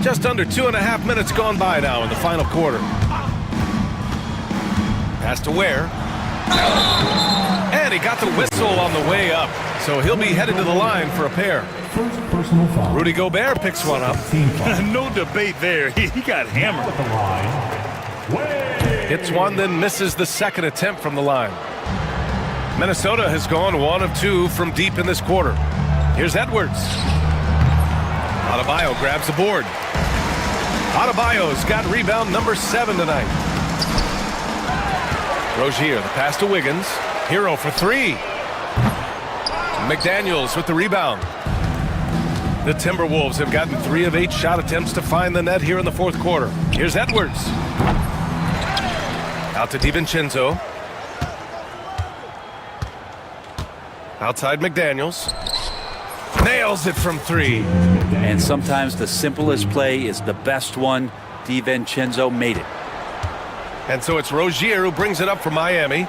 Just under 2.5 minutes gone by now in the final quarter. Pass to Ware. And he got the whistle on the way up. So he'll be headed to the line for a pair. Rudy Gobert picks one up. No debate there. He got hammered. Hits one, then misses the second attempt from the line. Minnesota has gone 1 of 2 from deep in this quarter. Here's Edwards. Adebayo grabs the board. Adebayo's got rebound number 7 tonight. Rozier, the pass to Wiggins. Hero for 3. McDaniels with the rebound. The Timberwolves have gotten 3 of 8 shot attempts to find the net here in the fourth quarter. Here's Edwards. Out to DiVincenzo. Outside McDaniels. Nails it from 3. And sometimes the simplest play is the best one. DiVincenzo made it. And so it's Rozier who brings it up for Miami.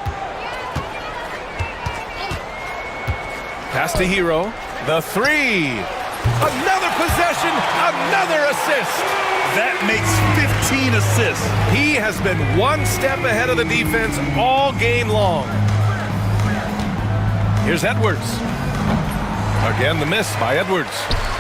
Pass to Hero. The 3. Another possession, another assist. That makes 15 assists. He has been one step ahead of the defense all game long. Here's Edwards. Again, the miss by Edwards.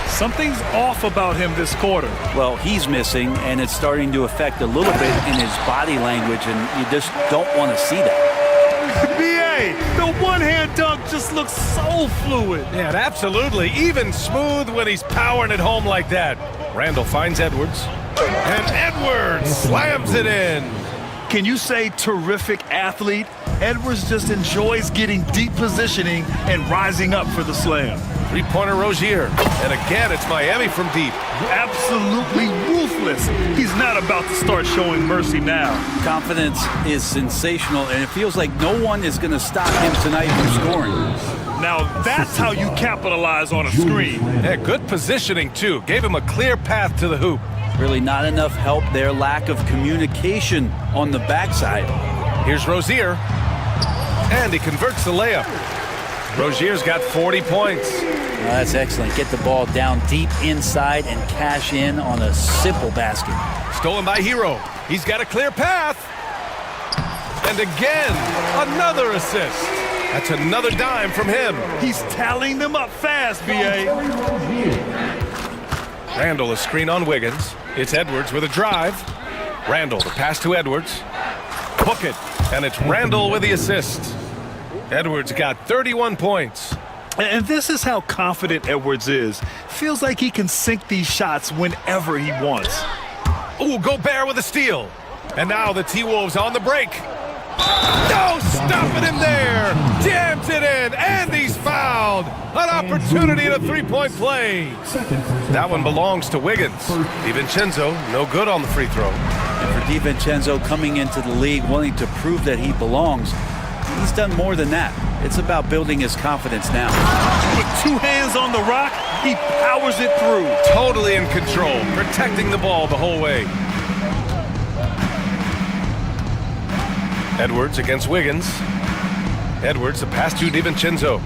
Something's off about him this quarter. Well, he's missing, and it's starting to affect a little bit in his body language, and you just don't want to see that. B.A., the one-hand dunk just looks so fluid. Yeah, absolutely. Even smooth when he's powering it home like that. Randall finds Edwards. And Edwards slams it in. Can you say terrific athlete? Edwards just enjoys getting deep positioning and rising up for the slam. Three-pointer Rozier. And again, it's Miami from deep. Absolutely ruthless. He's not about to start showing mercy now. Confidence is sensational, and it feels like no one is going to stop him tonight from scoring. Now that's how you capitalize on a screen. Yeah, good positioning, too. Gave him a clear path to the hoop. Really not enough help there. Lack of communication on the backside. Here's Rozier. And he converts the layup. Rozier's got 40 points. That's excellent. Get the ball down deep inside and cash in on a simple basket. Stolen by Hero. He's got a clear path. And again, another assist. That's another dime from him. He's tallying them up fast, B.A. Randall, a screen on Wiggins. It's Edwards with a drive. Randall, the pass to Edwards. Book it. And it's Randall with the assist. Edwards got 31 points. And this is how confident Edwards is. Feels like he can sink these shots whenever he wants. Ooh, Gobert with a steal. And now the T-Wolves on the break. No stopping him there. Jams it in, and he's fouled. An opportunity at a three-point play. That one belongs to Wiggins. DiVincenzo, no good on the free throw. And for DiVincenzo coming into the league wanting to prove that he belongs, he's done more than that. It's about building his confidence now. With two hands on the rock, he powers it through. Totally in control, protecting the ball the whole way. Edwards against Wiggins. Edwards, the pass to DiVincenzo.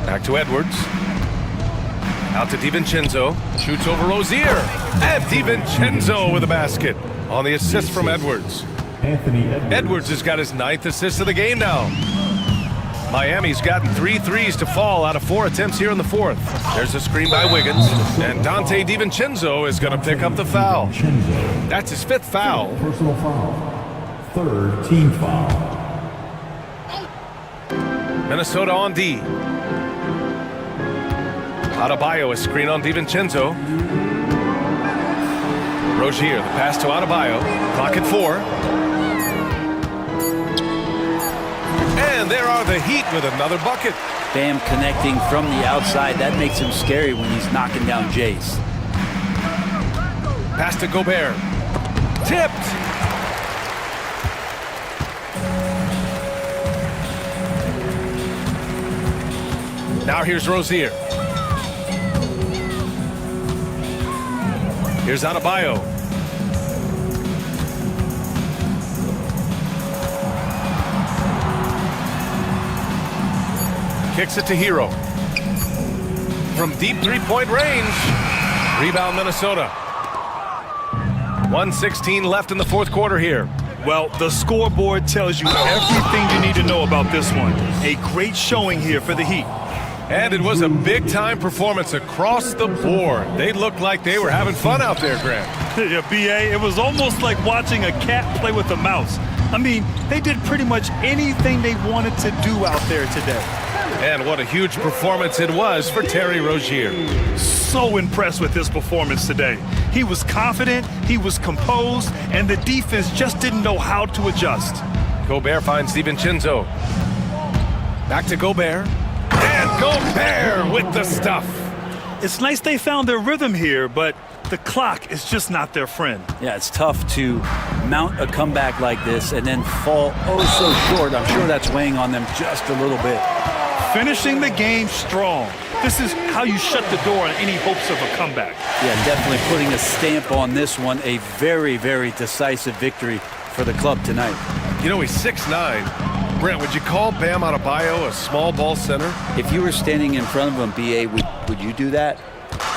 Back to Edwards. Out to DiVincenzo. Shoots over Rozier. And DiVincenzo with a basket on the assist from Edwards. Edwards has got his 9th assist of the game now. Miami's gotten 3 threes to fall out of 4 attempts here in the 4th. There's a screen by Wiggins. And Dante DiVincenzo is going to pick up the foul. That's his 5th foul. Personal foul. 3rd team foul. Minnesota on D. Adebayo, a screen on DiVincenzo. Rozier, the pass to Adebayo. Clock at 4. And there are the Heat with another bucket. Bam connecting from the outside. That makes him scary when he's knocking down Jays. Pass to Gobert. Tipped. Now here's Rozier. Here's Adebayo. Kicks it to Hero. From deep three-point range. Rebound Minnesota. 1:16 left in the 4th quarter here. Well, the scoreboard tells you everything you need to know about this one. A great showing here for the Heat. And it was a big-time performance across the board. They looked like they were having fun out there, Grant. Yeah, B.A., it was almost like watching a cat play with a mouse. I mean, they did pretty much anything they wanted to do out there today. And what a huge performance it was for Terry Rozier. So impressed with his performance today. He was confident, he was composed, and the defense just didn't know how to adjust. Gobert finds DiVincenzo. Back to Gobert. And Gobert with the stuff. It's nice they found their rhythm here, but the clock is just not their friend. Yeah, it's tough to mount a comeback like this and then fall oh so short. I'm sure that's weighing on them just a little bit. Finishing the game strong. This is how you shut the door on any hopes of a comeback. Yeah, definitely putting a stamp on this one. A very, very decisive victory for the club tonight. You know, he's 6'9". Brent, would you call Bam Adebayo a small ball center? If you were standing in front of him, B.A., would you do that?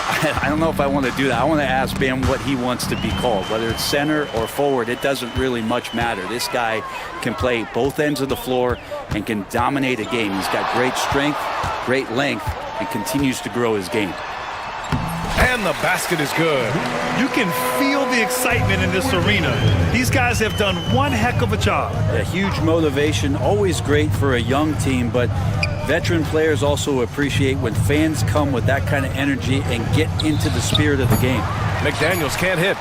I don't know if I want to do that. I want to ask Bam what he wants to be called. Whether it's center or forward, it doesn't really much matter. This guy can play both ends of the floor and can dominate a game. He's got great strength, great length, and continues to grow his game. And the basket is good. You can feel the excitement in this arena. These guys have done one heck of a job. A huge motivation, always great for a young team, but veteran players also appreciate when fans come with that kind of energy and get into the spirit of the game. McDaniels can't hit.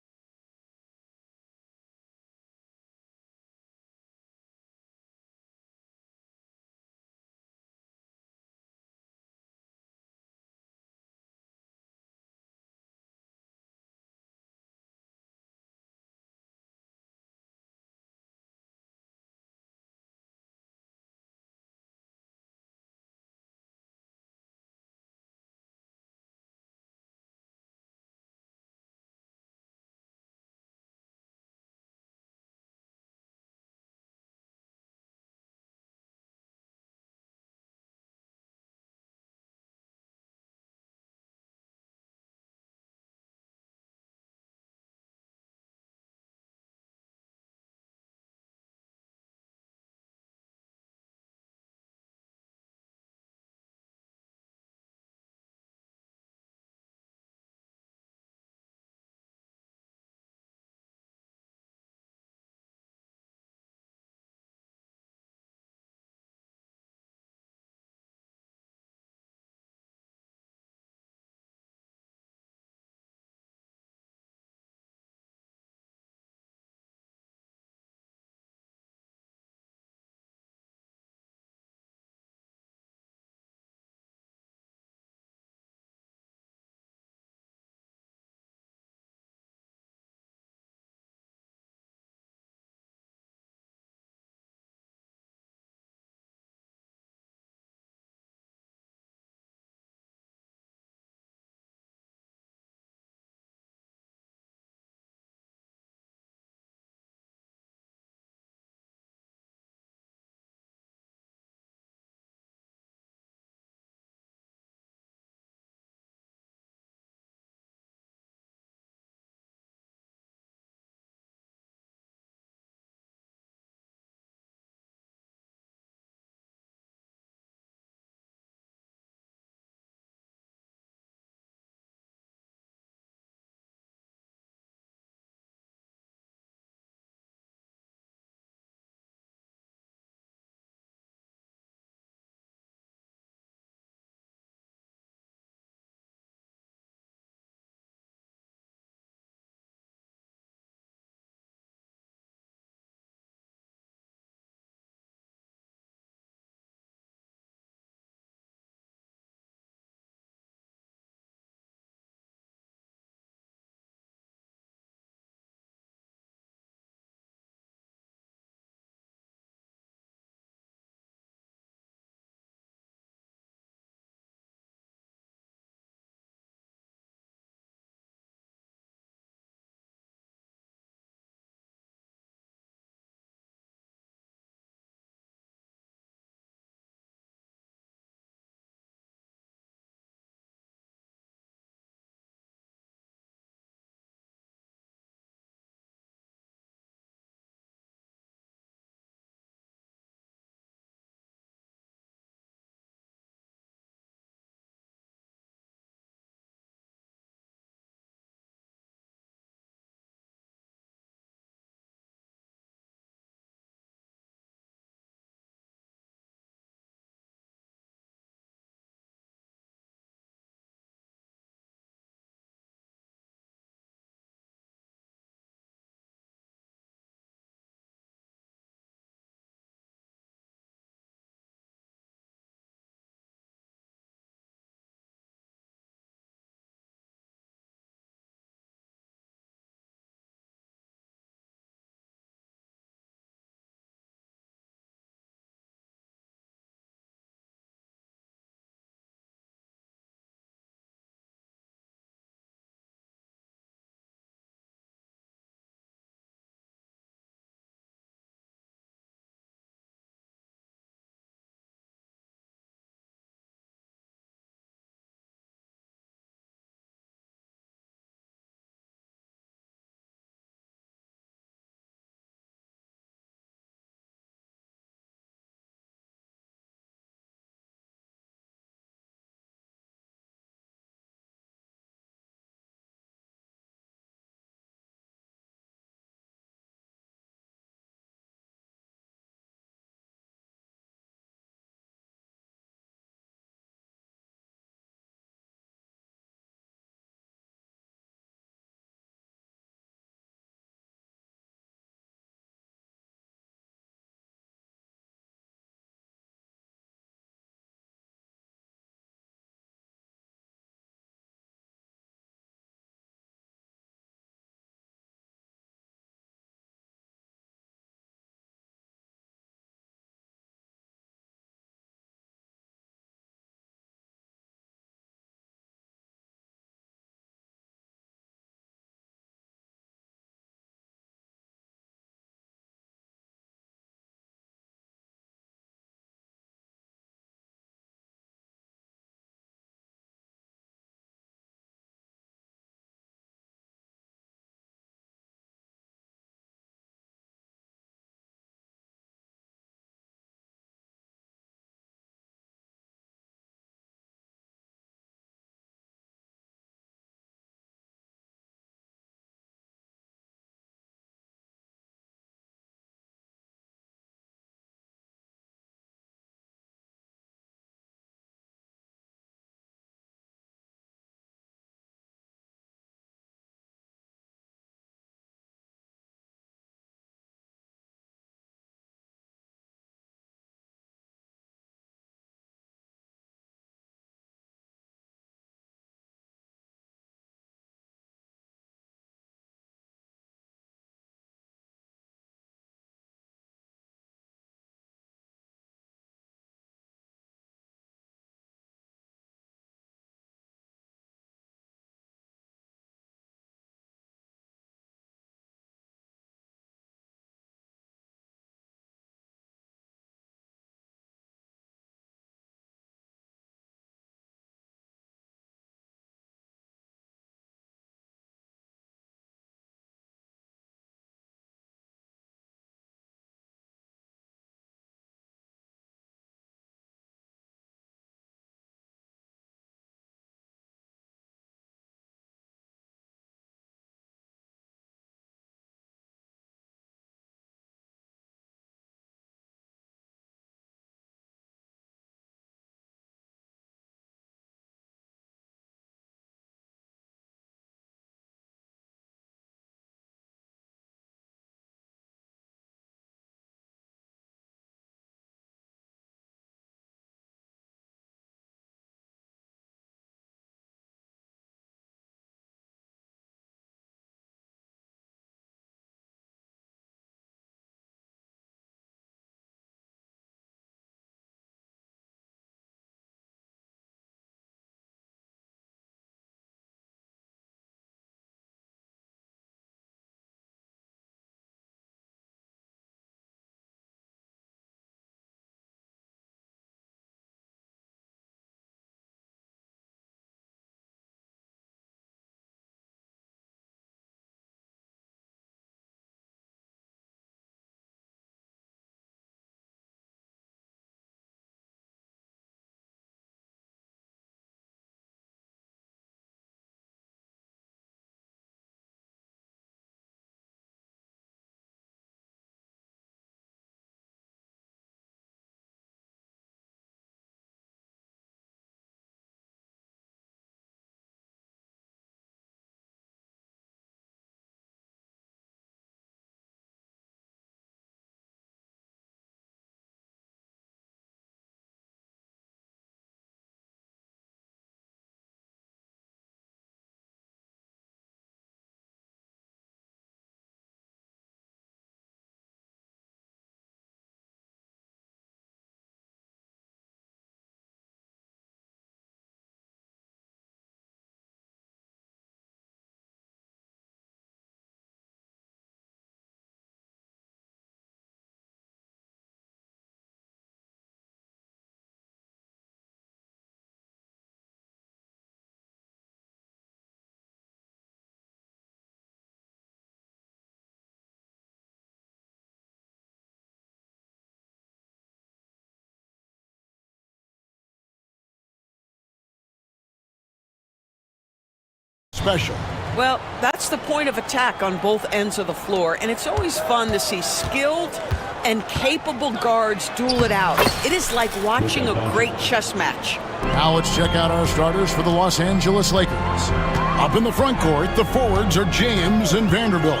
special? Well, that's the point of attack on both ends of the floor, and it's always fun to see skilled and capable guards duel it out. It is like watching a great chess match. Now let's check out our starters for the Los Angeles Lakers. Up in the front court, the forwards are James and Vanderbilt.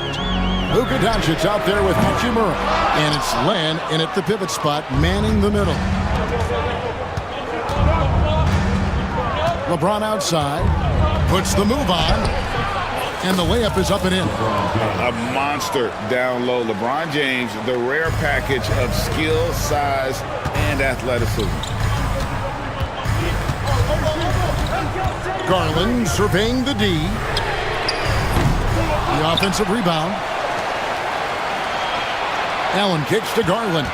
Luka Doncic out there with Hachimura. And it's Len in at the pivot spot, manning the middle. LeBron outside, puts the move on, and the layup is up and in. A monster down low. LeBron James, the rare package of skill, size, and athleticism. Garland surveying the D. The offensive rebound. Allen kicks to Garland.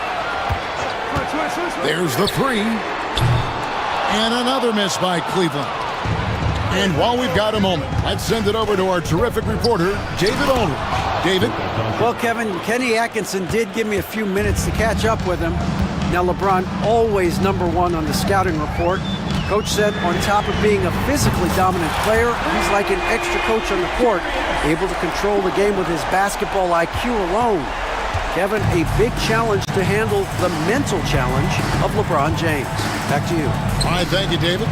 There's the three. And another miss by Cleveland. And while we've got a moment, let's send it over to our terrific reporter, David Aldridge. David? Well, Kevin, Kenny Atkinson did give me a few minutes to catch up with him. Now, LeBron always #1 on the scouting report. Coach said on top of being a physically dominant player, he's like an extra coach on the court, able to control the game with his basketball IQ alone. Kevin, a big challenge to handle the mental challenge of LeBron James. Back to you. All right, thank you, David.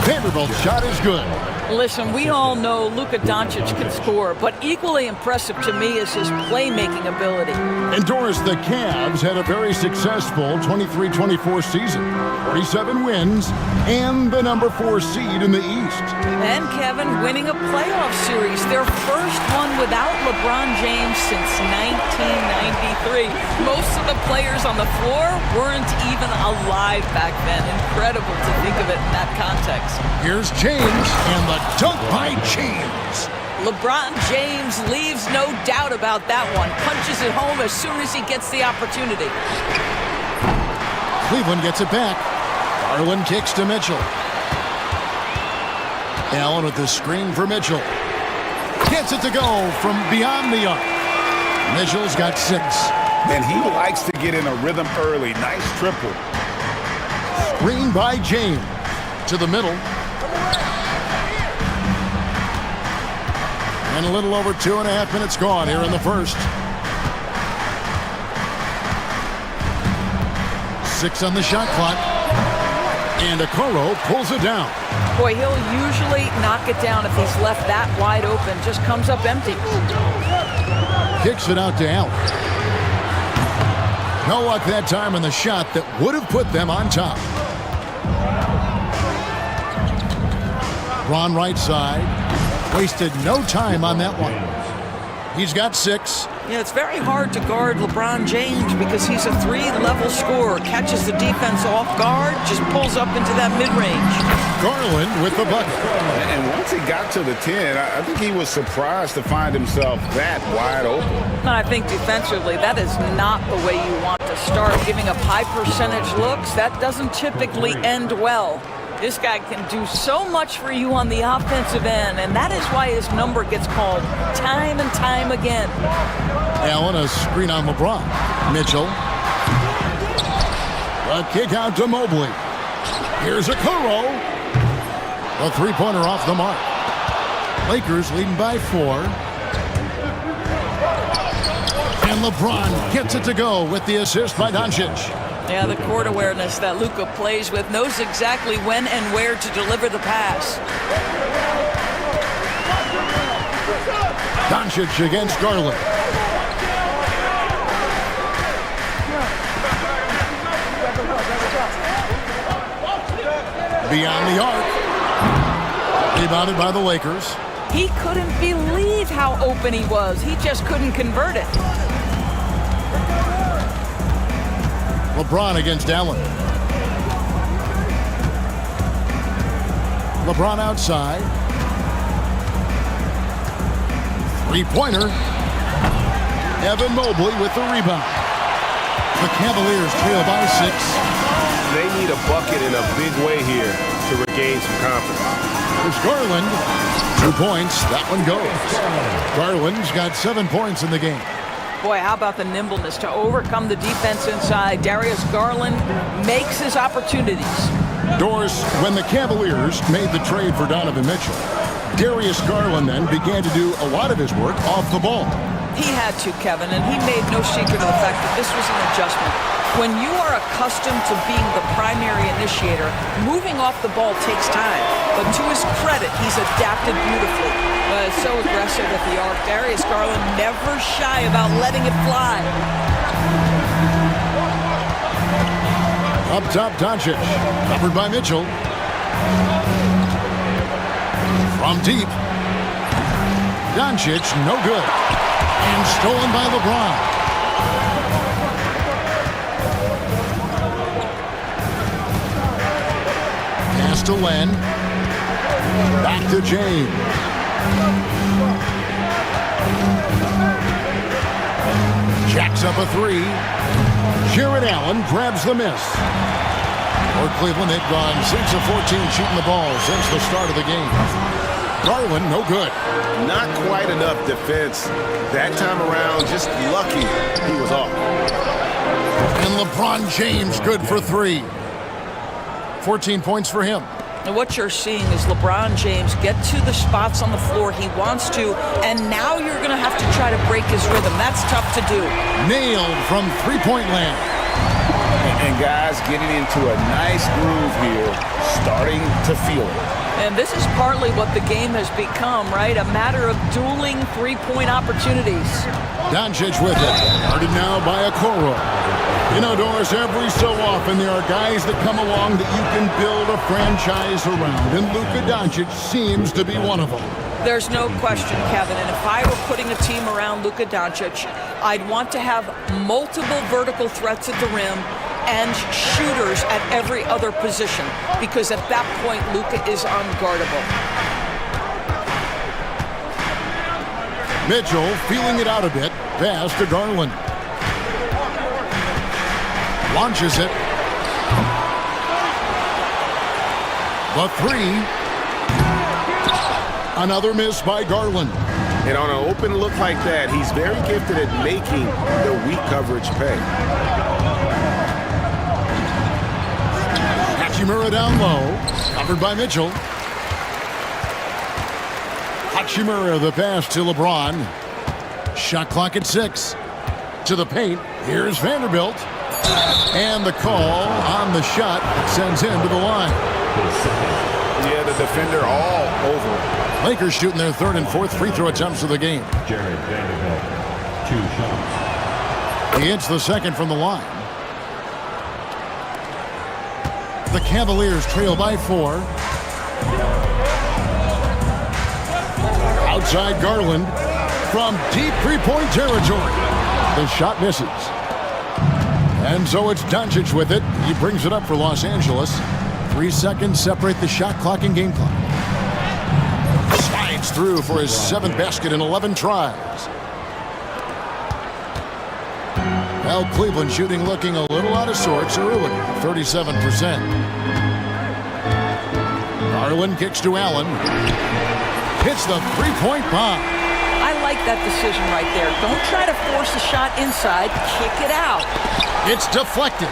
Vanderbilt's shot is good. Listen, we all know Luka Doncic can score, but equally impressive to me is his playmaking ability. And Doris, the Cavs had a very successful 23-24 season. 47 wins and the #4 seed in the East. And Kevin, winning a playoff series, their first one without LeBron James since 1993. Most of the players on the floor weren't even alive back then. Incredible to think of it in that context. Here's James and the dunk by James. LeBron James leaves no doubt about that one. Punches it home as soon as he gets the opportunity. Cleveland gets it back. Garland kicks to Mitchell. Allen with the screen for Mitchell. Gets it to go from beyond the arc. Mitchell's got 6. And he likes to get in a rhythm early. Nice triple. Screen by James. To the middle. And a little over 2.5 minutes gone here in the first. 6 on the shot clock. And Okoro pulls it down. Boy, he'll usually knock it down if he's left that wide open. Just comes up empty. Kicks it out to Allen. No luck that time on the shot that would have put them on top. Ron right side. Wasted no time on that one. He's got 6. Yeah, it's very hard to guard LeBron James because he's a 3-level scorer. Catches the defense off guard, just pulls up into that mid-range. Garland with the bucket. And once he got to the 10, I think he was surprised to find himself that wide open. I think defensively, that is not the way you want to start. Giving up high percentage looks, that doesn't typically end well. This guy can do so much for you on the offensive end, and that is why his number gets called time and time again. Allen, a screen on LeBron. Mitchell. A kick out to Mobley. Here's Okoro. A three-pointer off the mark. Lakers leading by 4. And LeBron gets it to go with the assist by Doncic. Yeah, the court awareness that Luka plays with, knows exactly when and where to deliver the pass. Doncic against Garland. Beyond the arc. Rebounded by the Lakers. He couldn't believe how open he was. He just couldn't convert it. LeBron against Allen. LeBron outside. Three-pointer. Evan Mobley with the rebound. The Cavaliers trail by 6. They need a bucket in a big way here to regain some confidence. There's Garland. 2 points. That one goes. Garland's got 7 points in the game. Boy, how about the nimbleness to overcome the defense inside. Darius Garland makes his opportunities. Doris, when the Cavaliers made the trade for Donovan Mitchell, Darius Garland then began to do a lot of his work off the ball. He had to, Kevin, and he made no secret of the fact that this was an adjustment. When you are accustomed to being the primary initiator, moving off the ball takes time. But to his credit, he's adapted beautifully. So aggressive at the arc. Darius Garland never shy about letting it fly. Up top, Doncic. Covered by Mitchell. From deep. Doncic, no good. And stolen by LeBron. Pass to Len. Back to James. Jacks up a three. Jared Allen grabs the miss. For Cleveland, they've gone 6 of 14 shooting the ball since the start of the game. Garland, no good. Not quite enough defense. That time around, just lucky he was off. And LeBron James good for 3. 14 points for him. And what you're seeing is LeBron James get to the spots on the floor he wants to, and now you're going to have to try to break his rhythm. That's tough to do. Nailed from three-point land. And guys getting into a nice groove here, starting to feel it. And this is partly what the game has become, right? A matter of dueling three-point opportunities. Doncic with it. Guarded now by Okoro. You know, Doris, every so often there are guys that come along that you can build a franchise around, and Luka Doncic seems to be one of them. There's no question, Kevin, and if I were putting a team around Luka Doncic, I'd want to have multiple vertical threats at the rim and shooters at every other position, because at that point, Luka is unguardable. Mitchell feeling it out a bit. Pass to Garland. Launches it. The three. Another miss by Garland. And on an open look like that, he's very gifted at making the weak coverage pay. Hachimura down low. Covered by Mitchell. Hachimura the pass to LeBron. Shot clock at 6. To the paint. Here's Vanderbilt. And the call on the shot sends him to the line. Yeah, the defender all over it. Lakers shooting their third and fourth free throw attempts of the game. Jared Vanderbilt, 2 shots. He hits the second from the line. The Cavaliers trail by 4. Outside Garland from deep three-point territory. The shot misses. And so it's Doncic with it. He brings it up for Los Angeles. 3 seconds separate the shot clock and game clock. Slides through for his 7th basket in 11 tries. Well, Cleveland shooting looking a little out of sorts early, 37%. Garland kicks to Allen. Hits the three-point bomb. I like that decision right there. Don't try to force the shot inside. Kick it out. It's deflected.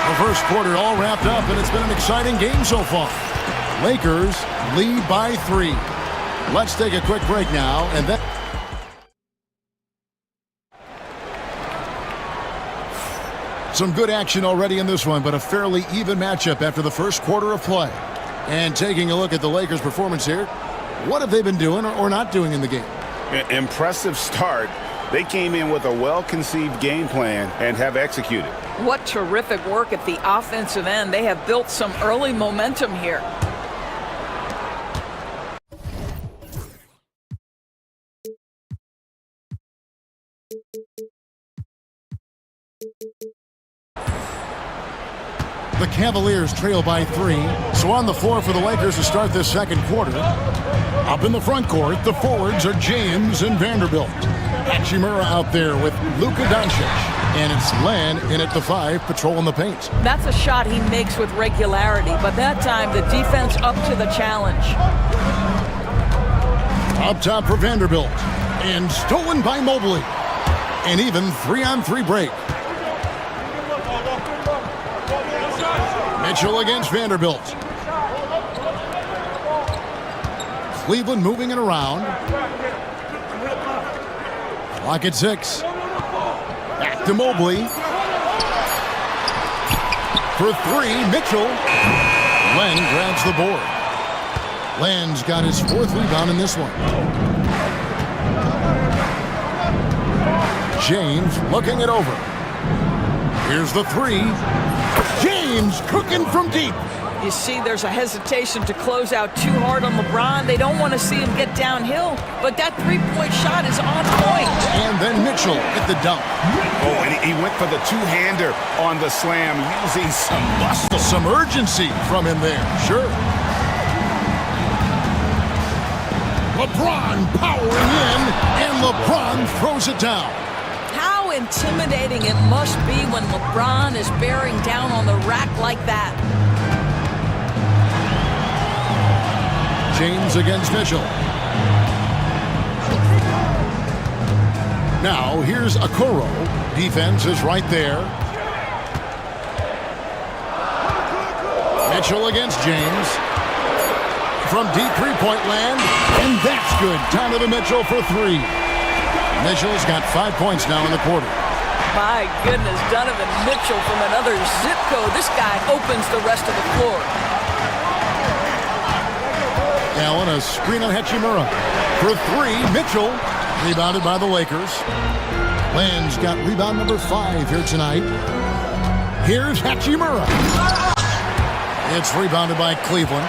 The first quarter all wrapped up, and it's been an exciting game so far. Lakers lead by 3. Let's take a quick break now, and then... Some good action already in this one, but a fairly even matchup after the first quarter of play. And taking a look at the Lakers' performance here, what have they been doing or not doing in the game? Impressive start. They came in with a well-conceived game plan and have executed. What terrific work at the offensive end. They have built some early momentum here. The Cavaliers trail by 3. So on the floor for the Lakers to start this second quarter. Up in the front court, the forwards are James and Vanderbilt. Hachimura out there with Luka Doncic. And it's Len in at the 5, patrolling the paint. That's a shot he makes with regularity, but that time the defense up to the challenge. Up top for Vanderbilt. And stolen by Mobley. An even 3-on-3 break. Mitchell against Vanderbilt. Cleveland moving it around. Clock at 6. Back to Mobley. For 3, Mitchell. Len grabs the board. Len's got his 4th rebound in this one. James looking it over. Here's the 3. James cooking from deep. You see there's a hesitation to close out too hard on LeBron. They don't want to see him get downhill, but that three-point shot is on point. And then Mitchell at the dunk. Oh, and he went for the two-hander on the slam, using some muscle. Some urgency from him there, sure. LeBron powering in, and LeBron throws it down. How intimidating it must be when LeBron is bearing down on the rack like that. James against Mitchell. Now here's Okoro. Defense is right there. Mitchell against James. From deep three-point land, and that's good. Donovan Mitchell for 3. Mitchell's got 5 points now in the quarter. My goodness, Donovan Mitchell from another zip code. This guy opens the rest of the floor. Allen, a screen on Hachimura. For 3, Mitchell. Rebounded by the Lakers. Len's got rebound number 5 here tonight. Here's Hachimura. It's rebounded by Cleveland.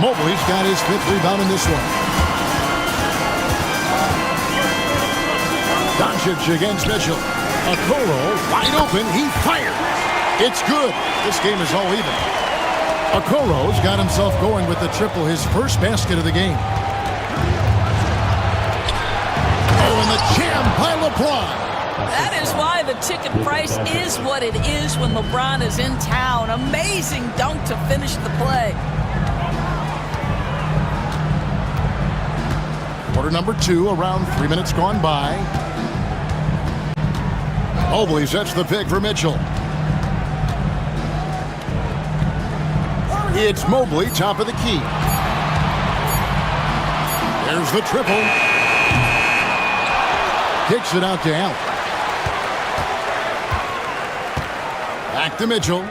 Mobley's got his 5th rebound in this one. Doncic against Mitchell. Okoro wide open. He fires. It's good. This game is all even. Okoro's got himself going with the triple, his first basket of the game. Oh, and the jam by LeBron. That is why the ticket price is what it is when LeBron is in town. Amazing dunk to finish the play. Quarter number 2, around 3 minutes gone by. Mobley sets the pick for Mitchell. It's Mobley, top of the key. There's the triple. Kicks it out to Allen. Back to Mitchell.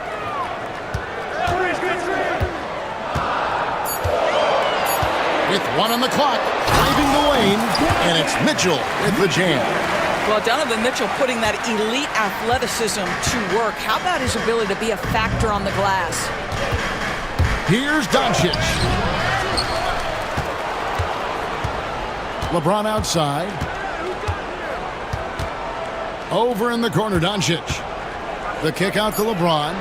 With 1 on the clock, driving the lane, and it's Mitchell with the jam. Well, Donovan Mitchell putting that elite athleticism to work. How about his ability to be a factor on the glass? Here's Doncic. LeBron outside. Over in the corner, Doncic. The kick out to LeBron.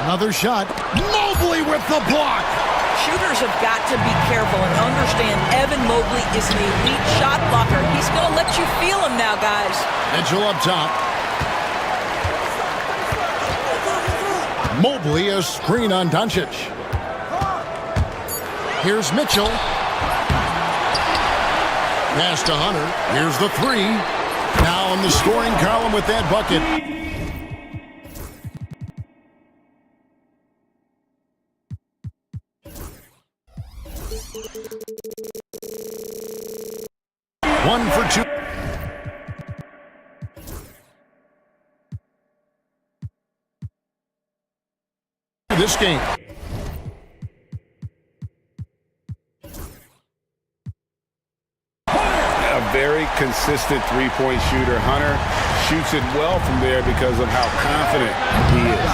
Another shot. Mobley with the block. Shooters have got to be careful and understand Evan Mobley is an elite shot blocker. He's going to let you feel him now, guys. Mitchell up top. Mobley, a screen on Doncic. Here's Mitchell. Pass to Hunter. Here's the 3. Now in the scoring column with that bucket. One for 2. This game. A very consistent three-point shooter. Hunter shoots it well from there because of how confident he is.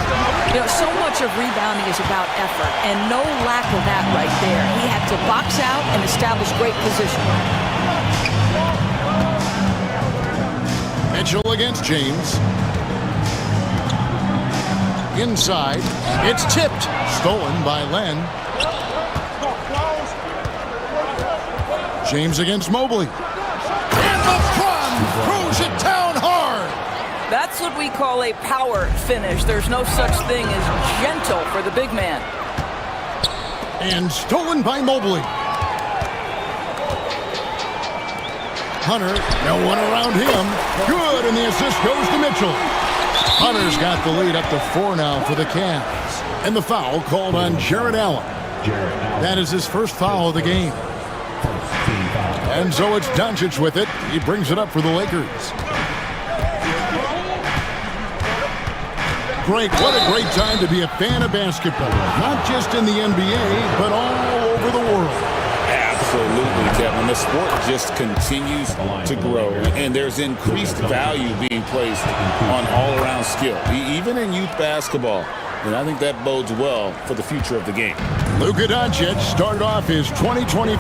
You know, so much of rebounding is about effort, and no lack of that right there. He had to box out and establish great position. Mitchell against James. Inside. It's tipped. Stolen by Len. James against Mobley. And LeBron throws it down hard. That's what we call a power finish. There's no such thing as gentle for the big man. And stolen by Mobley. Hunter, no one around him. Good, and the assist goes to Mitchell. Hunter's got the lead up to 4 now for the Cavs. And the foul called on Jared Allen. That is his first foul of the game. And so it's Doncic with it. He brings it up for the Lakers. Greg, what a great time to be a fan of basketball. Not just in the NBA, but all over the world. Absolutely, Kevin. The sport just continues to grow, and there's increased value being placed on all-around skill, even in youth basketball. And I think that bodes well for the future of the game. Luka Doncic started off his 2024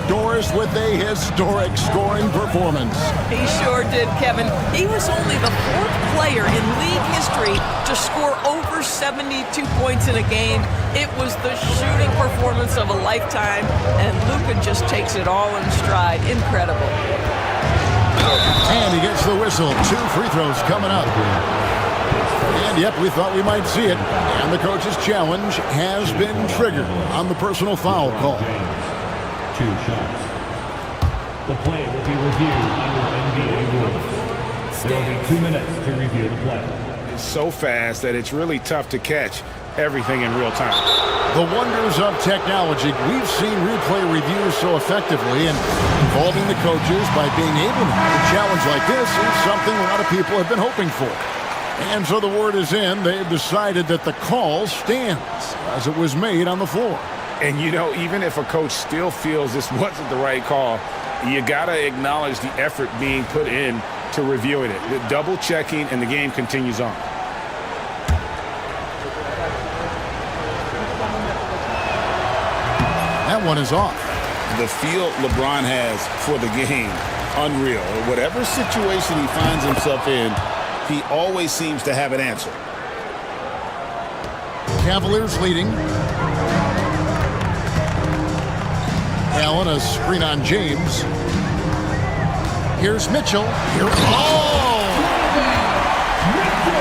Doris with a historic scoring performance. He sure did, Kevin. He was only the fourth player in league history to score over 72 points in a game. It was the shooting performance of a lifetime, and Luka just takes it all in stride. Incredible. And he gets the whistle. 2 free throws coming up. And yep, we thought we might see it. And the coach's challenge has been triggered on the personal foul call. 2 shots. The play will be reviewed under NBA rules. There will be 2 minutes to review the play. It's so fast that it's really tough to catch everything in real time. The wonders of technology. We've seen replay reviews so effectively, and involving the coaches by being able to have a challenge like this is something a lot of people have been hoping for. And so the word is in. They've decided that the call stands as it was made on the floor. And, you know, even if a coach still feels this wasn't the right call, you got to acknowledge the effort being put in to reviewing it. The double checking, and the game continues on. That one is off. The feel LeBron has for the game, unreal. Whatever situation he finds himself in, he always seems to have an answer. Cavaliers leading. Allen, a screen on James. Here's Mitchell.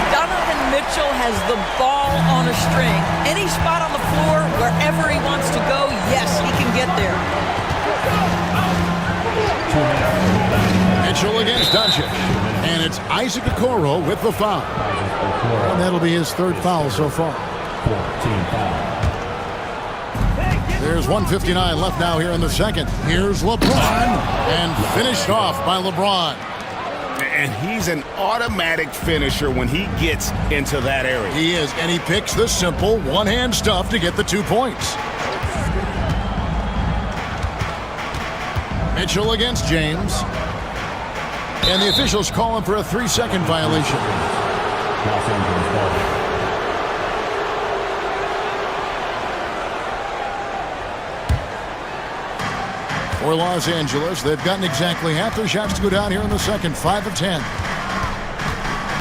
Donovan Mitchell has the ball on a string. Any spot on the floor, wherever he wants to go, yes, he can get there. Mitchell against Doncic. And it's Isaac Okoro with the foul. And that'll be his 3rd foul so far. 14 foul. There's 1:59 left now here in the second. Here's LeBron. And finished off by LeBron. And he's an automatic finisher when he gets into that area. He is, and he picks the simple one-hand stuff to get the 2 points. Mitchell against James. And the officials call him for a 3-second violation. Los Angeles ball. For Los Angeles, they've gotten exactly half their shots to go down here in the second. 5 of 10.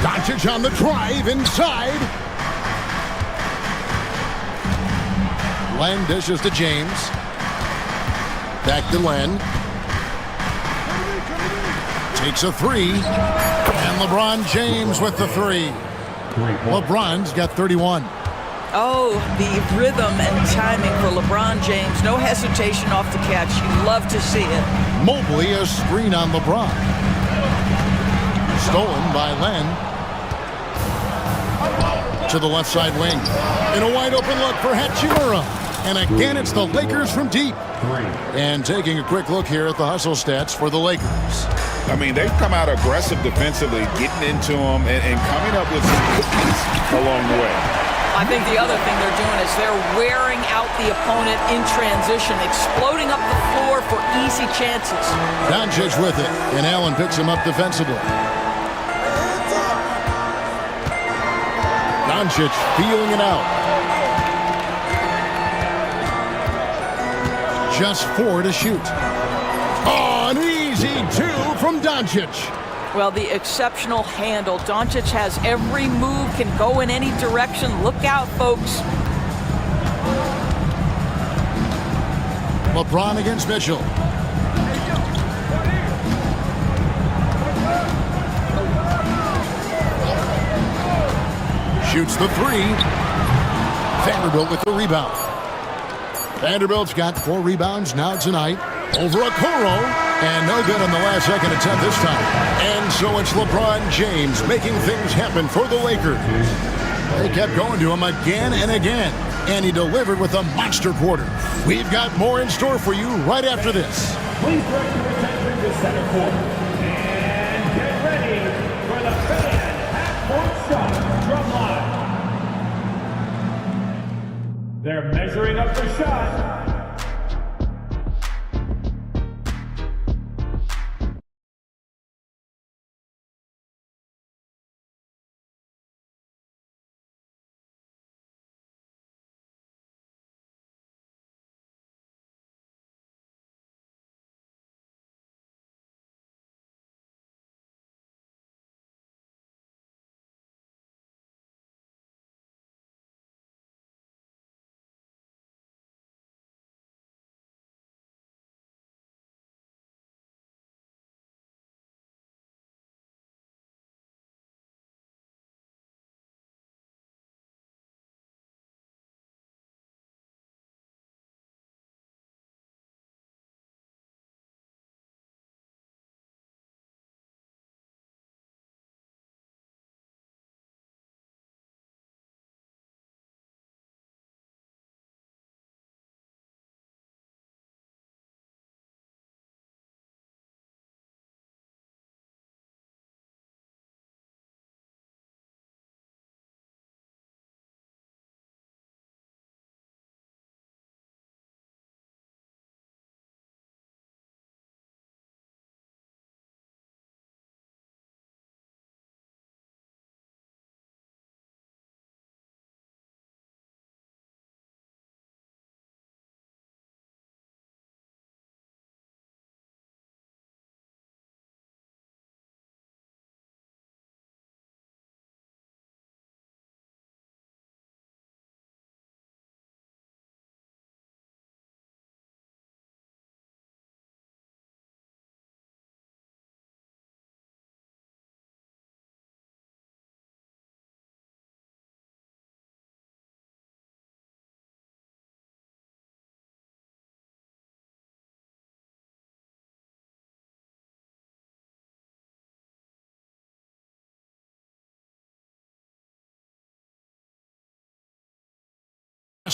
Doncic on the drive inside. Len dishes to James. Back to Len. Takes a 3. And LeBron James with the 3. LeBron's got 31. Oh, the rhythm and timing for LeBron James. No hesitation off the catch. You love to see it. Mobley, a screen on LeBron. Stolen by Len. To the left side wing. In a wide open look for Hachimura. And again, it's the Lakers from deep. And taking a quick look here at the hustle stats for the Lakers. I mean, they've come out aggressive defensively, getting into them and coming up with some cookies along the way. I think the other thing they're doing is they're wearing out the opponent in transition, exploding up the floor for easy chances. Doncic with it, and Allen picks him up defensively. Doncic feeling it out. Just 4 to shoot. Oh, an easy 2 from Doncic. Well, the exceptional handle. Doncic has every move, can go in any direction. Look out, folks. LeBron against Mitchell. Shoots the 3. Vanderbilt with the rebound. Vanderbilt's got 4 rebounds now tonight over Okoro. And no good on the last second attempt this time. And so it's LeBron James making things happen for the Lakers. They kept going to him again and again. And he delivered with a monster quarter. We've got more in store for you right after this. Please direct your attention to center court. And get ready for the fan half-court shot drum line. They're measuring up the shot.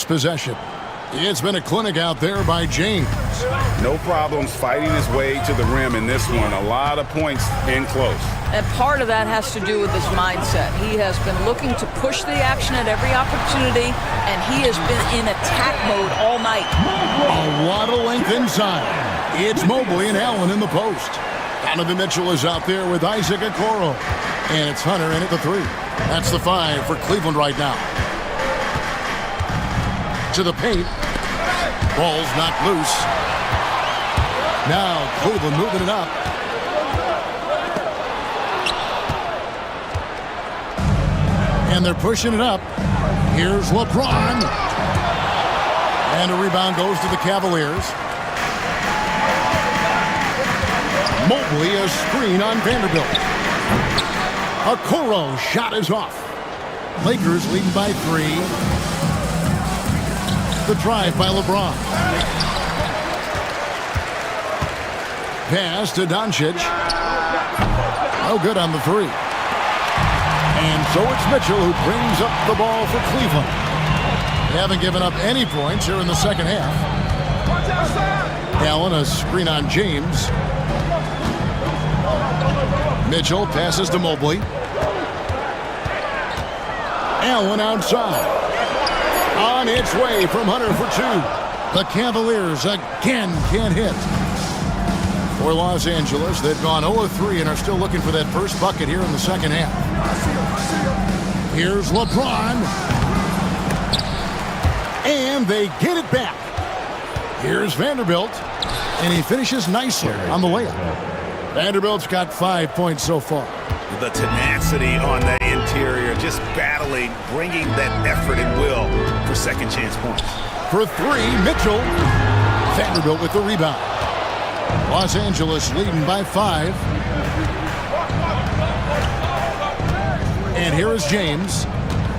Possession. It's been a clinic out there by James. No problems fighting his way to the rim in this one. A lot of points in close. And part of that has to do with his mindset. He has been looking to push the action at every opportunity, and he has been in attack mode all night. A lot of length inside. It's Mobley and Allen in the post. Donovan Mitchell is out there with Isaac Okoro. And it's Hunter in at the three. That's the 5 for Cleveland right now. To the paint. Ball's knocked loose. Now Cleveland moving it up. And they're pushing it up. Here's LeBron. And a rebound goes to the Cavaliers. Mobley, a screen on Vanderbilt. Okoro shot is off. Lakers leading by 3. The drive by LeBron. Pass to Doncic. No good on the 3. And so it's Mitchell who brings up the ball for Cleveland. They haven't given up any points here in the second half. Allen, a screen on James. Mitchell passes to Mobley. Allen outside. On its way from Hunter for 2. The Cavaliers again can't hit. For Los Angeles, they've gone 0-3 and are still looking for that first bucket here in the second half. Here's LeBron. And they get it back. Here's Vanderbilt. And he finishes nicely on the layup. Vanderbilt's got 5 points so far. The tenacity on the interior, just battling, bringing that effort and will for second chance points. For 3, Mitchell. Vanderbilt with the rebound. Los Angeles leading by 5. And here is James.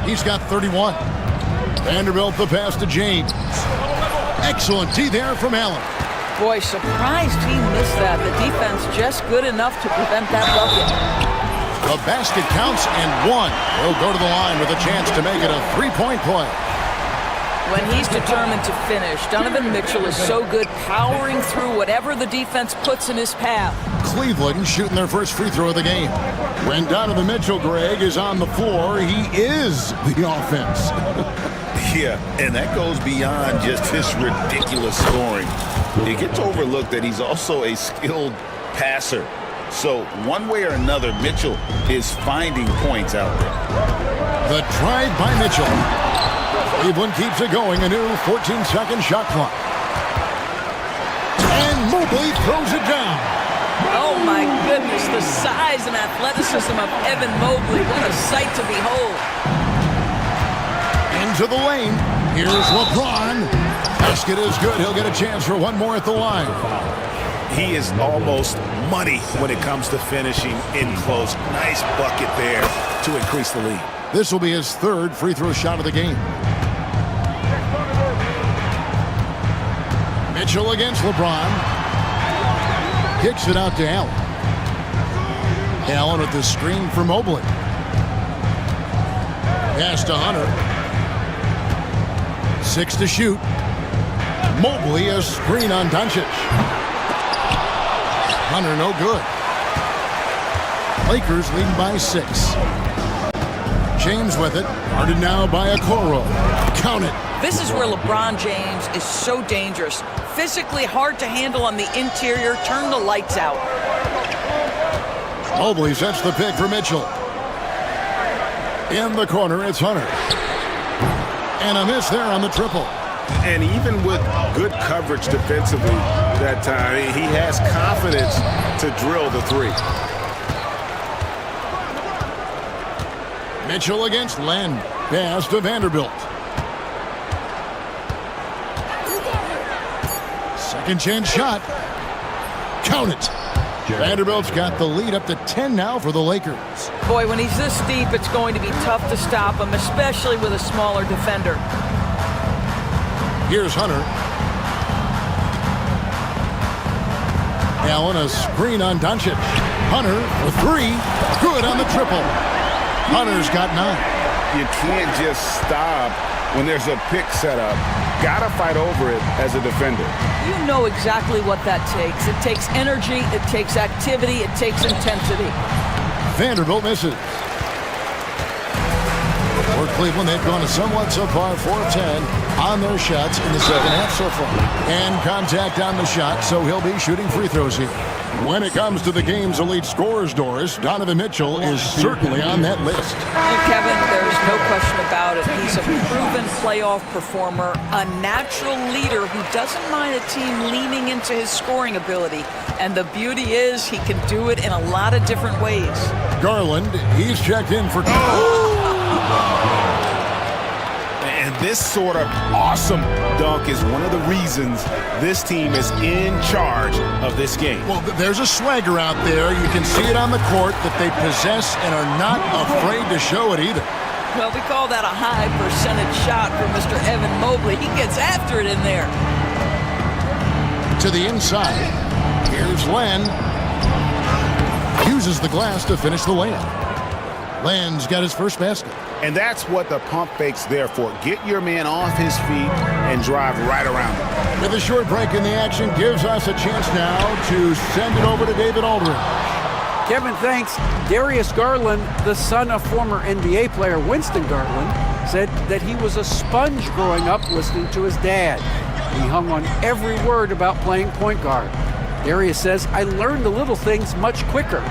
He's got 31. Vanderbilt the pass to James. Excellent D there from Allen. Boy, surprised he missed that. The defense just good enough to prevent that bucket. The basket counts and 1. He'll go to the line with a chance to make it a 3-point play. When he's determined to finish, Donovan Mitchell is so good powering through whatever the defense puts in his path. Cleveland shooting their first free throw of the game. When Donovan Mitchell, Greg, is on the floor, he is the offense. Yeah, and that goes beyond just his ridiculous scoring. It gets overlooked that he's also a skilled passer. So one way or another, Mitchell is finding points out there. The drive by Mitchell. Cleveland keeps it going, a new 14-second shot clock. And Mobley throws it down. Oh my goodness, the size and athleticism of Evan Mobley. What a sight to behold. Into the lane. Here's LeBron. Basket is good. He'll get a chance for one more at the line. He is almost money when it comes to finishing in close. Nice bucket there to increase the lead. This will be his third free throw shot of the game. Mitchell against LeBron. Kicks it out to Allen. Allen with the screen for Mobley. Pass to Hunter. 6 to shoot. Mobley a screen on Doncic. Hunter no good. Lakers leading by 6. James with it. Guarded now by Okoro. Count it. This is where LeBron James is so dangerous. Physically hard to handle on the interior. Turn the lights out. Mobley sets the pick for Mitchell. In the corner, it's Hunter. And a miss there on the triple. And even with good coverage defensively that time, he has confidence to drill the three. Mitchell against Len. Pass to Vanderbilt. Second chance shot. Count it. Vanderbilt's got the lead up to 10 now for the Lakers. Boy, when he's this deep, it's going to be tough to stop him, especially with a smaller defender. Here's Hunter. Allen a screen on Doncic. Hunter for 3. Good on the triple. Hunter's got 9. You can't just stop when there's a pick set up. Gotta fight over it as a defender. You know exactly what that takes. It takes energy, it takes activity, it takes intensity. Vanderbilt misses. For Cleveland, they've gone a somewhat subpar 4-10 on their shots in the second half so far. And contact on the shot, so he'll be shooting free throws here. When it comes to the game's elite scorers, Doris, Donovan Mitchell is certainly on that list. Kevin, there's no question about it. He's a proven playoff performer, a natural leader who doesn't mind a team leaning into his scoring ability. And the beauty is he can do it in a lot of different ways. Garland, he's checked in for... And this sort of awesome dunk is one of the reasons this team is in charge of this game. Well, there's a swagger out there. You can see it on the court that they possess and are not afraid to show it either. Well, we call that a high percentage shot for Mr. Evan Mobley. He gets after it in there. To the inside. Here's Len. Uses the glass to finish the layup. Len's got his first basket. And that's what the pump fake's there for. Get your man off his feet and drive right around him. With a short break in the action, gives us a chance now to send it over to David Aldridge. Kevin, thanks. Darius Garland, the son of former NBA player Winston Garland, said that he was a sponge growing up listening to his dad. He hung on every word about playing point guard. Darius says, I learned the little things much quicker.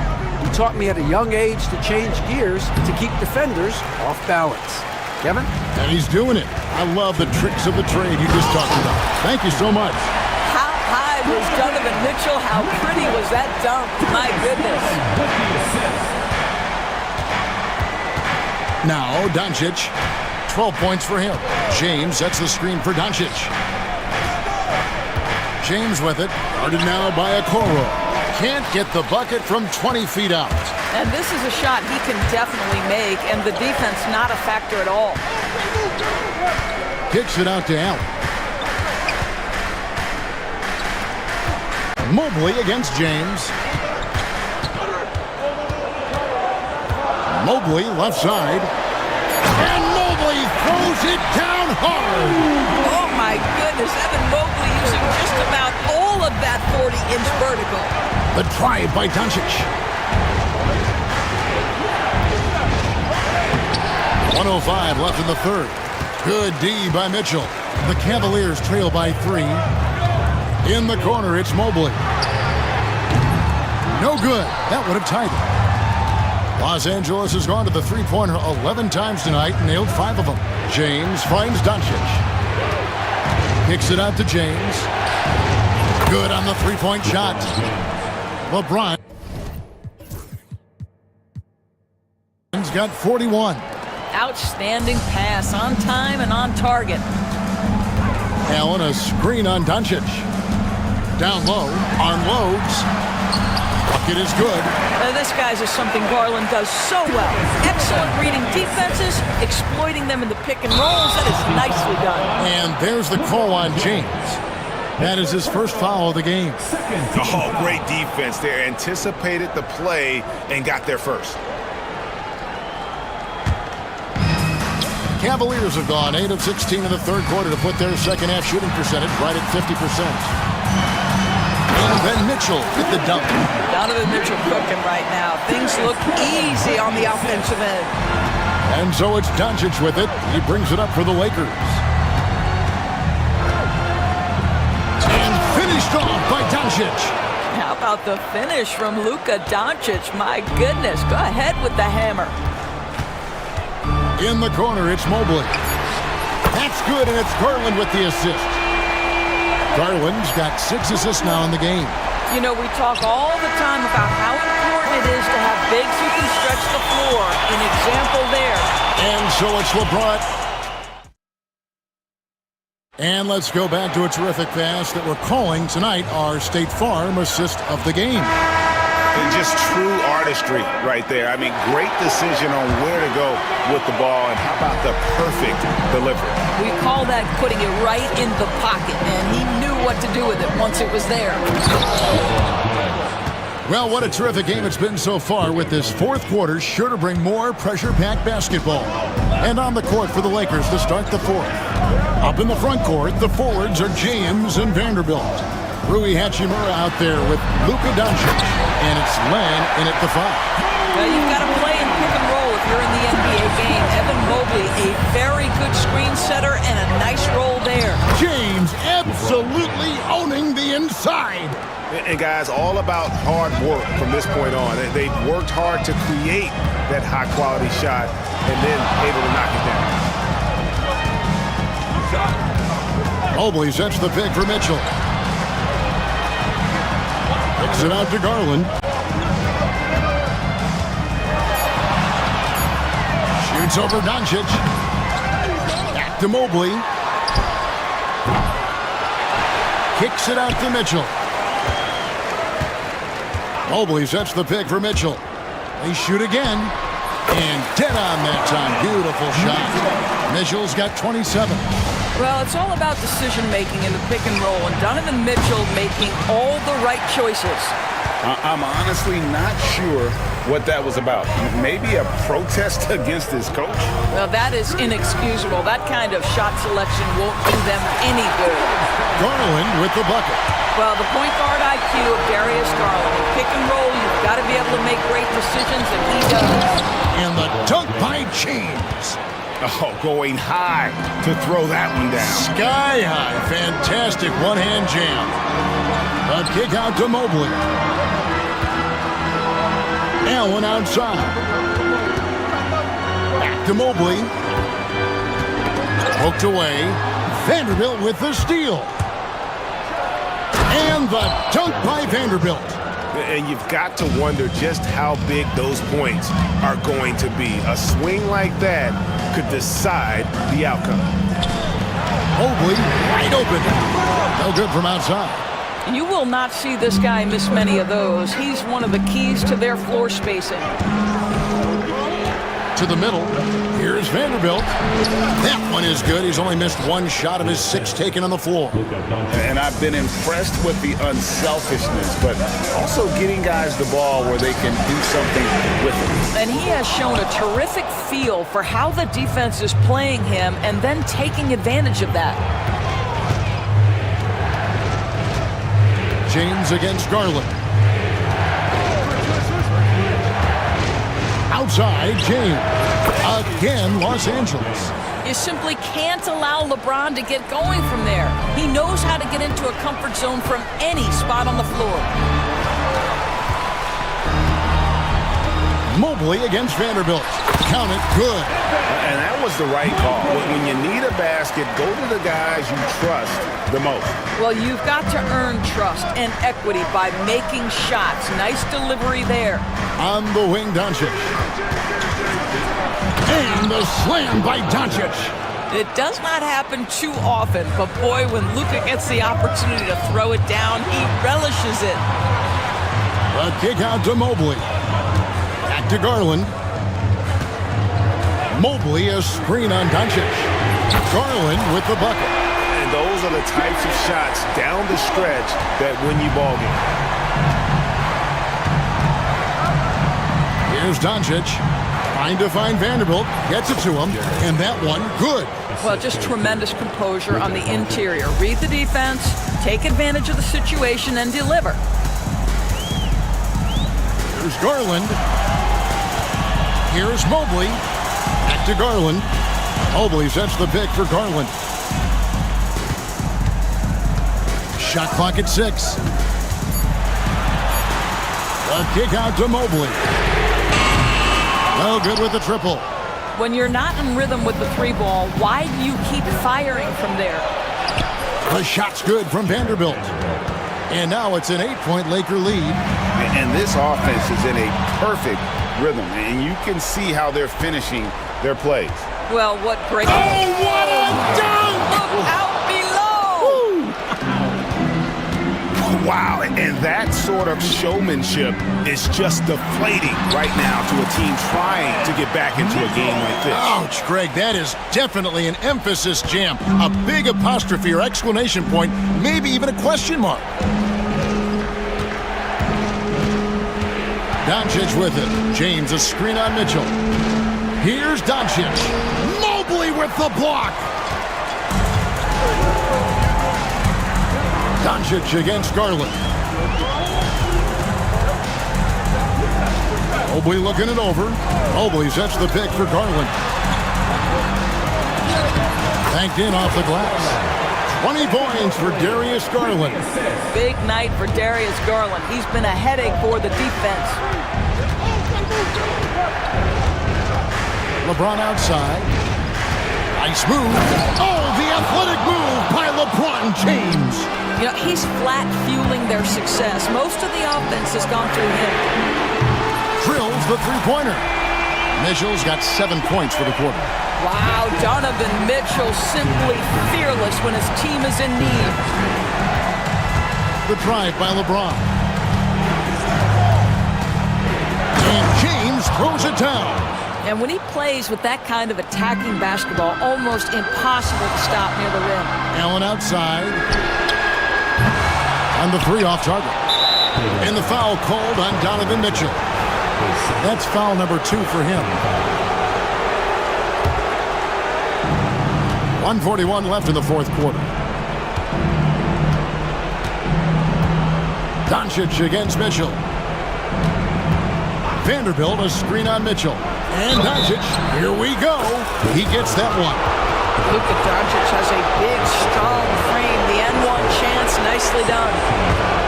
He taught me at a young age to change gears to keep defenders off balance. Kevin? And he's doing it. I love the tricks of the trade you just talked about. Thank you so much. How high was Donovan Mitchell? How pretty was that dunk? My goodness. Now, Doncic. 12 points for him. James sets the screen for Doncic. James with it. Guarded now by Okoro. Can't get the bucket from 20 feet out. And this is a shot he can definitely make, and the defense not a factor at all. Kicks it out to Allen. Mobley against James. Mobley left side. And Mobley throws it down hard. drive by Doncic. 1:05 left in the third. Good D by Mitchell. The Cavaliers trail by 3. In the corner, it's Mobley. No good. That would have tied it. Los Angeles has gone to the three-pointer 11 times tonight and nailed 5 of them. James finds Doncic. Kicks it out to James. Good on the three-point shot. LeBron has got 41. Outstanding pass, on time and on target. Allen, a screen on Doncic. Down low, arm loads. Bucket is good. This, guys, is something Garland does so well. Excellent reading defenses, exploiting them in the pick and rolls. That is nicely done. And there's the call on James. That is his first foul of the game. Oh, great defense there. Anticipated the play and got there first. Cavaliers have gone 8 of 16 in the third quarter to put their second half shooting percentage right at 50%. And then Mitchell hit the dunk. Donovan Mitchell cooking right now. Things look easy on the offensive end. And so it's Doncic with it. He brings it up for the Lakers. And finished off by Doncic. How about the finish from Luka Doncic? My goodness, go ahead with the hammer. In the corner, it's Mobley. That's good, and it's Garland with the assist. Garland's got 6 assists now in the game. You know, we talk all the time about how important it is to have bigs who can stretch the floor. An example there. And so it's LeBron. And let's go back to a terrific pass that we're calling tonight our State Farm assist of the game. And just true artistry right there. I mean, great decision on where to go with the ball, and how about the perfect delivery? We call that putting it right in the pocket, and he knew what to do with it once it was there. Well, what a terrific game it's been so far, with this fourth quarter sure to bring more pressure-packed basketball. And on the court for the Lakers to start the fourth. Up in the front court, the forwards are James and Vanderbilt. Rui Hachimura out there with Luka Doncic, and it's Len in at the 5. Well, you've got to play in pick and roll if you're in the NBA game. Evan Mobley, a very good screen setter and a nice roll there. James absolutely owning the inside. And guys, all about hard work from this point on. They've worked hard to create that high-quality shot and then able to knock it down. Mobley sets the pick for Mitchell. Kicks it out to Garland. Shoots over Doncic. Back to Mobley. Kicks it out to Mitchell. Mobley sets the pick for Mitchell. They shoot again. And dead on that time. Beautiful shot. Mitchell's got 27. Well, it's all about decision-making in the pick and roll, and Donovan Mitchell making all the right choices. I'm honestly not sure what that was about. Maybe a protest against his coach? Well, that is inexcusable. That kind of shot selection won't do them any good. Garland with the bucket. Well, the point guard IQ of Darius Garland. In pick and roll, you've got to be able to make great decisions, and he does. And the dunk by James. Oh, going high to throw that one down. Sky high. Fantastic one-hand jam. A kick out to Mobley. Allen outside. Back to Mobley. Poked away. Vanderbilt with the steal. And the dunk by Vanderbilt. And you've got to wonder just how big those points are going to be. A swing like that could decide the outcome. Mobley wide open. No good from outside. You will not see this guy miss many of those. He's one of the keys to their floor spacing. To the middle. Here's Vanderbilt. That one is good. He's only missed one shot of his 6 taken on the floor. And I've been impressed with the unselfishness, but also getting guys the ball where they can do something with it. And he has shown a terrific feel for how the defense is playing him and then taking advantage of that. James against Garland. Outside, James. Again, Los Angeles. You simply can't allow LeBron to get going from there. He knows how to get into a comfort zone from any spot on the floor. Mobley against Vanderbilt. Count it, good. And that was the right call. When you need a basket, go to the guys you trust the most. Well, you've got to earn trust and equity by making shots. Nice delivery there. On the wing, Doncic. And the slam by Doncic. It does not happen too often, but boy, when Luka gets the opportunity to throw it down, he relishes it. A kick out to Mobley. Back to Garland. Mobley, a screen on Doncic. Garland with the bucket. And those are the types of shots down the stretch that win you ball games. Here's Doncic. Trying to find Vanderbilt. Gets it to him. And that one, good. Well, just tremendous composure on the interior. Read the defense, take advantage of the situation, and deliver. Here's Garland. Here's Mobley. Back to Garland. Mobley sets the pick for Garland. Shot clock at 6. A kick out to Mobley. No good with the triple. When you're not in rhythm with the three ball, why do you keep firing from there? The shot's good from Vanderbilt. And now it's an 8-point Laker lead. And this offense is in a perfect rhythm, and you can see how they're finishing their plays. Well, what great... Oh, what a dunk! Look out below! Wow, and that sort of showmanship is just deflating right now to a team trying to get back into a game like this. Ouch, Greg, that is definitely an emphasis jam. A big apostrophe or exclamation point, maybe even a question mark. Doncic with it. James, a screen on Mitchell. Here's Doncic. Mobley with the block. Doncic against Garland. Mobley looking it over. Mobley sets the pick for Garland. Banked in off the glass. 20 points for Darius Garland. Big night for Darius Garland. He's been a headache for the defense. LeBron outside. Nice move. Oh, the athletic move by LeBron James. You know, he's flat fueling their success. Most of the offense has gone through him. Drills the three-pointer. Mitchell's got 7 points for the quarter. Wow, Donovan Mitchell simply fearless when his team is in need. The drive by LeBron. And James throws it down. And when he plays with that kind of attacking basketball, almost impossible to stop near the rim. Allen outside. On the 3 off target. And the foul called on Donovan Mitchell. That's foul number 2 for him. 1:41 left in the fourth quarter. Doncic against Mitchell. Vanderbilt, a screen on Mitchell. And Doncic, here we go. He gets that one. Luka Doncic has a big, strong frame. The N1 chance, nicely done.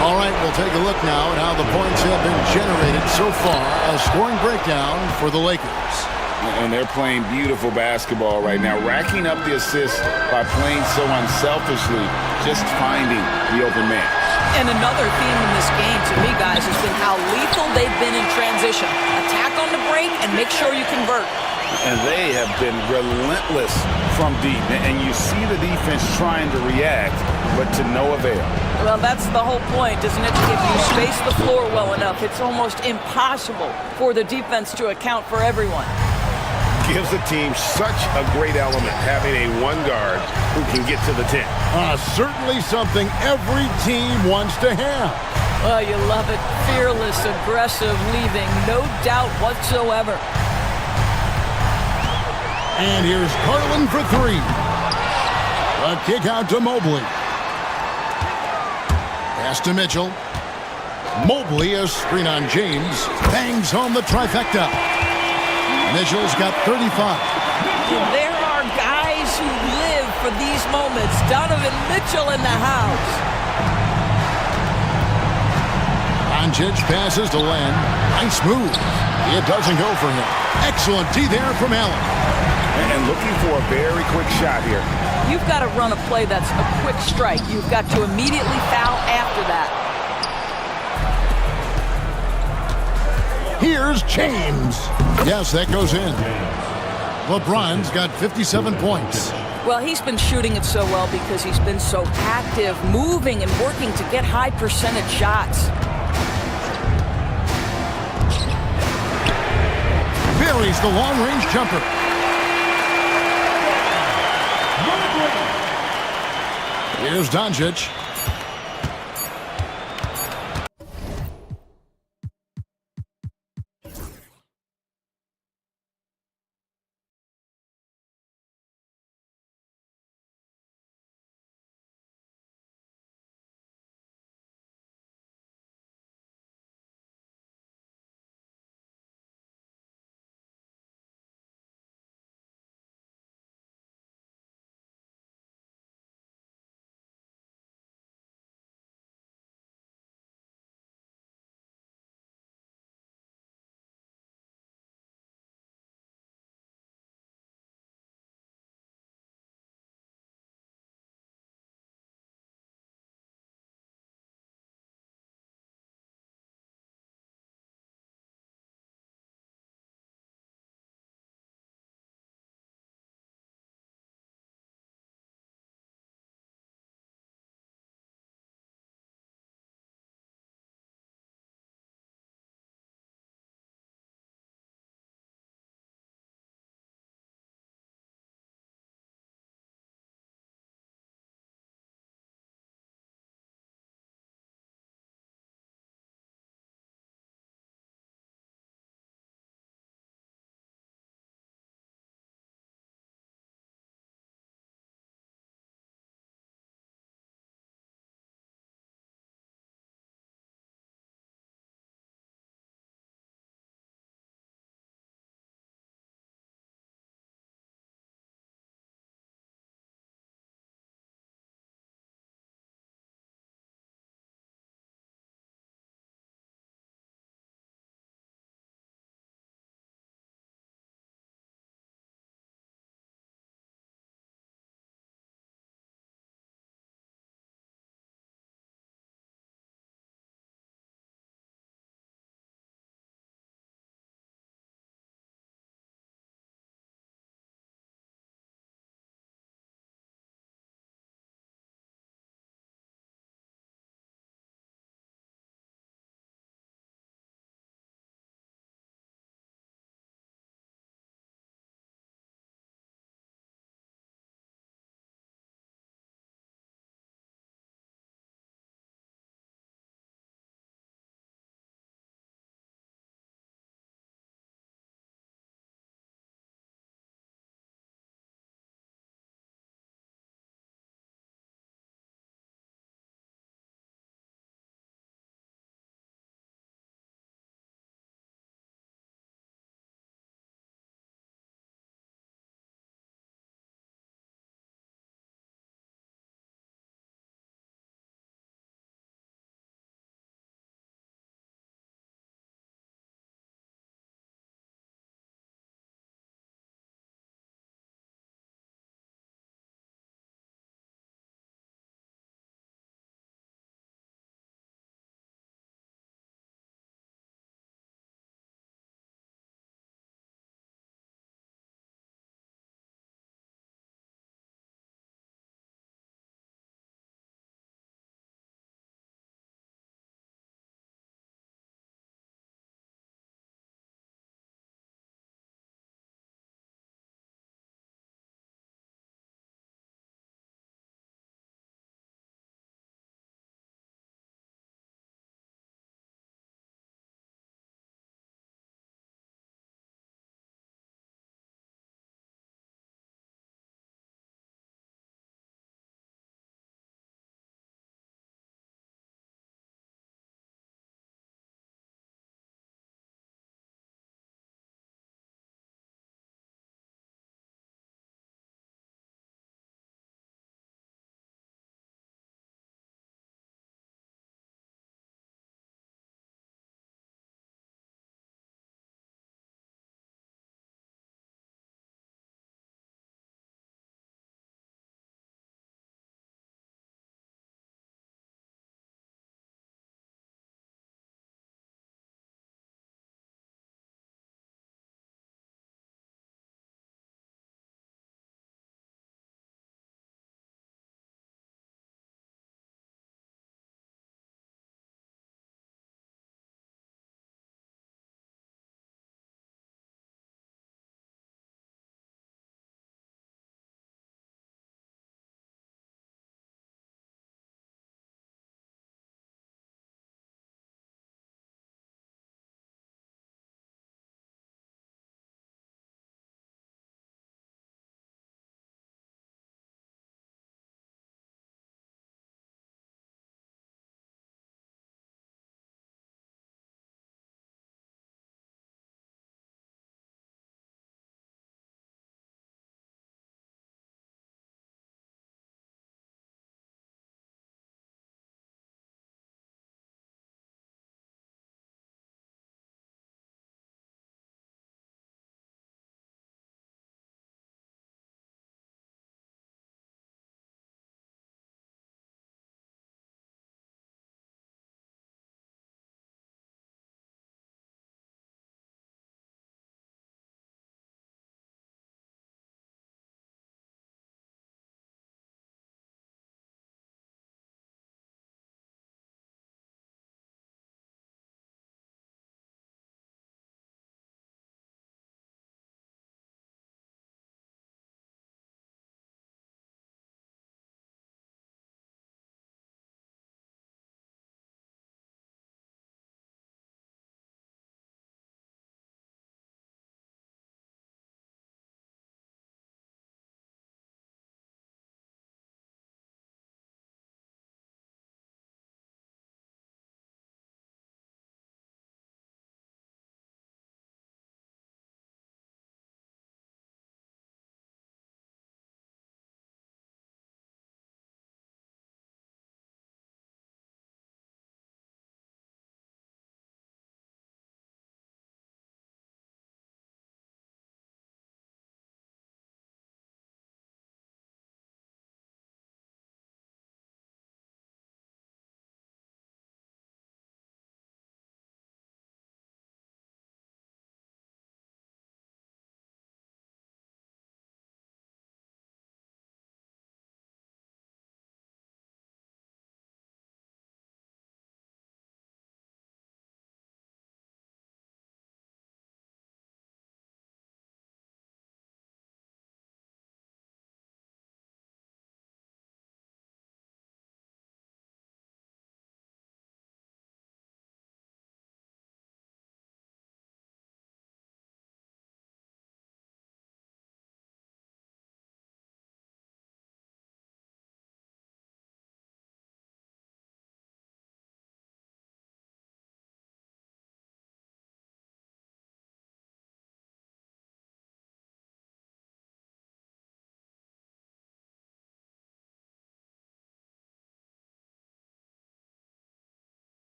All right, we'll take a look now at how the points have been generated so far. A scoring breakdown for the Lakers. And they're playing beautiful basketball right now, racking up the assists by playing so unselfishly, just finding the open man. And another theme in this game, to me, guys, has been how lethal they've been in transition. Attack on the break and make sure you convert. And they have been relentless from deep. And you see the defense trying to react, but to no avail. Well, that's the whole point, isn't it? If you space the floor well enough, it's almost impossible for the defense to account for everyone. Gives the team such a great element, having a one guard who can get to the 10. Certainly something every team wants to have. Oh, you love it. Fearless, aggressive, leaving. No doubt whatsoever. And here's Garland for 3. A kick out to Mobley. Pass to Mitchell. Mobley, a screen on James. Bangs home the trifecta. Mitchell's got 35. There are guys who live for these moments. Donovan Mitchell in the house. Doncic passes to Len. Nice move. It doesn't go for him. Excellent D there from Allen. And looking for a very quick shot here. You've got to run a play that's a quick strike. You've got to immediately foul after that. Here's James. Yes, that goes in. LeBron's got 57 points. Well, he's been shooting it so well because he's been so active, moving and working to get high percentage shots. Buries the long-range jumper. Here's Doncic.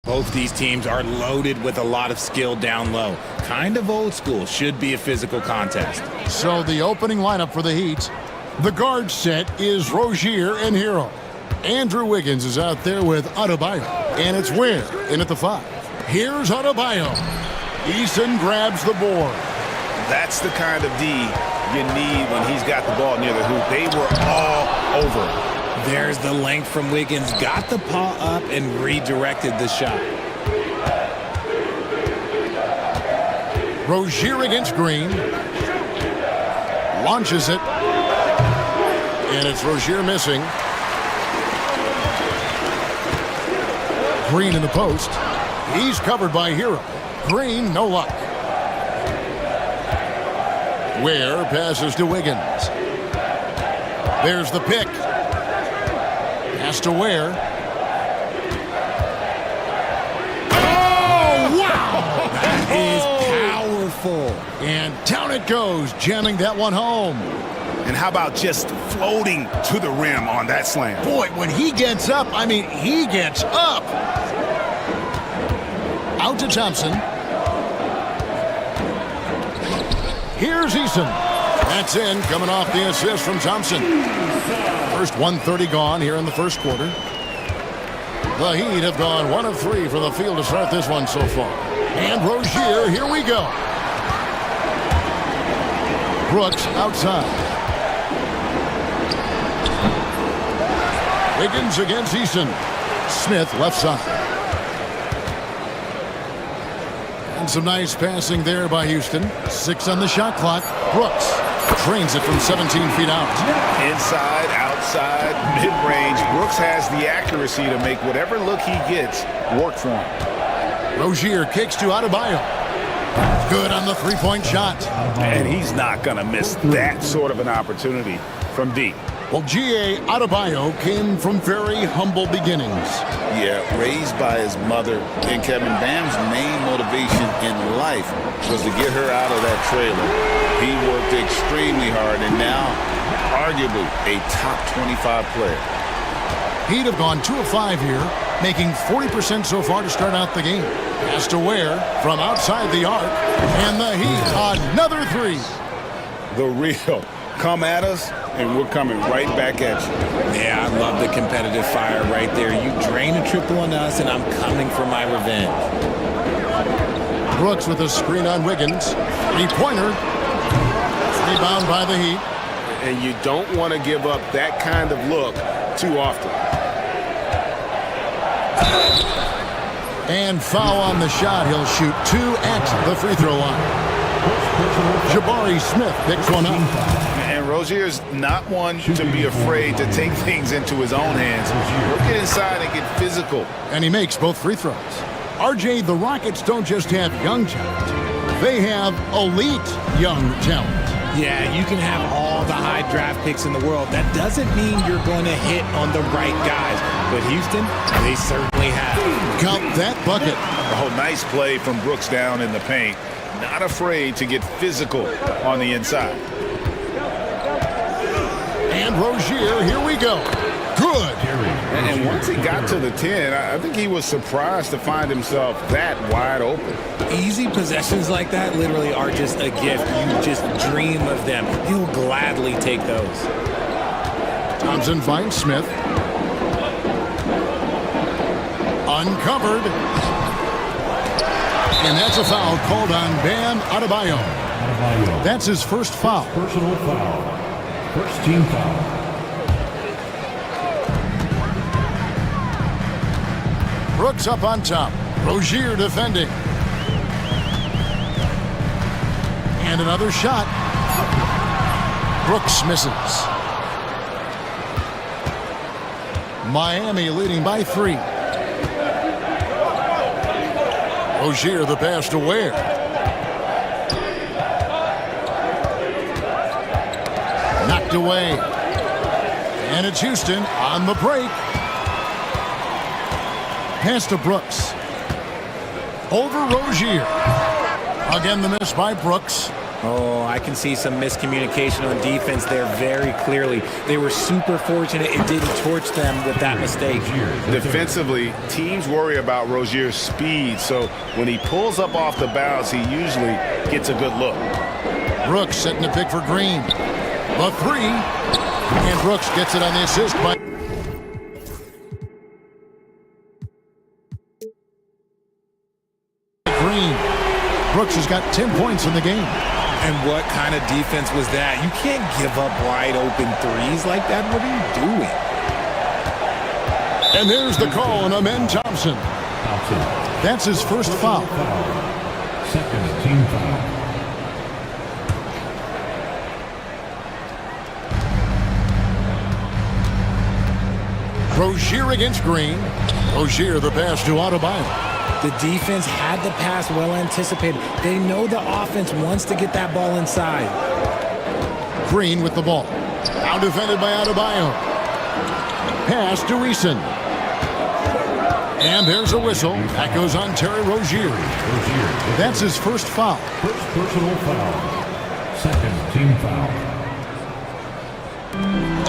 Both these teams are loaded with a lot of skill down low. Kind of old school. Should be a physical contest. So the opening lineup for the Heat. The guard set is Rozier and Hero. Andrew Wiggins is out there with Adebayo. And it's Ware in at the 5. Here's Adebayo. Eason grabs the board. That's the kind of D you need when he's got the ball near the hoop. They were all over it. There's the length from Wiggins. Got the paw up and redirected the shot. Rozier against Green. Launches it. And it's Rozier missing. Green in the post. He's covered by Hero. Green, no luck. Ware passes to Wiggins. There's the pick. Pass to Ware. Oh, wow! That is powerful. And down it goes, jamming that one home. And how about just floating to the rim on that slam? Boy, when he gets up, I mean, he gets up. Out to Thompson. Here's Eason. That's in, coming off the assist from Thompson. First 1:30 gone here in the first quarter. The Heat have gone 1 of 3 from the field to start this one so far. And Rozier, here we go. Brooks outside. Wiggins against Eason. Smith left side. And some nice passing there by Houston. 6 on the shot clock. Brooks trains it from 17 feet out. Inside, outside, mid-range. Brooks has the accuracy to make whatever look he gets work for him. Rozier kicks to Adebayo. Good on the three-point shot. And he's not going to miss that sort of an opportunity from deep. Well, G.A. Adebayo came from very humble beginnings. Yeah, raised by his mother. And Kevin Bam's main motivation in life was to get her out of that trailer. He worked extremely hard and now arguably a top 25 player. He'd have gone 2 of 5 here, making 40% so far to start out the game. Has to Ware from outside the arc. And the Heat, another 3. The real come at us, and we're coming right back at you. Yeah, I love the competitive fire right there. You drain a triple on us, and I'm coming for my revenge. Brooks with a screen on Wiggins. Three-pointer. Rebound by the Heat. And you don't want to give up that kind of look too often. And foul on the shot. He'll shoot 2 at the free throw line. Jabari Smith picks one up. And Rozier's not one to be afraid to take things into his own hands. He'll get inside and get physical. And he makes both free throws. RJ, the Rockets don't just have young talent. They have elite young talent. Yeah, you can have all the high draft picks in the world. That doesn't mean you're going to hit on the right guys. But Houston, they certainly have. Count that bucket. Oh, nice play from Brooks down in the paint. Not afraid to get physical on the inside. And Rozier, here we go. Good. And once he got to the 10, I think he was surprised to find himself that wide open. Easy possessions like that literally are just a gift. You just dream of them. He'll gladly take those. Thompson finds Smith. Uncovered. And that's a foul called on Bam Adebayo. That's his first foul. Personal foul. First team foul. Brooks up on top. Rozier defending. And another shot. Brooks misses. Miami leading by 3. Rozier the pass to Ware. Knocked away. And it's Houston on the break. Pass to Brooks. Over Rozier. Again the miss by Brooks. Oh, I can see some miscommunication on defense there very clearly. They were super fortunate it didn't torch them with that mistake. Defensively, teams worry about Rozier's speed, so when he pulls up off the bounce, he usually gets a good look. Brooks setting the pick for Green. The three. And Brooks gets it on the assist by Green. Brooks has got 10 points in the game. And what kind of defense was that? You can't give up wide open threes like that. What are you doing? And there's the call on Amen Thompson. That's his first foul. Second team foul. Rozier against Green. Rozier the pass to Adebayo. The defense had the pass well anticipated. They know the offense wants to get that ball inside. Green with the ball. Now defended by Adebayo. Pass to Eason. And there's a whistle. That goes on Terry Rozier. That's his first foul. First personal foul. Second team foul.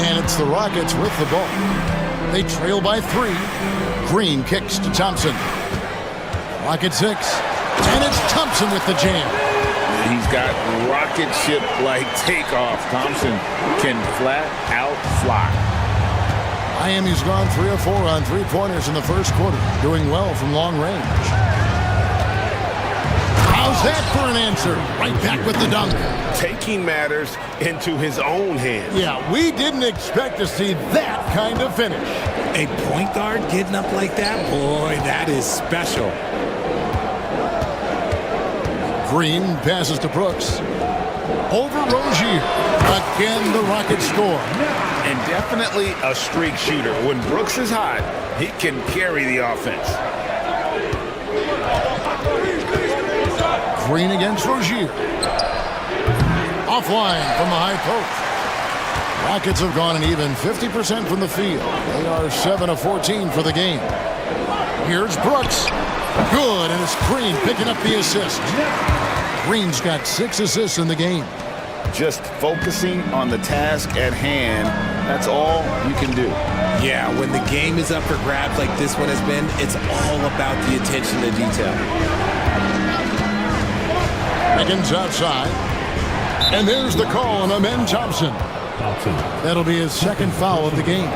And it's the Rockets with the ball. They trail by 3. Green kicks to Thompson. Rocket 6. And it's Thompson with the jam. He's got rocket ship-like takeoff. Thompson can flat out fly. Miami's gone 3 of 4 on three-pointers in the first quarter, doing well from long range. How's that for an answer? Right back with the dunk. Taking matters into his own hands. Yeah, we didn't expect to see that kind of finish. A point guard getting up like that? Boy, that is special. Green passes to Brooks. Over Rozier. Again, the Rockets score. And definitely a streak shooter. When Brooks is hot, he can carry the offense. Green against Rozier. Offline from the high post. Rockets have gone an even 50% from the field. They are 7 of 14 for the game. Here's Brooks. Good, and it's Green picking up the assist. Green's got 6 assists in the game. Just focusing on the task at hand, that's all you can do. Yeah, when the game is up for grabs like this one has been, it's all about the attention to detail. Higgins outside. And there's the call on Amen Thompson. That'll be his second foul of the game.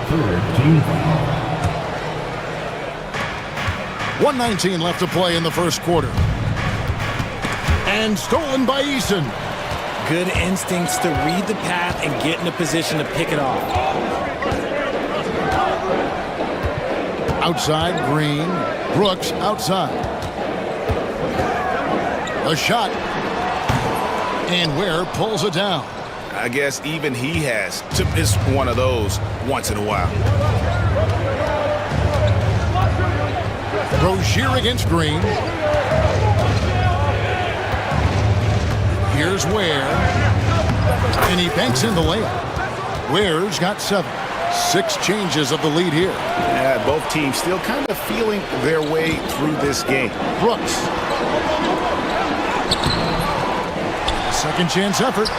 Third team foul. 1:19 left to play in the first quarter. And stolen by Eason. Good instincts to read the path and get in a position to pick it off. Outside, Green. Brooks outside. A shot. And Ware pulls it down. I guess even he has to miss one of those once in a while. Rozier against Green. Here's Ware. And he banks in the layup. Ware's got 7. 6 changes of the lead here. Yeah, both teams still kind of feeling their way through this game. Brooks. Second chance effort.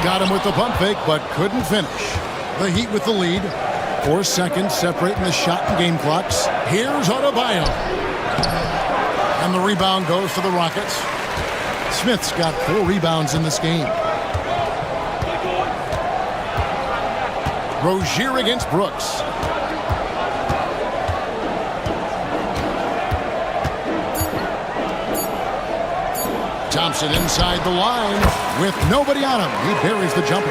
Got him with the pump fake, but couldn't finish. The Heat with the lead. 4 seconds separating the shot and game clocks. Here's Adebayo. And the rebound goes to the Rockets. Smith's got 4 rebounds in this game. Rozier against Brooks. Thompson inside the line with nobody on him. He buries the jumper.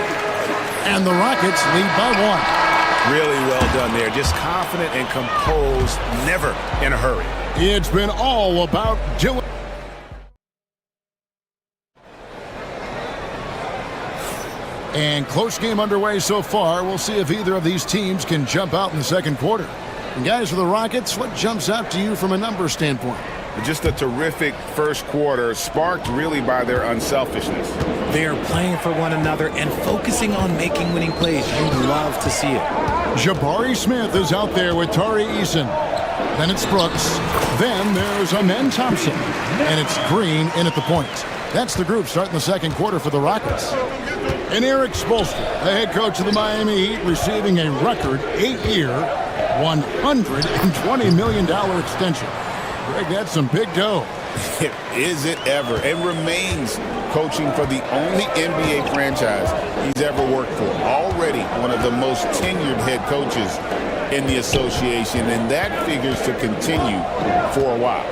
And the Rockets lead by 1. Really well done there. Just confident and composed, never in a hurry. It's been all about doing. And close game underway so far. We'll see if either of these teams can jump out in the second quarter. And guys, for the Rockets, what jumps out to you from a numbers standpoint? Just a terrific first quarter, sparked really by their unselfishness. They are playing for one another and focusing on making winning plays. You love to see it. Jabari Smith is out there with Tari Eason. Then it's Brooks. Then there's Amen Thompson. And it's Green in at the point. That's the group starting the second quarter for the Rockets. And Eric Spoelstra, the head coach of the Miami Heat, receiving a record 8-year, $120 million extension. Greg, that's some big dough. Is it ever? It remains coaching for the only NBA franchise he's ever worked for. Already one of the most tenured head coaches in the association, and that figures to continue for a while.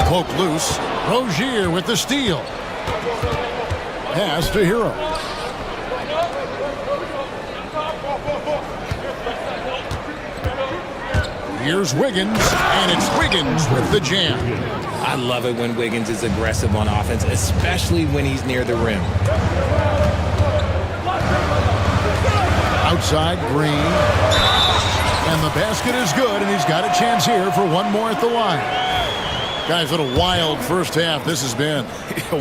Poke loose. Rozier with the steal. Pass to Hero. Here's Wiggins, and it's Wiggins with the jam. I love it when Wiggins is aggressive on offense, especially when he's near the rim. Outside, Green. And the basket is good, and he's got a chance here for one more at the line. Guys, what a wild first half this has been.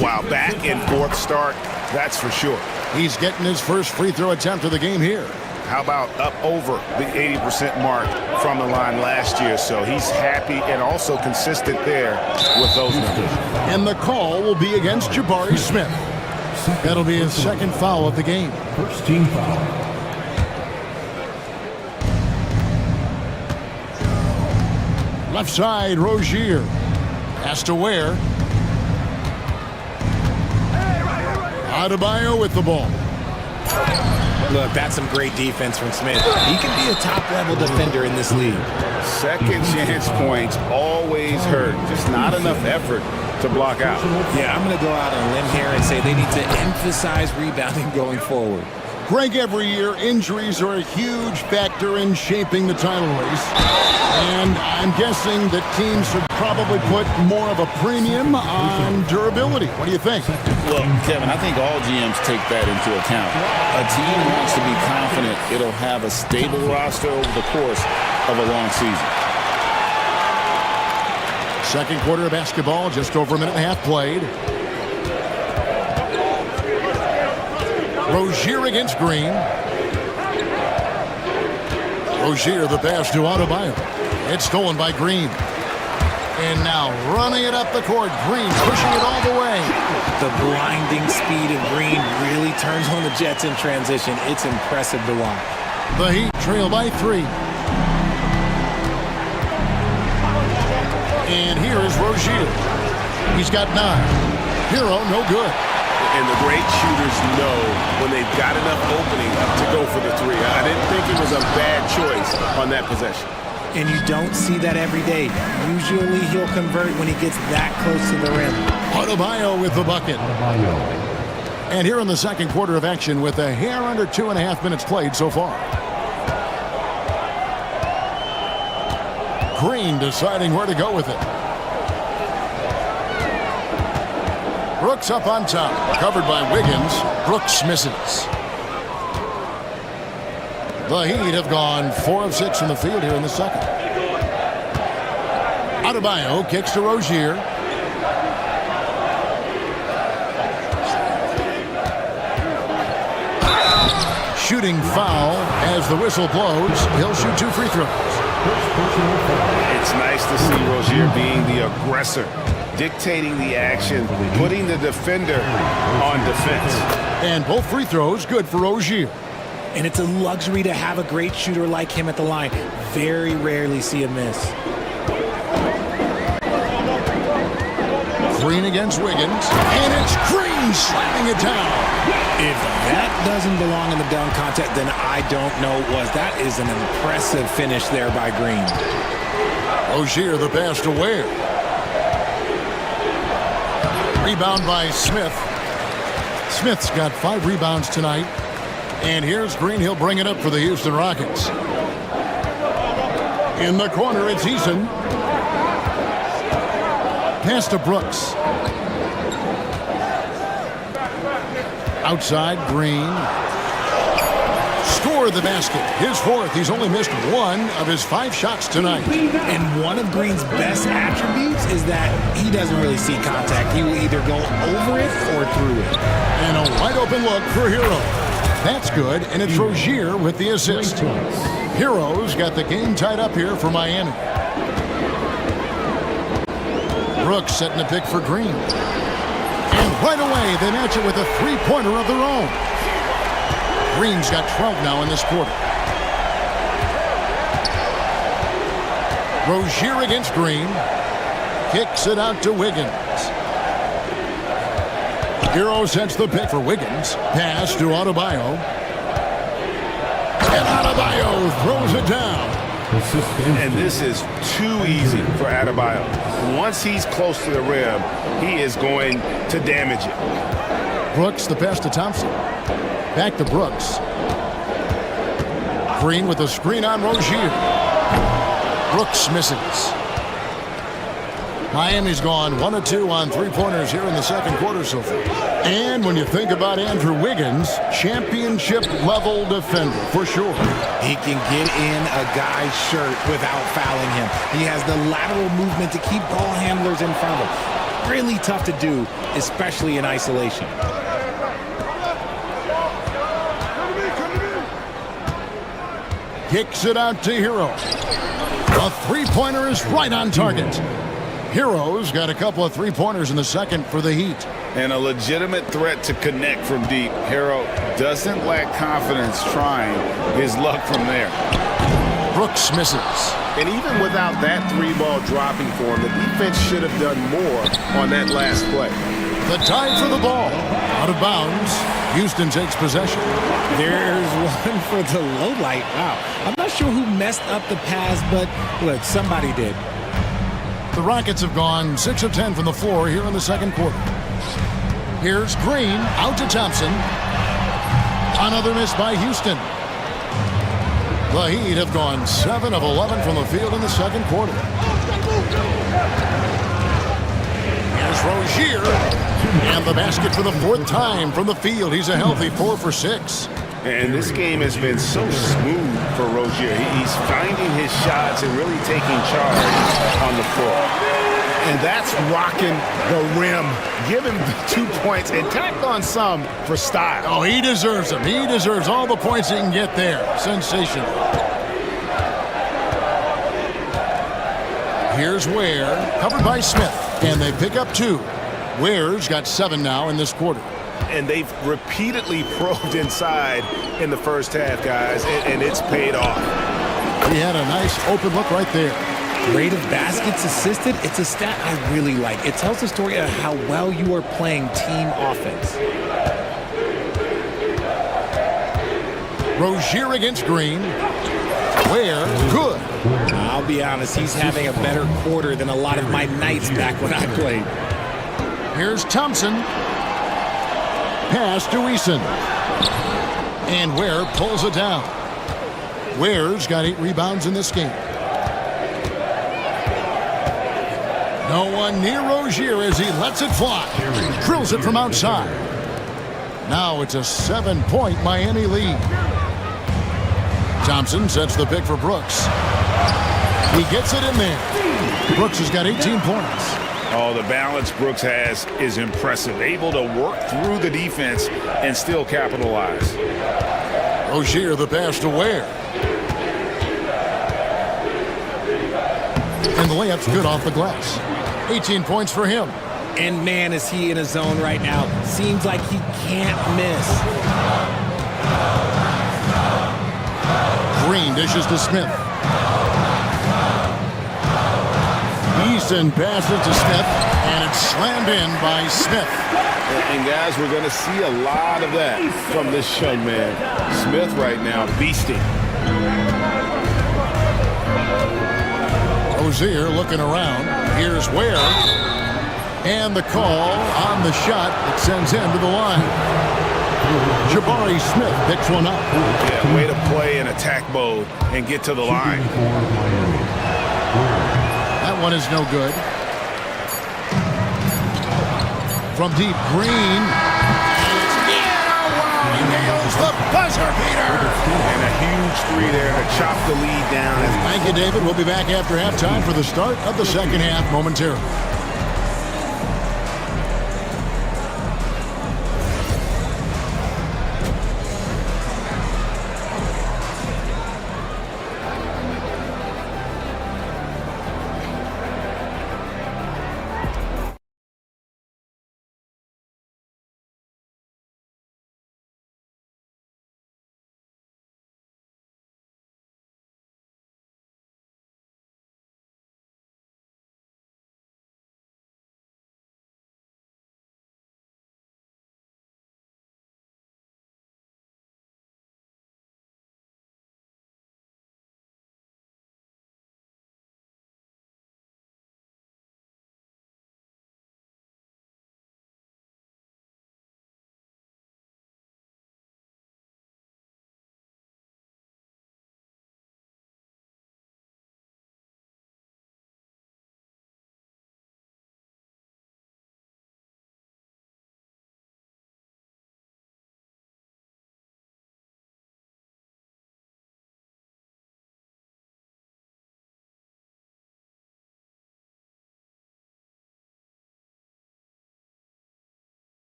Wow, back and forth start, that's for sure. He's getting his first free throw attempt of the game here. How about up over the 80% mark from the line last year? So he's happy and also consistent there with those numbers. And the call will be against Jabari Smith. That'll be his second foul of the game. First team foul. Left side, Rozier. Has to Ware. Adebayo with the ball. Look, that's some great defense from Smith. He can be a top-level defender in this league. Second chance points always hurt. Just not enough effort to block out. Yeah, I'm going to go out on a limb here and say they need to emphasize rebounding going forward. Greg, every year, injuries are a huge factor in shaping the title race. And I'm guessing that teams should probably put more of a premium on durability. What do you think? Well, Kevin, I think all GMs take that into account. A team wants to be confident it'll have a stable roster over the course of a long season. Second quarter of basketball, just over a minute and a half played. Rozier against Green. Rozier, the pass to Adebayo. It's stolen by Green. And now running it up the court. Green pushing it all the way. The blinding speed of Green really turns on the Jets in transition. It's impressive to watch. The Heat trail by 3. And here is Rozier. He's got 9. Hero, no good. And the great shooters know when they've got enough opening to go for the 3. I didn't think it was a bad choice on that possession. And you don't see that every day. Usually he'll convert when he gets that close to the rim. Adebayo with the bucket. And here in the second quarter of action with a hair under 2.5 minutes played so far. Green deciding where to go with it. Brooks up on top. Covered by Wiggins. Brooks misses. The Heat have gone 4 of 6 from the field here in the second. Adebayo kicks to Rozier. Shooting foul as the whistle blows. He'll shoot 2 free throws. It's nice to see Rozier being the aggressor, dictating the action, putting the defender on defense. And both free throws good for Rozier. And it's a luxury to have a great shooter like him at the line. Very rarely see a miss. Green against Wiggins. And it's Green slamming it down. If that doesn't belong in the dunk contest, then I don't know what was. That is an impressive finish there by Green. Rozier, the pass to Ware. Rebound by Smith. Smith's got 5 rebounds tonight. And here's Green. He'll bring it up for the Houston Rockets. In the corner, it's Eason. Pass to Brooks. Outside, Green. Score the basket. His 4th. He's only missed 1 of his 5 shots tonight. And one of Green's best attributes is that he doesn't really see contact. He will either go over it or through it. And a wide open look for Hero. That's good, and it's Rozier with the assist. Heroes got the game tied up here for Miami. Brooks setting a pick for Green. And right away, they match it with a three-pointer of their own. Green's got 12 now in this quarter. Rozier against Green. Kicks it out to Wiggins. Hero sets the pick for Wiggins. Pass to Adebayo. And Adebayo throws it down. And this is too easy for Adebayo. Once he's close to the rim, he is going to damage it. Brooks, the pass to Thompson. Back to Brooks. Green with the screen on Rozier. Brooks misses. Miami's gone 1 of 2 on three-pointers here in the second quarter so far. And when you think about Andrew Wiggins, championship-level defender for sure. He can get in a guy's shirt without fouling him. He has the lateral movement to keep ball handlers in front of him. Really tough to do, especially in isolation. Kicks it out to Hero. A three-pointer is right on target. Heroes got a couple of three-pointers in the second for the Heat. And a legitimate threat to connect from deep. Hero doesn't lack confidence trying his luck from there. Brooks misses. And even without that three-ball dropping for him, the defense should have done more on that last play. The tie for the ball. Out of bounds. Houston takes possession. There's one for the low light. Wow. I'm not sure who messed up the pass, but look, somebody did. The Rockets have gone 6 of 10 from the floor here in the second quarter. Here's Green, out to Thompson. Another miss by Houston. The Heat have gone 7 of 11 from the field in the second quarter. Here's Rozier. And the basket for the fourth time from the field. He's a healthy 4 for 6. And this game has been so smooth for Rozier. He's finding his shots and really taking charge on the floor. And that's rocking the rim. Give him 2 points and tack on some for style. Oh, he deserves them. He deserves all the points he can get there. Sensational. Here's Ware, covered by Smith. And they pick up 2. Ware's got 7 now in this quarter. And they've repeatedly probed inside in the first half, guys, and it's paid off. He had a nice open look right there. Rate of baskets assisted, it's a stat I really like. It tells the story of how well you are playing team offense. Rozier against Green. Ware, good. I'll be honest, he's having a better quarter than a lot of my nights back when I played. Here's Thompson. Pass to Eason. And Ware pulls it down. Ware's got 8 rebounds in this game. No one near Rozier as he lets it fly. Drills it from outside. Now it's a 7-point Miami lead. Thompson sets the pick for Brooks. He gets it in there. Brooks has got 18 points. Oh, the balance Brooks has is impressive. Able to work through the defense and still capitalize. Rozier the pass to Ware. And the layup's good off the glass. 18 points for him. And man, is he in a zone right now. Seems like he can't miss. Green dishes to Smith. Easton passes to Smith, and it's slammed in by Smith. And guys, we're going to see a lot of that from this young man. Smith right now beasting. Rozier looking around. Here's Ware. And the call on the shot that sends him to the line. Jabari Smith picks one up. Yeah, way to play in attack mode and get to the line. That one is no good. From deep, Green. He nails the buzzer beater. And a huge 3 there to chop the lead down. Thank you, David. We'll be back after halftime for the start of the second half momentarily.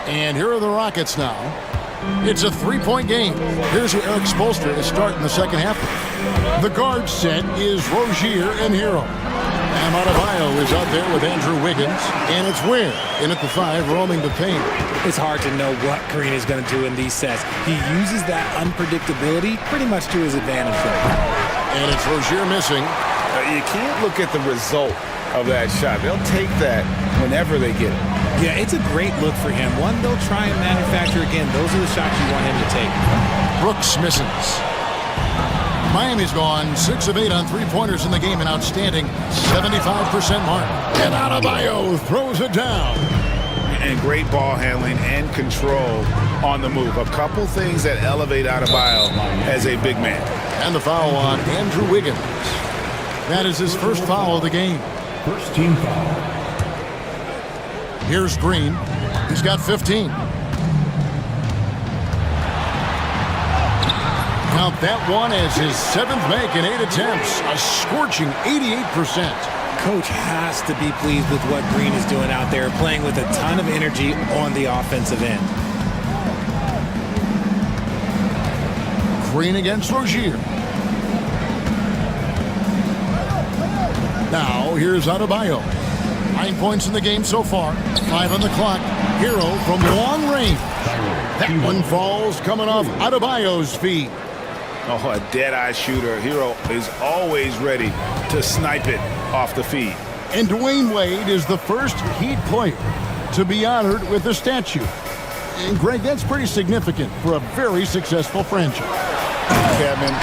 And here are the Rockets now. It's a three-point game. Here's who Eric Spoelstra is starting the second half with. The guard set is Rozier and Hero. And Adebayo is out there with Andrew Wiggins. And it's Ware in at the 5, roaming the paint. It's hard to know what Green is going to do in these sets. He uses that unpredictability pretty much to his advantage there. And it's Rozier missing. You can't look at the result of that shot. They'll take that whenever they get it. Yeah, it's a great look for him. One they'll try and manufacture again. Those are the shots you want him to take. Brooks misses. Miami's gone 6 of 8 on three-pointers in the game, an outstanding 75% mark. And Adebayo throws it down. And great ball handling and control on the move. A couple things that elevate Adebayo as a big man. And the foul on Andrew Wiggins. That is his first foul of the game. First team foul. Here's Green. He's got 15. Count that one as his 7th make in 8 attempts. A scorching 88%. Coach has to be pleased with what Green is doing out there, playing with a ton of energy on the offensive end. Green against Rozier. Now, here's Adebayo. 9 points in the game so far. 5 on the clock. Hero from long range. That one falls coming off Adebayo's feet. Oh, a dead-eye shooter. Hero is always ready to snipe it off the feed. And Dwayne Wade is the first Heat player to be honored with a statue. And Greg, that's pretty significant for a very successful franchise. Kevin,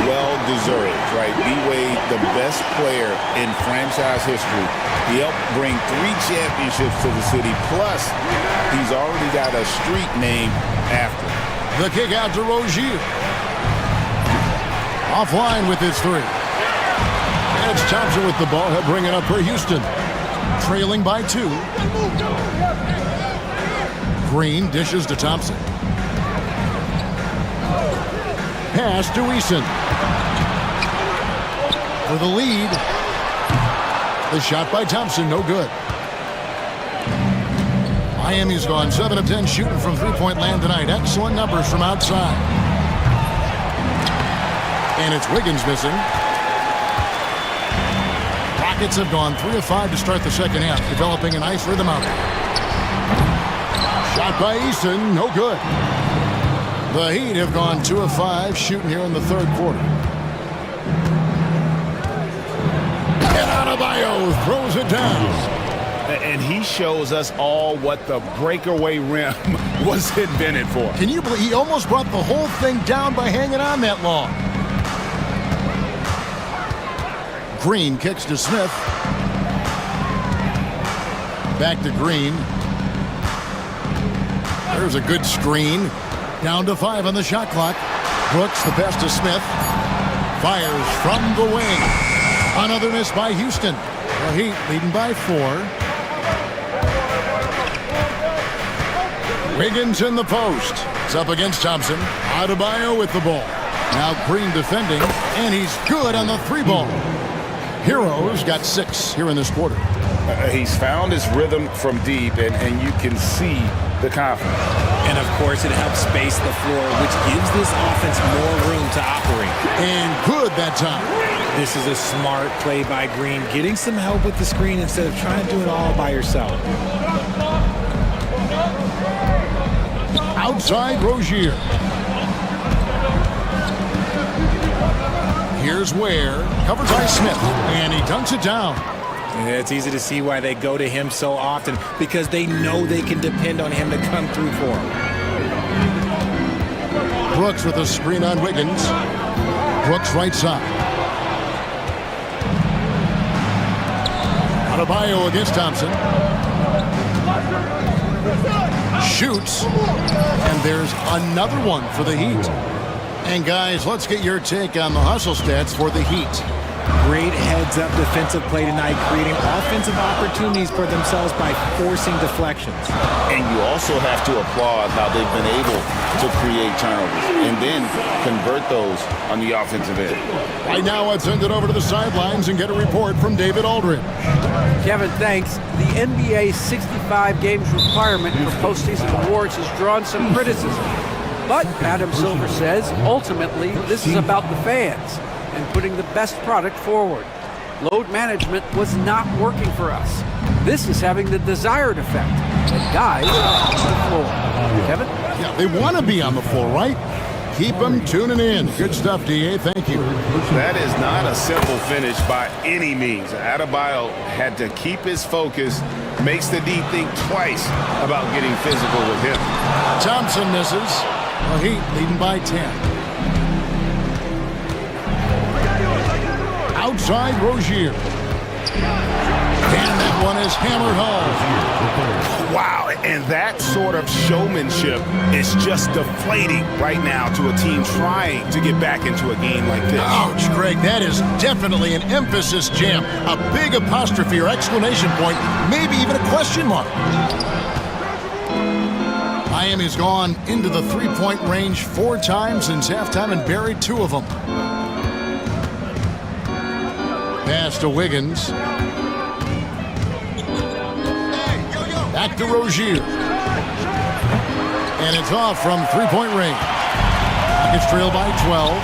well-deserved, right? D-Wade, the best player in franchise history. He helped bring 3 championships to the city, plus he's already got a street named after him. The kick out to Rozier. Offline with his 3. And it's Thompson with the ball. He'll bring it up for Houston. Trailing by 2. Green dishes to Thompson. Pass to Eason. For the lead. The shot by Thompson, no good. Miami's gone 7 of 10 shooting from three-point land tonight. Excellent numbers from outside. And it's Wiggins missing. Rockets have gone 3 of 5 to start the second half, developing a nice rhythm out there. Shot by Eason, no good. The Heat have gone 2 of 5 shooting here in the third quarter. And Adebayo throws it down. And he shows us all what the breakaway rim was invented for. Can you believe he almost brought the whole thing down by hanging on that long? Green kicks to Smith. Back to Green. There's a good screen. Down to 5 on the shot clock. Brooks, the pass to Smith. Fires from the wing. Another miss by Houston. The Heat leading by 4. Wiggins in the post. It's up against Thompson. Adebayo with the ball. Now Green defending, and he's good on the 3-ball. Hero's got 6 here in this quarter. He's found his rhythm from deep, and you can see the confidence. And, of course, it helps space the floor, which gives this offense more room to operate. And good that time. This is a smart play by Green, getting some help with the screen instead of trying to do it all by yourself. Outside Rozier. Here's Ware. Covered by Smith. And he dunks it down. Yeah, it's easy to see why they go to him so often, because they know they can depend on him to come through for them. Brooks with a screen on Wiggins. Brooks right side. Adebayo against Thompson. Shoots. And there's another one for the Heat. And guys, let's get your take on the hustle stats for the Heat. Great heads-up defensive play tonight, creating offensive opportunities for themselves by forcing deflections. And you also have to applaud how they've been able to create turnovers and then convert those on the offensive end. Right now, let's send it over to the sidelines and get a report from David Aldridge. Kevin, thanks. The NBA 65 games requirement for postseason awards has drawn some criticism. But Adam Silver says, ultimately, this is about the fans and putting the best product forward. Load management was not working for us. This is having the desired effect. And guys on the floor. Kevin? Yeah, they want to be on the floor, right? Keep them tuning in. Good stuff, DA. Thank you. That is not a simple finish by any means. Adebayo had to keep his focus, makes the D think twice about getting physical with him. Thompson misses. The Heat leading by 10. Outside Rozier. And that one is hammered home. Wow, and that sort of showmanship is just deflating right now to a team trying to get back into a game like this. Ouch, Greg, that is definitely an emphasis jam. A big apostrophe or exclamation point, maybe even a question mark. Miami's gone into the three-point range 4 times since halftime and buried 2 of them. Pass to Wiggins. Back to Rozier. And it's off from three-point range. It's trailed by 12.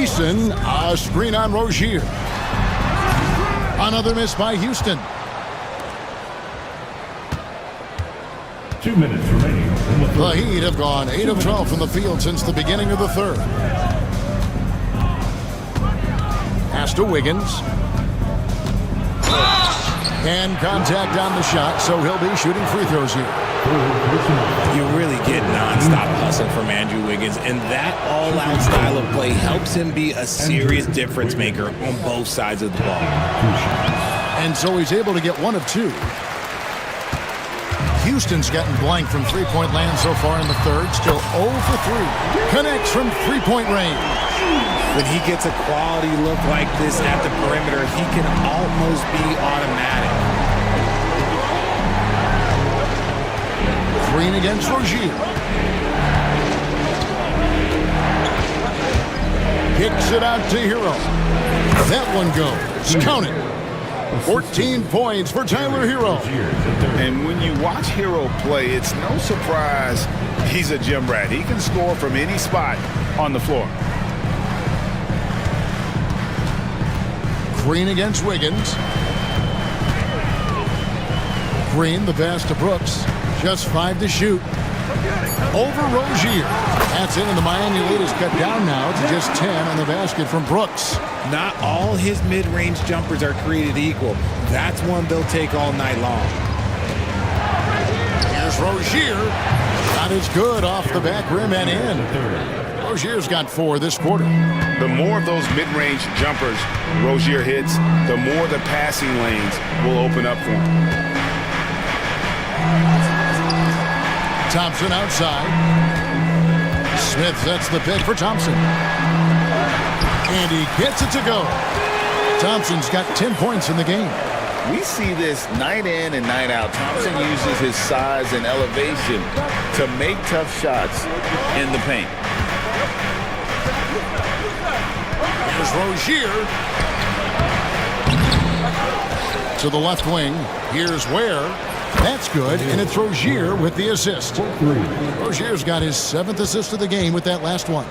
Eason, a screen on Rozier. Another miss by Houston. 2 minutes remaining. The Heat have gone 8 of 12 from the field since the beginning of the third. Pass to Wiggins. And contact on the shot, so he'll be shooting free throws here. You really get nonstop hustle from Andrew Wiggins, and that all-out style of play helps him be a serious difference maker on both sides of the ball. And so he's able to get 1 of 2. Houston's gotten blank from three-point land so far in the third. Still 0 for 3. Connects from three-point range. When he gets a quality look like this at the perimeter, he can almost be automatic. Green against Rozier. Kicks it out to Hero. That one goes. Count it. 14 points for Tyler Hero. And when you watch Hero play, it's no surprise he's a gym rat. He can score from any spot on the floor. Green against Wiggins. Green, the pass to Brooks. Just 5 to shoot. Over Rozier. That's in, and the Miami lead is cut down now to just 10 on the basket from Brooks. Not all his mid-range jumpers are created equal. That's one they'll take all night long. Here's Rozier. Not as good off the back rim and in. Rozier's got 4 this quarter. The more of those mid-range jumpers Rozier hits, the more the passing lanes will open up for him. Thompson outside. Smith sets the pick for Thompson. And he gets it to go. Thompson's got 10 points in the game. We see this night in and night out. Thompson uses his size and elevation to make tough shots in the paint. Here's Rozier. To the left wing. Here's Ware. That's good, and it's Rozier with the assist. Rozier's got his 7th assist of the game with that last one.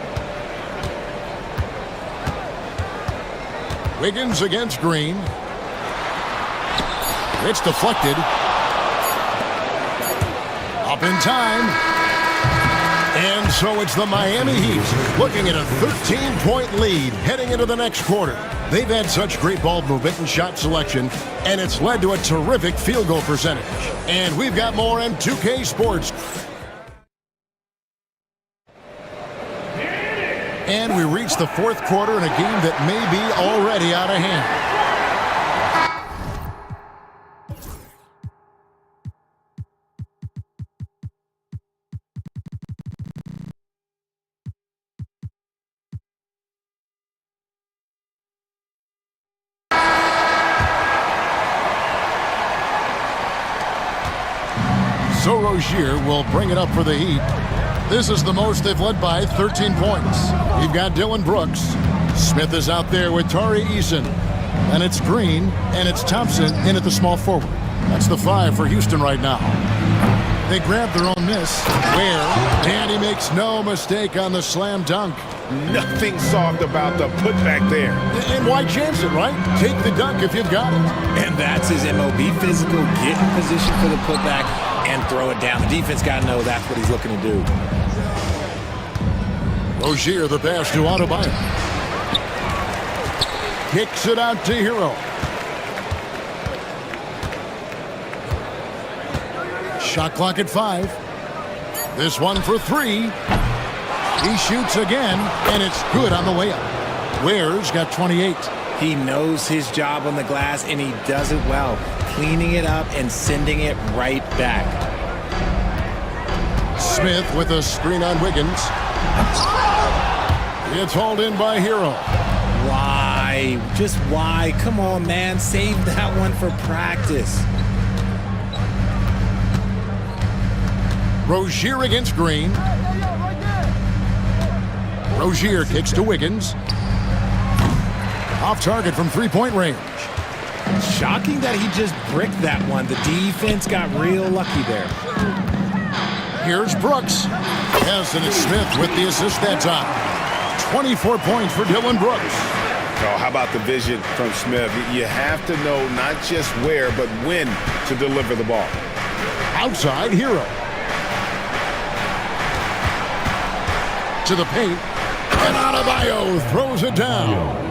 Wiggins against Green. It's deflected. Up in time. And so it's the Miami Heat looking at a 13-point lead heading into the next quarter. They've had such great ball movement and shot selection, and it's led to a terrific field goal percentage. And we've got more in 2K Sports. And we reach the 4th quarter in a game that may be already out of hand. Rozier will bring it up for the Heat. This is the most they've led by 13 points. You've got Dylan Brooks. Smith is out there with Tari Eason. And it's Green, and it's Thompson in at the small forward. That's the 5 for Houston right now. They grab their own miss. Ware, and he makes no mistake on the slam dunk. Nothing soft about the putback there. And why chance it, right? Take the dunk if you've got it. And that's his MO. Be physical, get in position for the putback, and throw it down. The defense got to know that's what he's looking to do. Rozier, the pass to Adebayo. Kicks it out to Hero. Shot clock at 5. This one for 3. He shoots again, and it's good on the way up. Ware's got 28. He knows his job on the glass, and he does it well, cleaning it up and sending it right back. Smith with a screen on Wiggins. It's hauled in by Hero. Why? Just why? Come on, man. Save that one for practice. Rozier against Green. Rozier kicks to Wiggins. Off target from three-point range. Shocking that he just bricked that one. The defense got real lucky there. Here's Brooks. Yes, and it's Smith with the assist that time. 24 points for Dylan Brooks. Oh, how about the vision from Smith? You have to know not just where, but when to deliver the ball. Outside, Hero. To the paint. And Adebayo throws it down.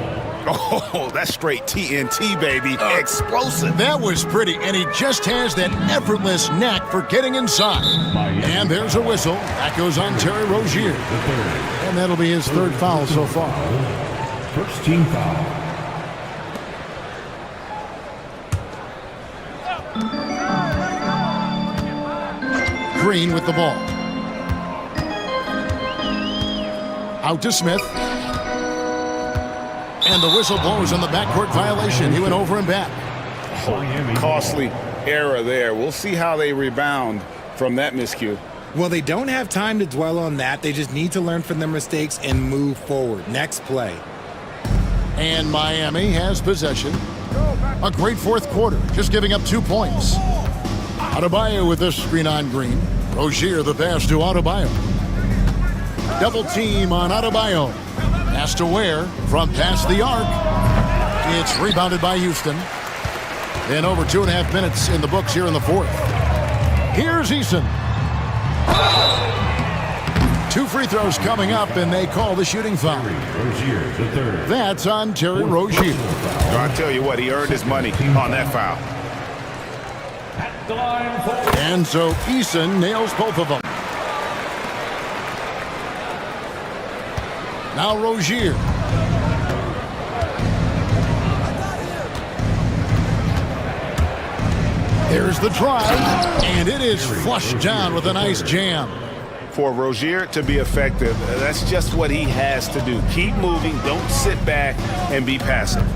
Oh, that's straight TNT, baby. Explosive. That was pretty, and he just has that effortless knack for getting inside. And there's a whistle. That goes on Terry Rozier. And that'll be his 3rd foul so far. First team foul. Green with the ball. Out to Smith. And the whistle blows on the backcourt violation. He went over and back. Costly error there. We'll see how they rebound from that miscue. Well, they don't have time to dwell on that. They just need to learn from their mistakes and move forward. Next play. And Miami has possession. A great 4th quarter, just giving up 2 points. Adebayo with this screen on Green. Rozier the pass to Adebayo. Double team on Adebayo. Pass to Ware from past the arc. It's rebounded by Houston. And over 2.5 minutes in the books here in the 4th. Here's Eason. 2 free throws coming up, and they call the shooting foul. That's on Terry Rozier. I'll tell you what, he earned his money on that foul. And so Eason nails both of them. Now Rozier. There's the drive, and it is flushed down with a nice jam. For Rozier to be effective, that's just what he has to do. Keep moving, don't sit back and be passive.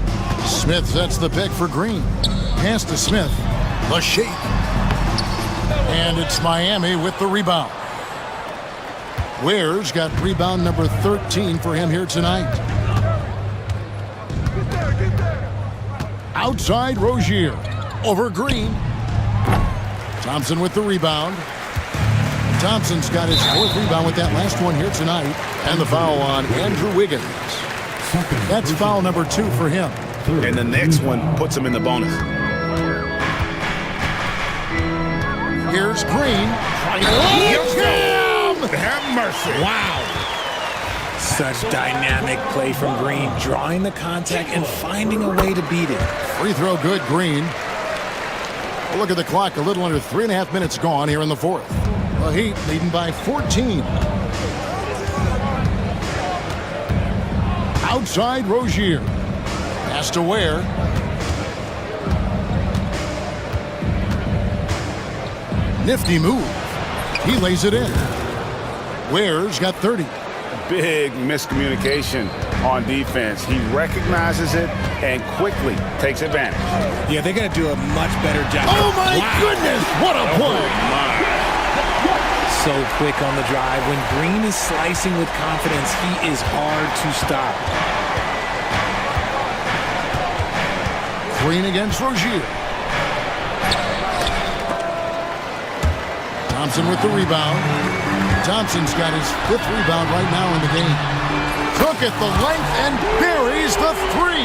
Smith sets the pick for Green. Pass to Smith. The shake. And it's Miami with the rebound. Ware's got rebound number 13 for him here tonight. Outside Rozier. Over Green. Thompson with the rebound. Thompson's got his 4th rebound with that last one here tonight. And the foul on Andrew Wiggins. That's foul number 2 for him. And the next one puts him in the bonus. Here's Green. Have mercy. Wow. Such dynamic play from Green, drawing the contact and finding a way to beat it. Free throw good, Green. Well, look at the clock, a little under 3.5 minutes gone here in the 4th. The Heat leading by 14. Outside Rozier. Pass to Ware. Nifty move. He lays it in. Ware's got 30. Big miscommunication on defense. He recognizes it and quickly takes advantage. Yeah, they're going to do a much better job. Oh, my goodness. What a play. so quick on the drive. When Green is slicing with confidence, he is hard to stop. Green against Rozier. Thompson with the rebound. Thompson's got his 5th rebound right now in the game. Took it the length and buries the 3.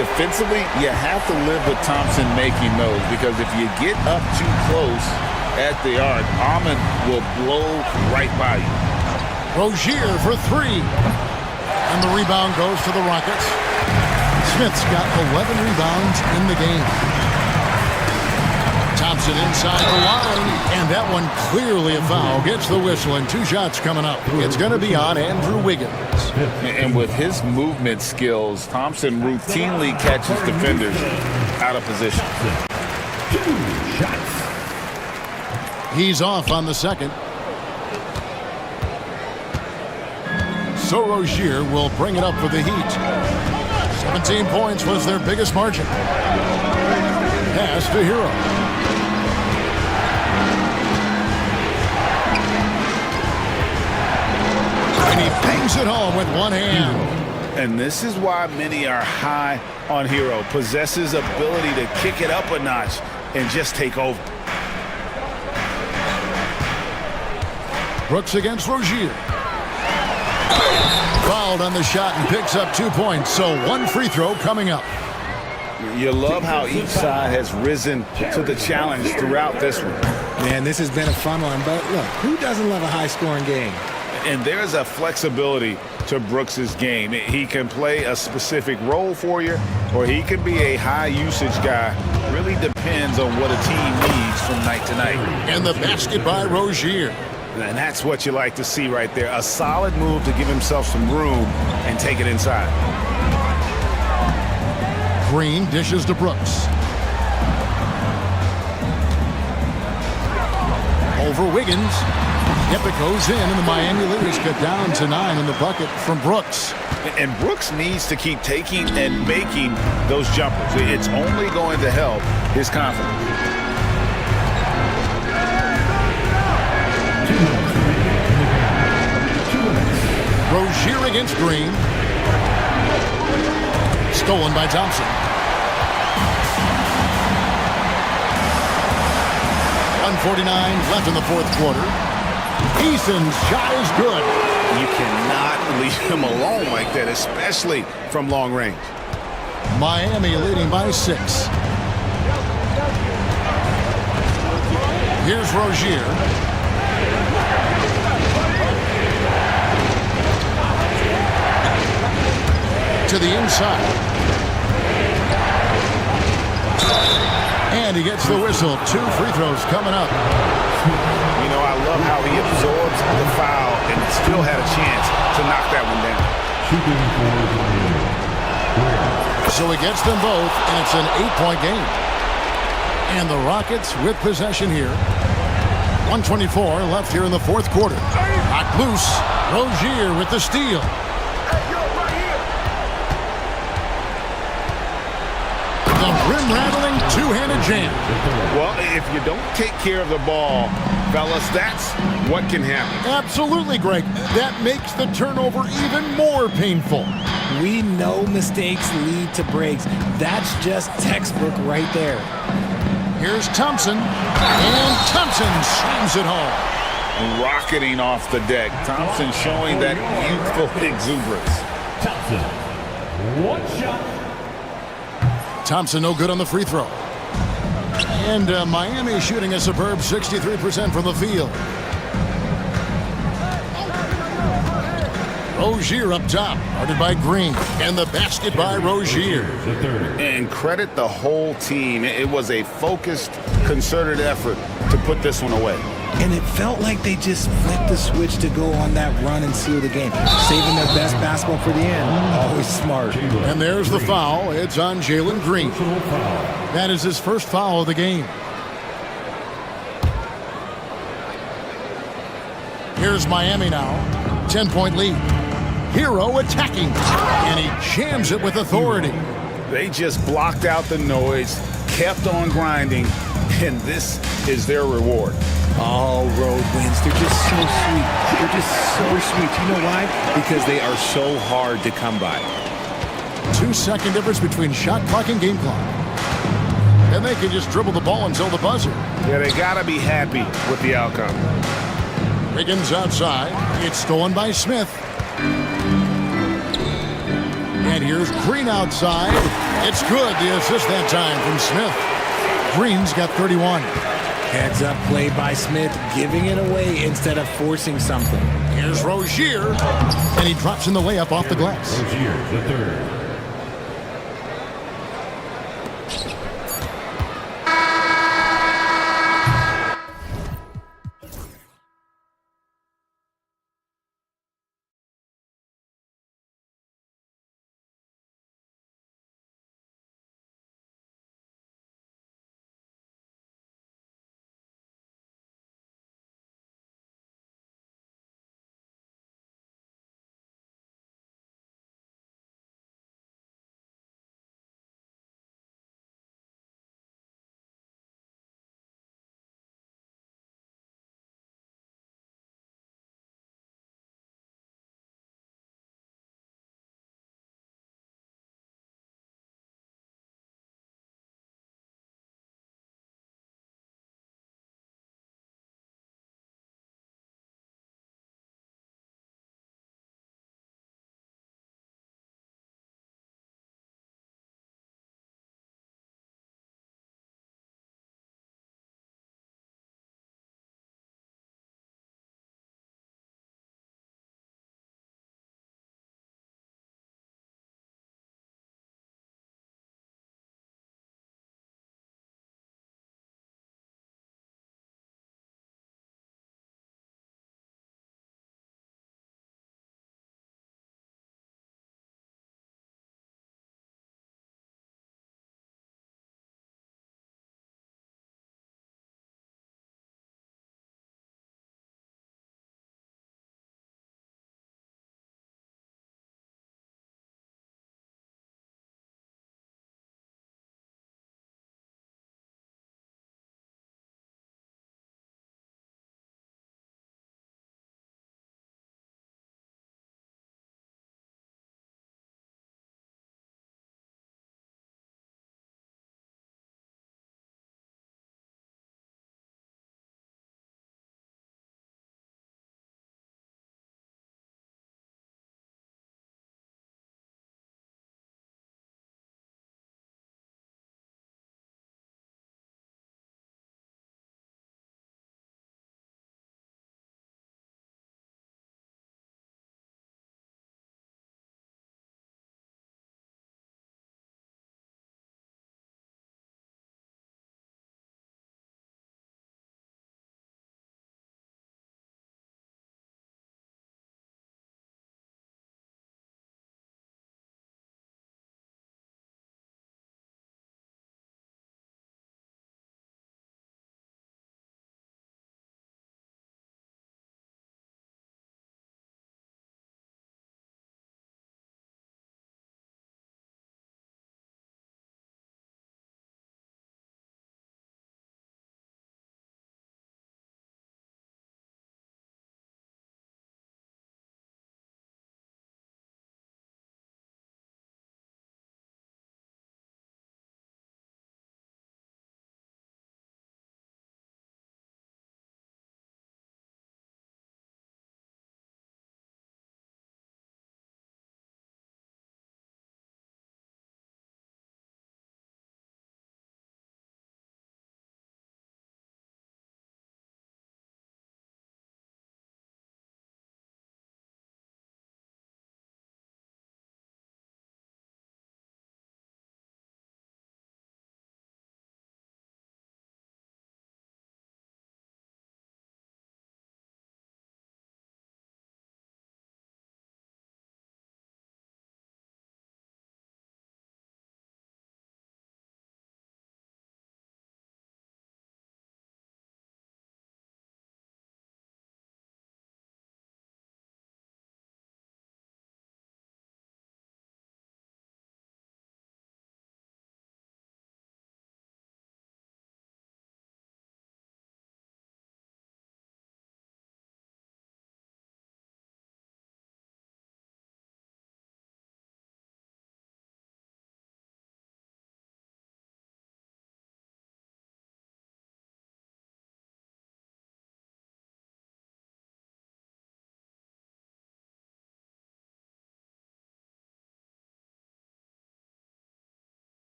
Defensively, you have to live with Thompson making those, because if you get up too close at the arc, Ahmed will blow right by you. Rozier for 3. And the rebound goes to the Rockets. Smith's got 11 rebounds in the game. Thompson inside the line, and that one clearly a foul. Gets the whistle, and 2 shots coming up. It's going to be on Andrew Wiggins. And with his movement skills, Thompson routinely catches defenders out of position. 2 shots. He's off on the second. So Rozier will bring it up for the Heat. 17 points was their biggest margin. Pass to Hero. And he bangs it home with one hand. And this is why many are high on Hero. Possesses ability to kick it up a notch and just take over. Brooks against Rozier. Fouled on the shot and picks up 2 points. So 1 free throw coming up. You love how each side has risen to the challenge throughout this one. Man, this has been a fun one, but look, who doesn't love a high-scoring game? And there's a flexibility to Brooks's game. He can play a specific role for you, or he can be a high-usage guy. Really depends on what a team needs from night to night. And the basket by Rozier. And that's what you like to see right there. A solid move to give himself some room and take it inside. Green dishes to Brooks. Over Wiggins. Yep, it goes in, and the Miami Leaders get down to 9 in the bucket from Brooks. And Brooks needs to keep taking and making those jumpers. It's only going to help his confidence. Rozier against Green. Stolen by Thompson. 1:49 left in the 4th quarter. Eason's shot is good. You cannot leave him alone like that, especially from long range. Miami leading by 6. Here's Rozier. To the inside. And he gets the whistle. 2 free throws coming up. You know, I love how he absorbs the foul and still had a chance to knock that one down. So he gets them both, and it's an 8-point game. And the Rockets with possession here. 1:24 left here in the 4th quarter. Knocked loose. Rozier with the steal. The rim-rattling 2-handed jam. Well, if you don't take care of the ball, fellas, that's what can happen. Absolutely, Greg. That makes the turnover even more painful. We know mistakes lead to breaks. That's just textbook right there. Here's Thompson, and Thompson slams it home. Rocketing off the deck. Thompson showing that youthful exuberance. Thompson, 1 shot. Thompson no good on the free throw. And Miami shooting a superb 63% from the field. Rozier up top, guarded by Green, and the basket by Rozier. And credit the whole team. It was a focused, concerted effort to put this one away. And it felt like they just flipped the switch to go on that run and seal the game, saving their best basketball for the end. Always smart. And there's the foul. It's on Jalen Green. That is his first foul of the game. Here's Miami now. 10-point lead. Hero attacking. And he jams it with authority. They just blocked out the noise, kept on grinding, and this is their reward. All road wins. They're just so sweet. They're just so sweet. You know why? Because they are so hard to come by. 2-second difference between shot clock and game clock. And they can just dribble the ball until the buzzer. Yeah, they got to be happy with the outcome. Wiggins outside. It's stolen by Smith. And here's Green outside. It's good. The assist that time from Smith. Green's got 31. Heads up play by Smith, giving it away instead of forcing something. Here's Rozier. And he drops in the layup off the glass. Rozier, the third.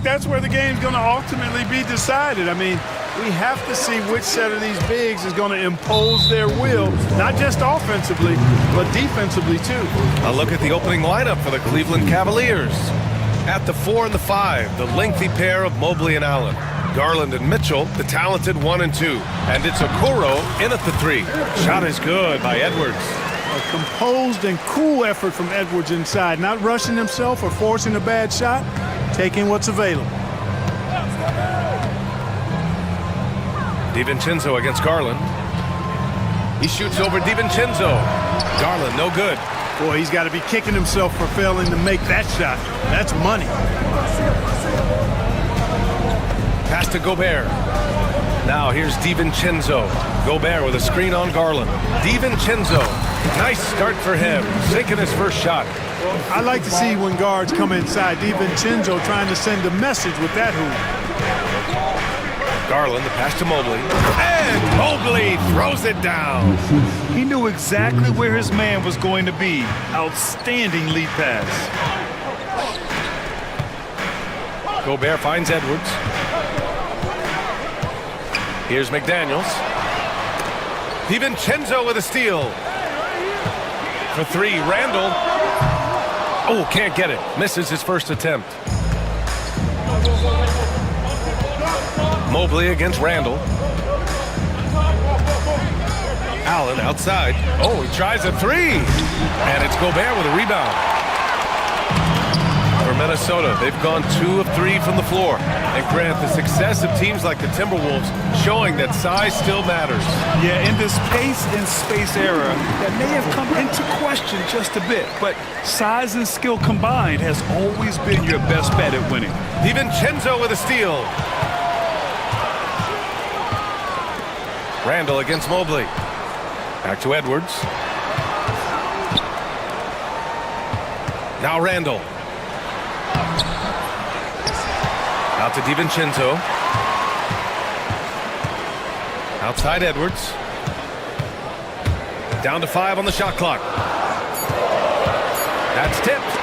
think that's where the game's going to ultimately be decided. I mean, we have to see which set of these bigs is going to impose their will, not just offensively, but defensively too. A look at the opening lineup for the Cleveland Cavaliers. At the 4 and the 5, the lengthy pair of Mobley and Allen. Garland and Mitchell, the talented 1 and 2. And it's Okoro in at the 3. Shot is good by Edwards. A composed and cool effort from Edwards inside, not rushing himself or forcing a bad shot, taking what's available. DiVincenzo against Garland. He shoots over DiVincenzo. Garland, no good. Boy, he's got to be kicking himself for failing to make that shot. That's money. Pass to Gobert. Now here's DiVincenzo. Gobert with a screen on Garland. DiVincenzo. Nice start for him. Sinking his first shot. Well, I like to see when guards come inside. DiVincenzo trying to send a message with that hoop. Garland, the pass to Mobley. And Mobley throws it down. He knew exactly where his man was going to be. Outstanding lead pass. Gobert finds Edwards. Here's McDaniels. DiVincenzo with a steal. For 3, Randall. Oh, can't get it. Misses his first attempt. Mobley against Randall. Allen outside. Oh, he tries a 3. And it's Gobert with a rebound. For Minnesota, they've gone 2 of 3 from the floor. And Grant, the success of teams like the Timberwolves showing that size still matters. Yeah, in this pace and space era, that may have come into question just a bit, but size and skill combined has always been your best bet at winning. DiVincenzo with a steal. Randall against Mobley. Back to Edwards. Now Randall. Out to DiVincenzo. Outside Edwards. Down to 5 on the shot clock. That's tipped.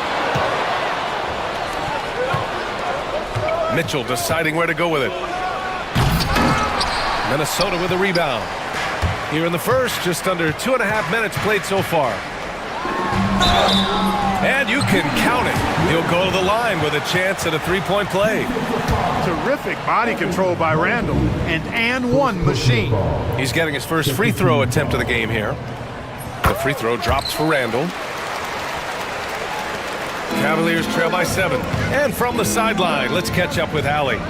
Mitchell deciding where to go with it. Minnesota with a rebound. Here in the first, just under 2.5 minutes played so far. And you can count it. He'll go to the line with a chance at a 3-point play. Terrific body control by Randall. And one machine. He's getting his first free throw attempt of the game here. The free throw drops for Randall. Cavaliers trail by 7. And from the sideline, let's catch up with Allie.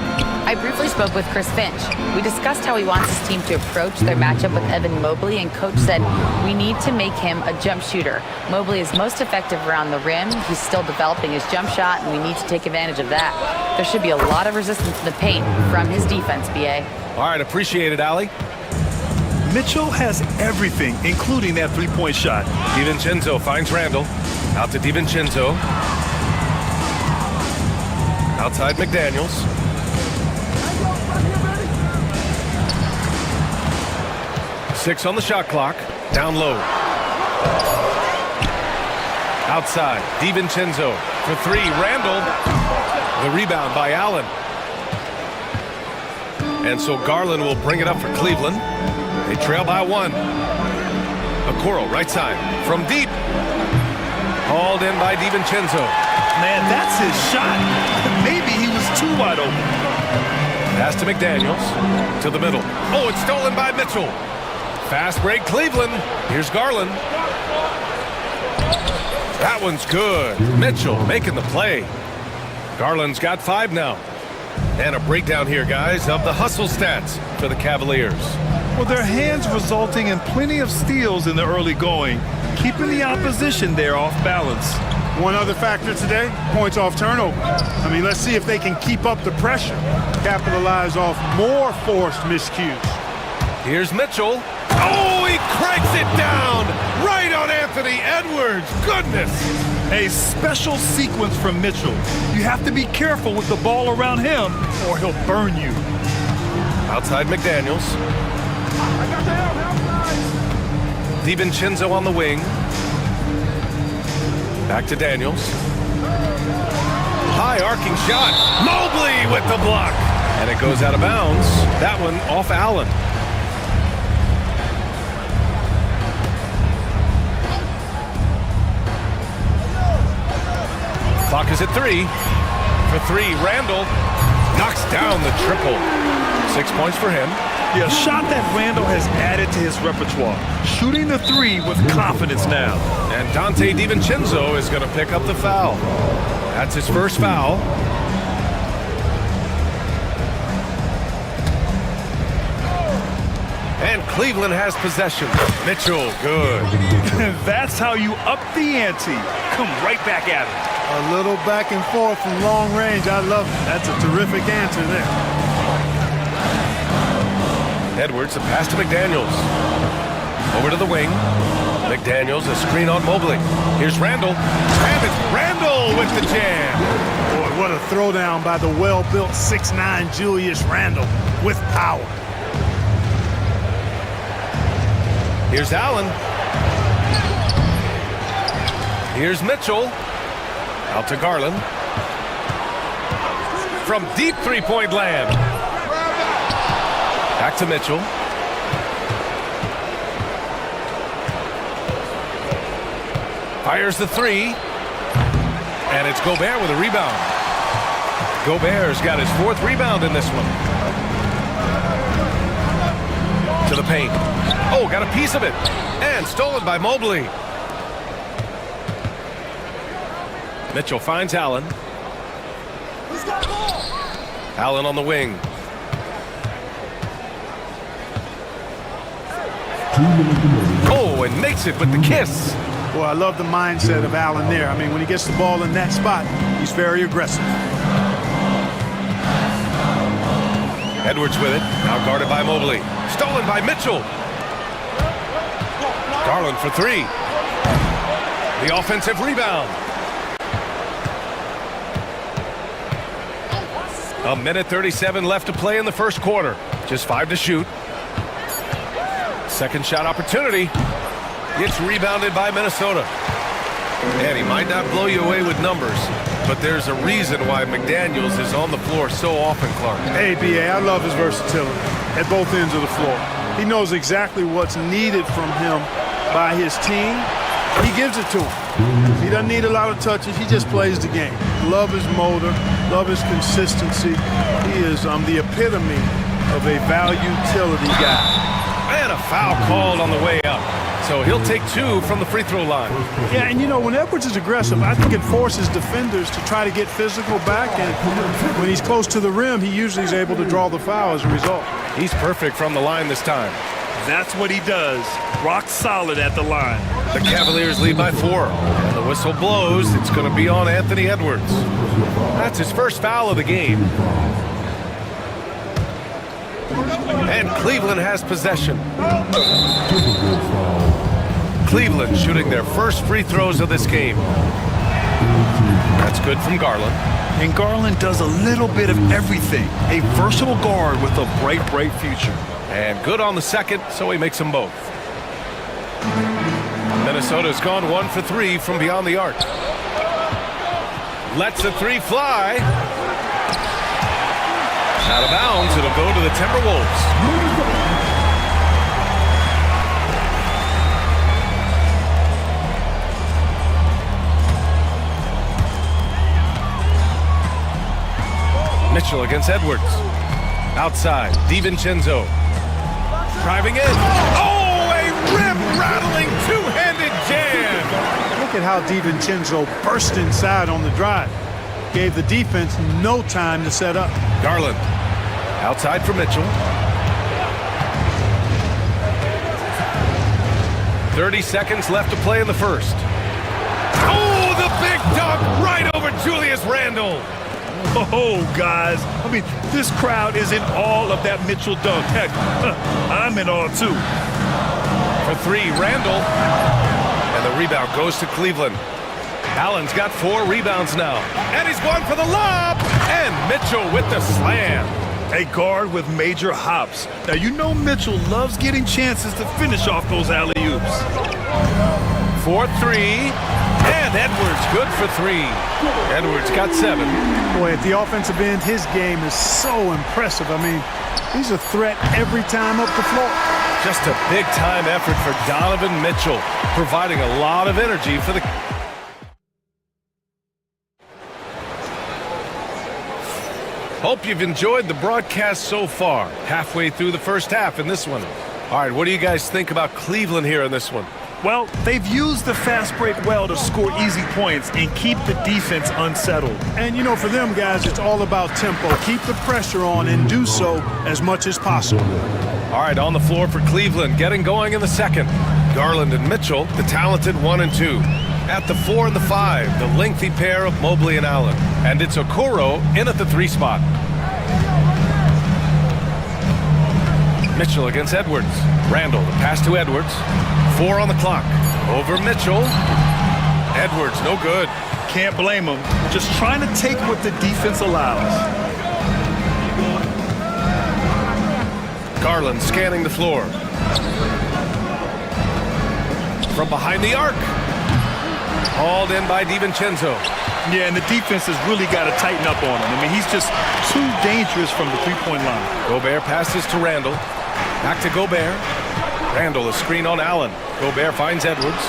I briefly spoke with Chris Finch. We discussed how he wants his team to approach their matchup with Evan Mobley, and Coach said, we need to make him a jump shooter. Mobley is most effective around the rim. He's still developing his jump shot, and we need to take advantage of that. There should be a lot of resistance in the paint from his defense, BA. All right, appreciate it, Allie. Mitchell has everything, including that 3-point shot. DiVincenzo finds Randall. Out to DiVincenzo. Outside McDaniels. Six on the shot clock. Down low. Outside. DiVincenzo for 3. Randall. The rebound by Allen. And so Garland will bring it up for Cleveland. They trail by 1. Okoro, right side. From deep. Hauled in by DiVincenzo. Man, that's his shot. Maybe he was too wide open. Pass to McDaniels. To the middle. Oh, it's stolen by Mitchell. Fast break, Cleveland. Here's Garland. That one's good. Mitchell making the play. Garland's got 5 now. And a breakdown here, guys, of the hustle stats for the Cavaliers. Well, their hands resulting in plenty of steals in the early going, keeping the opposition there off balance. One other factor today, points off turnover. I mean, let's see if they can keep up the pressure, capitalize off more forced miscues. Here's Mitchell. Oh, he cranks it down right on Anthony Edwards. Goodness. A special sequence from Mitchell. You have to be careful with the ball around him or he'll burn you. Outside McDaniels. DiVincenzo on the wing. Back to Daniels. High high arcing shot. Mobley with the block. And it goes out of bounds. That one off Allen. Clock is at 3. For 3, Randall knocks down the triple. 6 points for him. Yeah, a shot that Randall has added to his repertoire. Shooting the 3 with confidence now. And Dante DiVincenzo is going to pick up the foul. That's his first foul. And Cleveland has possession. Mitchell, good. That's how you up the ante. Come right back at it. A little back and forth from long range. I love it. That's a terrific answer there. Edwards, a pass to McDaniels. Over to the wing. McDaniels, a screen on Mobley. Here's Randall. And it's Randall with the jam. Boy, what a throwdown by the well-built 6'9" Julius Randle with power. Here's Allen. Here's Mitchell. Out to Garland. From deep three-point land. Back to Mitchell. Fires the 3. And it's Gobert with a rebound. Gobert's got his 4th rebound in this one. To the paint. Oh, got a piece of it. And stolen by Mobley. Mitchell finds Allen. Allen on the wing. Oh, and makes it with the kiss. Boy, I love the mindset of Allen there. I mean, when he gets the ball in that spot, he's very aggressive. Edwards with it. Now guarded by Mobley. Stolen by Mitchell. Garland for 3. The offensive rebound. A minute 37 left to play in the first quarter. Just 5 to shoot. Second shot opportunity. It's rebounded by Minnesota. And he might not blow you away with numbers, but there's a reason why McDaniels is on the floor so often, Clark. Hey, B.A., I love his versatility at both ends of the floor. He knows exactly what's needed from him by his team. He gives it to him. He doesn't need a lot of touches. He just plays the game. Love his motor. Love his consistency. He is the epitome of a value-utility guy. And a foul called on the way up. So he'll take 2 from the free throw line. Yeah, and you know, when Edwards is aggressive, I think it forces defenders to try to get physical back. And when he's close to the rim, he usually is able to draw the foul as a result. He's perfect from the line this time. That's what he does. Rock solid at the line. The Cavaliers lead by 4. And the whistle blows. It's going to be on Anthony Edwards. That's his first foul of the game. And Cleveland has possession. Cleveland shooting their first free throws of this game. That's good from Garland. And Garland does a little bit of everything. A versatile guard with a bright, bright future. And good on the second, so he makes them both. Minnesota's gone 1 for 3 from beyond the arc. Lets the 3 fly. Out of bounds, it'll go to the Timberwolves. Mitchell against Edwards. Outside, DiVincenzo. Driving in. Oh, a rim-rattling two-handed jam. Look at how DiVincenzo burst inside on the drive. Gave the defense no time to set up. Garland. Outside for Mitchell. 30 seconds left to play in the first. Oh, the big dunk right over Julius Randle. Oh, guys. I mean, this crowd is in awe of that Mitchell dunk. Heck, I'm in awe, too. For 3, Randle. And the rebound goes to Cleveland. Allen's got 4 rebounds now. And he's going for the lob. And Mitchell with the slam. A guard with major hops. Now, you know Mitchell loves getting chances to finish off those alley-oops. 4-3. And Edwards, good for 3. Edwards got 7. Boy, at the offensive end, his game is so impressive. I mean, he's a threat every time up the floor. Just a big-time effort for Donovan Mitchell, providing a lot of energy for the... Hope you've enjoyed the broadcast so far. Halfway through the first half in this one. All right, what do you guys think about Cleveland here in this one? Well, they've used the fast break well to score easy points and keep the defense unsettled. And, you know, for them guys, it's all about tempo. Keep the pressure on and do so as much as possible. All right, on the floor for Cleveland, getting going in the second. Garland and Mitchell, the talented 1 and 2. At the 4 and the 5, the lengthy pair of Mobley and Allen. And it's Okoro in at the 3 spot. Mitchell against Edwards. Randall, the pass to Edwards. 4 on the clock. Over Mitchell. Edwards, no good. Can't blame him. Just trying to take what the defense allows. Garland scanning the floor. From behind the arc. Hauled in by DiVincenzo. Yeah, and the defense has really got to tighten up on him. I mean, he's just too dangerous from the three-point line. Gobert passes to Randall. Back to Gobert. Randall, a screen on Allen. Gobert finds Edwards.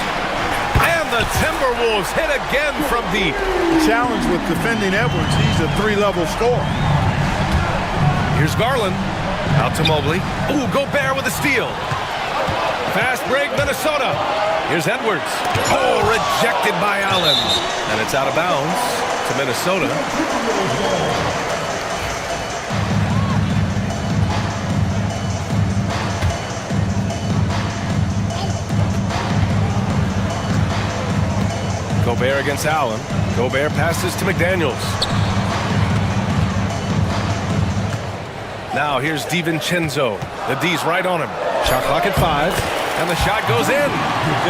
And the Timberwolves hit again from deep. Challenge with defending Edwards. He's a 3-level scorer. Here's Garland. Out to Mobley. Ooh, Gobert with a steal. Fast break, Minnesota. Here's Edwards. Oh, rejected by Allen. And it's out of bounds to Minnesota. Gobert against Allen. Gobert passes to McDaniels. Now here's DiVincenzo. The D's right on him. Shot clock at 5. And the shot goes in.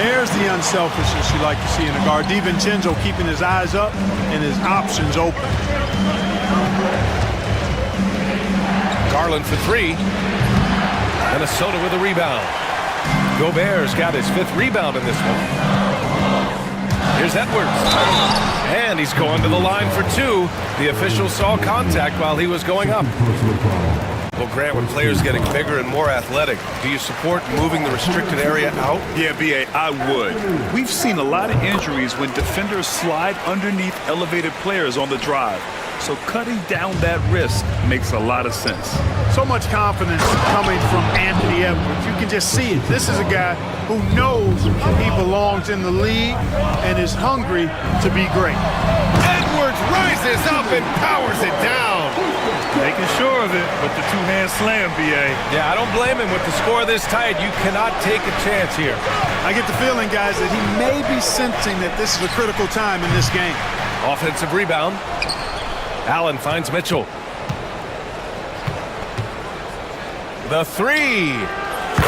There's the unselfishness you like to see in a guard. DiVincenzo keeping his eyes up and his options open. Garland for 3. Minnesota with a rebound. Gobert's got his 5th rebound in this one. Here's Edwards. And he's going to the line for 2. The official saw contact while he was going up. Well, Grant, when players getting bigger and more athletic, do you support moving the restricted area out? Yeah, B.A., I would. We've seen a lot of injuries when defenders slide underneath elevated players on the drive. So cutting down that risk makes a lot of sense. So much confidence coming from Anthony Edwards. You can just see it. This is a guy who knows he belongs in the league and is hungry to be great. Edwards rises up and powers it down. Making sure of it with the 2-hand slam, B.A. Yeah, I don't blame him. With the score this tight, you cannot take a chance here. I get the feeling, guys, that he may be sensing that this is a critical time in this game. Offensive rebound. Allen finds Mitchell. The 3.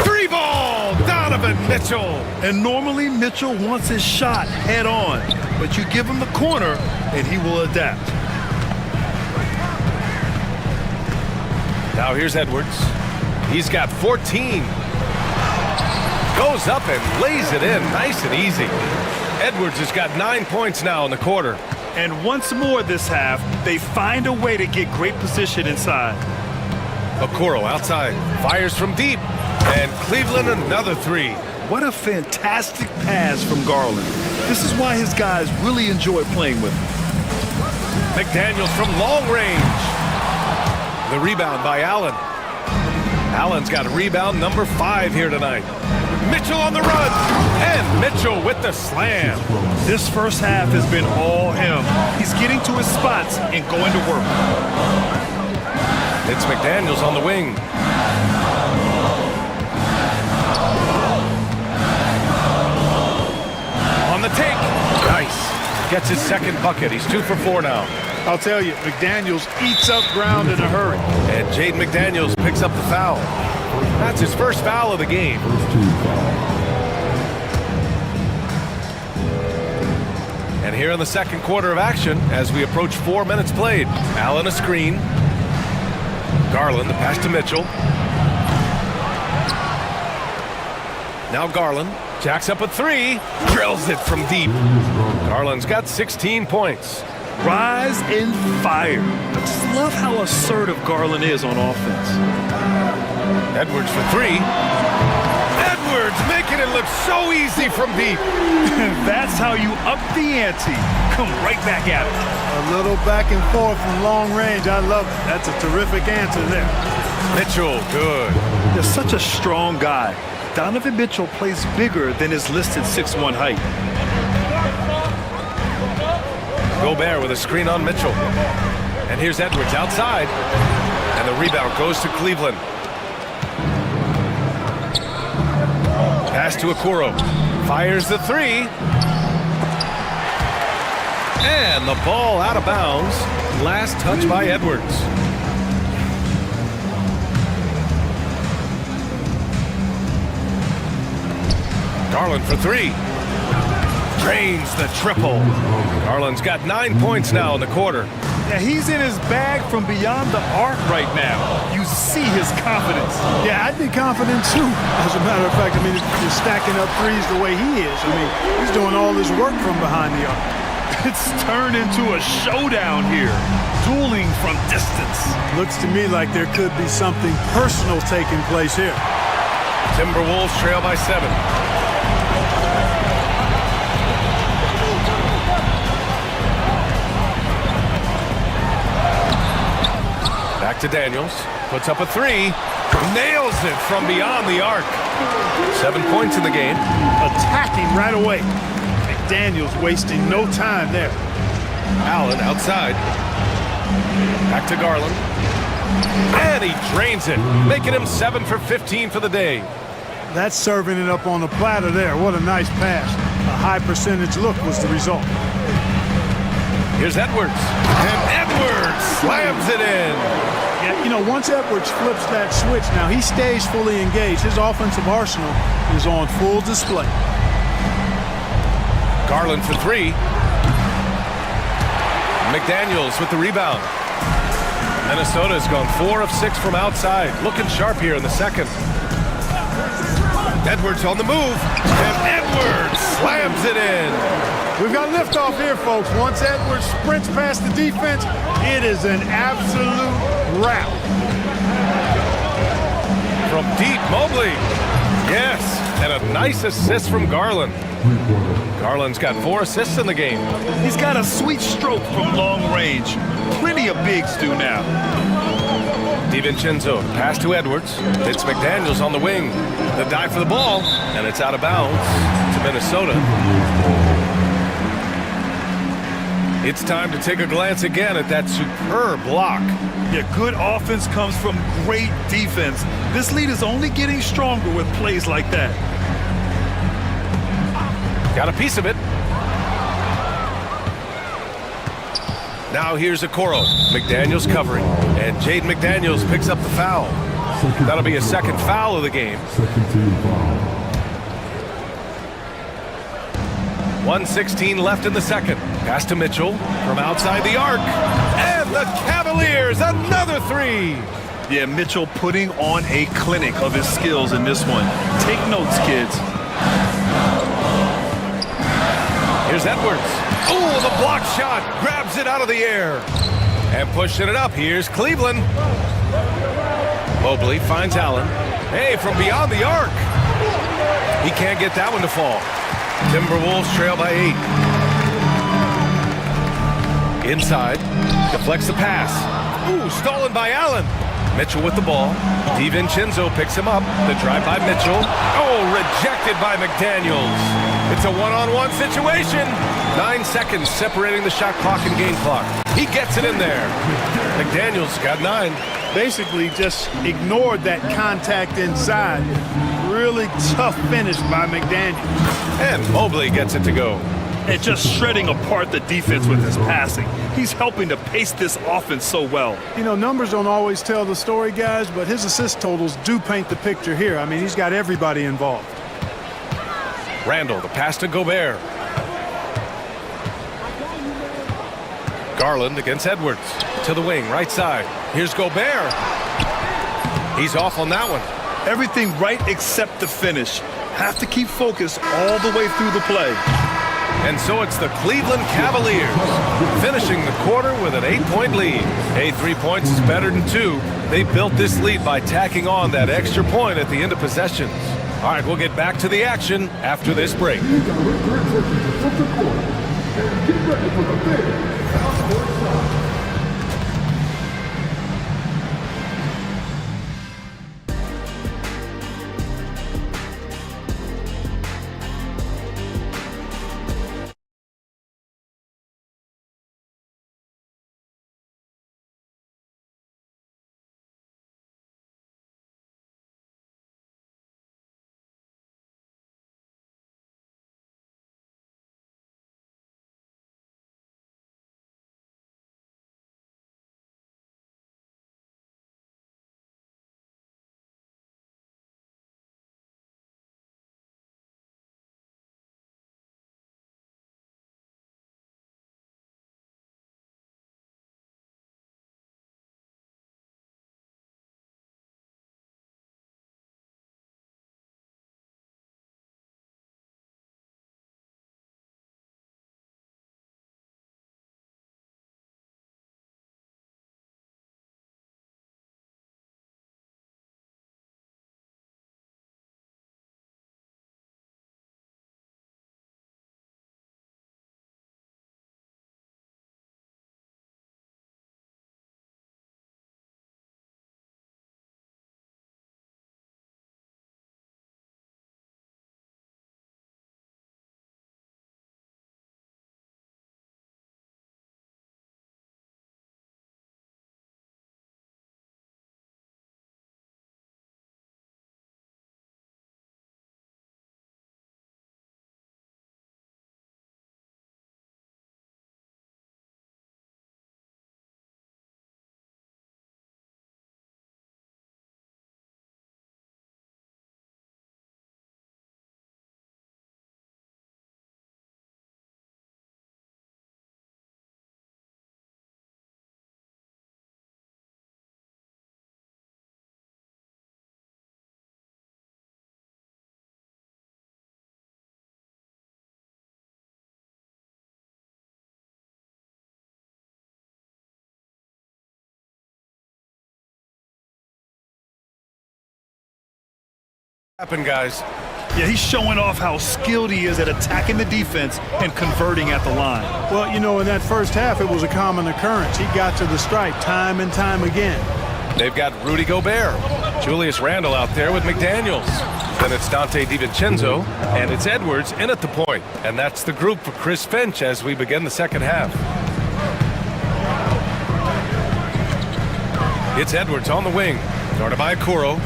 3-ball, Donovan Mitchell. And normally Mitchell wants his shot head on, but you give him the corner and he will adapt. Now here's Edwards. He's got 14. Goes up and lays it in nice and easy. Edwards has got 9 points now in the quarter. And once more this half, they find a way to get great position inside. Okoro outside, fires from deep, and Cleveland another 3. What a fantastic pass from Garland. This is why his guys really enjoy playing with him. McDaniels from long range. The rebound by Allen. Allen's got rebound number 5 here tonight. Mitchell on the run, and Mitchell with the slam. This first half has been all him. He's getting to his spots and going to work. It's McDaniels on the wing. On the take. Nice. Gets his 2nd bucket. He's 2 for 4 now. I'll tell you, McDaniels eats up ground in a hurry. And Jaden McDaniels picks up the foul. That's his first foul of the game. And here in the second quarter of action, as we approach 4 minutes played, Allen a screen. Garland, the pass to Mitchell. Now Garland jacks up a 3, drills it from deep. Garland's got 16 points. Rise and fire. I just love how assertive Garland is on offense. Edwards for three. Edwards making it look so easy from deep. That's how you up the ante. Come right back at it. A little back and forth from long range. I love it. That's a terrific answer there. Mitchell, good. They're such a strong guy. Donovan Mitchell plays bigger than his listed 6'1" height. Gobert with a screen on Mitchell. And here's Edwards outside. And the rebound goes to Cleveland. Pass to Okoro. Fires the three. And the ball out of bounds. Last touch by Edwards. Garland for three. Drains the triple. Garland's got 9 points now in the quarter. Yeah, he's in his bag from beyond the arc right now. You see his confidence. Yeah, I'd be confident too. As a matter of fact, I mean, he's stacking up threes the way he is. I mean, he's doing all his work from behind the arc. It's turned into a showdown here. Dueling from distance. Looks to me like there could be something personal taking place here. Timberwolves trail by 7. Back to Daniels. Puts up a three. Nails it from beyond the arc. 7 points in the game. Attacking right away. McDaniels wasting no time there. Allen outside. Back to Garland. And he drains it, making him 7 for 15 for the day. That's serving it up on the platter there. What a nice pass. A high percentage look was the result. Here's Edwards. And Edwards slams it in. Yeah, you know, once Edwards flips that switch, now he stays fully engaged. His offensive arsenal is on full display. Garland for three. McDaniels with the rebound. Minnesota's gone 4 of 6 from outside. Looking sharp here in the second. Edwards on the move. And Edwards slams it in. We've got liftoff here, folks. Once Edwards sprints past the defense, it is an absolute wrap. From deep, Mobley. Yes, and a nice assist from Garland. Garland's got 4 assists in the game. He's got a sweet stroke from long range. Plenty of bigs do now. DiVincenzo, pass to Edwards. It's McDaniels on the wing. The dive for the ball, and it's out of bounds to Minnesota. It's time to take a glance again at that superb block. Yeah, good offense comes from great defense. This lead is only getting stronger with plays like that. Got a piece of it. Now here's Okoro. McDaniels covering. And Jaden McDaniels picks up the foul. That'll be a second foul of the game. 1:16 left in the second. Pass to Mitchell from outside the arc. And the Cavaliers, another three. Yeah, Mitchell putting on a clinic of his skills in this one. Take notes, kids. Here's Edwards. Oh, the block shot. Grabs it out of the air. And pushing it up. Here's Cleveland. Mobley finds Allen. Hey, from beyond the arc. He can't get that one to fall. Timberwolves trail by 8. Inside. Deflects the pass. Ooh, stolen by Allen. Mitchell with the ball. DiVincenzo picks him up. The drive by Mitchell. Oh, rejected by McDaniels. It's a one-on-one situation. 9 seconds separating the shot clock and game clock. He gets it in there. McDaniels got 9. Basically just ignored that contact inside. Really tough finish by McDaniels. And Mobley gets it to go. And just shredding apart the defense with his passing. He's helping to pace this offense so well. You know, numbers don't always tell the story, guys, but his assist totals do paint the picture here. I mean, he's got everybody involved. Randall, the pass to Gobert. Garland against Edwards. To the wing, right side. Here's Gobert. He's off on that one. Everything right except the finish. Have to keep focused all the way through the play. And so it's the Cleveland Cavaliers finishing the quarter with an 8-point lead. Hey, 3 points is better than 2. They built this lead by tacking on that extra point at the end of possessions. All right, we'll get back to the action after this break. Guys. Yeah, he's showing off how skilled he is at attacking the defense and converting at the line. Well, you know, in that first half, it was a common occurrence. He got to the stripe time and time again. They've got Rudy Gobert, Julius Randle out there with McDaniels. Then it's Dante DiVincenzo, and it's Edwards in at the point. And that's the group for Chris Finch as we begin the second half. It's Edwards on the wing, guarded by Okoro.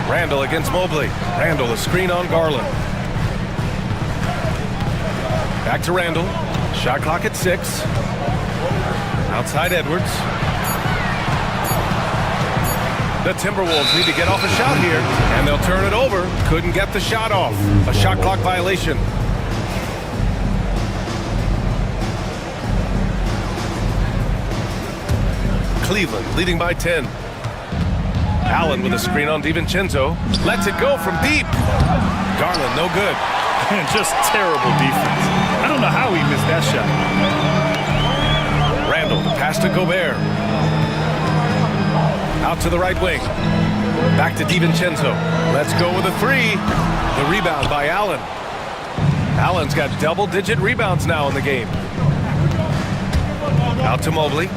Randle against Mobley. Randle, a screen on Garland. Back to Randle. Shot clock at 6. Outside Edwards. The Timberwolves need to get off a shot here, and they'll turn it over. Couldn't get the shot off. A shot clock violation. Cleveland leading by 10. Allen with a screen on DiVincenzo. Lets it go from deep. Garland, no good. And just terrible defense. I don't know how he missed that shot. Randle, the pass to Gobert. Out to the right wing. Back to DiVincenzo. Let's go with a 3. The rebound by Allen. Allen's got double-digit rebounds now in the game. Out to Mobley.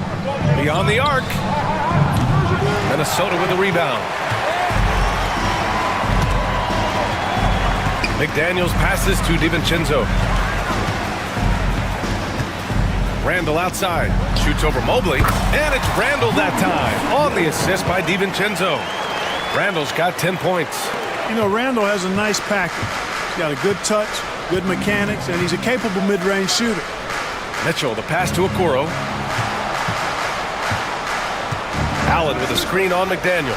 Beyond the arc. Minnesota with the rebound. McDaniels passes to DiVincenzo. Randle outside. Shoots over Mobley. And it's Randle that time. On the assist by DiVincenzo. Randle's got 10 points. You know, Randle has a nice package. He's got a good touch, good mechanics, and he's a capable mid-range shooter. Mitchell, the pass to Okoro. Allen with a screen on McDaniels.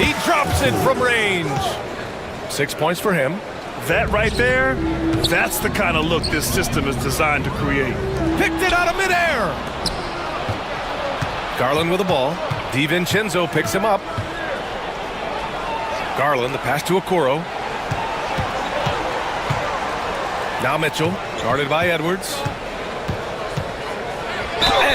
He drops it from range. 6 points for him. That right there, that's the kind of look this system is designed to create. Picked it out of midair. Garland with the ball. DiVincenzo picks him up. Garland, the pass to Okoro. Now Mitchell, guarded by Edwards.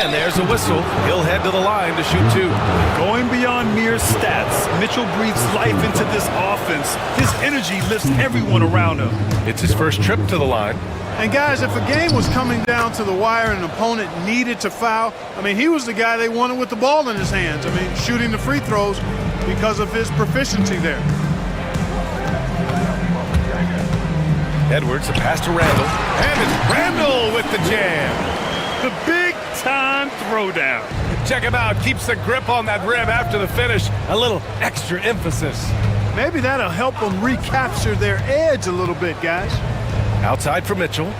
And there's a whistle. He'll head to the line to shoot 2. Going beyond mere stats, Mitchell breathes life into this offense. His energy lifts everyone around him. It's his first trip to the line. And guys, if a game was coming down to the wire and an opponent needed to foul, I mean, he was the guy they wanted with the ball in his hands. I mean, shooting the free throws because of his proficiency there. Edwards, a pass to Randall. And it's Randall with the jam. The big-time throwdown. Check him out. Keeps the grip on that rim after the finish. A little extra emphasis. Maybe that'll help them recapture their edge a little bit, guys. Outside for Mitchell.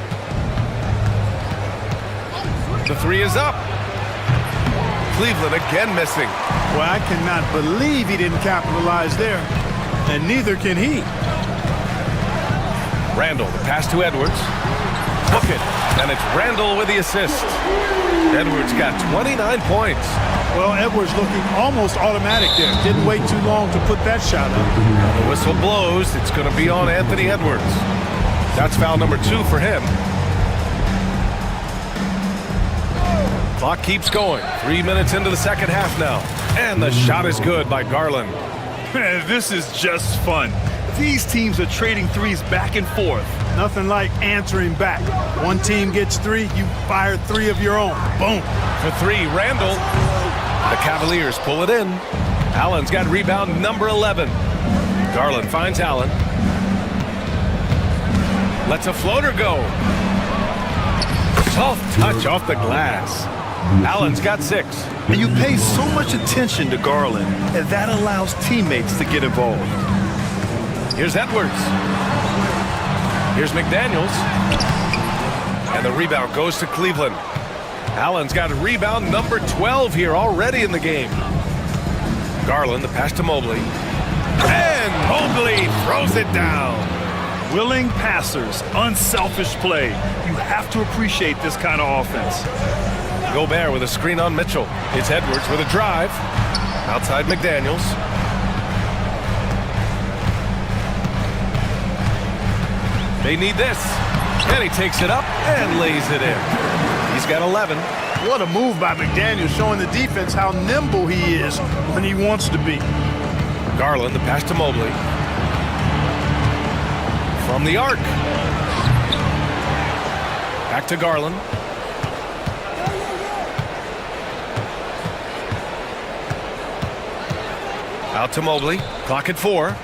The 3 is up. Cleveland again missing. Well, I cannot believe he didn't capitalize there. And neither can he. Randall, the pass to Edwards. Hook it. And it's Randall with the assist. Edwards got 29 points. Well, Edwards looking almost automatic there. Didn't wait too long to put that shot up. The whistle blows. It's going to be on Anthony Edwards. That's foul number 2 for him. Clock keeps going. 3 minutes into the second half now. And the shot is good by Garland. Man, this is just fun. These teams are trading threes back and forth. Nothing like answering back. One team gets 3, you fire 3 of your own. Boom. For 3, Randall. The Cavaliers pull it in. Allen's got rebound number 11. Garland finds Allen. Lets a floater go. Soft touch off the glass. Allen's got 6. And you pay so much attention to Garland, and that allows teammates to get involved. Here's Edwards. Here's McDaniels. And the rebound goes to Cleveland. Allen's got rebound number 12 here already in the game. Garland, the pass to Mobley. And Mobley throws it down. Willing passers, unselfish play. You have to appreciate this kind of offense. Gobert with a screen on Mitchell. It's Edwards with a drive. Outside McDaniels. They need this. And he takes it up and lays it in. He's got 11. What a move by McDaniel, showing the defense how nimble he is when he wants to be. Garland, the pass to Mobley. From the arc. Back to Garland. Out to Mobley. Clock at 4.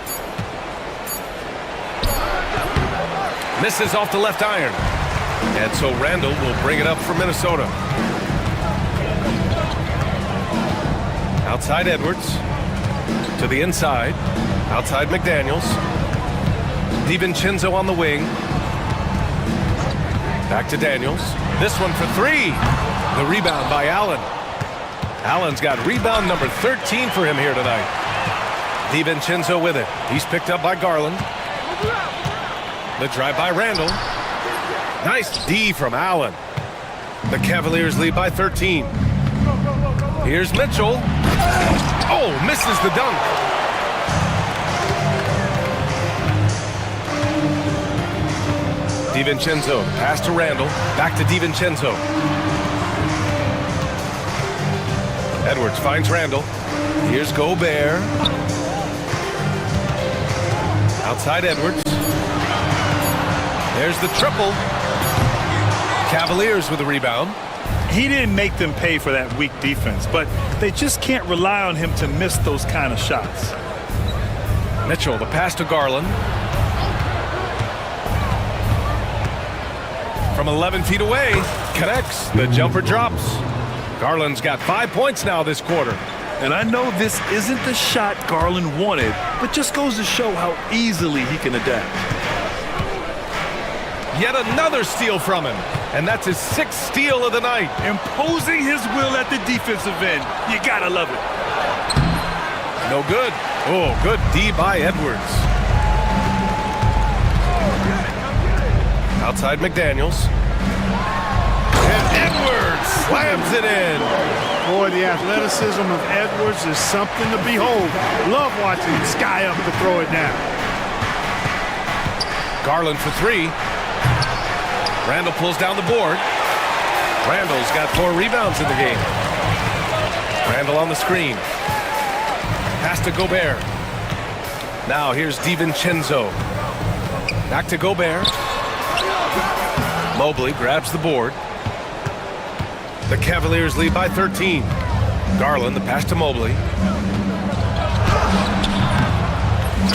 Misses off the left iron. And so Randall will bring it up for Minnesota. Outside Edwards. To the inside. Outside McDaniels. DiVincenzo on the wing. Back to Daniels. This one for 3. The rebound by Allen. Allen's got rebound number 13 for him here tonight. DiVincenzo with it. He's picked up by Garland. The drive by Randall. Nice D from Allen. The Cavaliers lead by 13. Here's Mitchell. Oh, misses the dunk. DiVincenzo, pass to Randall. Back to DiVincenzo. Edwards finds Randall. Here's Gobert. Outside Edwards. There's the triple. Cavaliers with the rebound. He didn't make them pay for that weak defense, but they just can't rely on him to miss those kind of shots. Mitchell, the pass to Garland. From 11 feet away, connects. The jumper drops. Garland's got 5 points now this quarter. And I know this isn't the shot Garland wanted, but just goes to show how easily he can adapt. Yet another steal from him. And that's his 6th steal of the night. Imposing his will at the defensive end. You gotta love it. No good. Oh, good D by Edwards. Outside McDaniels. And Edwards slams it in. Boy, the athleticism of Edwards is something to behold. Love watching him sky up to throw it down. Garland for 3. Randall pulls down the board. Randall's got 4 rebounds in the game. Randall on the screen. Pass to Gobert. Now here's DiVincenzo. Back to Gobert. Mobley grabs the board. The Cavaliers lead by 13. Garland, the pass to Mobley.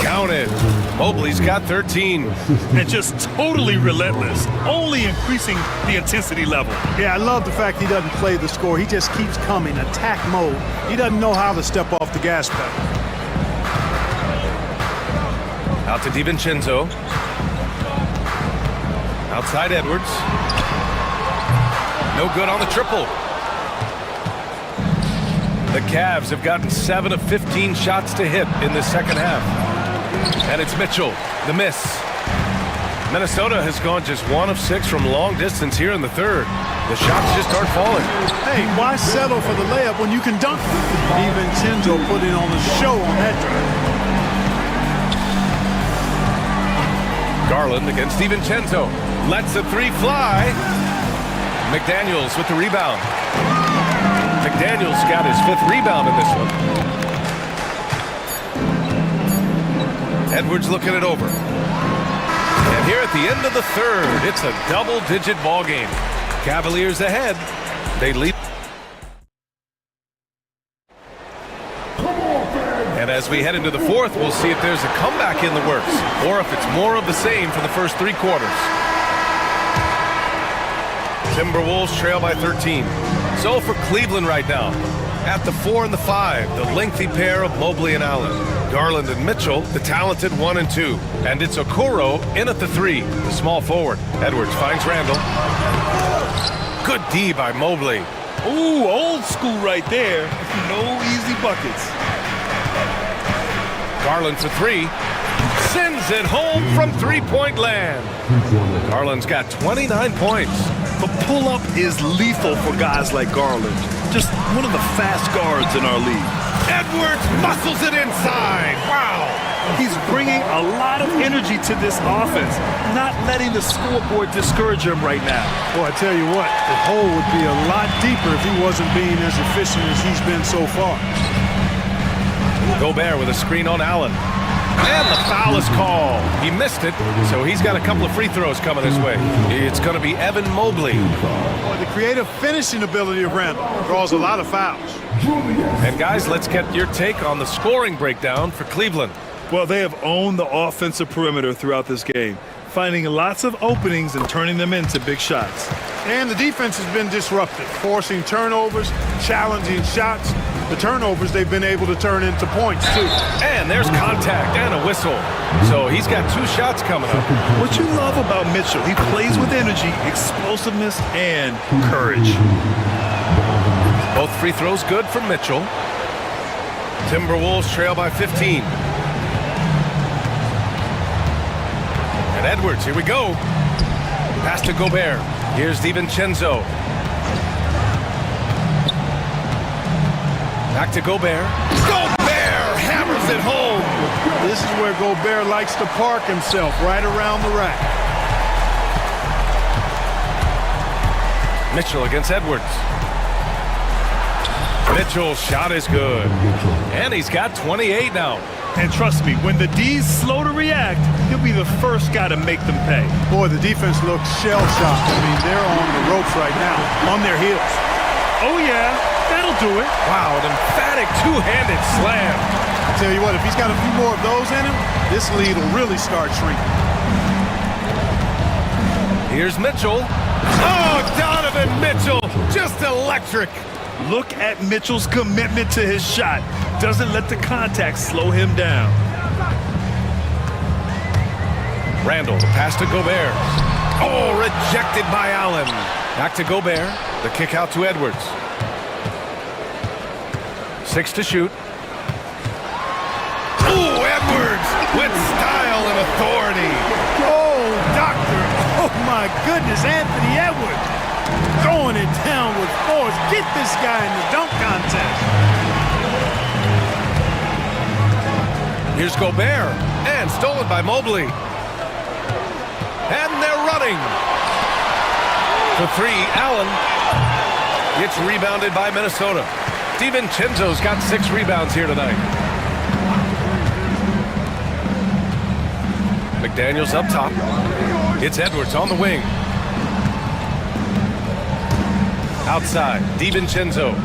Counted. Mobley's got 13. And just totally relentless, only increasing the intensity level. Yeah, I love the fact he doesn't play the score. He just keeps coming, attack mode. He doesn't know how to step off the gas pedal. Out to DiVincenzo. Outside Edwards. No good on the triple. The Cavs have gotten 7 of 15 shots to hit in the second half. And it's Mitchell, the miss. Minnesota has gone just 1 of 6 from long distance here in the third. The shots just aren't falling. Hey, why settle for the layup when you can dunk? DiVincenzo putting on a show on that drive. Garland against DiVincenzo. Lets the 3 fly. McDaniels with the rebound. McDaniels got his 5th rebound in this one. Edwards looking it over. And here at the end of the third, it's a double-digit ball game. Cavaliers ahead. They lead. And as we head into the fourth, we'll see if there's a comeback in the works or if it's more of the same for the first 3 quarters. Timberwolves trail by 13. So for Cleveland right now, at the 4 and the 5, the lengthy pair of Mobley and Allen. Garland and Mitchell, the talented 1 and 2. And it's Okoro in at the 3, the small forward. Edwards finds Randall. Good D by Mobley. Ooh, old school right there. No easy buckets. Garland for 3. Sends it home from 3-point land. Garland's got 29 points. The pull-up is lethal for guys like Garland. Just one of the fast guards in our league. Edwards muscles it inside. Wow. He's bringing a lot of energy to this offense, not letting the scoreboard discourage him right now. Boy, I tell you what, the hole would be a lot deeper if he wasn't being as efficient as he's been so far. Gobert with a screen on Allen. And the foul is called. He missed it, so he's got a couple of free throws coming his way. It's going to be Evan Mobley. Boy, the creative finishing ability of Randall draws a lot of fouls. And guys, let's get your take on the scoring breakdown for Cleveland. Well, they have owned the offensive perimeter throughout this game, finding lots of openings and turning them into big shots. And the defense has been disruptive, forcing turnovers, challenging shots. The turnovers they've been able to turn into points, too. And there's contact and a whistle. So he's got 2 shots coming up. What you love about Mitchell, he plays with energy, explosiveness, and courage. Both free throws good from Mitchell. Timberwolves trail by 15. And Edwards, here we go. Pass to Gobert. Here's DiVincenzo. Back to Gobert. Gobert hammers it home. This is where Gobert likes to park himself, right around the rack. Mitchell against Edwards. Mitchell's shot is good. And he's got 28 now. And trust me, when the D's slow to react, he'll be the first guy to make them pay. Boy, the defense looks shell-shocked. I mean, they're on the ropes right now, on their heels. Oh, yeah, that'll do it. Wow, an emphatic 2-handed slam. I tell you what, if he's got a few more of those in him, this lead will really start shrinking. Here's Mitchell. Oh, Donovan Mitchell, just electric. Look at Mitchell's commitment to his shot. Doesn't let the contact slow him down. Randall, the pass to Gobert. Oh, rejected by Allen. Back to Gobert. The kick out to Edwards. 6 to shoot. Oh, Edwards with style and authority. Oh, doctor. Oh, my goodness, Anthony Edwards. Throwing it down with force. Get this guy in the dunk contest. Here's Gobert. And stolen by Mobley. And they're running. For three, Allen. It's rebounded by Minnesota. DiVincenzo's got 6 rebounds here tonight. McDaniels up top. It's Edwards on the wing. Outside, DiVincenzo.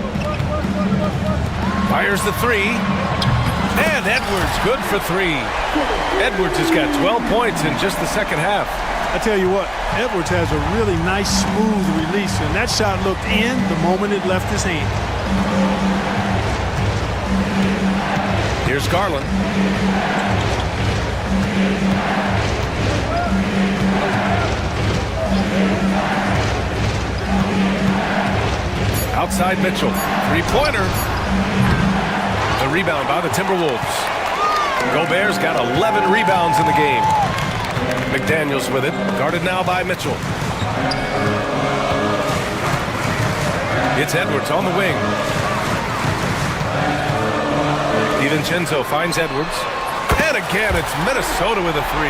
Fires the three. And Edwards good for 3. Edwards has got 12 points in just the second half. I tell you what, Edwards has a really nice, smooth release, and that shot looked in the moment it left his hand. Here's Garland. Outside Mitchell. Three-pointer. The rebound by the Timberwolves. Gobert's got 11 rebounds in the game. McDaniels with it. Guarded now by Mitchell. It's Edwards on the wing. DiVincenzo finds Edwards. And again, it's Minnesota with a 3.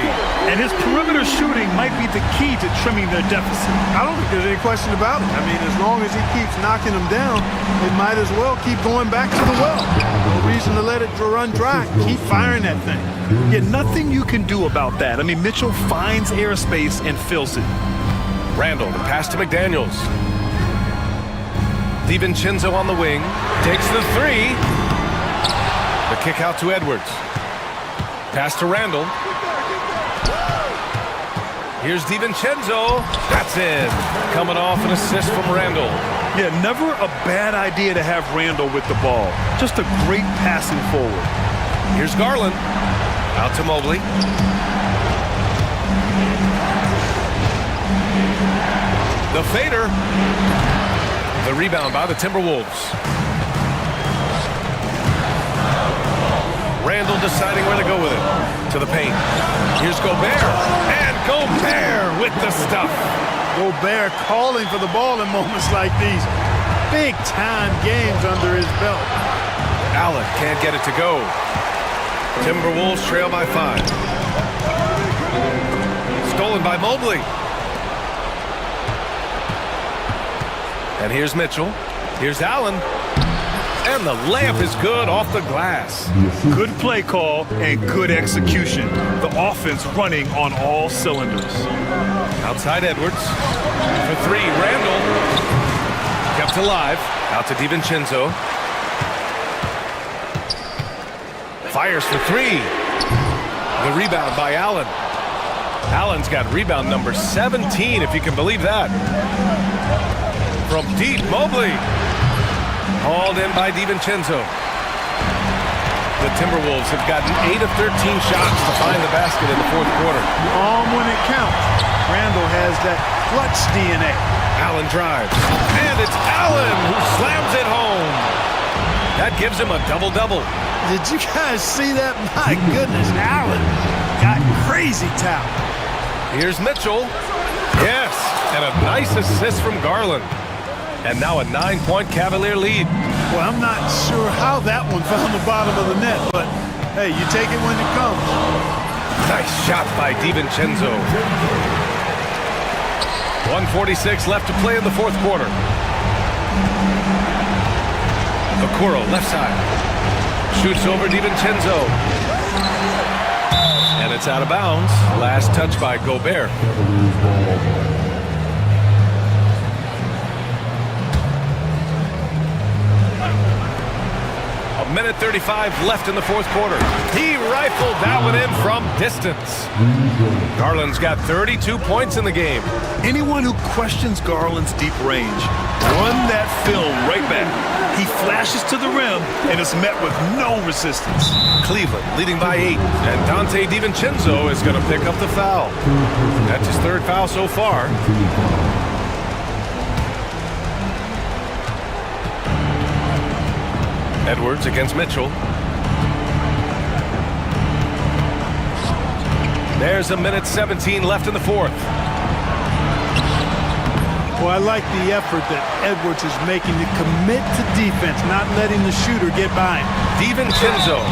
And his perimeter shooting might be the key to trimming their deficit. I don't think there's any question about it. I mean, as long as he keeps knocking them down, they might as well keep going back to the well. No reason to let it run dry. Keep firing that thing. Yeah, nothing you can do about that. I mean, Mitchell finds airspace and fills it. Randall, the pass to McDaniels. DiVincenzo on the wing. Takes the 3. The kick out to Edwards. Pass to Randall. Here's DiVincenzo. That's in. Coming off an assist from Randall. Yeah, never a bad idea to have Randall with the ball. Just a great passing forward. Here's Garland. Out to Mobley. The fader. The rebound by the Timberwolves. Randall deciding where to go with it. To the paint. Here's Gobert. And Gobert with the stuff. Gobert calling for the ball in moments like these. Big-time games under his belt. Allen can't get it to go. Timberwolves trail by 5. Stolen by Mobley. And here's Mitchell. Here's Allen. And the layup is good off the glass. Good play call and good execution. The offense running on all cylinders. Outside Edwards. For 3, Randall. Kept alive. Out to DiVincenzo. Fires for 3. The rebound by Allen. Allen's got rebound number 17, if you can believe that. From deep, Mobley. Hauled in by DiVincenzo. The Timberwolves have gotten 8 of 13 shots to find the basket in the fourth quarter. When it counts. Randall has that clutch DNA. Allen drives. And it's Allen who slams it home. That gives him a double-double. Did you guys see that? My goodness, Allen got crazy talent. Here's Mitchell. Yes, and a nice assist from Garland. And now a 9-point Cavalier lead. Well, I'm not sure how that one found the bottom of the net, but hey, you take it when it comes. Nice shot by DiVincenzo. 1:46 left to play in the fourth quarter. Okoro, left side. Shoots over DiVincenzo. And it's out of bounds. Last touch by Gobert. Minute 35 left in the fourth quarter. He rifled that one in from distance. Garland's got 32 points in the game. Anyone who questions Garland's deep range, run that film right back. He flashes to the rim and is met with no resistance. Cleveland leading by 8. And Dante DiVincenzo is going to pick up the foul. That's his 3rd foul so far. Edwards against Mitchell. There's a minute 17 left in the fourth. Well, I like the effort that Edwards is making to commit to defense, not letting the shooter get by him. DiVincenzo.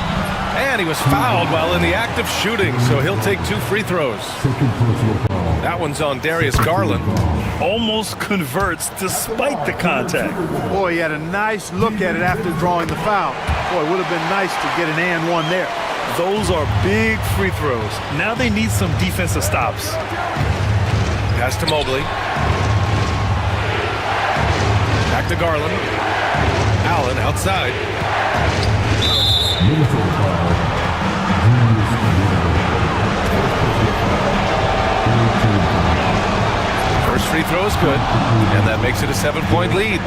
And he was fouled while in the act of shooting, so he'll take 2 free throws. That one's on Darius Garland. Almost converts despite the contact. Boy, he had a nice look at it after drawing the foul. Boy, it would have been nice to get an and one there. Those are big free throws. Now they need some defensive stops. Pass to Mobley. Back to Garland. Allen outside. First free throw is good, and that makes it a 7-point lead.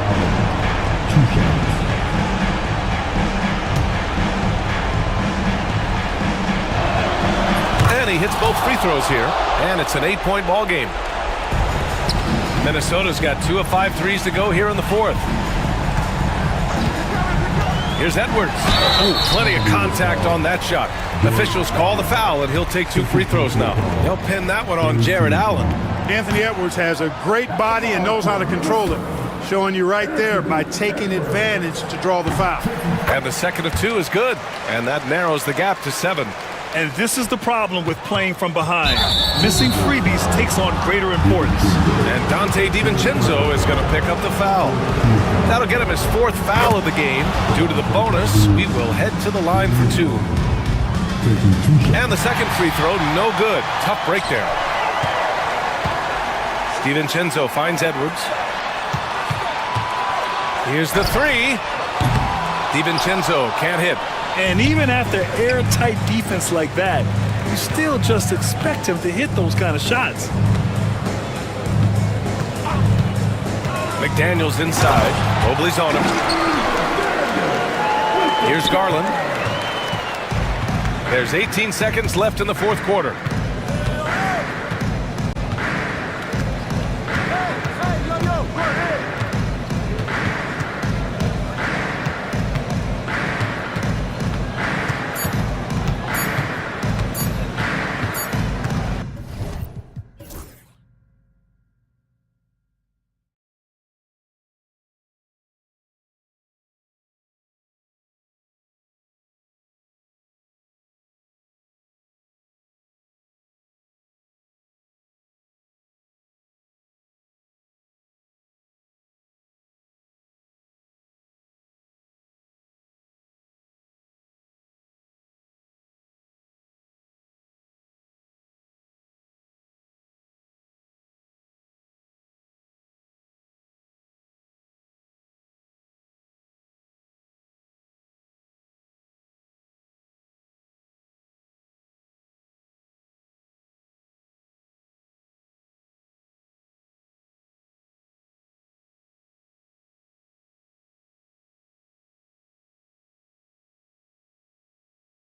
And he hits both free throws here, and it's an 8-point ball game. Minnesota's got 2 of 5 threes to go here in the fourth. Here's Edwards. Ooh, plenty of contact on that shot. Officials call the foul, and he'll take 2 free throws now. They'll pin that one on Jared Allen. Anthony Edwards has a great body and knows how to control it. Showing you right there by taking advantage to draw the foul. And the second of 2 is good, and that narrows the gap to 7. And this is the problem with playing from behind. Missing freebies takes on greater importance. And Dante DiVincenzo is going to pick up the foul. That'll get him his 4th foul of the game. Due to the bonus, we will head to the line for 2. And the second free throw, no good. Tough break there. DiVincenzo finds Edwards. Here's the 3. DiVincenzo can't hit. And even after airtight defense like that, you still just expect him to hit those kind of shots. McDaniels inside. Mobley's on him. Here's Garland. There's 18 seconds left in the fourth quarter.